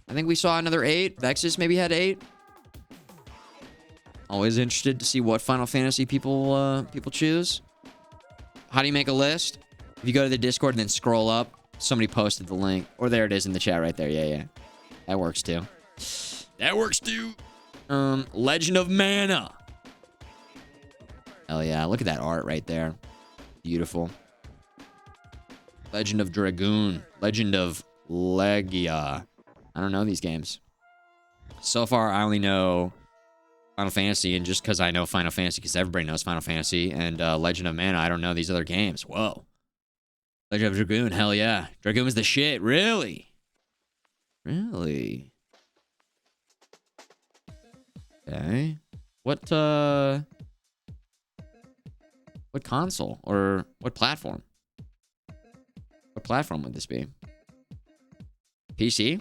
I think we saw another 8. Vexus maybe had 8. Always interested to see what Final Fantasy people choose. How do you make a list? If you go to the Discord and then scroll up, somebody posted the link. Or there it is in the chat right there. Yeah. That works too. Legend of Mana. Hell yeah. Look at that art right there. Beautiful. Legend of Dragoon. Legend of Legia. I don't know these games. So far, I only know Final Fantasy, and just because I know Final Fantasy, because everybody knows Final Fantasy, and Legend of Mana, I don't know these other games. Whoa. Legend of Dragoon, hell yeah. Dragoon is the shit, really? Really? Okay. What console? Or what platform? What platform would this be? PC?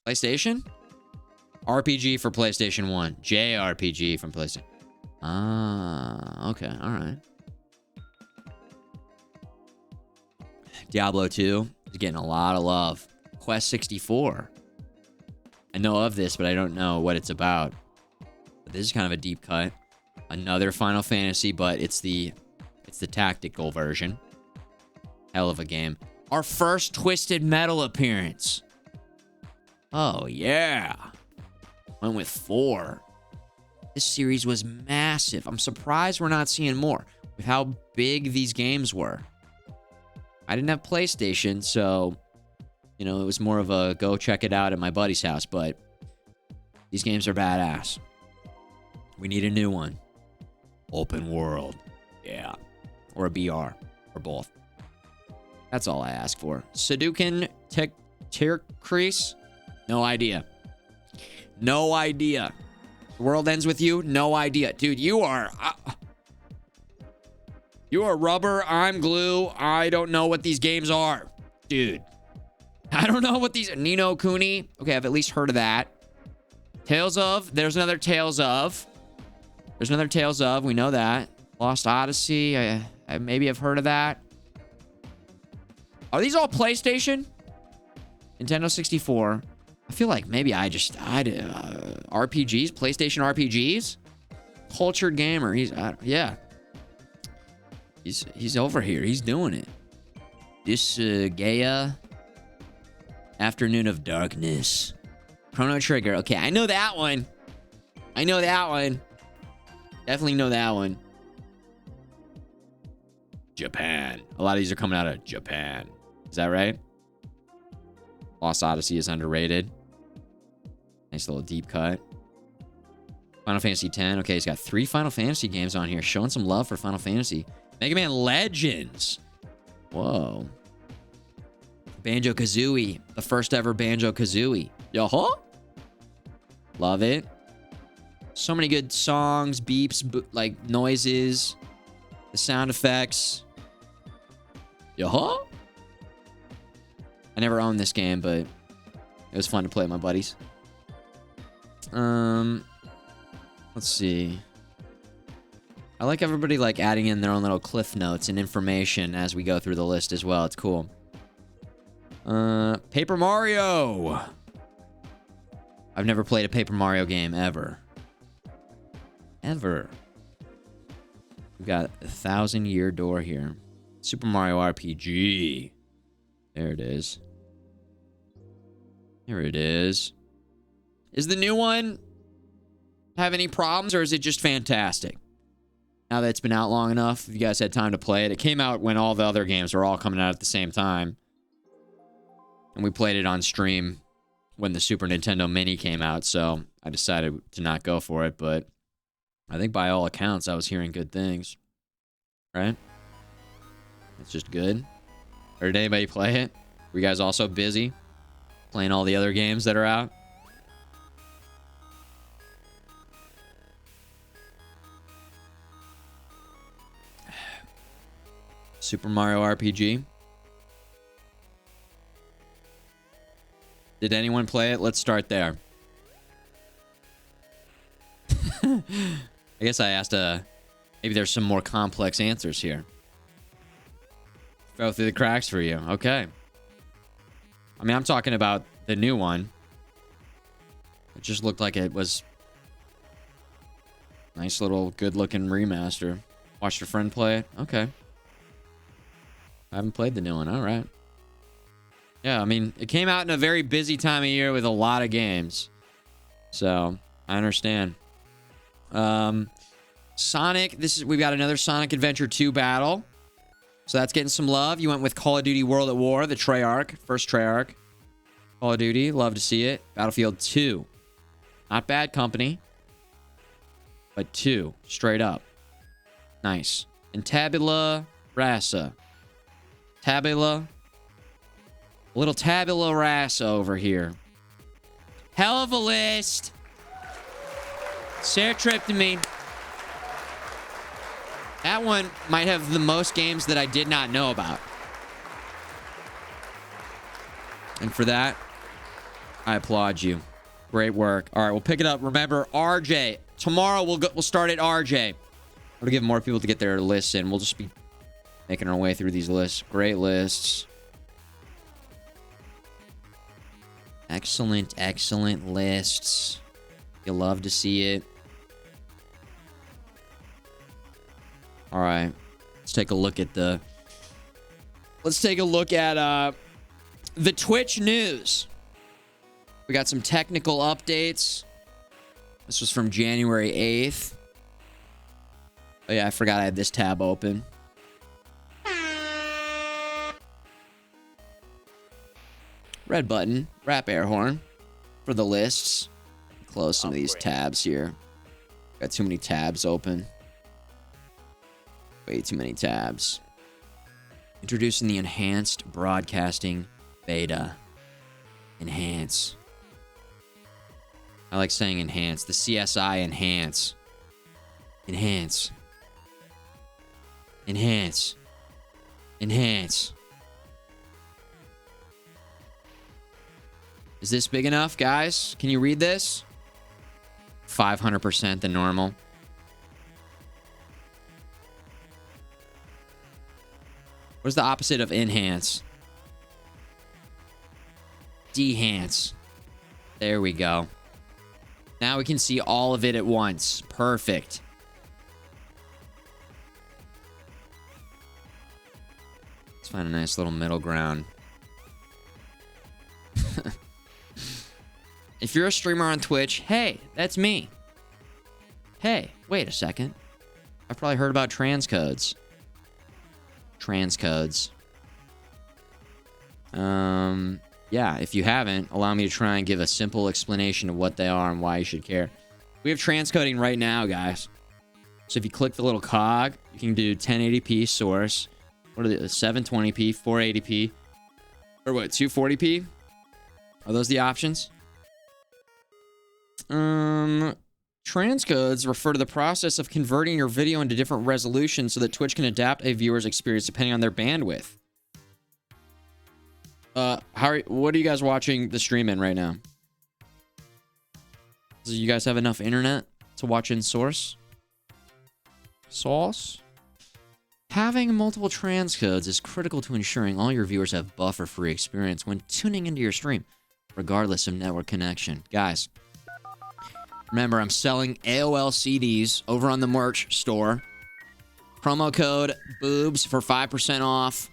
PlayStation? RPG for PlayStation 1. JRPG from PlayStation. Ah, okay, alright. Diablo 2 is getting a lot of love. Quest 64. I know of this, but I don't know what it's about. But this is kind of a deep cut. Another Final Fantasy, but it's the tactical version. Hell of a game. Our first Twisted Metal appearance. Oh, yeah. Went with 4. This series was massive. I'm surprised we're not seeing more with how big these games were. I didn't have PlayStation, so, it was more of a go check it out at my buddy's house, but these games are badass. We need a new one. Open world. Yeah. Or a BR. Or both. That's all I ask for. Sudoku Tirkrease? No idea. No idea. The world ends with you? No idea. Dude, you are... you are rubber. I'm glue. I don't know what these games are. Dude. I don't know what these... Nino Kuni. Okay, I've at least heard of that. Tales of. There's another Tales of. There's another Tales of. We know that. Lost Odyssey. I maybe have heard of that. Are these all PlayStation? Nintendo 64. I feel like maybe RPGs, PlayStation RPGs. Cultured gamer. Yeah. He's over here. He's doing it. This Gaia. Afternoon of Darkness. Chrono Trigger. Okay, I know that one. I know that one. Definitely know that one. Japan. A lot of these are coming out of Japan. Is that right? Lost Odyssey is underrated. Nice little deep cut. Final Fantasy X. Okay, he's got 3 Final Fantasy games on here. Showing some love for Final Fantasy. Mega Man Legends. Whoa. Banjo-Kazooie. The first ever Banjo-Kazooie. Yo-ho? Love it. So many good songs, beeps, like noises. The sound effects. Yo-ho? I never owned this game, but it was fun to play with my buddies. Let's see. I like everybody like adding in their own little cliff notes and information as we go through the list as well. It's cool. Paper Mario. I've never played a Paper Mario game ever. Ever. We've got a 1,000-year door here. Super Mario RPG. There it is. Here it is. Is the new one have any problems, or is it just fantastic? Now that it's been out long enough, if you guys had time to play it. It came out when all the other games were all coming out at the same time. And we played it on stream when the Super Nintendo Mini came out, so I decided to not go for it, but I think by all accounts, I was hearing good things. Right? It's just good. Or did anybody play it? Were you guys also busy playing all the other games that are out? Super Mario RPG. Did anyone play it? Let's start there. I guess I asked maybe there's some more complex answers here. Fell through the cracks for you. Okay. I mean, I'm talking about the new one. It just looked like it was nice little good-looking remaster. Watched your friend play it? Okay. I haven't played the new one. All right. Yeah, I mean, it came out in a very busy time of year with a lot of games. So, I understand. Sonic. We've got another Sonic Adventure 2 battle. So that's getting some love. You went with Call of Duty World at War, the Treyarch. First Treyarch. Call of Duty. Love to see it. Battlefield 2. Not bad company. But 2. Straight up. Nice. And Tabula Rasa. Tabula. A little Tabula Rasa over here. Hell of a list. Tryptamine. That one might have the most games that I did not know about. And for that, I applaud you. Great work. All right, we'll pick it up. Remember, RJ. Tomorrow we'll start at RJ. We'll give more people to get their lists in. We'll just be making our way through these lists. Great lists. Excellent, excellent lists. You love to see it. All right. Let's take a look at the Twitch news. We got some technical updates. This was from January 8th. Oh yeah, I forgot I had this tab open. Red button, wrap air horn for the lists. Close some of these tabs here. Got too many tabs open. Way too many tabs. Introducing the enhanced broadcasting beta. Enhance. I like saying enhance. The CSI enhance. Enhance. Enhance. Enhance. Is this big enough, guys? Can you read this? 500% than normal. What's the opposite of enhance? Dehance. There we go. Now we can see all of it at once. Perfect. Let's find a nice little middle ground. If you're a streamer on Twitch, hey, that's me. Hey, wait a second. I've probably heard about transcodes. Transcodes. Yeah, if you haven't, allow me to try and give a simple explanation of what they are and why you should care. We have transcoding right now, guys. So if you click the little cog, you can do 1080p source. What are the 720p, 480p, or what, 240p? Are those the options? Transcodes refer to the process of converting your video into different resolutions so that Twitch can adapt a viewer's experience depending on their bandwidth. What are you guys watching the stream in right now? Do you guys have enough internet to watch in source? Source? Having multiple transcodes is critical to ensuring all your viewers have buffer-free experience when tuning into your stream, regardless of network connection. Guys, remember, I'm selling AOL CDs over on the merch store. Promo code BOOBS for 5% off.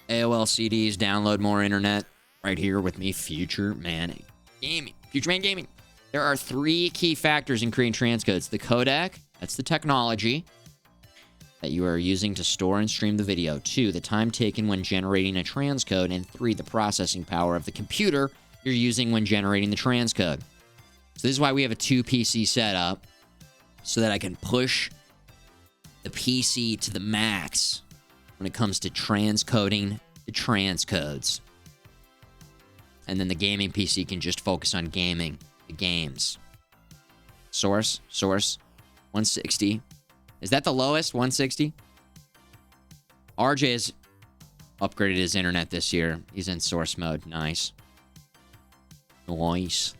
AOL CDs, download more internet. Right here with me, Futureman Gaming. Futureman Gaming. There are 3 key factors in creating transcodes. The codec, that's the technology that you are using to store and stream the video. 2, the time taken when generating a transcode. And 3, the processing power of the computer you're using when generating the transcode. So this is why we have a 2 PC setup, so that I can push the PC to the max when it comes to transcoding the transcodes. And then the gaming PC can just focus on gaming the games. Source, 160. Is that the lowest, 160? RJ has upgraded his internet this year. He's in source mode. Nice. Nice.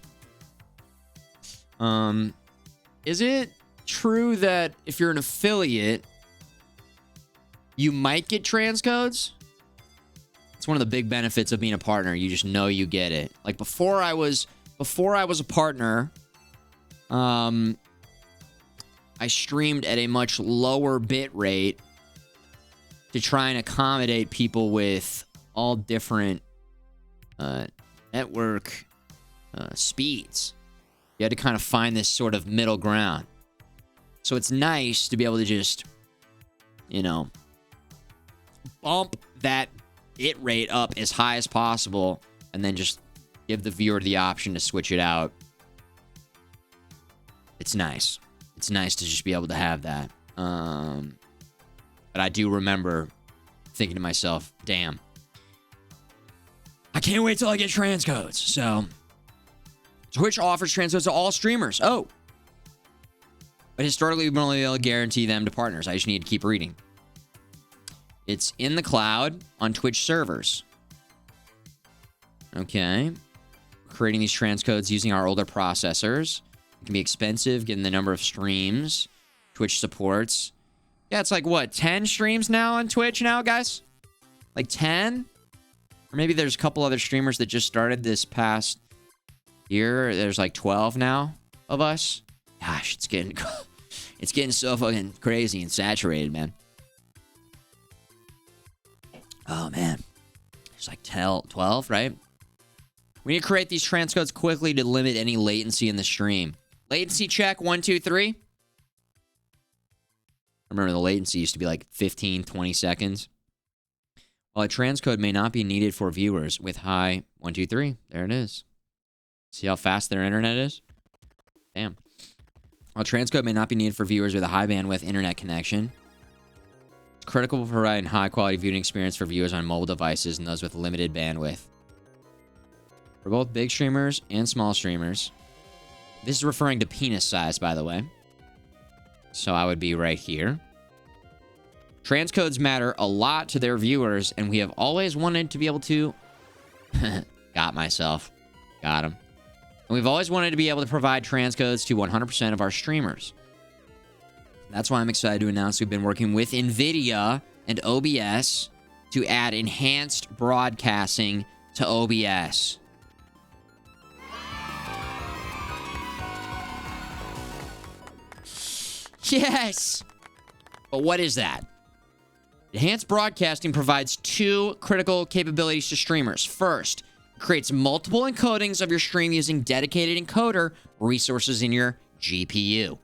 Is it true that if you're an affiliate, you might get transcodes? It's one of the big benefits of being a partner. You just know you get it. Like before I was a partner, I streamed at a much lower bit rate to try and accommodate people with all different network speeds. You had to kind of find this sort of middle ground. So it's nice to be able to just, bump that bit rate up as high as possible and then just give the viewer the option to switch it out. It's nice. It's nice to just be able to have that. But I do remember thinking to myself, damn, I can't wait till I get transcodes. So Twitch offers transcodes to all streamers. Oh. But historically, we've been only able to guarantee them to partners. I just need to keep reading. It's in the cloud on Twitch servers. Okay. Creating these transcodes using our older processors. It can be expensive given the number of streams Twitch supports. Yeah, it's like, what, 10 streams now on Twitch now, guys? Like 10? Or maybe there's a couple other streamers that just started this past year. There's like 12 now of us. Gosh, it's getting so fucking crazy and saturated, man. Oh, man. It's like 12, right? We need to create these transcodes quickly to limit any latency in the stream. Latency check, 1, 2, 3. Remember, the latency used to be like 15, 20 seconds. While a transcode may not be needed for viewers with high 1, 2, 3. There it is. See how fast their internet is? Damn. While transcode may not be needed for viewers with a high bandwidth internet connection, critical for providing high-quality viewing experience for viewers on mobile devices and those with limited bandwidth. For both big streamers and small streamers. This is referring to penis size, by the way. So I would be right here. Transcodes matter a lot to their viewers, and we have always wanted to be able to... Got myself. Got him. And we've always wanted to be able to provide transcodes to 100% of our streamers. That's why I'm excited to announce we've been working with NVIDIA and OBS to add enhanced broadcasting to OBS. Yes! But what is that? Enhanced broadcasting provides two critical capabilities to streamers. First, it creates multiple encodings of your stream using dedicated encoder resources in your GPU.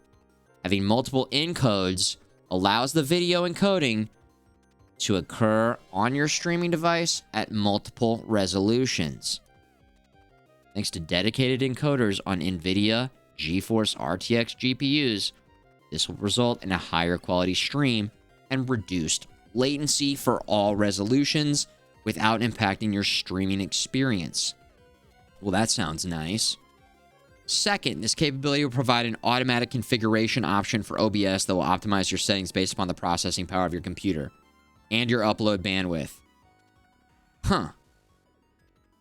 Having multiple encodes allows the video encoding to occur on your streaming device at multiple resolutions. Thanks to dedicated encoders on NVIDIA GeForce RTX GPUs, this will result in a higher quality stream and reduced latency for all resolutions without impacting your streaming experience. Well, that sounds nice. Second, this capability will provide an automatic configuration option for OBS that will optimize your settings based upon the processing power of your computer and your upload bandwidth. Huh.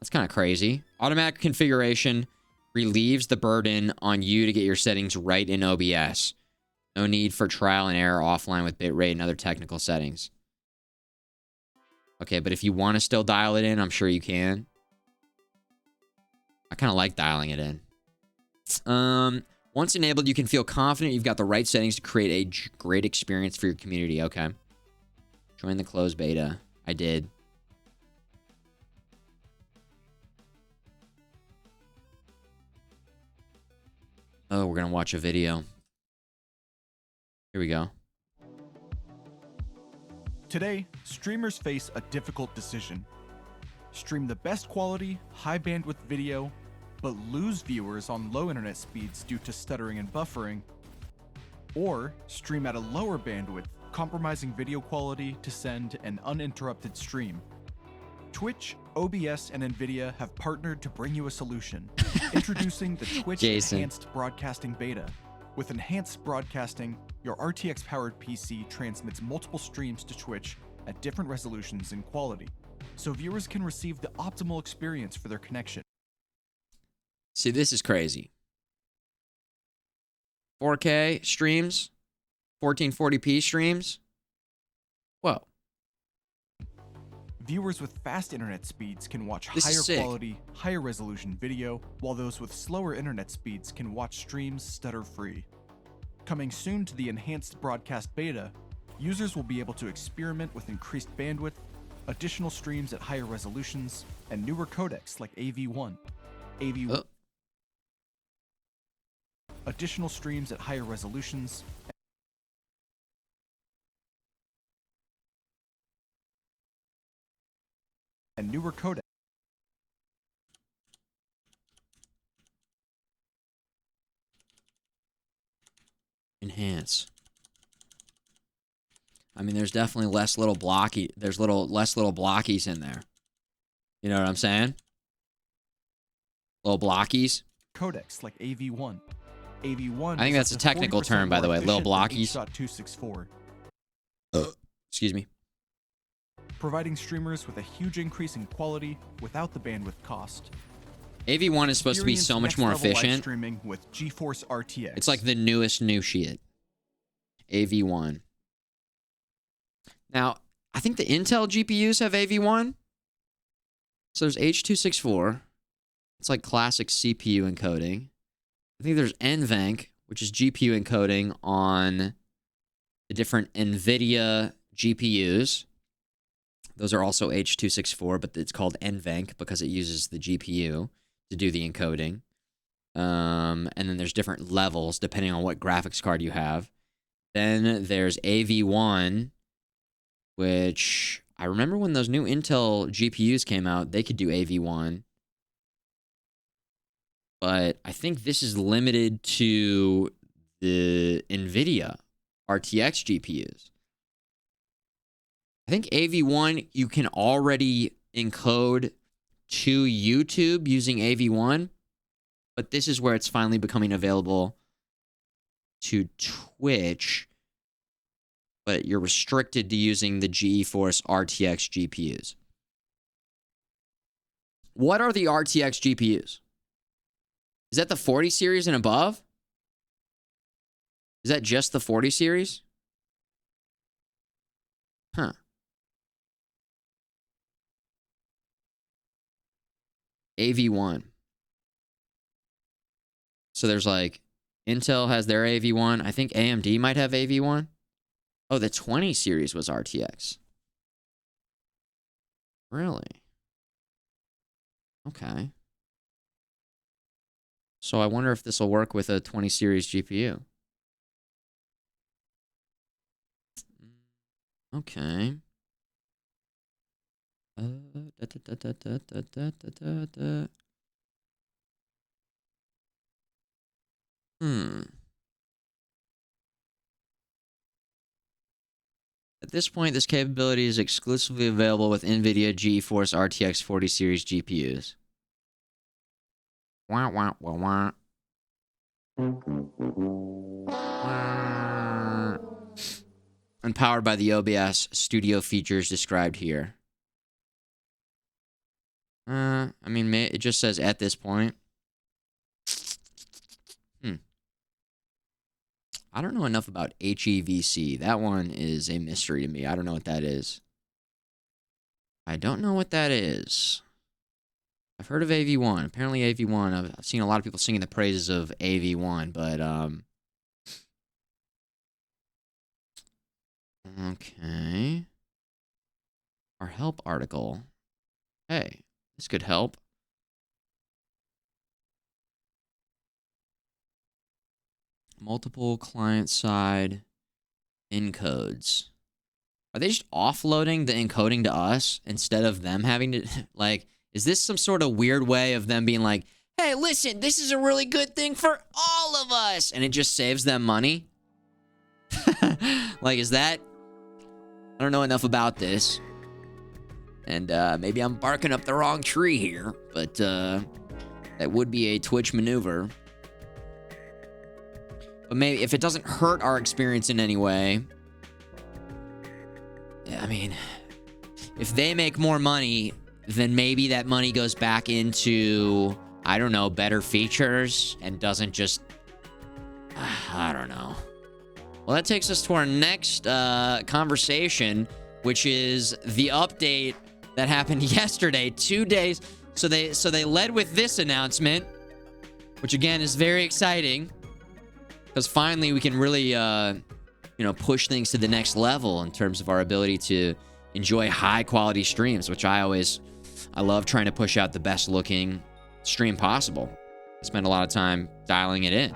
That's kind of crazy. Automatic configuration relieves the burden on you to get your settings right in OBS. No need for trial and error offline with bitrate and other technical settings. Okay, but if you want to still dial it in, I'm sure you can. I kind of like dialing it in. Once enabled, you can feel confident you've got the right settings to create a great experience for your community. Okay. Join the closed beta. I did. Oh, we're going to watch a video. Here we go. Today, streamers face a difficult decision. Stream the best quality, high bandwidth video, but lose viewers on low internet speeds due to stuttering and buffering, or stream at a lower bandwidth, compromising video quality to send an uninterrupted stream. Twitch, OBS, and NVIDIA have partnered to bring you a solution. Introducing the Twitch Enhanced Broadcasting Beta. With enhanced broadcasting, your RTX-powered PC transmits multiple streams to Twitch at different resolutions and quality, so viewers can receive the optimal experience for their connection. See, this is crazy. 4K streams, 1440p streams. Whoa. Viewers with fast internet speeds can watch This is higher sick. quality, higher resolution video, while those with slower internet speeds can watch streams stutter-free. Coming soon to the enhanced broadcast beta, users will be able to experiment with increased bandwidth, additional streams at higher resolutions, and newer codecs like AV1. Additional streams at higher resolutions, and newer codecs. Enhance. I mean, there's definitely less little blocky. There's less little blockies in there. You know what I'm saying? Little blockies. Codecs like AV1. AV1. I think that's a technical term, by the way. Little blockies. H.264. Excuse me. Providing streamers with a huge increase in quality without the bandwidth cost. AV1 is supposed to be so much more efficient. Streaming with GeForce RTX. It's like the newest new shit. AV1. Now, I think the Intel GPUs have AV1. So there's H.264. It's like classic CPU encoding. I think there's NVENC, which is GPU encoding on the different NVIDIA GPUs. Those are also H.264, but it's called NVENC because it uses the GPU to do the encoding. And then there's different levels depending on what graphics card you have. Then there's AV1, which I remember when those new Intel GPUs came out, they could do AV1. But I think this is limited to the NVIDIA RTX GPUs. I think AV1, you can already encode to YouTube using AV1, but this is where it's finally becoming available to Twitch, but you're restricted to using the GeForce RTX GPUs. What are the RTX GPUs? Is that the 40 series and above? Is that just the 40 series? Huh. AV1. So there's like, Intel has their AV1. I think AMD might have AV1. Oh, the 20 series was RTX. Really? Okay. So I wonder if this will work with a 20 series GPU. Okay. At this point, this capability is exclusively available with NVIDIA GeForce RTX 40 series GPUs. Wah, wah, wah, wah. And powered by the OBS studio features described here. I mean, it just says at this point. I don't know enough about HEVC. That one is a mystery to me. I don't know what that is. I don't know what that is. I've heard of AV1. Apparently AV1, I've seen a lot of people singing the praises of AV1, but, okay. Our help article. Hey, this could help. Multiple client-side encodes. Are they just offloading the encoding to us instead of them having to, like, is this some sort of weird way of them being like, hey, listen, this is a really good thing for all of us, and it just saves them money? Like, is that, I don't know enough about this, and maybe I'm barking up the wrong tree here, but that would be a Twitch maneuver. But maybe if it doesn't hurt our experience in any way, I mean, if they make more money, then maybe that money goes back into, I don't know, better features and doesn't just, I don't know. Well, that takes us to our next conversation, which is the update that happened yesterday, 2 days. So they led with this announcement, which again is very exciting. Because finally we can really, push things to the next level in terms of our ability to enjoy high-quality streams, which I love trying to push out the best-looking stream possible. I spend a lot of time dialing it in.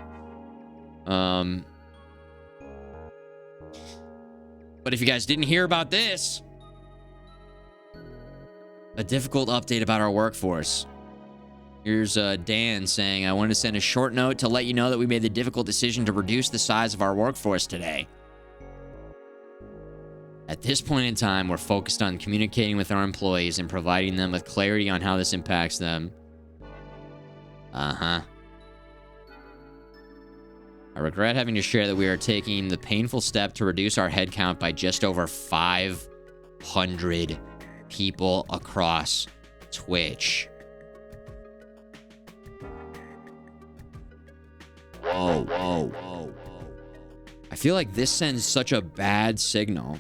But if you guys didn't hear about this, a difficult update about our workforce. Here's Dan saying, I wanted to send a short note to let you know that we made the difficult decision to reduce the size of our workforce today. At this point in time, we're focused on communicating with our employees and providing them with clarity on how this impacts them. I regret having to share that we are taking the painful step to reduce our headcount by just over 500 people across Twitch. Whoa. I feel like this sends such a bad signal.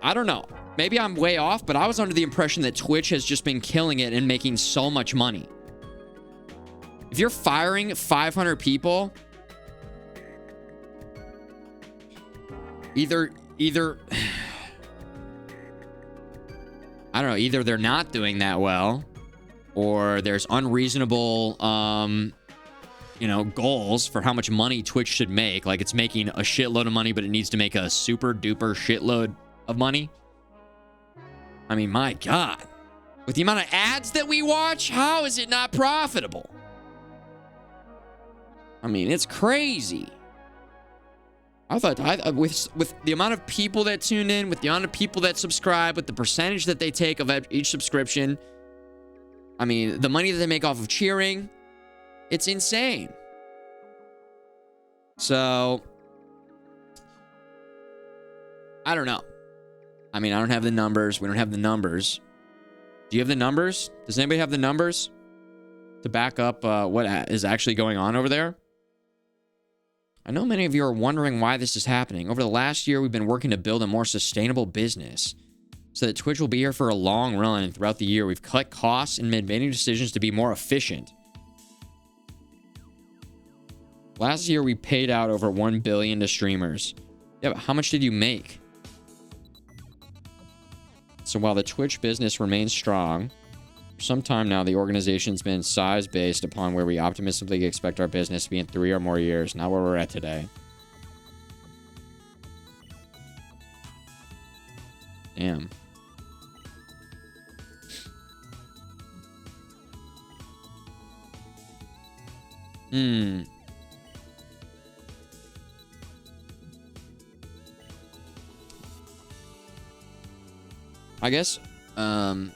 I don't know. Maybe I'm way off, but I was under the impression that Twitch has just been killing it and making so much money. If you're firing 500 people, either I don't know, either they're not doing that well, or there's unreasonable goals for how much money Twitch should make. Like, it's making a shitload of money, but it needs to make a super duper shitload of money. I mean, my God. With the amount of ads that we watch, how is it not profitable? I mean, it's crazy. I thought with the amount of people that tune in, with the amount of people that subscribe, with the percentage that they take of each subscription, I mean, the money that they make off of cheering, it's insane. So, I don't know. I mean, I don't have the numbers. We don't have the numbers. Do you have the numbers? Does anybody have the numbers to back up what is actually going on over there? I know many of you are wondering why this is happening. Over the last year, we've been working to build a more sustainable business so that Twitch will be here for a long run. And throughout the year, we've cut costs and made many decisions to be more efficient. Last year, we paid out over $1 billion to streamers. Yeah, but how much did you make? So while the Twitch business remains strong, for some time now, the organization's been size based upon where we optimistically expect our business to be in 3 or more years, not where we're at today. Damn. I guess, I'd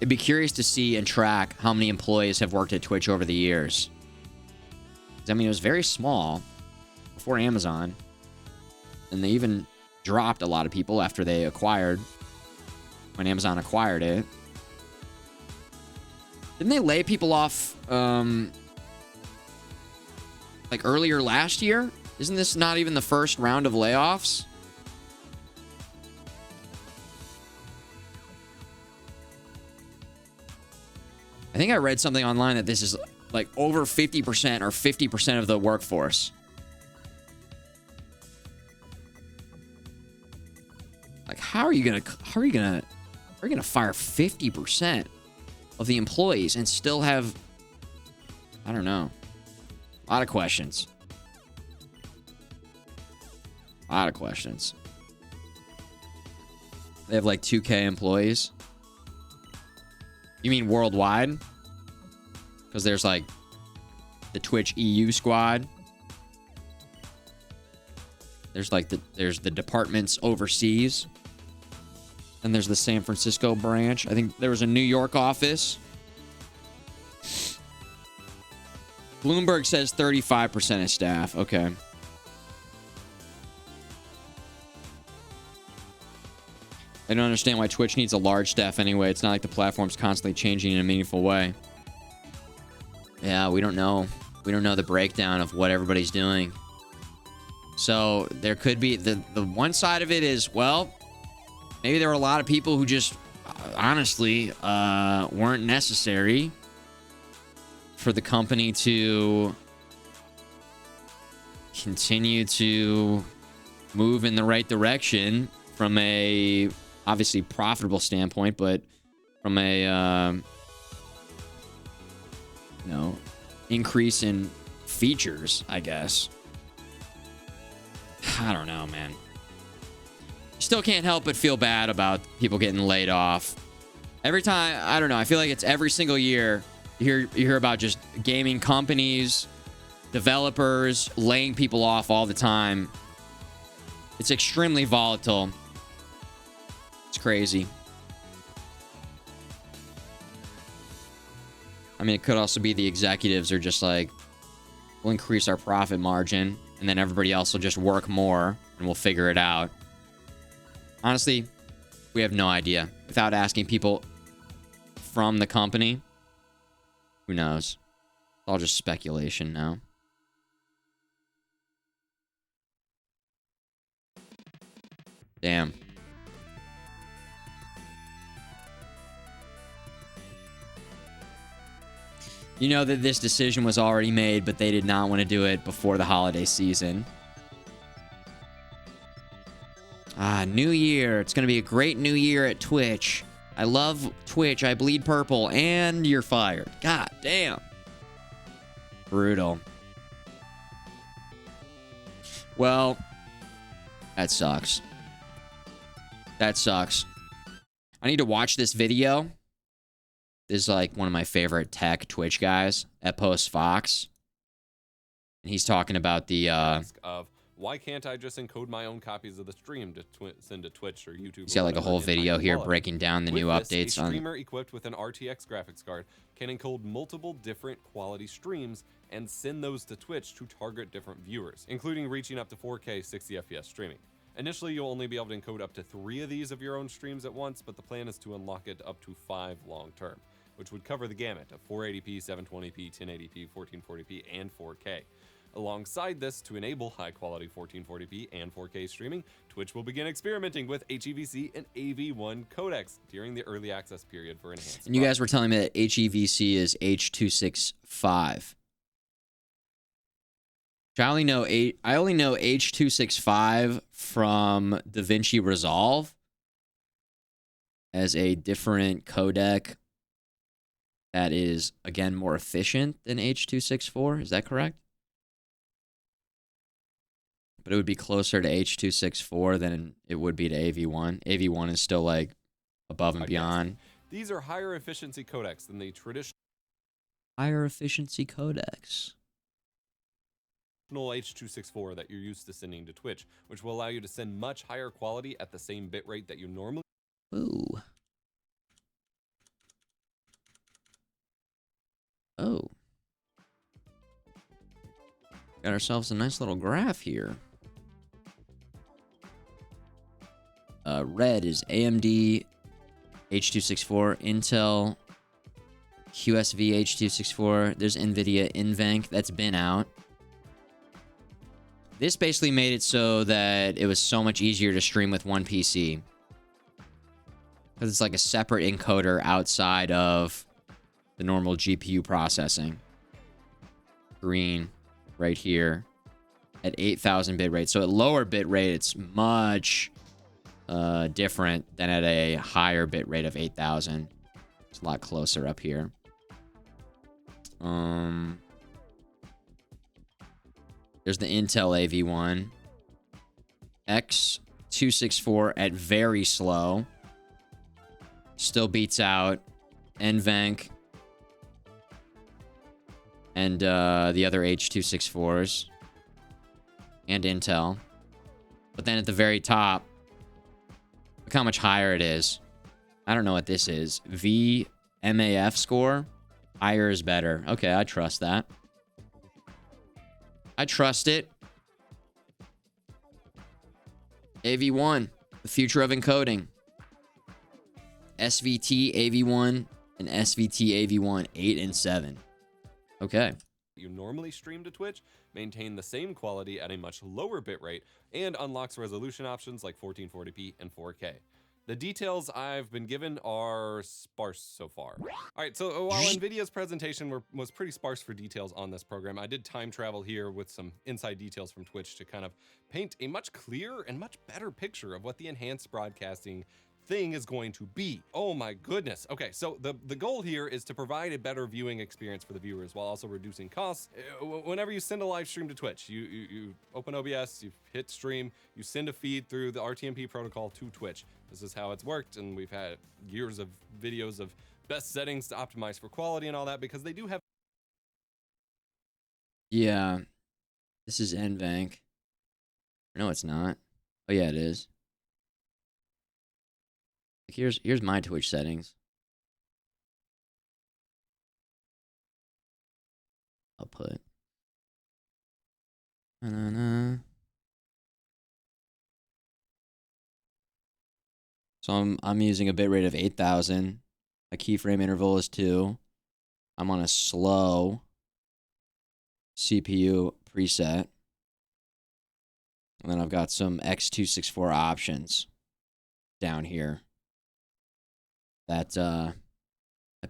be curious to see and track how many employees have worked at Twitch over the years. I mean, it was very small before Amazon. And they even dropped a lot of people after they acquired, when Amazon acquired it. Didn't they lay people off, like earlier last year? Isn't this not even the first round of layoffs? I think I read something online that this is like over 50% or 50% of the workforce. Like, how are you gonna fire 50% of the employees and still have, I don't know, a lot of questions. A lot of questions. They have like 2K employees. You mean worldwide? Because there's like the Twitch EU squad. There's like there's the departments overseas. And there's the San Francisco branch. I think there was a New York office. Bloomberg says 35% of staff. Okay. I don't understand why Twitch needs a large staff anyway. It's not like the platform's constantly changing in a meaningful way. Yeah, we don't know. We don't know the breakdown of what everybody's doing. So there could be the one side of it is, well, maybe there were a lot of people who just honestly weren't necessary for the company to continue to move in the right direction from a obviously profitable standpoint, but from a increase in features, I guess. I don't know, man. Still can't help but feel bad about people getting laid off. Every time, I don't know, I feel like it's every single year you hear about just gaming companies, developers laying people off all the time. It's extremely volatile. It's crazy. I mean, it could also be the executives are just like, we'll increase our profit margin, and then everybody else will just work more, and we'll figure it out. Honestly, we have no idea. Without asking people from the company, who knows? It's all just speculation now. Damn. You know that this decision was already made, but they did not want to do it before the holiday season. New year. It's going to be a great new year at Twitch. I love Twitch. I bleed purple. And you're fired. God damn. Brutal. Well, that sucks. That sucks. I need to watch this video. This is like one of my favorite tech Twitch guys at Post Fox. And he's talking about the of why can't I just encode my own copies of the stream to send to Twitch or YouTube? He's got like a whole video here wallet? breaking down the With new this, updates a on. streamer equipped with an RTX graphics card can encode multiple different quality streams and send those to Twitch to target different viewers, including reaching up to 4K 60 FPS streaming. Initially, you'll only be able to encode up to 3 of these of your own streams at once, but the plan is to unlock it up to 5 long term, which would cover the gamut of 480p, 720p, 1080p, 1440p, and 4K. Alongside this, to enable high-quality 1440p and 4K streaming, Twitch will begin experimenting with HEVC and AV1 codecs during the early access period for enhanced. And you guys were telling me that HEVC is H.265. I only know H.265 from DaVinci Resolve as a different codec that is, again, more efficient than H.264. Is that correct? But it would be closer to H.264 than it would be to AV1. AV1 is still like above and beyond. These are higher efficiency codecs than the traditional Higher efficiency codecs. H.264 that you're used to sending to Twitch, which will allow you to send much higher quality at the same bitrate that you normally. Ooh. Oh. Got ourselves a nice little graph here. Red is AMD H.264, Intel QSV H.264. There's NVIDIA NVENC that's been out. This basically made it so that it was so much easier to stream with one PC. Because it's like a separate encoder outside of the normal GPU processing. Green right here at 8,000 bit rate. So at lower bit rate, it's much different than at a higher bit rate of 8,000. It's a lot closer up here. There's the Intel AV1. X264 at very slow. Still beats out NVENC and the other H.264s and Intel. But then at the very top, look how much higher it is. I don't know what this is. VMAF score. Higher is better. Okay, I trust that. I trust it. AV1, the future of encoding. SVT AV1 and SVT AV1 8 and 7. Okay. You normally stream to Twitch, maintain the same quality at a much lower bitrate, and unlocks resolution options like 1440p and 4K. The details I've been given are sparse so far. All right, so while NVIDIA's presentation was pretty sparse for details on this program, I did time travel here with some inside details from Twitch to kind of paint a much clearer and much better picture of what the enhanced broadcasting thing is going to be. Oh my goodness. Okay, so the goal here is to provide a better viewing experience for the viewers while also reducing costs. Whenever you send a live stream to Twitch, you open OBS, you hit stream, you send a feed through the RTMP protocol to Twitch. This is how it's worked, and we've had years of videos of best settings to optimize for quality and all that, because they do have. Yeah, this is NVENC. No, it's not. Oh yeah, it is. Here's my Twitch settings. I'll put. So I'm using a bitrate of 8,000. My keyframe interval is 2. I'm on a slow CPU preset. And then I've got some X264 options down here that I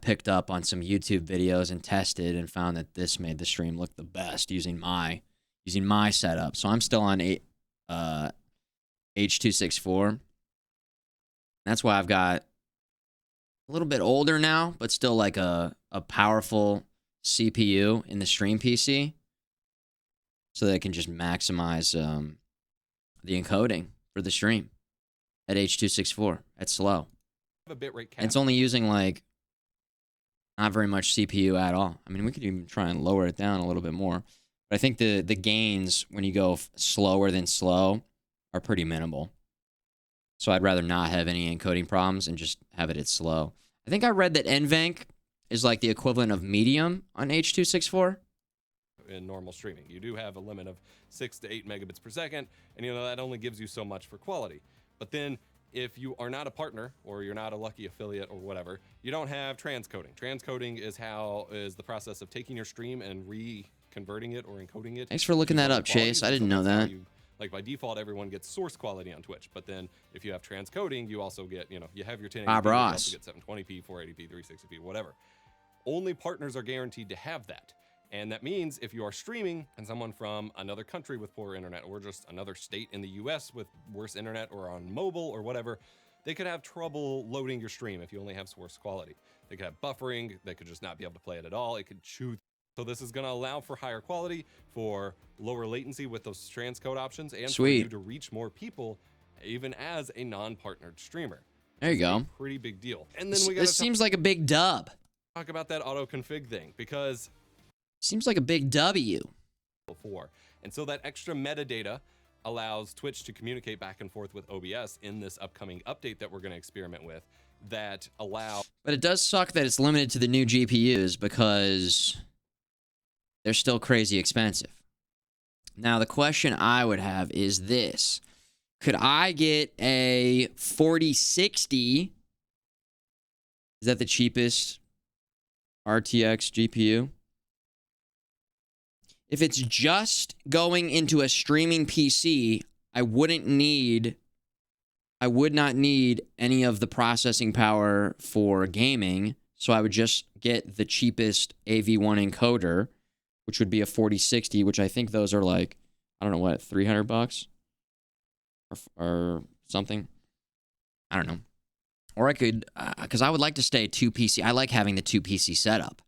picked up on some YouTube videos and tested and found that this made the stream look the best using my setup. So I'm still on H.264. That's why I've got a little bit older now, but still like a powerful CPU in the stream PC, so that I can just maximize the encoding for the stream at H.264 at slow. A bitrate cap. And it's only using like not very much CPU at all. I mean, we could even try and lower it down a little bit more. But I think the gains when you go slower than slow are pretty minimal. So I'd rather not have any encoding problems and just have it at slow. I think I read that NVENC is like the equivalent of medium on H.264. In normal streaming, you do have a limit of 6 to 8 megabits per second, and that only gives you so much for quality. But then if you are not a partner or you're not a lucky affiliate or whatever, you don't have transcoding. Transcoding is the process of taking your stream and reconverting it or encoding it. Thanks for looking that up, Chase. I didn't know that. Like by default, everyone gets source quality on Twitch, but then if you have transcoding, you also get, you have your 1080p, Bob you Ross. also get 720p, 480p, 360p, whatever. Only partners are guaranteed to have that. And that means if you are streaming and someone from another country with poor internet or just another state in the US with worse internet or on mobile or whatever, they could have trouble loading your stream if you only have source quality. They could have buffering, they could just not be able to play it at all, it could chew. So this is going to allow for higher quality, for lower latency with those transcode options, and for you to reach more people even as a non-partnered streamer. There you go. Pretty big deal. And then This seems like a big dub. Talk about that auto config thing, because seems like a big W. Before. And so that extra metadata allows Twitch to communicate back and forth with OBS in this upcoming update that we're going to experiment with that allow. But it does suck that it's limited to the new GPUs because they're still crazy expensive. Now, the question I would have is this. Could I get a 4060? Is that the cheapest RTX GPU? If it's just going into a streaming PC, I would not need any of the processing power for gaming, so I would just get the cheapest AV1 encoder, which would be a 4060, which I think those are like, I don't know what, $300 or something. I don't know. Or I could, because I would like to stay 2 PC. I like having the 2 PC setup.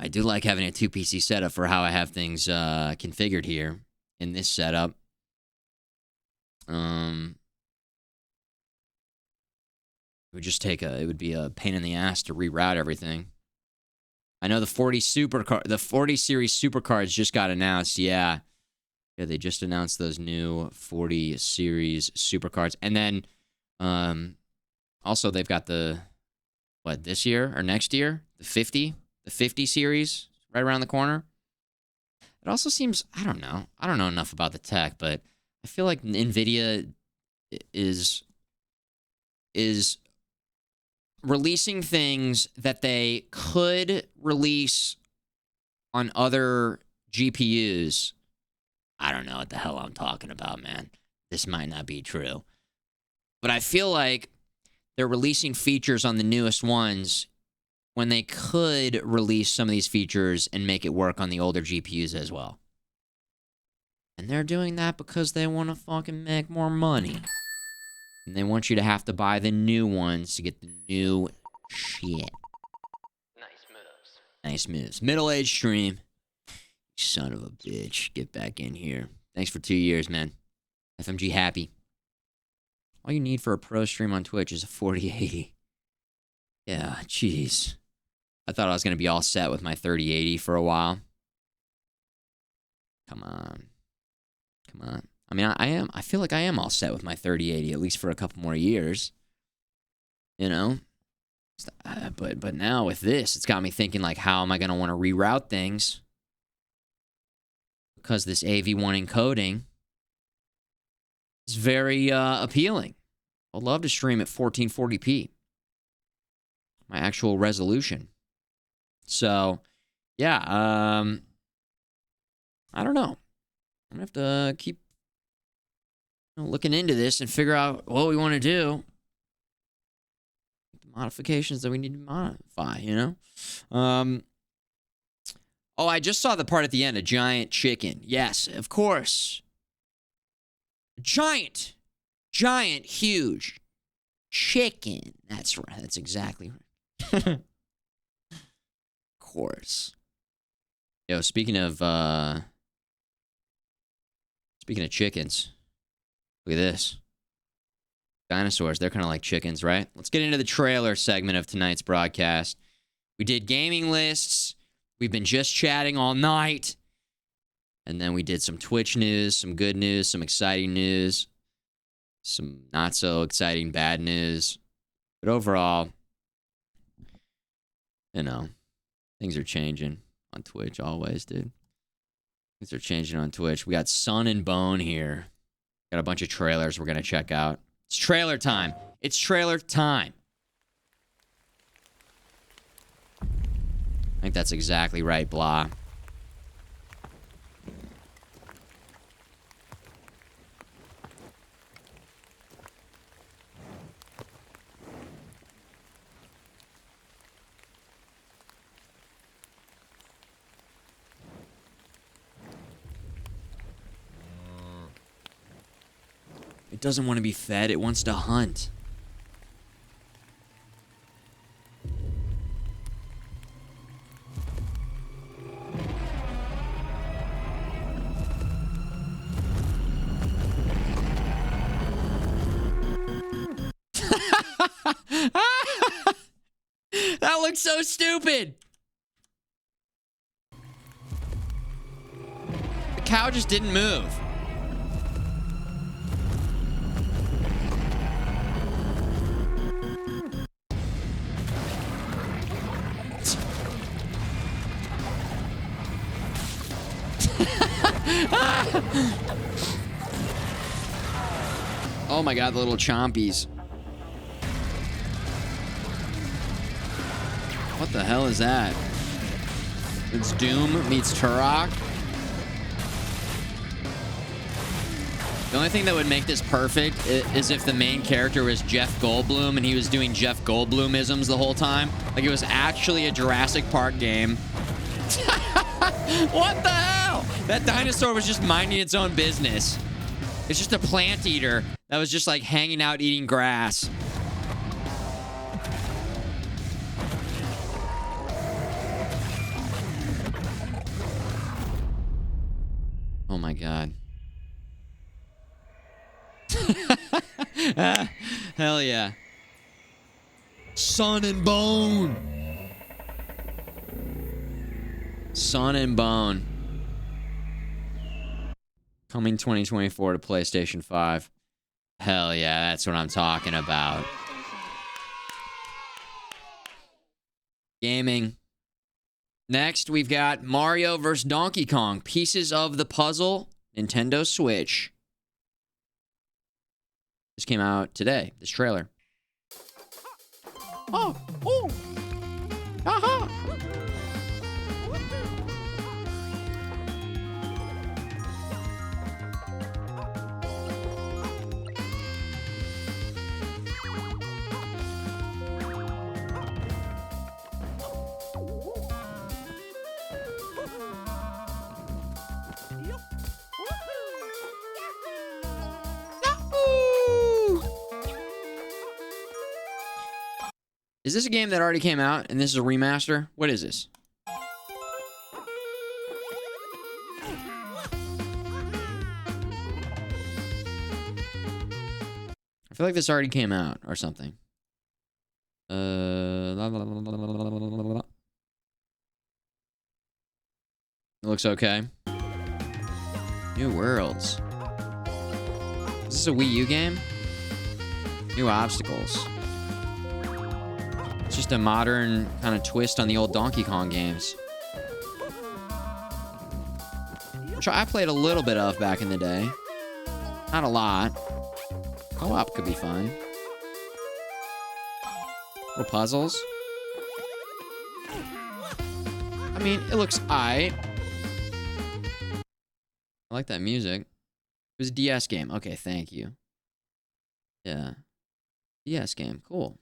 I do like having a 2 PC setup for how I have things configured here in this setup. It would be a pain in the ass to reroute everything. I know the 40 series supercards just got announced. Yeah, they just announced those new 40 series supercards. And then also they've got this year or next year, the 50 series right around the corner. It also seems, I don't know enough about the tech, but I feel like NVIDIA is releasing things that they could release on other GPUs. I don't know what the hell I'm talking about, man. This might not be true. But I feel like they're releasing features on the newest ones when they could release some of these features and make it work on the older GPUs as well. And they're doing that because they want to fucking make more money. And they want you to have to buy the new ones to get the new shit. Nice moves. Middle-aged stream. You son of a bitch. Get back in here. Thanks for 2 years, man. FMG happy. All you need for a pro stream on Twitch is a 4080. Yeah, jeez. I thought I was going to be all set with my 3080 for a while. Come on. I mean, I am. I feel like I am all set with my 3080, at least for a couple more years. You know? But now with this, it's got me thinking, like, how am I going to want to reroute things? Because this AV1 encoding is very appealing. I'd love to stream at 1440p. My actual resolution. So, yeah, I don't know. I'm going to have to keep looking into this and figure out what we want to do. The modifications that we need to modify, you know? Oh, I just saw the part at the end, a giant chicken. Yes, of course. Giant, huge chicken. That's right. That's exactly right. Of course. Yo, speaking of chickens, look at this. Dinosaurs, they're kind of like chickens, right? Let's get into the trailer segment of tonight's broadcast. We did gaming lists. We've been just chatting all night. And then we did some Twitch news, some good news, some exciting news, some not so exciting bad news. But overall, you know, things are changing on Twitch always, dude. Things are changing on Twitch. We got Sun and Bone here. Got a bunch of trailers we're going to check out. It's trailer time. It's trailer time. I think that's exactly right, blah. It doesn't want to be fed. It wants to hunt. That looks so stupid. The cow just didn't move. Oh my god, the little chompies. What the hell is that? It's Doom meets Turok. The only thing that would make this perfect is if the main character was Jeff Goldblum and he was doing Jeff Goldblum-isms the whole time. Like it was actually a Jurassic Park game. What the hell? That dinosaur was just minding its own business. It's just a plant eater that was just like hanging out eating grass. Oh my god. Hell yeah. Sun and Bone. Sun and Bone. Coming 2024 to PlayStation 5. Hell yeah, that's what I'm talking about. Gaming. Next, we've got Mario vs. Donkey Kong. Pieces of the Puzzle. Nintendo Switch. This came out today, this trailer. Oh, oh. Aha. Is this a game that already came out and this is a remaster? What is this? I feel like this already came out or something. It looks okay. New Worlds. Is this a Wii U game? New Obstacles. It's just a modern kind of twist on the old Donkey Kong games. Which I played a little bit of back in the day. Not a lot. Co-op could be fun. Little puzzles. I mean, it looks aight. I like that music. It was a DS game. Okay, thank you. Yeah. DS game. Cool.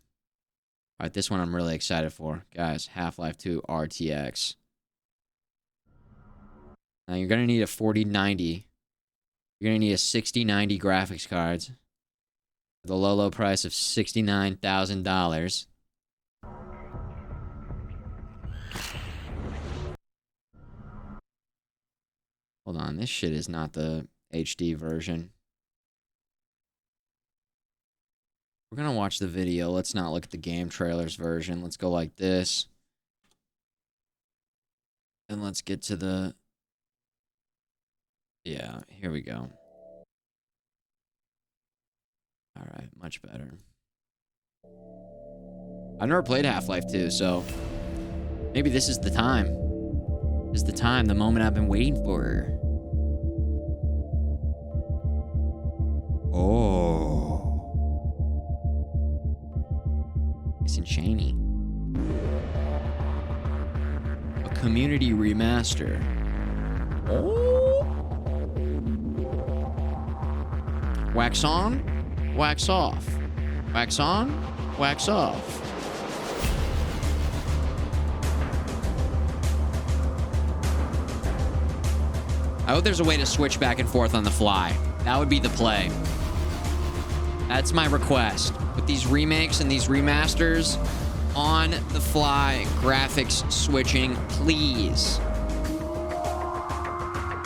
All right, this one I'm really excited for. Guys, Half-Life 2 RTX. Now, you're going to need a 4090. You're going to need a 6090 graphics cards. With a low, low price of $69,000. Hold on, this shit is not the HD version. We're gonna watch the video. Let's not look at the game trailers version. Let's go like this. And let's get to the Yeah, here we go. All right, much better. I've never played Half-Life 2, so maybe this is the time. This is the time, the moment I've been waiting for. Oh. It's and shiny. A community remaster. Oh. Wax on, wax off. Wax on, wax off. I hope there's a way to switch back and forth on the fly. That would be the play. That's my request. With these remakes and these remasters, on the fly graphics switching, please.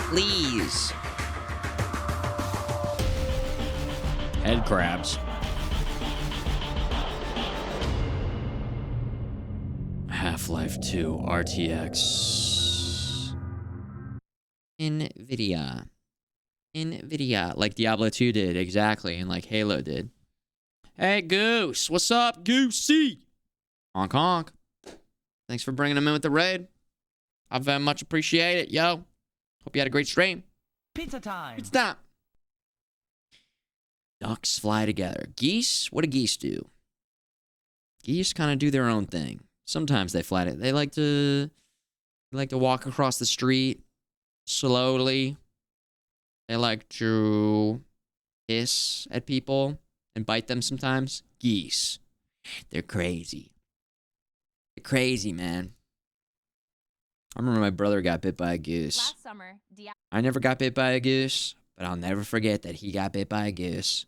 Please. Head crabs. Half-Life 2 RTX. NVIDIA. NVIDIA. Like Diablo 2 did, exactly. And like Halo did. Hey, Goose. What's up, Goosey? Honk, honk. Thanks for bringing him in with the raid. I very much appreciate it, yo. Hope you had a great stream. Pizza time. Pizza time. Ducks fly together. Geese? What do geese do? Geese kind of do their own thing. Sometimes they fly. They like to walk across the street slowly. They like to hiss at people and bite them sometimes. Geese. They're crazy. They're crazy, man. I remember my brother got bit by a goose. Last summer, I never got bit by a goose, but I'll never forget that he got bit by a goose.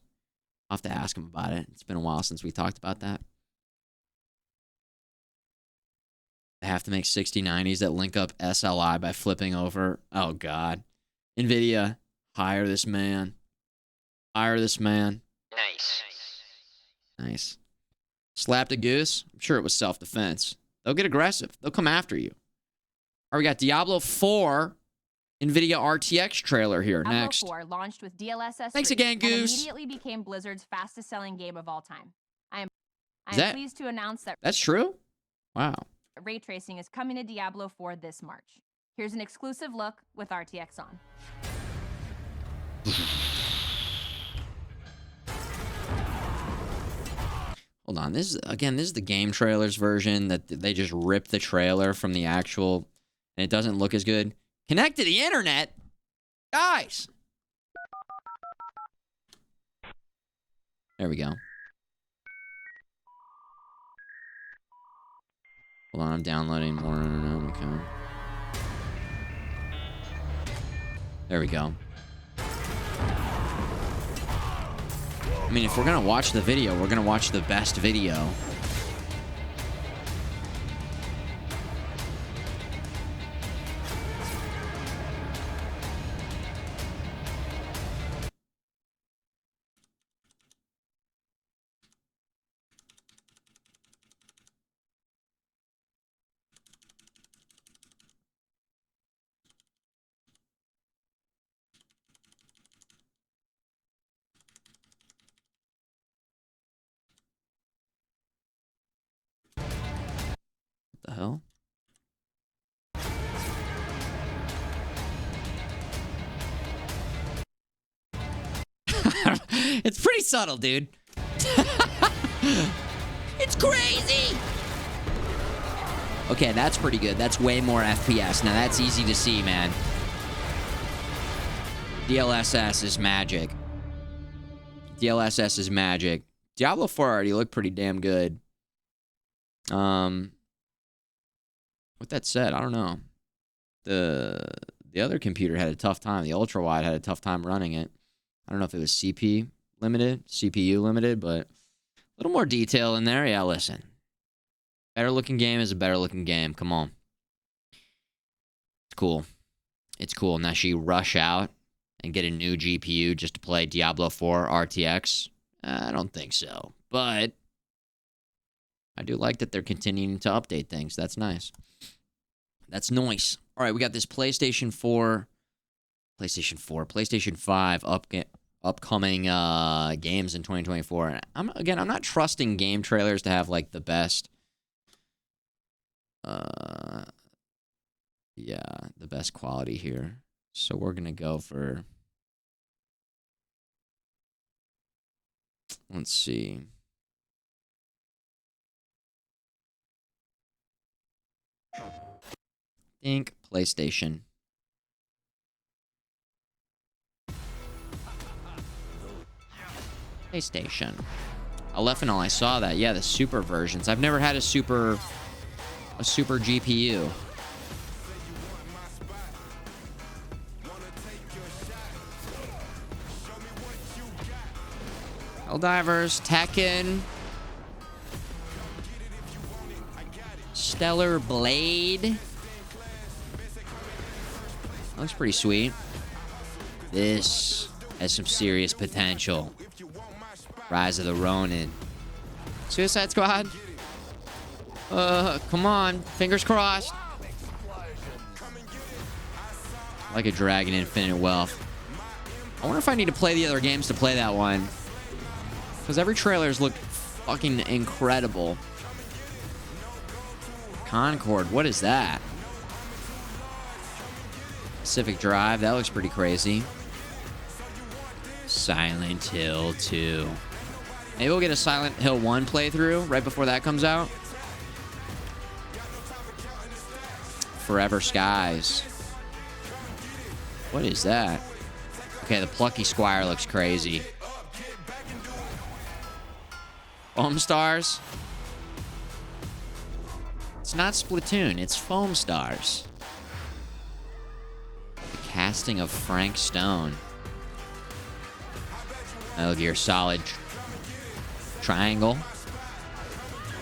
I'll have to ask him about it. It's been a while since we talked about that. I have to make 6090s that link up SLI by flipping over. Oh, God. NVIDIA, hire this man. Hire this man. Nice. Nice. Slapped a goose? I'm sure it was self-defense. They'll get aggressive. They'll come after you. All right, we got Diablo 4 NVIDIA RTX trailer here next. Diablo 4 launched with DLSS. Thanks again, Goose. And immediately became Blizzard's fastest-selling game of all time. I am pleased to announce that That's true? Wow. ray tracing is coming to Diablo 4 this March. Here's an exclusive look with RTX on. Hold on. This is the game trailers version that they just ripped the trailer from the actual, and it doesn't look as good. Connect to the internet? Guys! There we go. Hold on, I'm downloading more internet. Okay. There we go. I mean, if we're gonna watch the video, we're gonna watch the best video. The hell? It's pretty subtle, dude. It's crazy. Okay, that's pretty good. That's way more FPS. Now that's easy to see, man. DLSS is magic. DLSS is magic. Diablo 4 already looked pretty damn good. With that said, I don't know. The other computer had a tough time. The ultra wide had a tough time running it. I don't know if it was CPU limited, but a little more detail in there. Yeah, listen. Better looking game is a better looking game. Come on. It's cool. It's cool. Now, should you rush out and get a new GPU just to play Diablo 4 RTX? I don't think so. But I do like that they're continuing to update things. That's nice. That's nice. All right, we got this PlayStation 4 PlayStation 4, PlayStation 5, upcoming games in 2024. And I'm not trusting game trailers to have like the best, the best quality here. So we're gonna go for, let's see. Think PlayStation. PlayStation. Alephanol, I saw that. Yeah, the super versions. I've never had a super GPU. Helldivers, Tekken, Stellar Blade. Looks pretty sweet. This has some serious potential. Rise of the Ronin. Suicide Squad? Come on. Fingers crossed. Like a Dragon Infinite Wealth. I wonder if I need to play the other games to play that one. Because every trailer's looked fucking incredible. Concord, what is that? Pacific Drive, that looks pretty crazy. Silent Hill 2. Maybe we'll get a Silent Hill 1 playthrough right before that comes out. Forever Skies. What is that? Okay, the Plucky Squire looks crazy. Foam Stars? It's not Splatoon, it's Foam Stars. The casting of Frank Stone. Metal Gear Solid Triangle.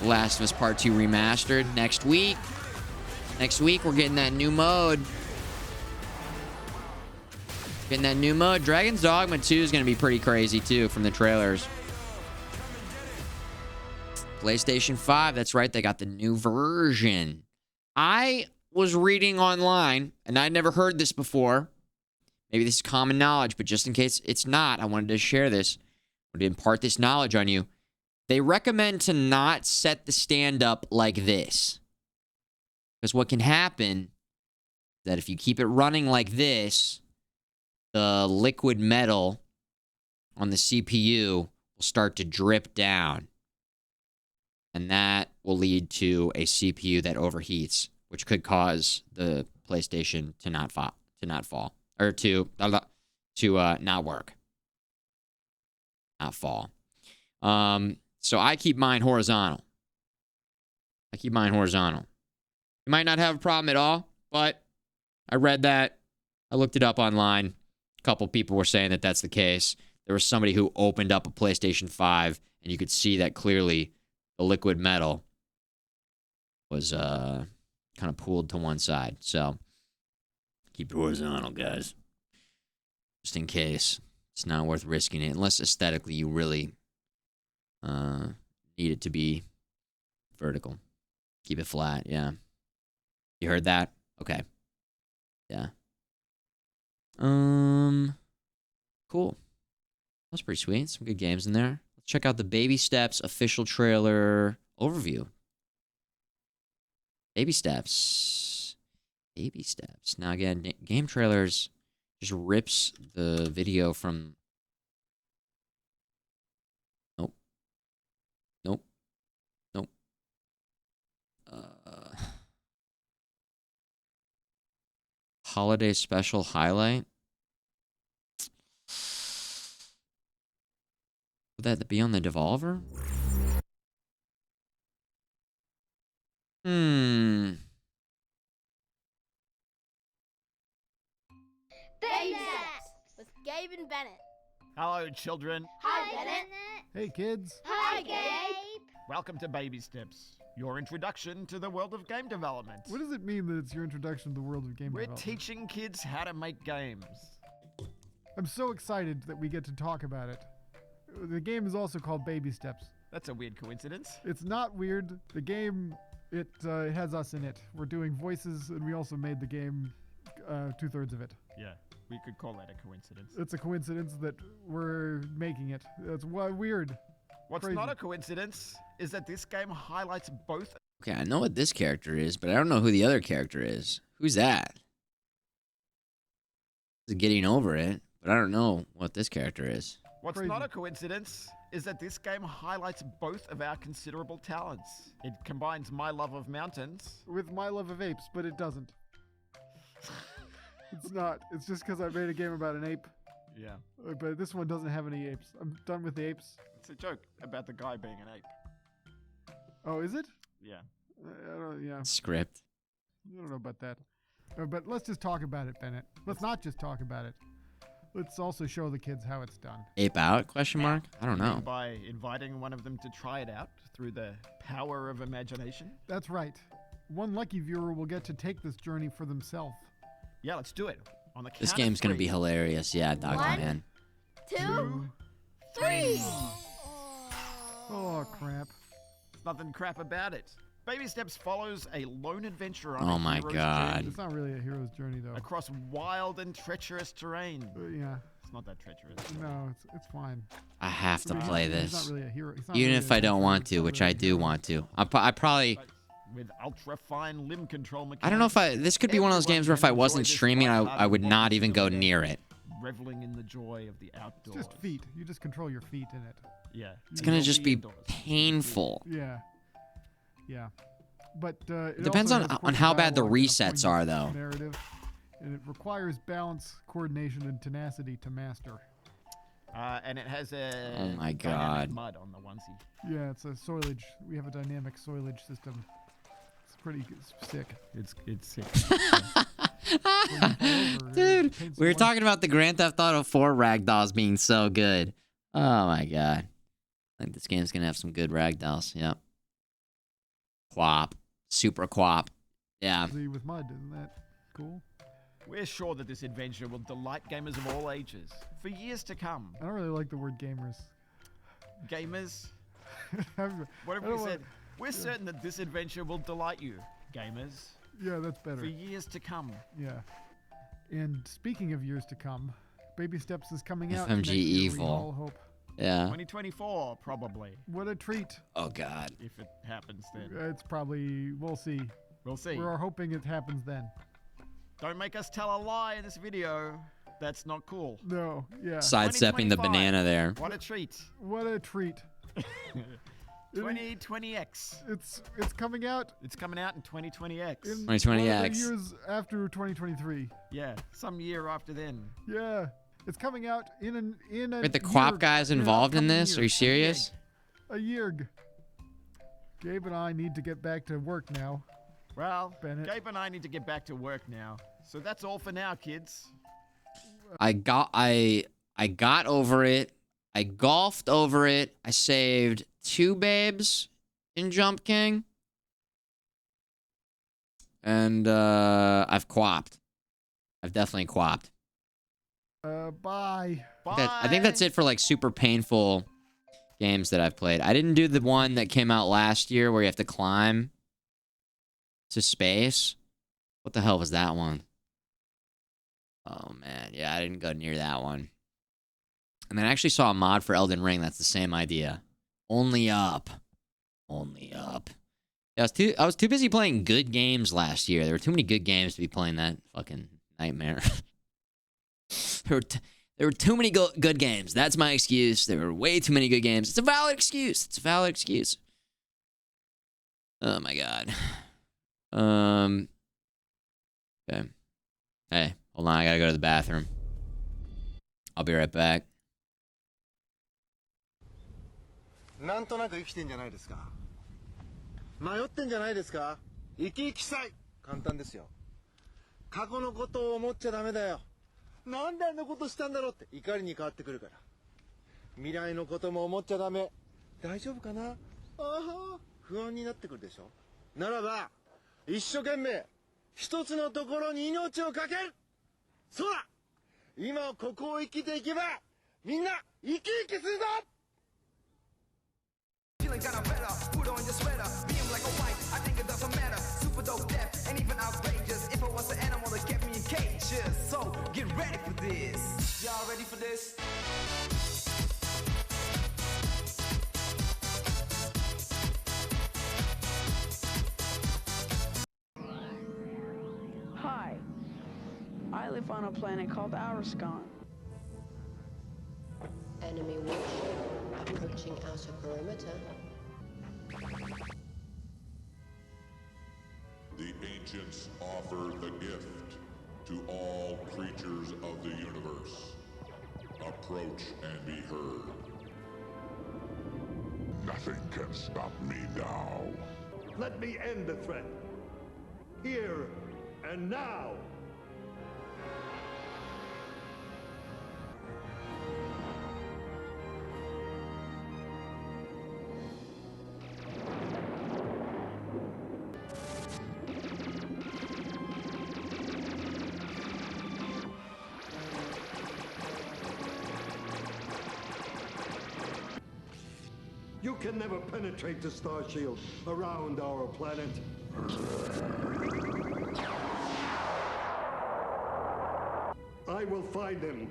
Last of Us Part 2 Remastered next week. Next week, we're getting that new mode. Getting that new mode. Dragon's Dogma 2 is going to be pretty crazy, too, from the trailers. PlayStation 5, that's right, they got the new version. I was reading online, and I'd never heard this before. Maybe this is common knowledge, but just in case it's not, I wanted to share this. I wanted to impart this knowledge on you. They recommend to not set the stand up like this. Because what can happen is that if you keep it running like this, the liquid metal on the CPU will start to drip down. And that will lead to a CPU that overheats, which could cause the PlayStation to not fall, or to not work, not fall. So I keep mine horizontal. You might not have a problem at all, but I read that. I looked it up online. A couple people were saying that that's the case. There was somebody who opened up a PlayStation 5, and you could see that clearly the liquid metal was kind of pulled to one side. So keep it horizontal, guys. Just in case. It's not worth risking it, unless aesthetically you really need it to be vertical. Keep it flat, yeah. You heard that? Okay. Yeah. Cool. That's pretty sweet. Some good games in there. Let's check out the Baby Steps official trailer overview. Baby Steps. Now again, game trailers just rips the video from... Nope. Holiday special highlight. Would that be on the Devolver? Baby Steps with Gabe and Bennett. Hello, children. Hi, Bennett. Hey, kids. Hi, Gabe. Welcome to Baby Steps, your introduction to the world of game development. What does it mean that it's your introduction to the world of game We're development? teaching kids how to make games. I'm so excited that we get to talk about it. The game is also called Baby Steps. That's a weird coincidence. It's not weird. The game, it has us in it. We're doing voices, and we also made the game 2/3 of it. Yeah. We could call that a coincidence. It's a coincidence that we're making it. That's weird. What's Crazy. not a coincidence is that this game highlights both. Okay, I know what this character is, but I don't know who the other character is. Who's that? Getting over it, but I don't know what this character is. What's not a coincidence is that this game highlights both of our considerable talents. It combines my love of mountains with my love of apes, but it doesn't. It's not. It's just because I made a game about an ape. Yeah. But this one doesn't have any apes. I'm done with the apes. It's a joke about the guy being an ape. Oh, is it? Yeah. Yeah. Script. I don't know about that. But let's just talk about it, Bennett. Let's not just talk about it. Let's also show the kids how it's done. Ape out? Question mark? I don't know. By inviting one of them to try it out through the power of imagination. That's right. One lucky viewer will get to take this journey for themselves. Yeah, let's do it. On the count This game's of gonna three. be hilarious. Yeah, Dog Man. 2, 3. Oh, crap. There's nothing crap about it. Baby Steps follows a lone adventurer on Oh a my hero's God. journey It's not really a hero's journey, though. across wild and treacherous terrain. Yeah. It's not that treacherous. No, it's fine. I have to I mean, play he's this. not really a hero. He's not Even really if a I don't hero. want to, which I do want to. I probably... With ultra fine limb control mechanics. I don't know if I... This could be one of those games where if I wasn't streaming, I would not even go near it. Reveling in the joy of the outdoors. It's just feet. You just control your feet in it. Yeah. It's gonna just be painful. Yeah. Yeah. But it Depends also on has, of course, how bad the dialogue and a resets are, though. Narrative, and it requires balance, coordination, and tenacity to master. And it has a Oh my dynamic God. mud on the onesie. Yeah, it's a soilage. We have a dynamic soilage system. It's pretty sick. It's sick. Dude, we were talking about the Grand Theft Auto 4 ragdolls being so good. Oh my God. I think this game's gonna have some good ragdolls. Yep. Quap. Super quap. Yeah. With mud, isn't that cool? We're sure that this adventure will delight gamers of all ages for years to come. I don't really like the word gamers. Gamers? What have I we don't said? want- We're certain that this adventure will delight you, gamers. Yeah, that's better. For years to come. Yeah. And speaking of years to come, Baby Steps is coming out. FMG next year, we Evil. all hope. Yeah. 2024, probably. What a treat. Oh God. If it happens then. It's probably, we'll see. We'll see. We're hoping it happens then. Don't make us tell a lie in this video. That's not cool. No, yeah. Sidestepping the 2025. banana there. What a treat. What a treat. 2020X. It's coming out. It's coming out in 2020X. In 2020X. one of the years after 2023. Yeah, some year after then. Yeah. It's coming out in a Wait, the Quap guy's involved in this? Are you serious? A year. Gabe and I need to get back to work now. Well, Bennett. Gabe and I need to get back to work now. So that's all for now, kids. I got over it. I golfed over it. I saved 2 babes in Jump King. And I've quapped. I've definitely quapped. Bye. I think that's it for like super painful games that I've played. I didn't do the one that came out last year where you have to climb to space. What the hell was that one? Oh man, yeah, I didn't go near that one. And then I actually saw a mod for Elden Ring that's the same idea. Only up. Only up. Yeah, I was too busy playing good games last year. There were too many good games to be playing that fucking nightmare. There were too many good games. That's my excuse. There were way too many good games. It's a valid excuse. It's a valid excuse. Oh my God. Okay. Hey, hold on. I gotta go to the bathroom. I'll be right back. なんとなく生きてんじゃないですか。迷ってんじゃないですか。生き生きさい。簡単ですよ。過去のことを思っちゃダメだよ。なんであんなことしたんだろうって怒りに変わってくるから。未来のことも思っちゃダメ。大丈夫かな。ああ、不安になってくるでしょ。ならば一生懸命一つのところに命をかける。そうだ。今ここを生きていけばみんな生き生きするぞ。 Feeling kinda better, put on your sweater, being black or white, I think it doesn't matter. Super dope, deaf, and even outrageous. If I was an animal that kept me in cages, so get ready for this. Hi. I live on a planet called Arascon. Enemy warship approaching outer perimeter. The ancients offer the gift to all creatures of the universe. Approach and be heard. Nothing can stop me now. Let me end the threat. Here and now. You can never penetrate the star shield around our planet. I will find him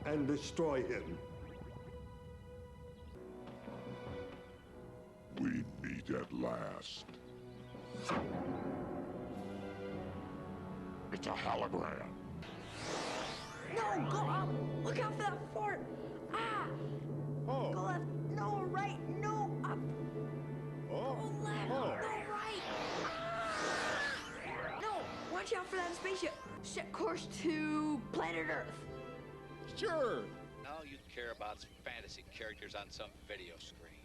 and destroy him. We meet at last. It's a hologram. No, go up! Look out for that fort! Ah! Oh. Go left, no, right, no, up! Oh. Go left, no, right! Ah! No, watch out for that spaceship! Set course to planet Earth. Sure. All you care about is fantasy characters on some video screen.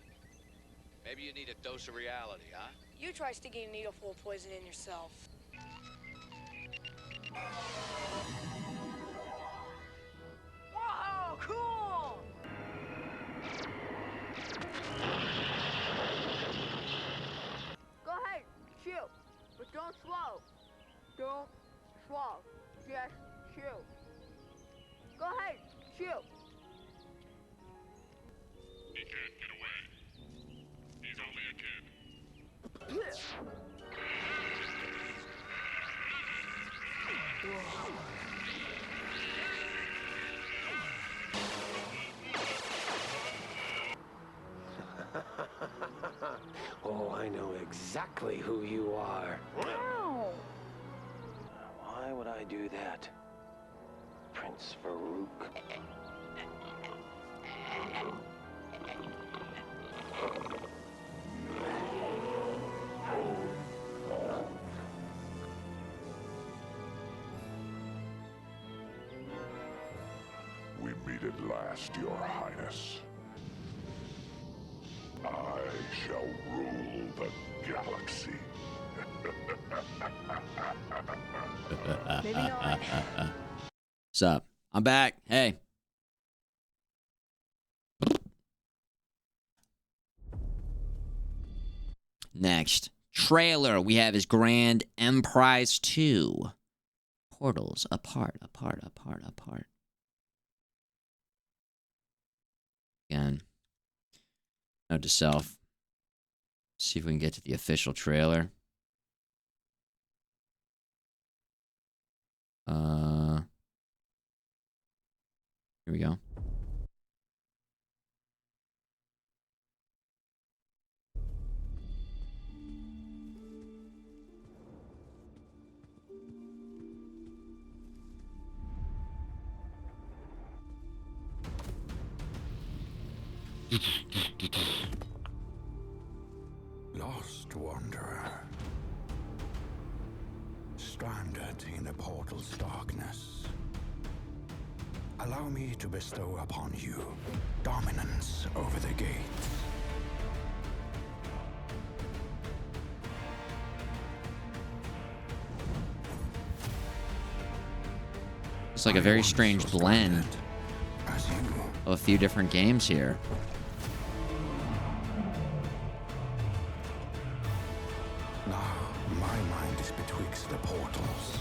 Maybe you need a dose of reality, huh? You try sticking a needle full of poison in yourself. Whoa, cool! Go ahead, shoot, but don't slow. Don't slow. Just shoot. Go ahead, shoot. He can't get away. He's only a kid. Oh, I know exactly who you are. Ow! Why would I do that? Prince Farouk. We meet at last, Your Highness. I shall rule the galaxy. Maybe not. What's up? I'm back. Hey. Next trailer we have is Grand Emprise 2. Portals apart. Again. Note to self. See if we can get to the official trailer. Here we go. Lost wanderer, stranded in the portal's darkness. Allow me to bestow upon you dominance over the gates. It's like a very strange blend of a few different games here. Now my mind is betwixt the portals.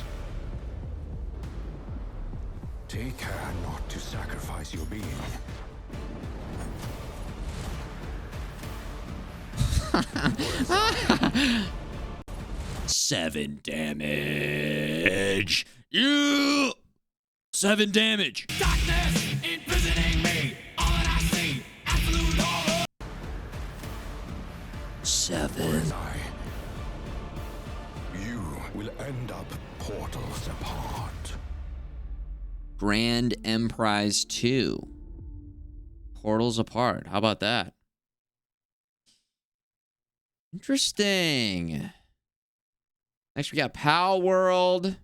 Take care not to sacrifice your being. 7 damage. You 7 damage. Darkness imprisoning me. All that I see, absolute horror. 7. You will end up portals apart. Grand Emprise 2. Portals apart. How about that? Interesting. Next, we got Pal World.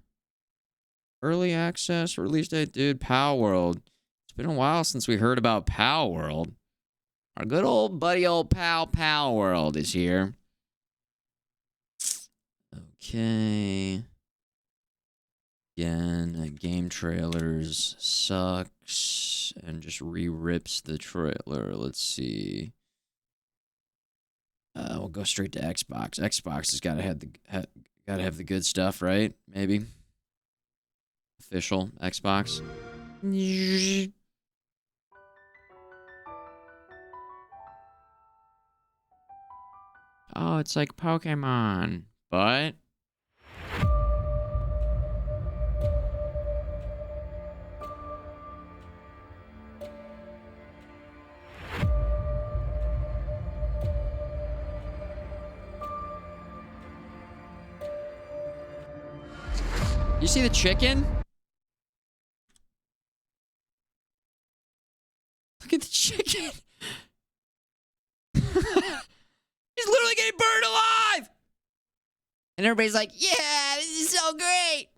Early access, release date, dude. Pal World. It's been a while since we heard about Pal World. Our good old buddy, old Pal World is here. Okay. Again, game trailers sucks and just re-rips the trailer. Let's see. We'll go straight to Xbox. Xbox has got to have the good stuff, right? Maybe. Official Xbox. Oh, it's like Pokemon, but you see the chicken? Look at the chicken. He's literally getting burned alive. And everybody's like, yeah, this is so great.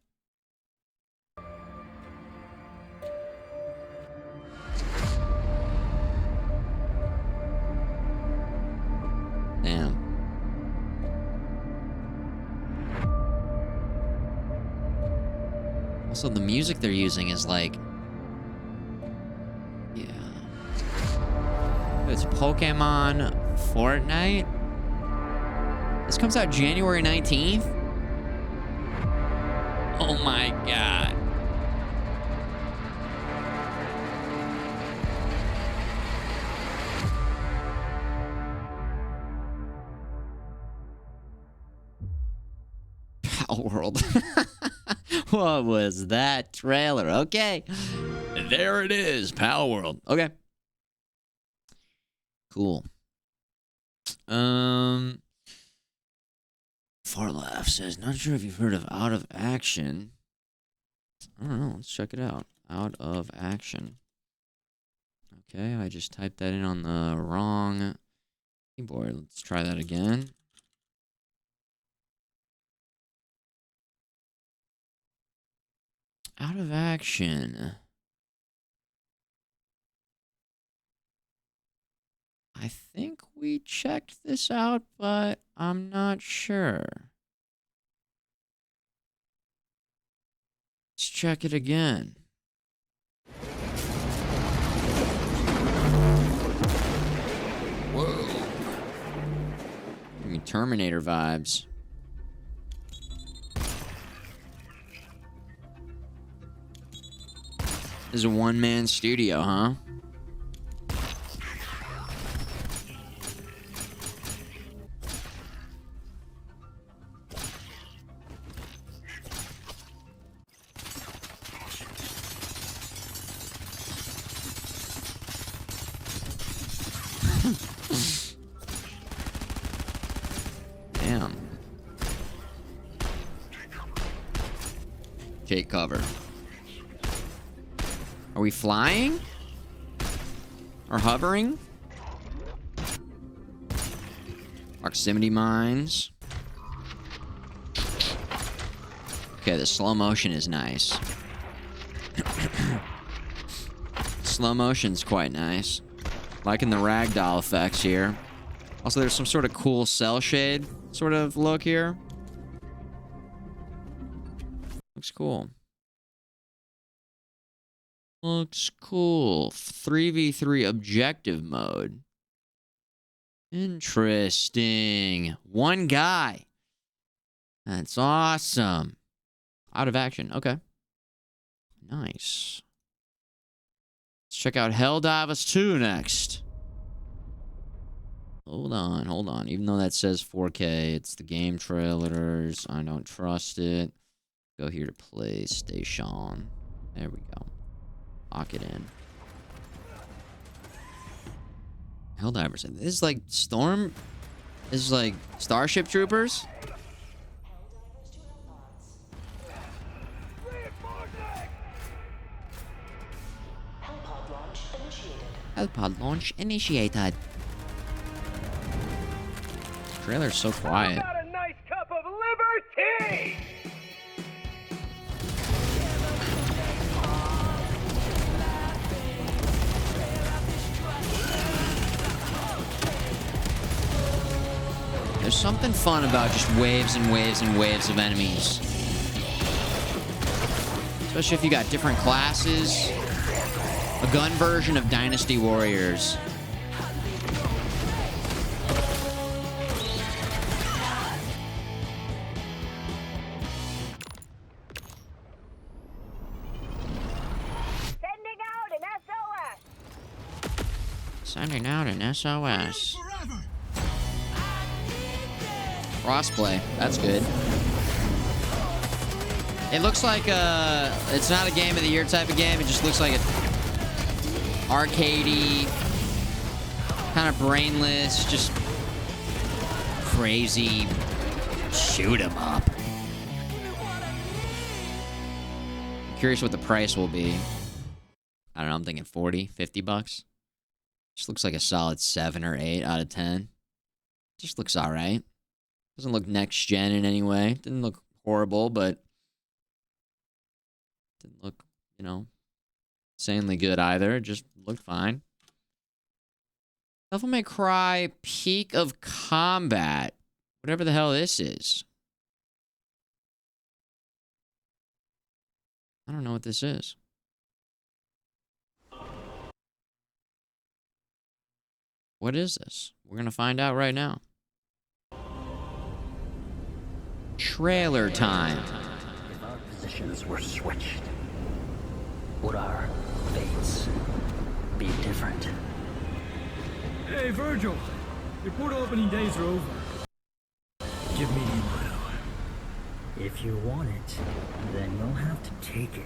Damn. Also, the music they're using is like, yeah. It's Pokemon Fortnite. This comes out January 19th. Oh my god. Pal World. What was that trailer? Okay. There it is. Pal World. Okay. Cool. Farlaugh says, not sure if you've heard of Out of Action. I don't know. Let's check it out. Out of Action. Okay, I just typed that in on the wrong keyboard. Let's try that again. Out of Action. I think we checked this out, but I'm not sure. Let's check it again. Whoa. Give me Terminator vibes. This is a one-man studio, huh? Damn. Take cover. Are we flying? Or hovering? Proximity mines. Okay, the slow motion is nice. Slow motion's quite nice. Liking the ragdoll effects here. Also, there's some sort of cool cell shade sort of look here. Looks cool. Looks cool. 3v3 objective mode. Interesting. One guy. That's awesome. Out of Action. Okay. Nice. Let's check out Helldivers 2 next. Hold on. Even though that says 4K, it's the game trailers. I don't trust it. Go here to PlayStation. There we go. Lock it in. Helldivers. This is like Storm. This is like Starship Troopers. Pod launch initiated. Trailer's so quiet. a nice cup of liberty! There's something fun about just waves and waves and waves of enemies. Especially if you got different classes. A gun version of Dynasty Warriors. Sending out an SOS. Crossplay. That's good. It looks like it's not a game of the year type of game. It just looks like a arcadey, kind of brainless, just crazy shoot 'em up. I'm curious what the price will be. I don't know. I'm thinking 40, 50 bucks. Just looks like a solid 7 or 8 out of 10. Just looks all right. Doesn't look next gen in any way. Didn't look horrible, but didn't look, you know, insanely good either. Just looked fine. Devil May Cry Peak of Combat. Whatever the hell this is. I don't know what this is. What is this? We're going to find out right now. Trailer time. If our positions were switched, would our fates be different? Hey, Virgil. Your portal opening days are over. Give me the ammo. If you want it, then you'll have to take it.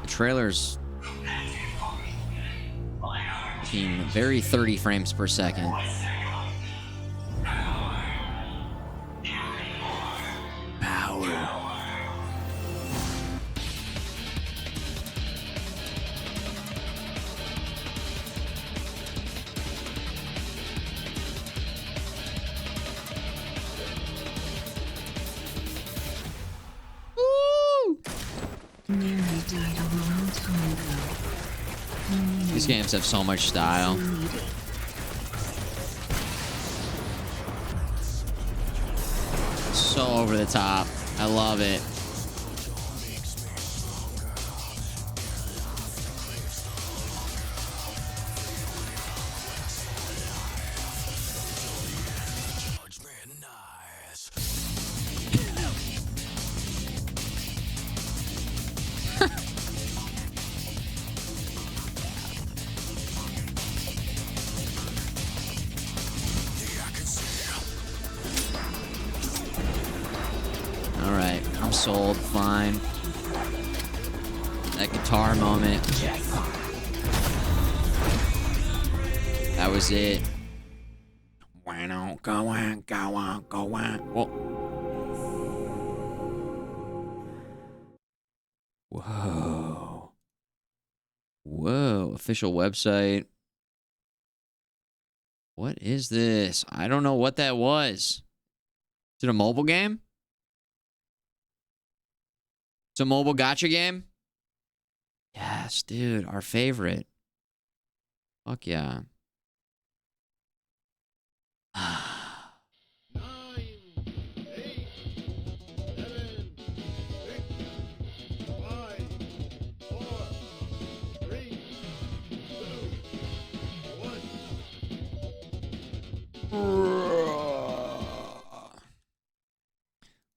Trailers being very 30 frames per second. Power. These games have so much style. So over the top. I love it. Alright, I'm sold. Fine. That guitar moment. That was it. Go on, go on, go on. Whoa. Whoa. Whoa. Official website. What is this? I don't know what that was. Is it a mobile game? It's a mobile gacha game? Yes, dude. Our favorite. Fuck yeah.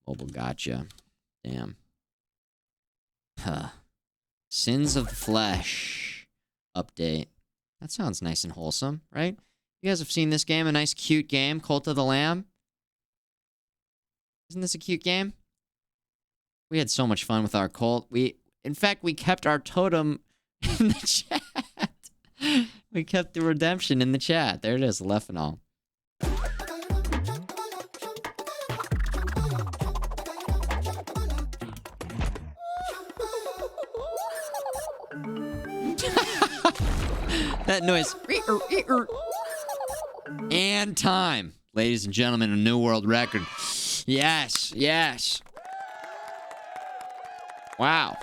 Mobile gotcha. Damn. Huh. Sins of the Flesh update. That sounds nice and wholesome, right? You guys have seen this game, a nice cute game, Cult of the Lamb. Isn't this a cute game? We had so much fun with our cult. In fact, we kept our totem in the chat. We kept the redemption in the chat. There it is, Lefanol. That noise. And time. Ladies and gentlemen, a new world record. Yes, yes. Wow.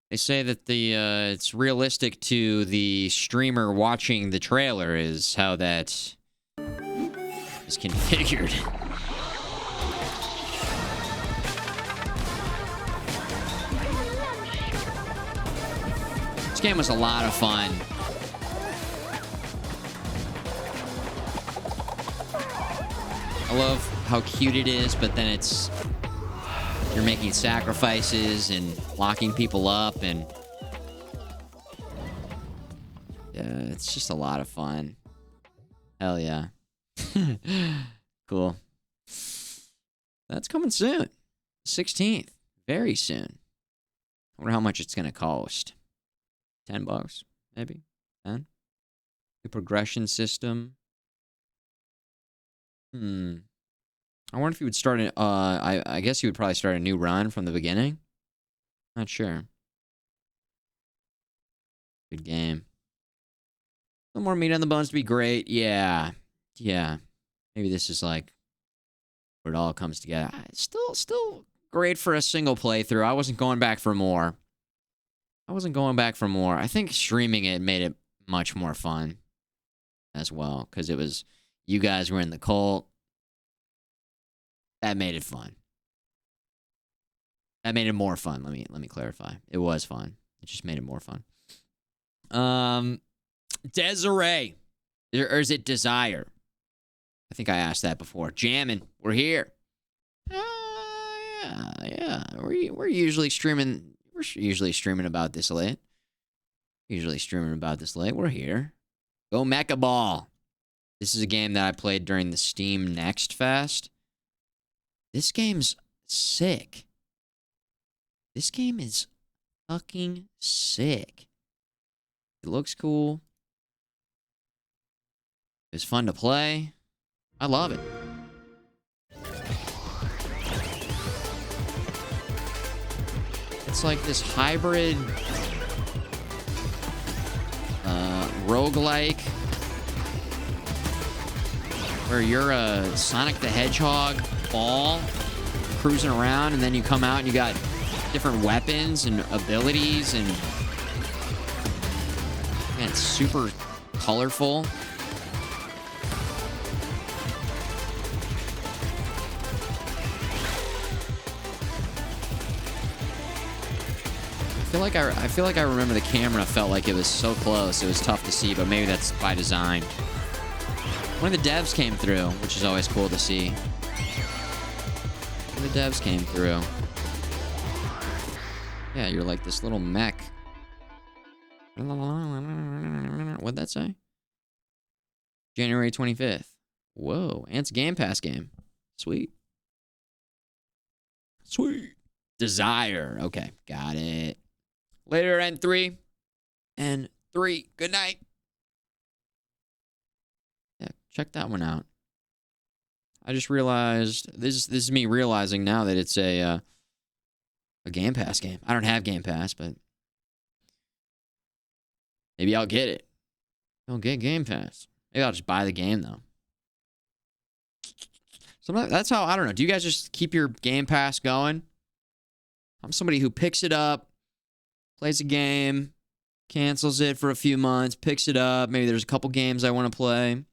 They say that it's realistic to the streamer watching the trailer is how that is configured. This game was a lot of fun. I love how cute it is, but then you're making sacrifices and locking people up, and it's just a lot of fun. Hell yeah. Cool. That's coming soon. 16th. Very soon. I wonder how much it's going to cost. $10, maybe? 10? The progression system. I wonder if you would start I guess you would probably start a new run from the beginning. Not sure. Good game. A little more meat on the bones to be great. Yeah. Yeah. Maybe this is like where it all comes together. Still great for a single playthrough. I wasn't going back for more. I think streaming it made it much more fun as well, because it was you guys were in the cult. That made it fun. That made it more fun. Let me clarify. It was fun. It just made it more fun. Desiree. Or is it Desire? I think I asked that before. Jammin'. We're here. Yeah. We're usually streaming. We're usually streaming about this late. We're here. Go Mecha Ball. This is a game that I played during the Steam Next Fest. This game's sick. This game is fucking sick. It looks cool. It's fun to play. I love it. It's like this hybrid roguelike where you're a Sonic the Hedgehog ball cruising around, and then you come out and you got different weapons and abilities, and man, it's super colorful. I feel like I remember the camera felt like it was so close. It was tough to see, but maybe that's by design. One of the devs came through, which is always cool to see. Yeah, you're like this little mech. What'd that say? January 25th. Whoa, and it's a Game Pass game. Sweet. Desire. Okay, got it. Later and 3. Good night. Yeah, check that one out. I just realized this is me realizing now that it's a Game Pass game. I don't have Game Pass, but maybe I'll get it. I'll get Game Pass. Maybe I'll just buy the game though. So that's how, I don't know. Do you guys just keep your Game Pass going? I'm somebody who picks it up, plays a game, cancels it for a few months, picks it up. Maybe there's a couple games I want to play.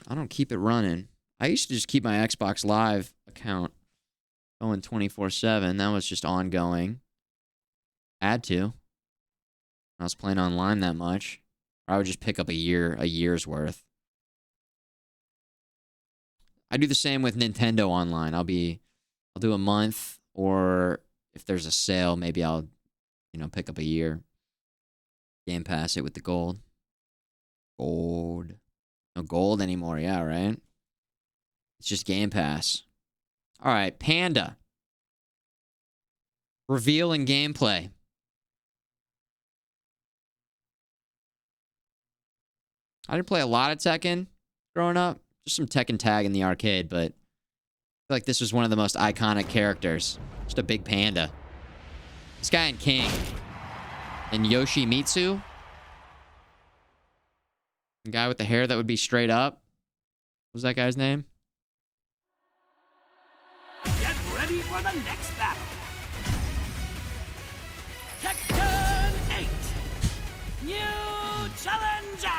I don't keep it running. I used to just keep my Xbox Live account going 24/7. That was just ongoing. Had to. I was playing online that much. Or I would just pick up a year's worth. I do the same with Nintendo Online. I'll do a month, or if there's a sale, maybe I'll, pick up a year. Game Pass it with the gold. No gold anymore, yeah, right? It's just Game Pass. All right, Panda. Reveal and gameplay. I didn't play a lot of Tekken growing up. Just some Tekken Tag in the arcade, but I feel like this was one of the most iconic characters. Just a big panda. This guy in King. And Yoshimitsu. The guy with the hair that would be straight up. What was that guy's name? Get ready for the next battle. Tekken 8. New challenger.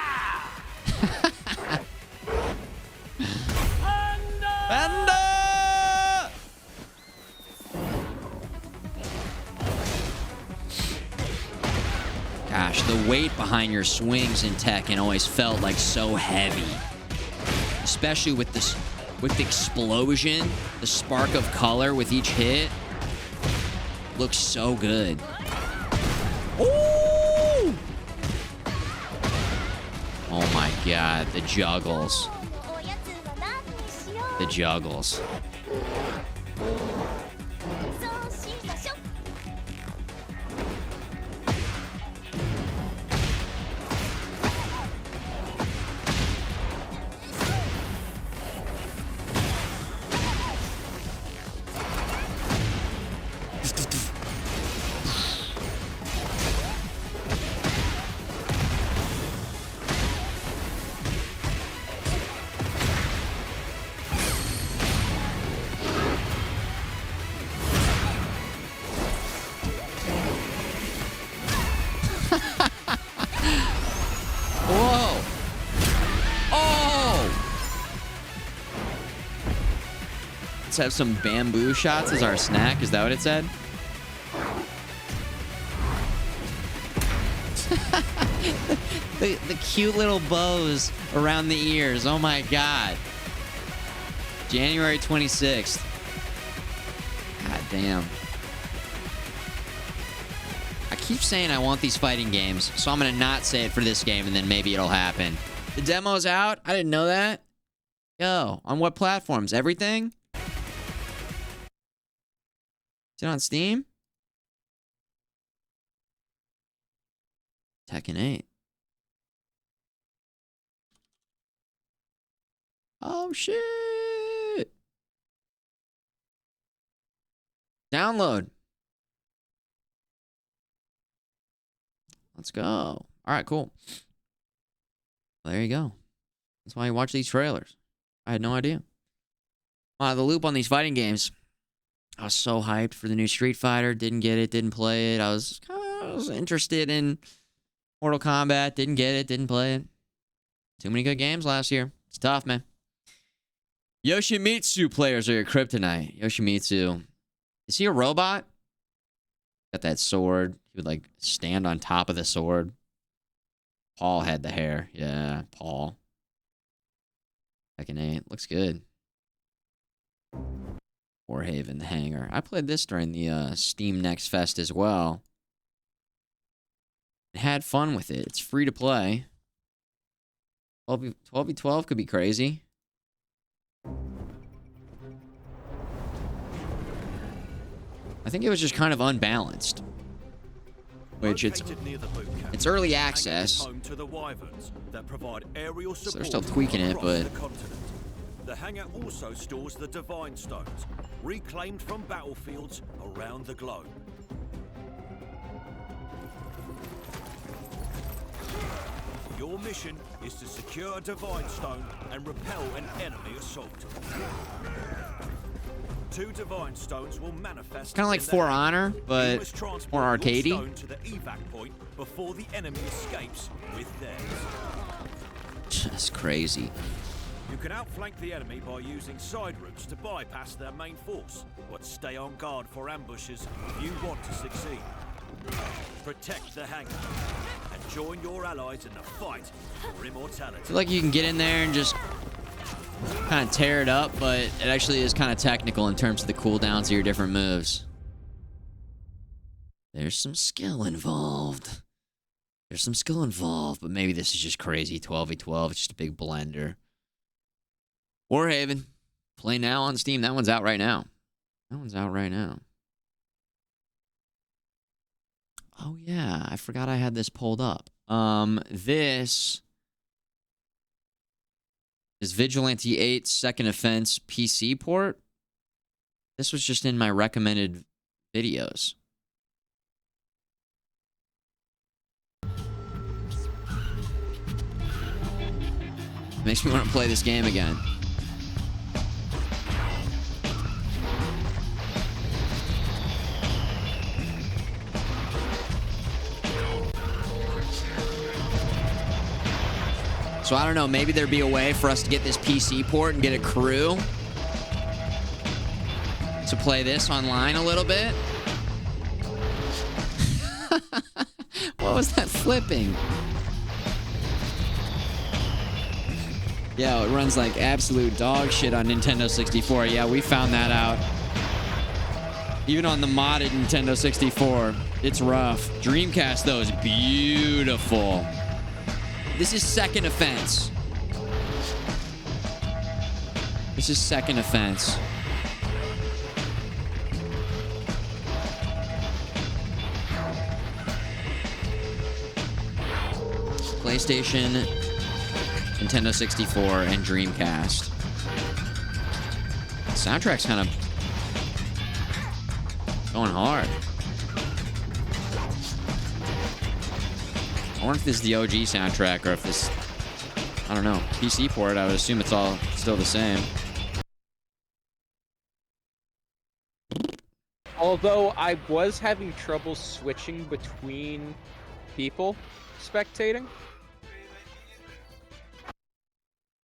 Panda! Gosh, the weight behind your swings in Tekken always felt like so heavy. Especially with this, with the explosion, the spark of color with each hit. Looks so good. Ooh! Oh my god, the juggles. The juggles. Whoa! Oh! Let's have some bamboo shots as our snack. Is that what it said? the cute little bows around the ears. Oh my god. January 26th. God damn. I keep saying I want these fighting games, so I'm going to not say it for this game, and then maybe it'll happen. The demo's out? I didn't know that. Yo, on what platforms? Everything? Is it on Steam? Tekken 8. Oh, shit. Download. Let's go. All right, cool. Well, there you go. That's why you watch these trailers. I had no idea. The loop on these fighting games. I was so hyped for the new Street Fighter. Didn't get it. Didn't play it. I was interested in Mortal Kombat. Didn't get it. Didn't play it. Too many good games last year. It's tough, man. Yoshimitsu players are your kryptonite. Yoshimitsu. Is he a robot? Got that sword. He would like stand on top of the sword. Paul had the hair. Yeah, Paul. Tekken 8. Looks good. Warhaven, the Hangar. I played this during the Steam Next Fest as well. I had fun with it. It's free to play. 12v12 could be crazy. I think it was just kind of unbalanced. Which it's early access. So they're still tweaking it, but the hangar also stores the Divine Stones, reclaimed from battlefields around the globe. Your mission is to secure a Divine Stone and repel an enemy assault. 2 Divine Stones will manifest. Kind of like For Honor, but more arcadey. To the evac point before the enemy escapes with theirs. That's crazy. You can outflank the enemy by using side routes to bypass their main force, but stay on guard for ambushes if you want to succeed. Protect the hangar and join your allies in the fight for immortality. I feel like you can get in there and just kind of tear it up, but it actually is kind of technical in terms of the cooldowns of your different moves. There's some skill involved. There's some skill involved, but maybe this is just crazy 12v12. It's just a big blender. Warhaven. Play now on Steam. That one's out right now. That one's out right now. Oh, yeah. I forgot I had this pulled up. This Is Vigilante 8 Second Offense PC port? This was just in my recommended videos. Makes me want to play this game again. So I don't know, maybe there'd be a way for us to get this PC port and get a crew to play this online a little bit. What was that flipping? Yeah, it runs like absolute dog shit on Nintendo 64. Yeah, we found that out. Even on the modded Nintendo 64, it's rough. Dreamcast, though, is beautiful. This is Second Offense. This is Second Offense. PlayStation, Nintendo 64, and Dreamcast. The soundtrack's kind of going hard. I wonder if this is the OG soundtrack or if this, I don't know, PC port. I would assume it's all still the same. Although I was having trouble switching between people spectating.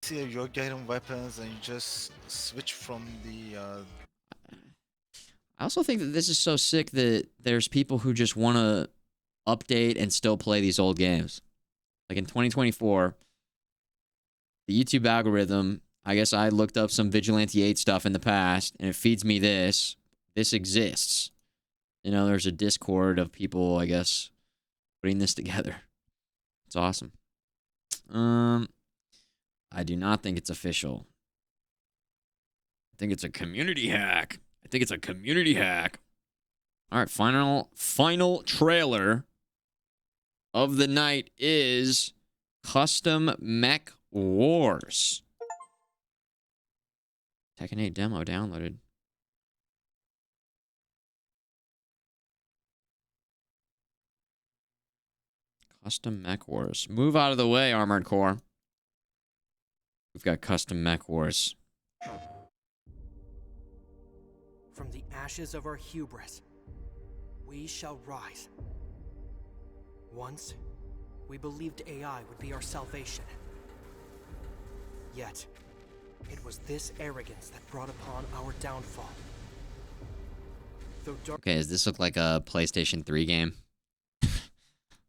See, you're getting weapons and you just switch from the. I also think that this is so sick that there's people who just want to update and still play these old games. Like in 2024, the YouTube algorithm, I guess I looked up some Vigilante 8 stuff in the past, and it feeds me this. This exists. You know, there's a Discord of people, I guess, putting this together. It's awesome. I do not think it's official. I think it's a community hack. All right, final trailer of the night is Custom Mech Wars. Tekken 8 demo downloaded. Custom Mech Wars. Move out of the way, Armored Core. We've got Custom Mech Wars. From the ashes of our hubris, we shall rise. Once, we believed AI would be our salvation. Yet, it was this arrogance that brought upon our downfall. Though Okay, does this look like a PlayStation 3 game?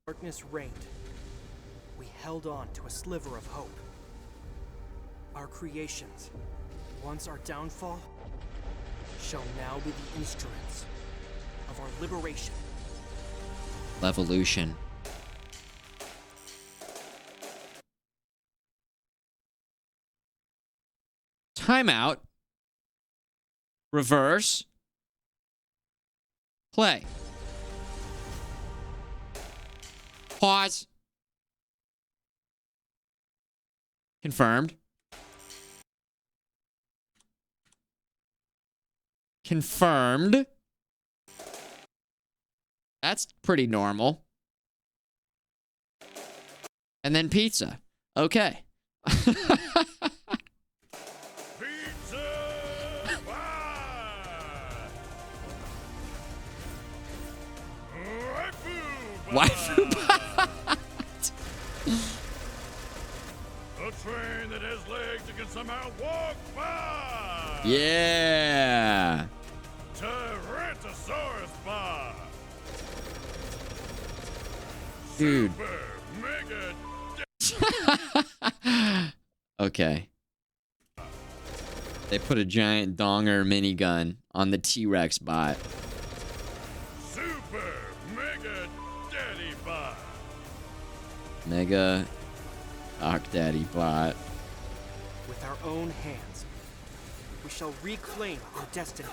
darkness reigned, we held on to a sliver of hope. Our creations, once our downfall, shall now be the instruments of our liberation. Levolution. Timeout. Reverse. Play. Pause. Confirmed. Confirmed. That's pretty normal. And then pizza. Okay. Waifu bot. A train that has legs and can somehow walk by. Yeah. Tyrannosaurus bot. Dude. Super mega. Okay. They put a giant donger minigun on the T-Rex bot. Super mega daddy bot. Mega Doc Daddy bot. With our own hands, we shall reclaim our destiny.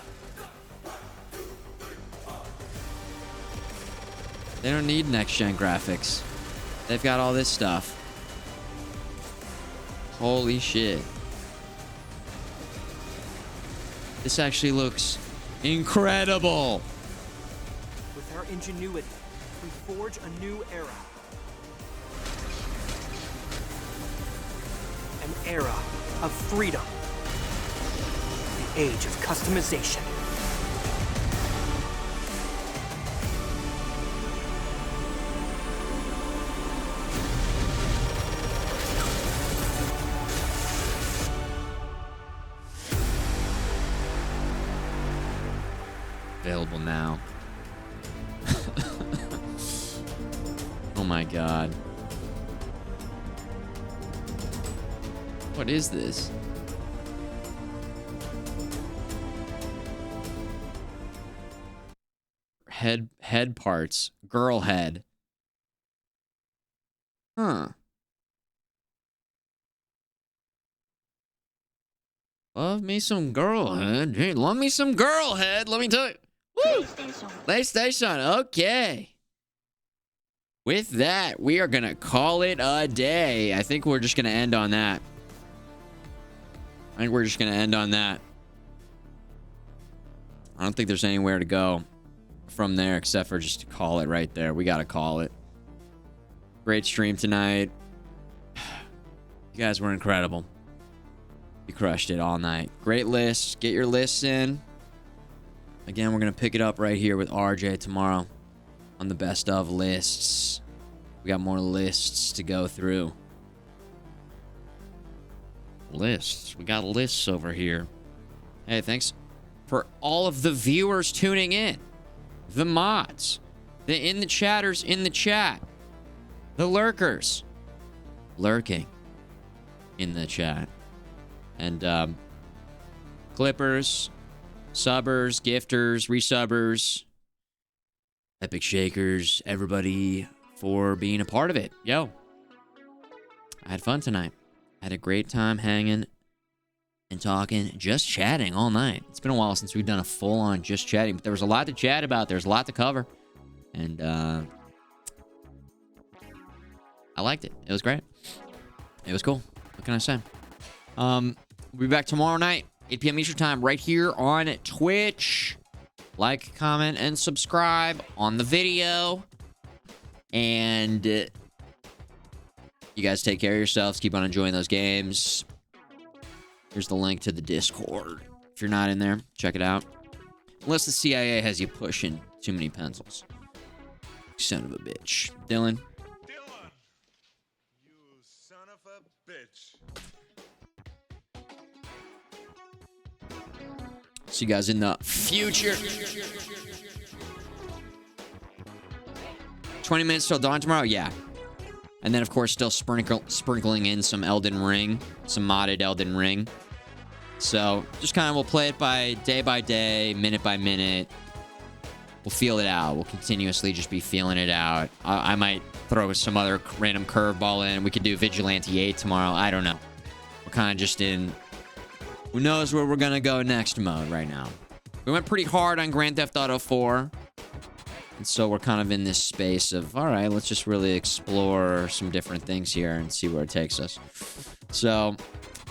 They don't need next-gen graphics. They've got all this stuff. Holy shit. This actually looks incredible. With our ingenuity, we forge a new era. An era of freedom. The age of customization. Available now. Oh my god. What is this? Head parts. Girl head. Huh. Love me some girl head. Hey, love me some girl head. Let me tell you. Woo! PlayStation. Okay. With that, we are going to call it a day. I think we're just going to end on that. I don't think there's anywhere to go from there except for just to call it right there. We got to call it. Great stream tonight. You guys were incredible. You crushed it all night. Great lists. Get your lists in. Again, we're going to pick it up right here with RJ tomorrow on the best of lists. We got more lists to go through. Lists. We got lists over here. Hey, thanks for all of the viewers tuning in. The mods. The in the chatters in the chat. The lurkers. Lurking in the chat. And clippers, subbers, gifters, resubbers, epic shakers, everybody for being a part of it. Yo, I had fun tonight. I had a great time hanging and talking, just chatting all night. It's been a while since we've done a full-on just chatting, but there was a lot to chat about. There's a lot to cover. And I liked it. It was great. It was cool. What can I say? We'll be back tomorrow night, 8 p.m. Eastern Time, right here on Twitch. Like, comment, and subscribe on the video. And you guys take care of yourselves. Keep on enjoying those games. Here's the link to the Discord. If you're not in there, check it out. Unless the CIA has you pushing too many pencils. Son of a bitch. Dylan. You son of a bitch. See you guys in the future. 20 minutes till dawn tomorrow? Yeah. And then, of course, still sprinkling in some Elden Ring. Some modded Elden Ring. So, just kind of, we'll play it by day, minute by minute. We'll feel it out. We'll continuously just be feeling it out. I might throw some other random curveball in. We could do Vigilante 8 tomorrow. I don't know. We're kind of just in who knows where we're going to go next mode right now. We went pretty hard on Grand Theft Auto 4. And so we're kind of in this space of, all right, let's just really explore some different things here and see where it takes us. So,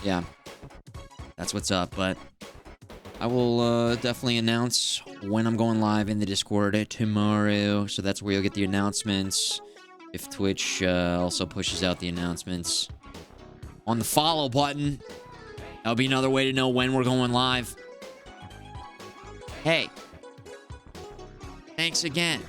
yeah. That's what's up. But I will definitely announce when I'm going live in the Discord tomorrow. So that's where you'll get the announcements. If Twitch also pushes out the announcements on the follow button. That'll be another way to know when we're going live. Hey. Thanks again.